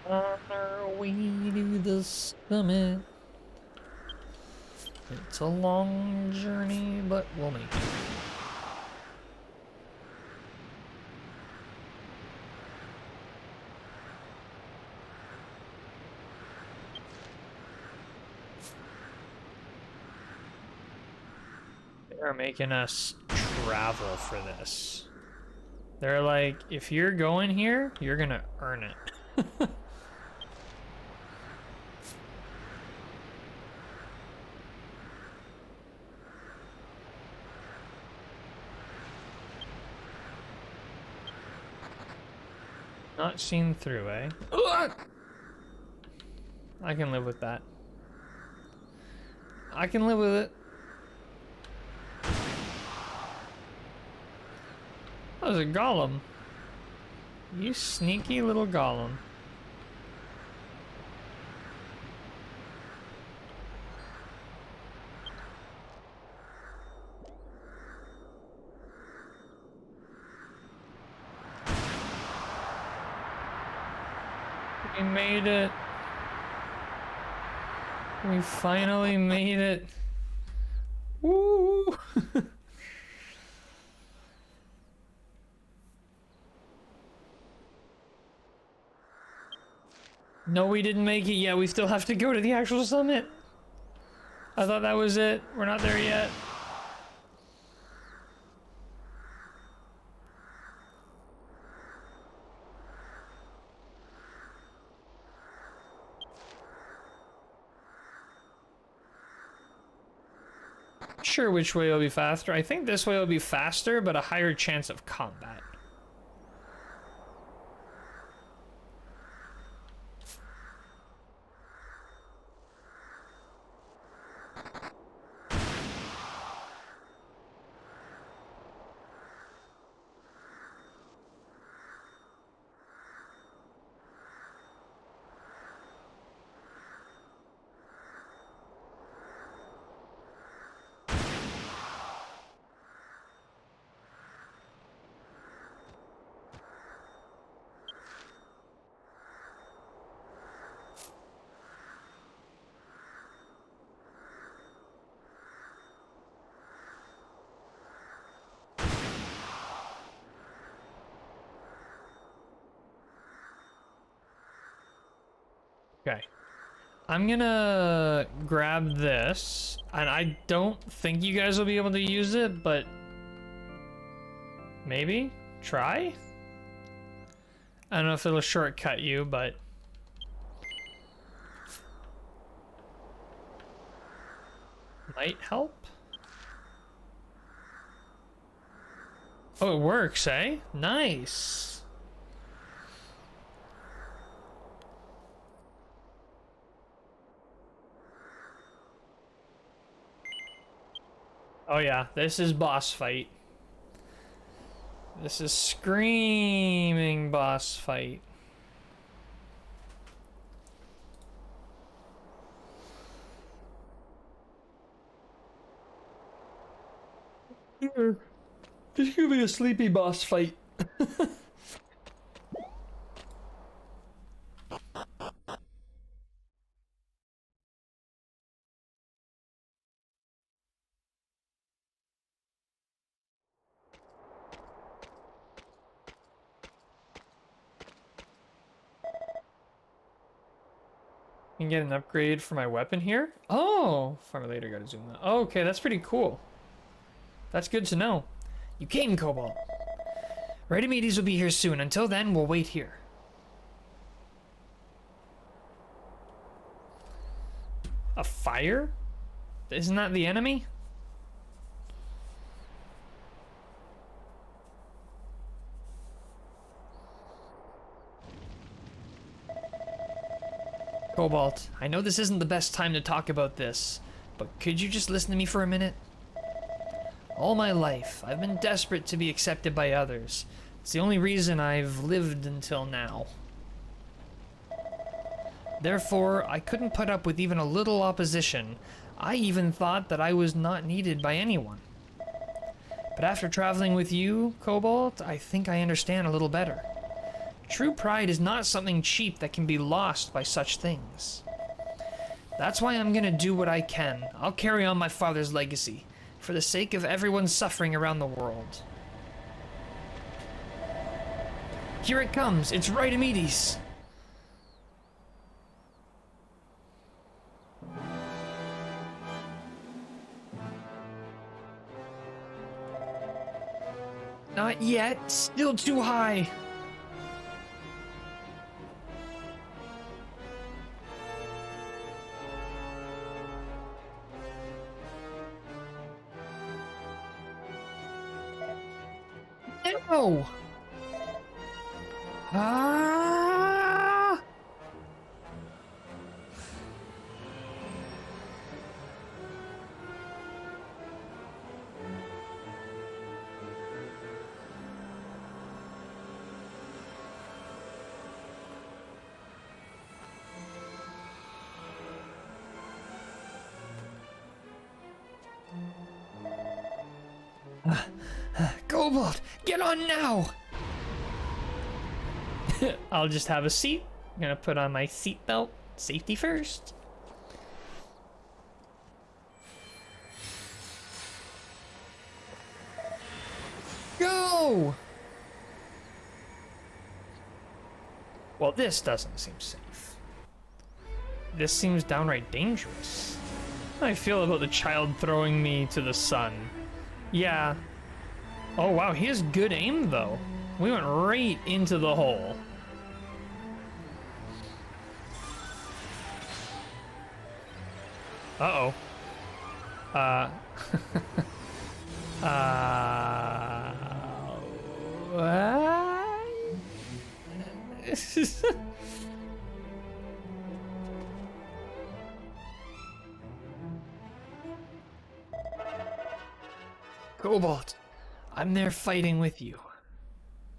On our way to the summit. It's a long journey, but we'll make it. They're making us travel for this. They're like, if you're going here, you're gonna earn it. Not seen through, eh? I can live with that. I can live with it. That was a golem. You sneaky little golem. We made it. We finally made it. Woo! No, we didn't make it yet. We still have to go to the actual summit. I thought that was it. We're not there yet. Sure, which way will be faster? I think this way will be faster, but a higher chance of combat. Okay. I'm gonna grab this, and I don't think you guys will be able to use it, but maybe? Try? I don't know if it'll shortcut you, but might help. Oh, it works, eh? Nice. Oh yeah, this is boss fight. This is screaming boss fight. This could be a sleepy boss fight. Can get an upgrade for my weapon here. Oh, farmer later gotta zoom that. Oh, okay, that's pretty cool. That's good to know. You came, Cobalt. Ready meaties will be here soon. Until then, we'll wait here. A fire? Isn't that the enemy? Cobalt, I know this isn't the best time to talk about this, but could you just listen to me for a minute? All my life, I've been desperate to be accepted by others. It's the only reason I've lived until now. Therefore, I couldn't put up with even a little opposition. I even thought that I was not needed by anyone. But after traveling with you, Cobalt, I think I understand a little better. True pride is not something cheap that can be lost by such things. That's why I'm gonna do what I can. I'll carry on my father's legacy, for the sake of everyone suffering around the world. Here it comes, it's Rhytomedes! Not yet, still too high. No! Ah! Cobalt, get on now! I'll just have a seat. I'm gonna put on my seatbelt. Safety first. Go! Well, this doesn't seem safe. This seems downright dangerous. How do I feel about the child throwing me to the sun? Yeah. Oh wow, he has good aim though. We went right into the hole. Uh-oh. What? Cobalt, I'm there fighting with you.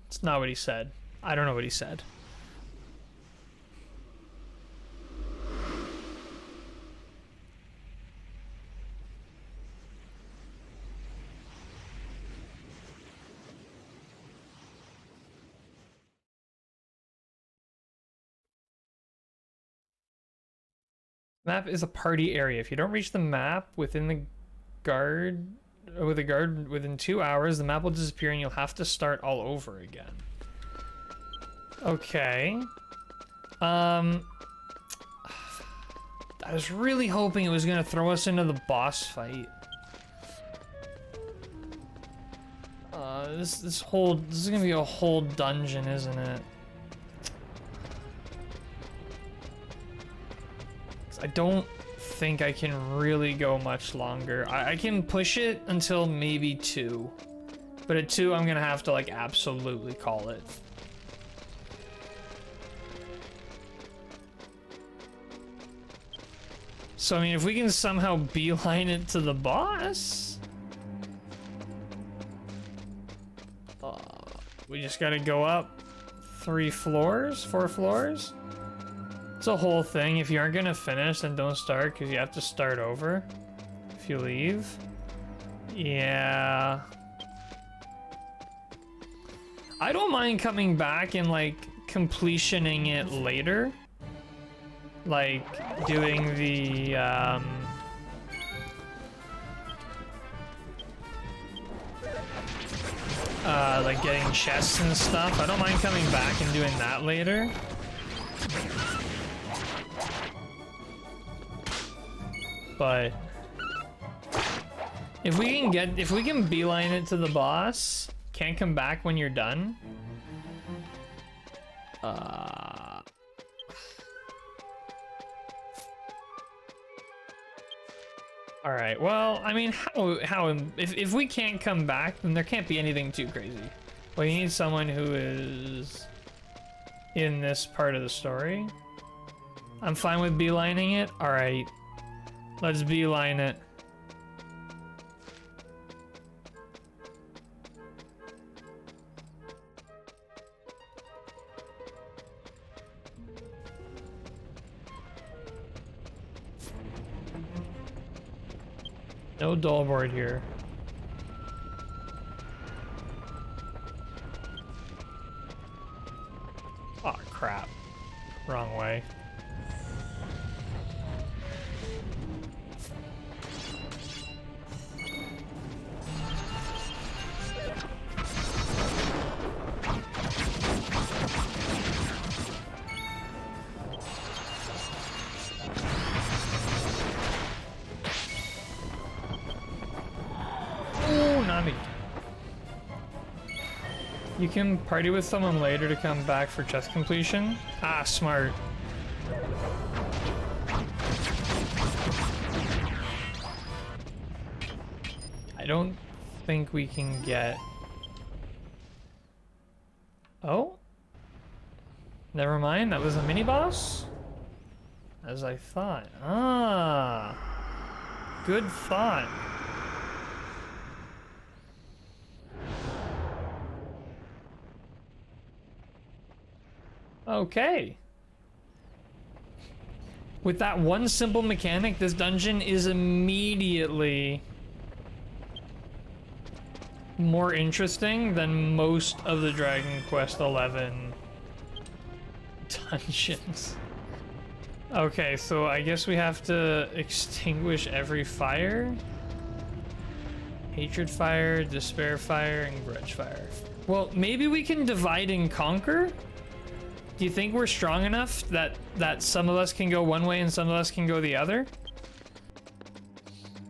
It's not what he said. I don't know what he said. Map is a party area. If you don't reach the map within the guard, with a guard within 2 hours, the map will disappear and you'll have to start all over again. Okay. I was really hoping it was gonna throw us into the boss fight. This is gonna be a whole dungeon, isn't it? I don't think I can really go much longer. I can push it until maybe 2. But at 2, I'm gonna have to like absolutely call it. So I mean, if we can somehow beeline it to the boss, we just gotta go up 3 floors, 4 floors. It's a whole thing. If you aren't gonna finish, then don't start, because you have to start over if you leave. Yeah. I don't mind coming back and like completioning it later. Like doing the like getting chests and stuff. I don't mind coming back and doing that later. But if we can beeline it to the boss, can't come back when you're done. All right. Well, I mean, if we can't come back, then there can't be anything too crazy. Well, you need someone who is in this part of the story. I'm fine with beelining it. All right, let's beeline it. No dull board here. Oh crap. Wrong way. Oh, Nami. You can party with someone later to come back for chest completion. Ah, smart. I don't think we can get... Oh? Never mind, that was a mini-boss? As I thought. Ah. Good thought. Okay. With that one simple mechanic, this dungeon is immediately more interesting than most of the Dragon Quest XI dungeons. Okay, so I guess we have to extinguish every fire. Hatred fire, despair fire, and grudge fire. Well, maybe we can divide and conquer? Do you think we're strong enough that some of us can go one way and some of us can go the other?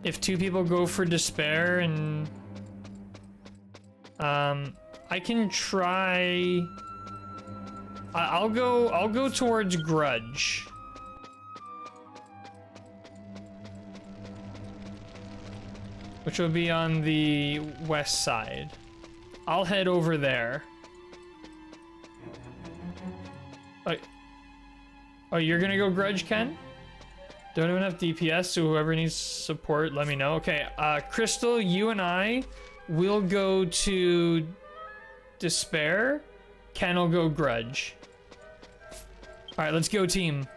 If two people go for despair and... I can try... I'll go towards grudge. Which will be on the west side. I'll head over there. Oh, you're gonna go grudge, Ken? Don't have enough DPS, so whoever needs support, let me know. Okay, Crystal, you and I will go to despair. Ken will go grudge. All right, let's go, team.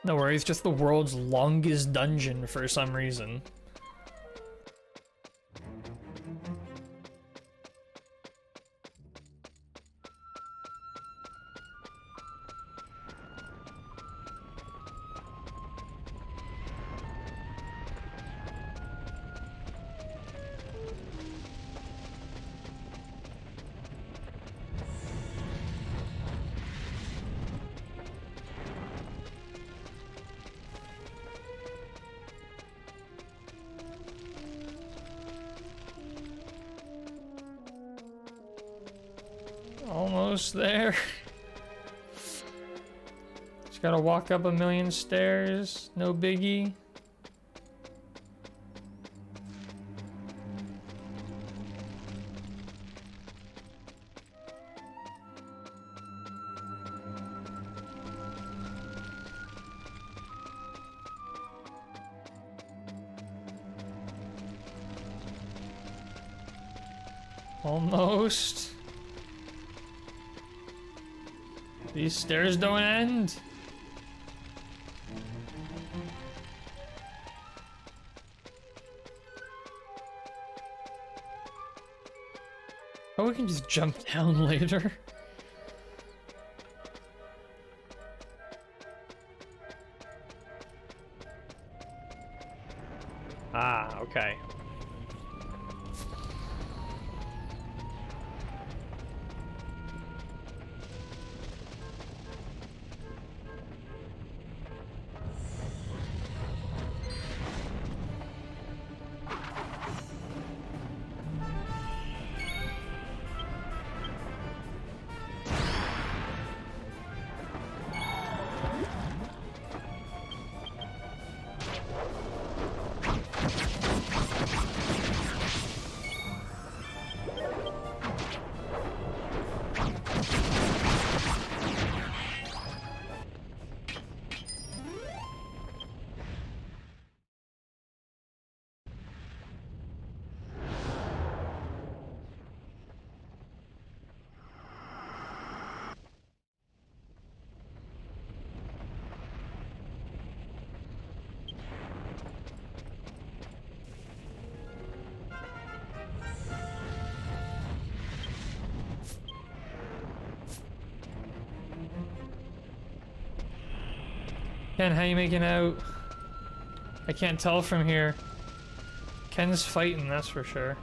No worries, just the world's longest dungeon for some reason. Almost there. Just gotta walk up a million stairs, no biggie. Almost. These stairs don't end. Oh, we can just jump down later. Ah, okay. Ken, how you making out? I can't tell from here. Ken's fighting, that's for sure.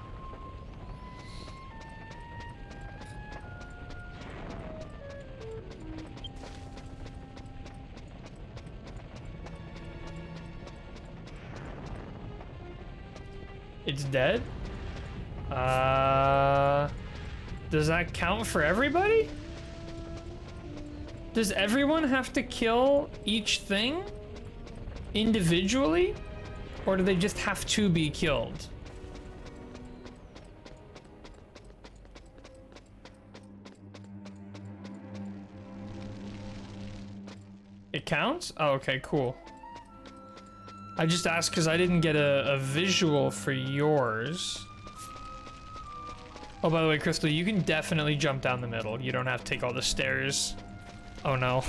It's dead? Does that count for everybody? Does everyone have to kill each thing individually? Or do they just have to be killed? It counts? Oh, okay, cool. I just asked because I didn't get a visual for yours. Oh, by the way, Crystal, you can definitely jump down the middle. You don't have to take all the stairs. Oh, no.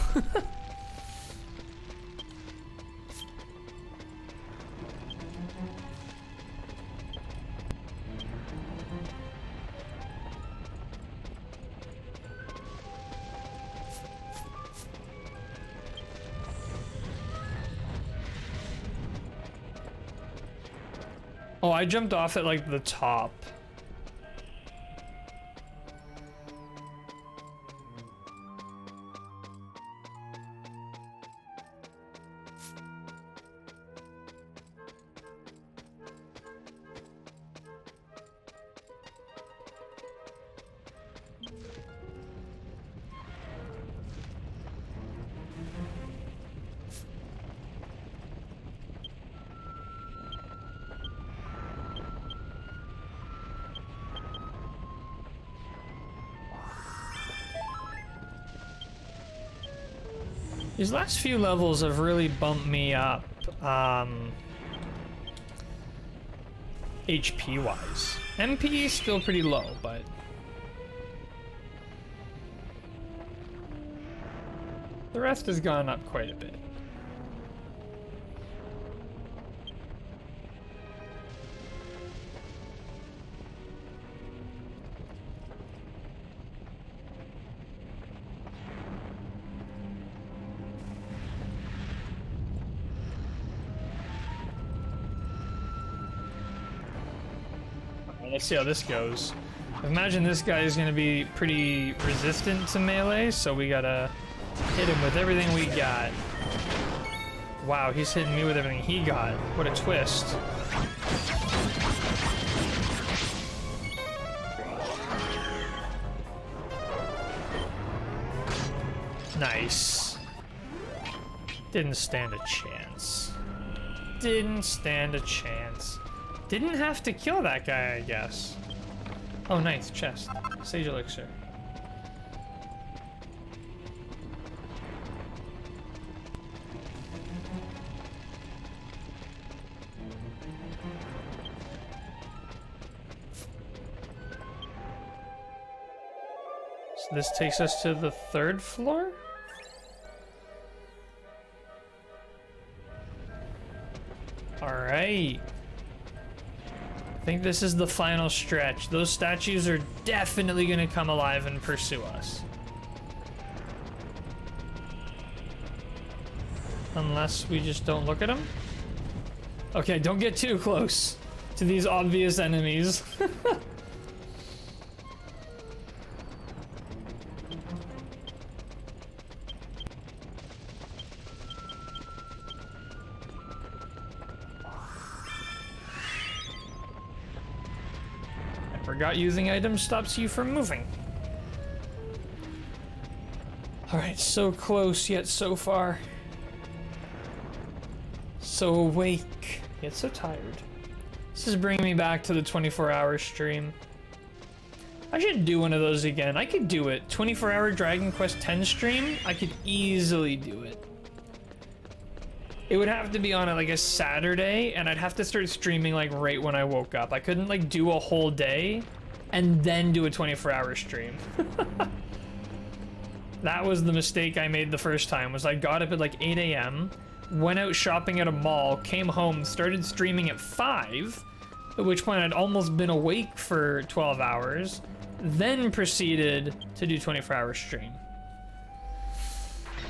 Oh, I jumped off at, like, the top. These last few levels have really bumped me up, HP wise. MP is still pretty low, but the rest has gone up quite a bit. Let's see how this goes. Imagine this guy is going to be pretty resistant to melee, so we gotta hit him with everything we got. Wow, he's hitting me with everything he got. What a twist. Nice. Didn't stand a chance. Didn't stand a chance. Didn't have to kill that guy, I guess. Oh, nice. Chest. Sage elixir. So this takes us to the 3rd floor? Alright. I think this is the final stretch. Those statues are definitely going to come alive and pursue us. Unless we just don't look at them. Okay, don't get too close to these obvious enemies. Forgot using items stops you from moving. Alright, so close yet so far. So awake, yet so tired. This is bringing me back to the 24-hour stream. I should do one of those again. I could do it. 24-hour Dragon Quest X stream, I could easily do it. It would have to be on like a Saturday, and I'd have to start streaming like right when I woke up. I couldn't like do a whole day and then do a 24-hour stream. That was the mistake I made the first time, was I got up at like 8 a.m., went out shopping at a mall, came home, started streaming at 5, at which point I'd almost been awake for 12 hours, then proceeded to do 24-hour stream.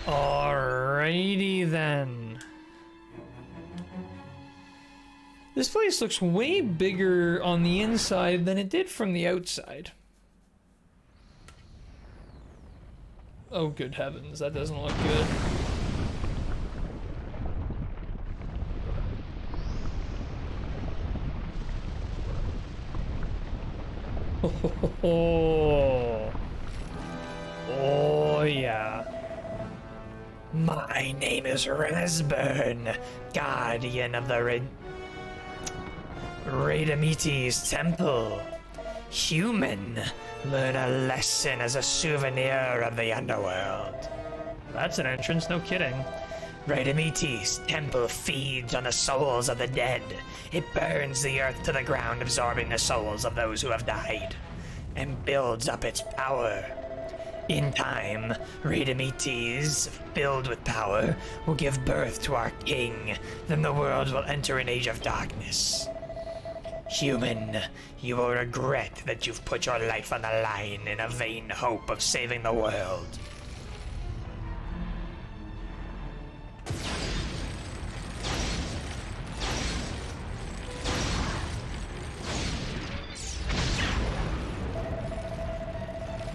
Alrighty then. This place looks way bigger on the inside than it did from the outside. Oh, good heavens, that doesn't look good. Oh, oh yeah. My name is Rasburn, guardian of the Radamites Temple. Human, learn a lesson as a souvenir of the underworld. That's an entrance, no kidding. Radamites Temple feeds on the souls of the dead. It burns the earth to the ground, absorbing the souls of those who have died, and builds up its power. In time, Radamites, filled with power, will give birth to our king. Then the world will enter an age of darkness. Human, you will regret that you've put your life on the line in a vain hope of saving the world.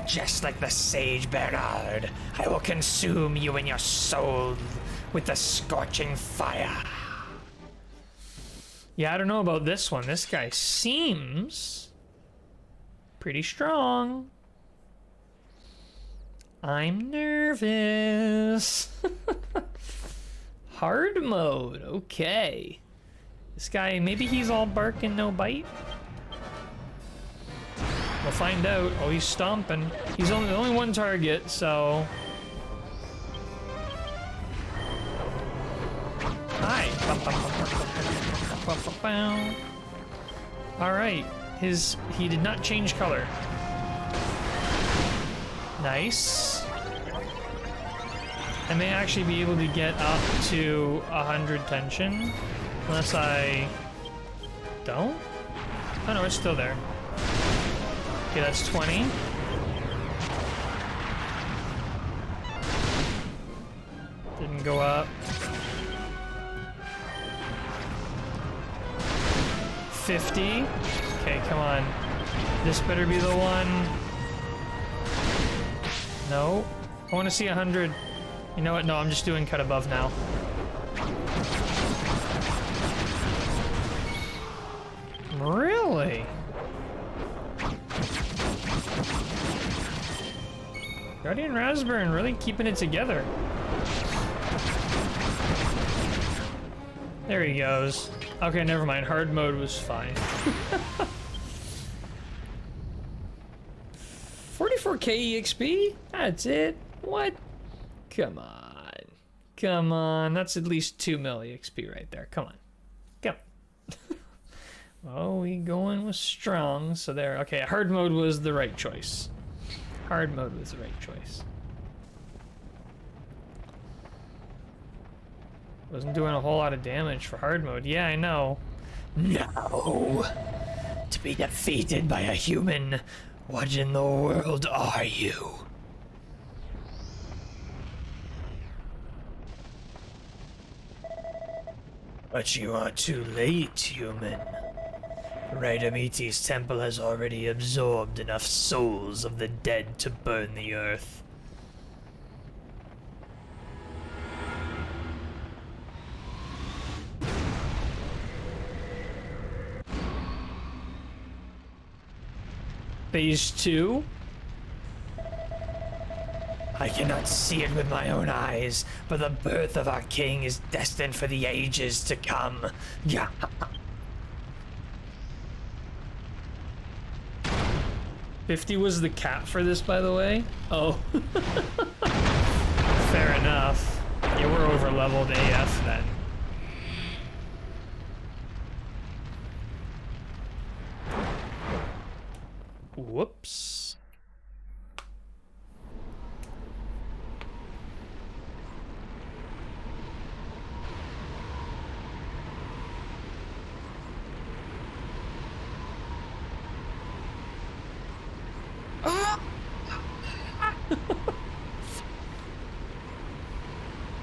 Just like the sage Bernard, I will consume you and your soul with the scorching fire. Yeah, I don't know about this one. This guy seems pretty strong. I'm nervous. Hard mode, okay. This guy, maybe he's all bark and no bite? We'll find out. Oh, he's stomping. He's only one target, so... Hi. Alright. He did not change color. Nice. I may actually be able to get up to 100 tension. Unless I... don't? Oh no, it's still there. Okay, that's 20. Didn't go up. 50. Okay, come on. This better be the one. No. I want to see 100. You know what? No, I'm just doing cut above now. Really? Guardian Rasburn really keeping it together. There he goes. Okay, never mind. Hard mode was fine. 44k EXP? That's it? What? Come on. Come on. That's at least 2 mil EXP right there. Come on. Come on. Oh, we going with strong. So there. Okay, hard mode was the right choice. Hard mode was the right choice. Wasn't doing a whole lot of damage for hard mode. Yeah, I know. No. To be defeated by a human, what in the world are you? But you are too late, human. Radamites Temple has already absorbed enough souls of the dead to burn the earth. Phase 2? I cannot see it with my own eyes, but the birth of our king is destined for the ages to come. 50 was the cap for this, by the way. Oh. Fair enough. Yeah, we're over leveled AF then. Whoops.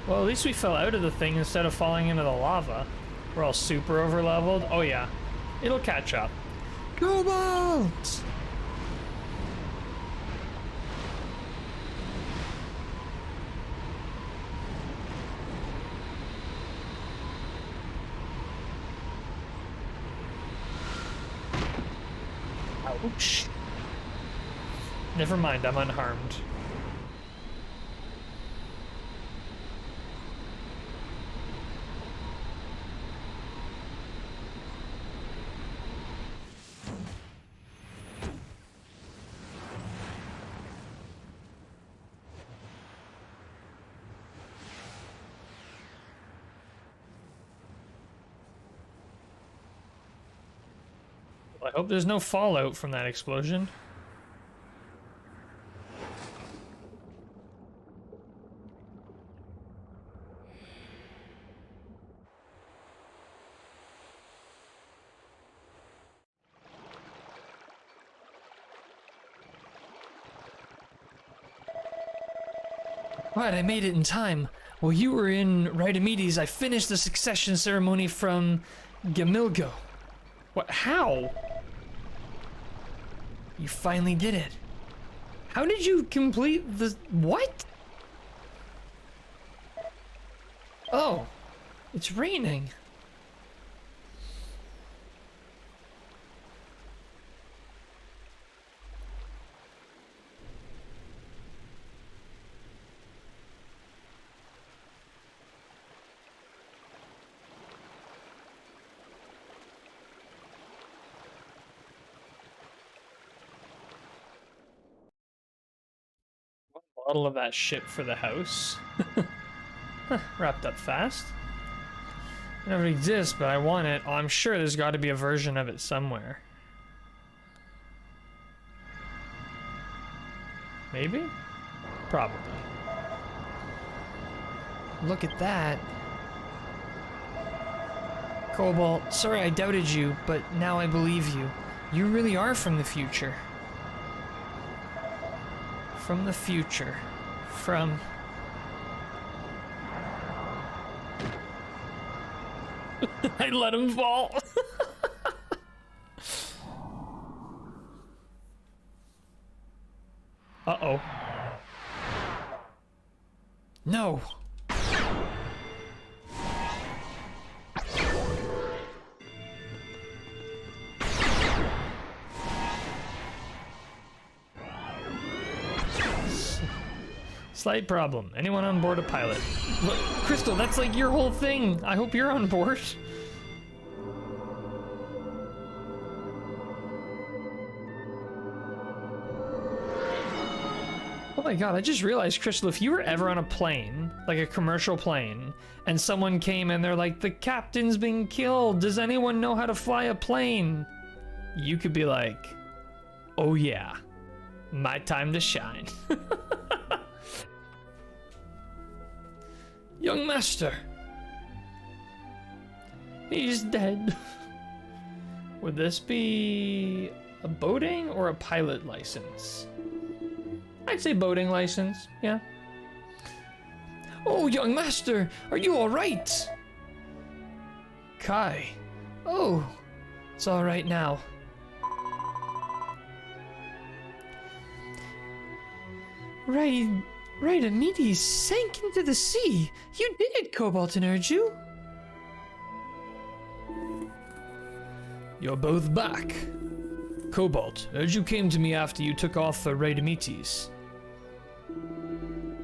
Well, at least we fell out of the thing instead of falling into the lava. We're all super over leveled. Oh yeah, it'll catch up. Cobalt! Ouch. Never mind, I'm unharmed. I hope there's no fallout from that explosion. Right, I made it in time. While you were in Rhytomedes, I finished the succession ceremony from Gamilgo. What? How? You finally did it. How did you complete the... What? Oh, it's raining. Bottle of that shit for the house. Huh, wrapped up fast. It never exists, but I want it. Oh, I'm sure there's got to be a version of it somewhere. Maybe? Probably. Look at that. Cobalt, sorry I doubted you, but now I believe you. You really are from the future. From the future. From... I let him fall. Uh-oh. No. Slight problem. Anyone on board a pilot? Look, Crystal, that's like your whole thing. I hope you're on board. Oh my god, I just realized, Crystal, if you were ever on a plane, like a commercial plane, and someone came and they're like, the captain's been killed, does anyone know how to fly a plane? You could be like, oh yeah, my time to shine. Young master. He's dead. Would this be a boating or a pilot license? I'd say boating license, yeah. Oh, young master, are you all right? Kai. Oh, it's all right now. Rhytomedes sank into the sea. You did it, Cobalt and Urju. You're both back. Cobalt, Urju came to me after you took off for Rhytomedes.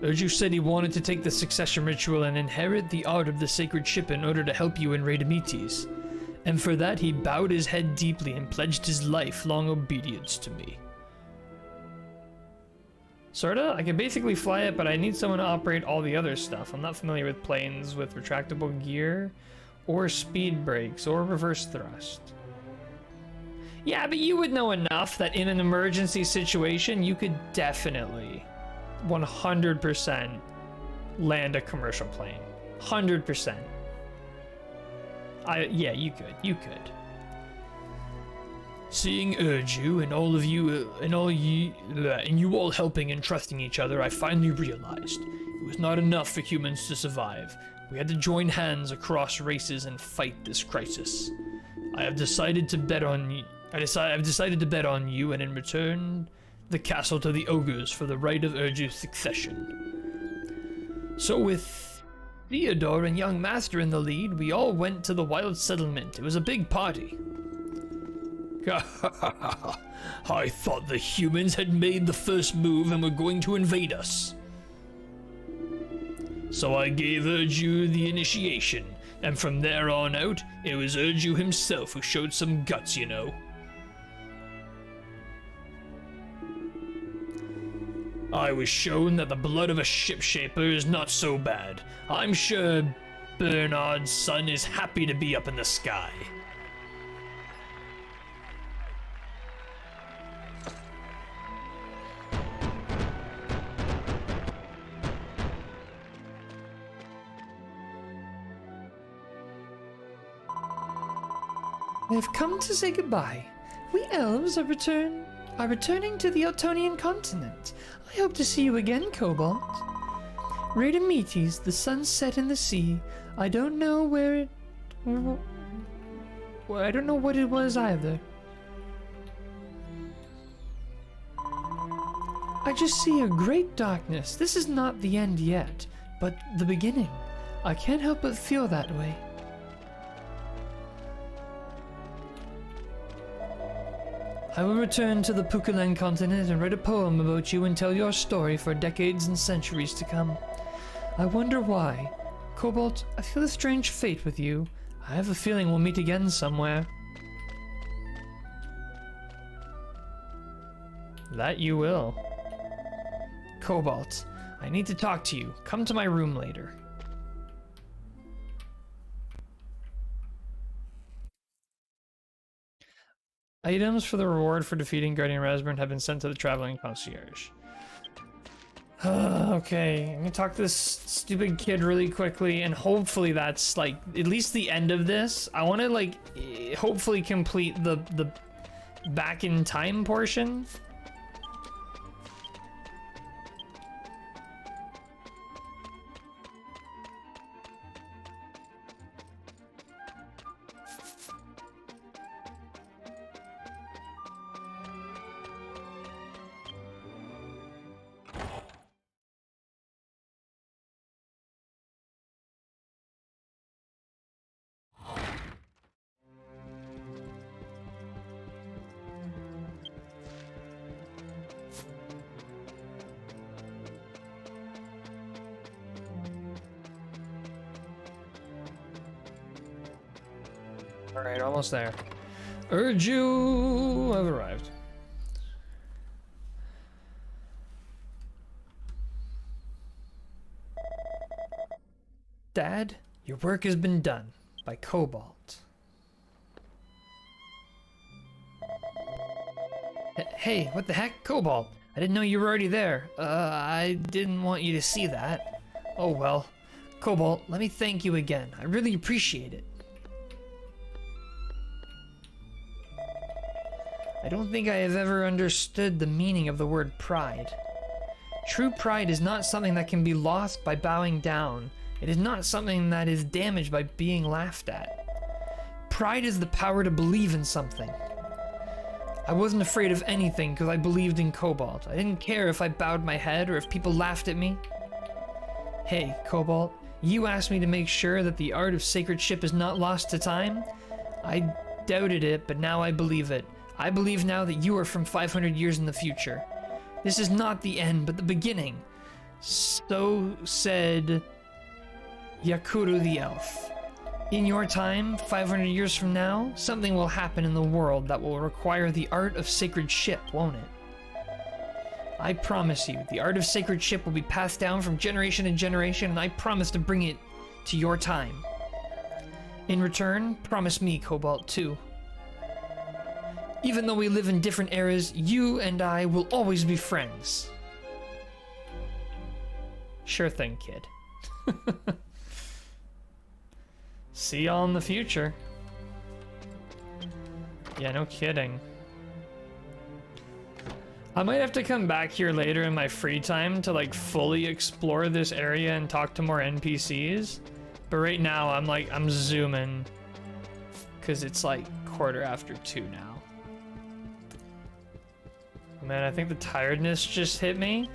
Urju said he wanted to take the succession ritual and inherit the art of the sacred ship in order to help you in Rhytomedes. And for that he bowed his head deeply and pledged his lifelong obedience to me. Sorta? I can basically fly it, but I need someone to operate all the other stuff. I'm not familiar with planes with retractable gear, or speed brakes, or reverse thrust. Yeah, but you would know enough that in an emergency situation, you could definitely 100% land a commercial plane. 100%. Yeah, you could. Seeing Urju and all of you, and you all helping and trusting each other, I finally realized it was not enough for humans to survive. We had to join hands across races and fight this crisis. I've decided to bet on you, and in return, the castle to the ogres for the right of Urju's succession. So with Theodore and young Master in the lead, we all went to the wild settlement. It was a big party. I thought the humans had made the first move and were going to invade us. So I gave Urju the initiation, and from there on out, it was Urju himself who showed some guts, you know. I was shown that the blood of a shipshaper is not so bad. I'm sure Bernard's son is happy to be up in the sky. I have come to say goodbye. We elves are returning to the Otonian continent. I hope to see you again, Cobalt. Rita Meaties, the sun set in the sea. I don't know where it... Well, I don't know what it was either. I just see a great darkness. This is not the end yet, but the beginning. I can't help but feel that way. I will return to the Pukalang continent and write a poem about you and tell your story for decades and centuries to come. I wonder why. Cobalt, I feel a strange fate with you. I have a feeling we'll meet again somewhere. That you will. Cobalt, I need to talk to you. Come to my room later. Items for the reward for defeating Guardian Raspberry have been sent to the traveling concierge. Okay, I'm gonna talk to this stupid kid really quickly, and hopefully that's like at least the end of this. I want to like hopefully complete the back in time portion. Alright, almost there. Urju, I've arrived. Dad, your work has been done by Cobalt. Hey, what the heck? Cobalt, I didn't know you were already there. I didn't want you to see that. Oh well. Cobalt, let me thank you again. I really appreciate it. I don't think I have ever understood the meaning of the word pride. True pride is not something that can be lost by bowing down. It is not something that is damaged by being laughed at. Pride is the power to believe in something. I wasn't afraid of anything because I believed in Cobalt. I didn't care if I bowed my head or if people laughed at me. Hey, Cobalt, you asked me to make sure that the art of sacred ship is not lost to time. I doubted it, but now I believe it. I believe now that you are from 500 years in the future. This is not the end, but the beginning. So said Yakuru the elf. In your time, 500 years from now, something will happen in the world that will require the art of sacred ship, won't it? I promise you, the art of sacred ship will be passed down from generation to generation, and I promise to bring it to your time. In return, promise me, Cobalt, too. Even though we live in different eras, you and I will always be friends. Sure thing, kid. See y'all in the future. Yeah, no kidding. I might have to come back here later in my free time to like fully explore this area and talk to more NPCs. But right now, I'm zooming. Because it's like 2:15 now. Man, I think the tiredness just hit me.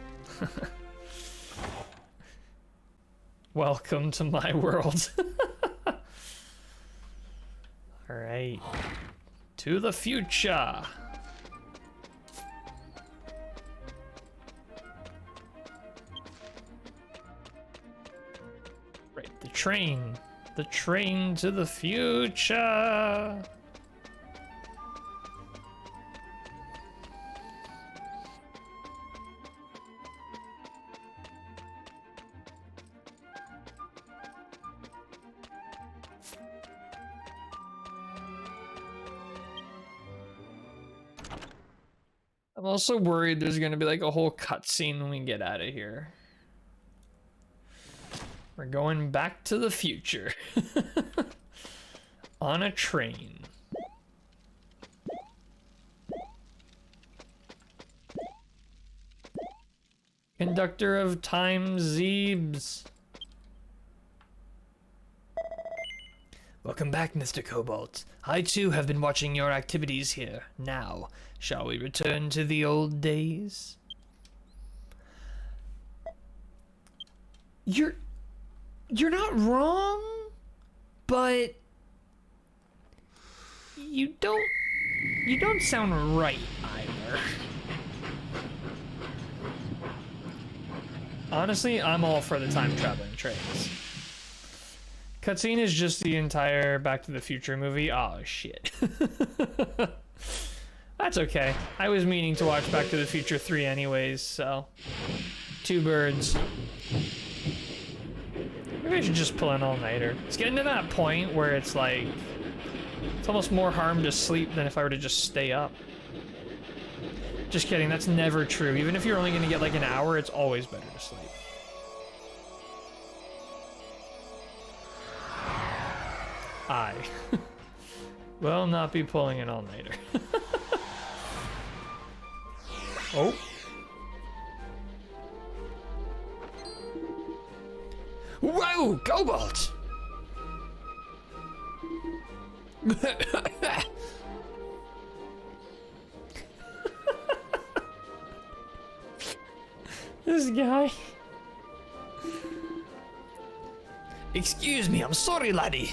Welcome to my world. Alright. To the future. Right, the train. The train to the future. I'm also worried there's gonna be like a whole cutscene when we get out of here. We're going back to the future. On a train. Conductor of time, Zeebs. Welcome back, Mr. Cobalt. I too have been watching your activities here. Now, shall we return to the old days? You're not wrong, but you don't sound right either. Honestly, I'm all for the time traveling trains. Cutscene is just the entire Back to the Future movie. Oh shit. That's okay. I was meaning to watch Back to the Future 3 anyways, so 2 birds. Maybe I should just pull an all-nighter. It's getting to that point where it's like, it's almost more harm to sleep than if I were to just stay up. Just kidding, that's never true. Even if you're only gonna get like an hour, it's always better to sleep. I will not be pulling an all-nighter. Oh. Whoa, Cobalt! This guy. Excuse me, I'm sorry, laddie.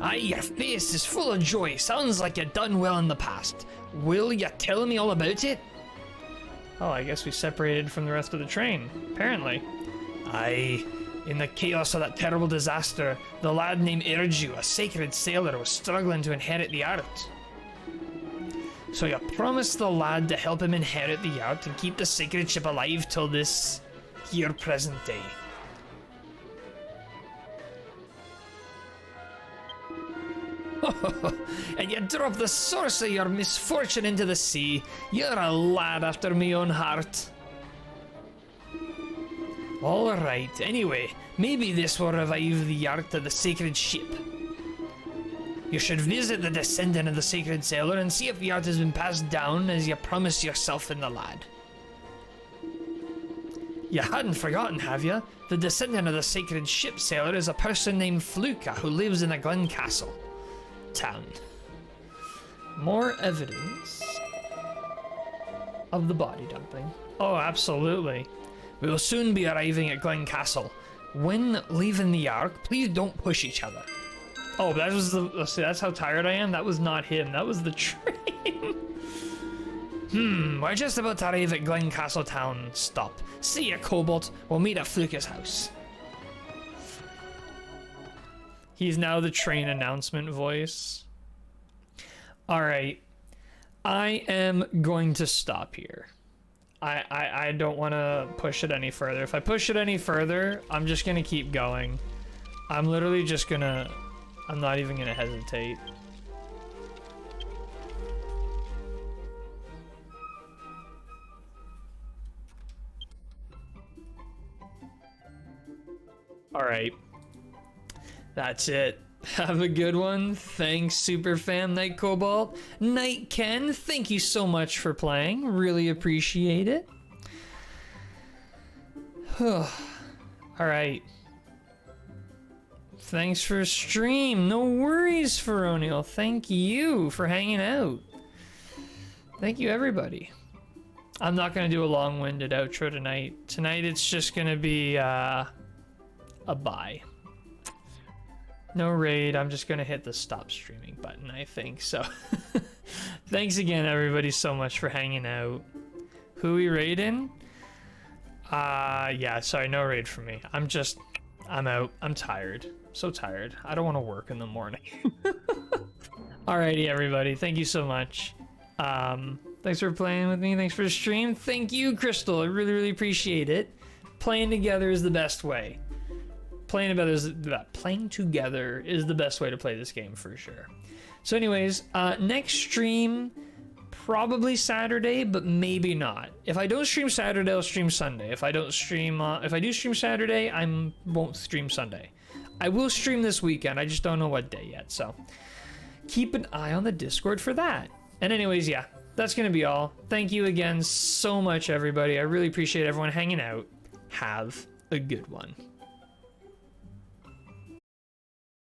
Aye, your face is full of joy. Sounds like you done well in the past. Will you tell me all about it? Oh, I guess we separated from the rest of the train, apparently. Aye. In the chaos of that terrible disaster, the lad named Erju, a sacred sailor, was struggling to inherit the art. So you promised the lad to help him inherit the art and keep the sacred ship alive till this here present day. And you drop the source of your misfortune into the sea. You're a lad after me own heart. Alright, anyway, maybe this will revive the art of the sacred ship. You should visit the descendant of the sacred sailor and see if the art has been passed down as you promised yourself and the lad. You hadn't forgotten, have you? The descendant of the sacred ship sailor is a person named Fluka who lives in a Glen Castle town. More evidence of the body dumping. Oh, absolutely. We will soon be arriving at Glen Castle. When leaving the Ark, please don't push each other. Oh, that was the. See, that's how tired I am. That was not him. That was the train. We're just about to arrive at Glen Castle town. Stop. See ya, Cobalt. We'll meet at Fluka's house. He's now the train announcement voice. Alright. I am going to stop here. I don't want to push it any further. If I push it any further, I'm just going to keep going. I'm literally just going to... I'm not even going to hesitate. Alright. That's it. Have a good one. Thanks, Superfan Night Cobalt. Night Ken, thank you so much for playing. Really appreciate it. Alright. Thanks for stream. No worries, Feronial. Thank you for hanging out. Thank you, everybody. I'm not going to do a long-winded outro tonight. Tonight it's just going to be a bye. No raid. I'm just going to hit the stop streaming button, I think. So thanks again, everybody, so much for hanging out. Who we raiding? Yeah, sorry, no raid for me. I'm out. I'm tired. So tired. I don't want to work in the morning. Alrighty, everybody. Thank you so much. Thanks for playing with me. Thanks for the stream. Thank you, Crystal. I really, really appreciate it. Playing together is the best way. Playing together is the best way to play this game for sure. So anyways, next stream, probably Saturday, but maybe not. If I don't stream Saturday, I'll stream Sunday. If I do stream Saturday, I won't stream Sunday. I will stream this weekend. I just don't know what day yet. So keep an eye on the Discord for that. And anyways, yeah, that's going to be all. Thank you again so much, everybody. I really appreciate everyone hanging out. Have a good one.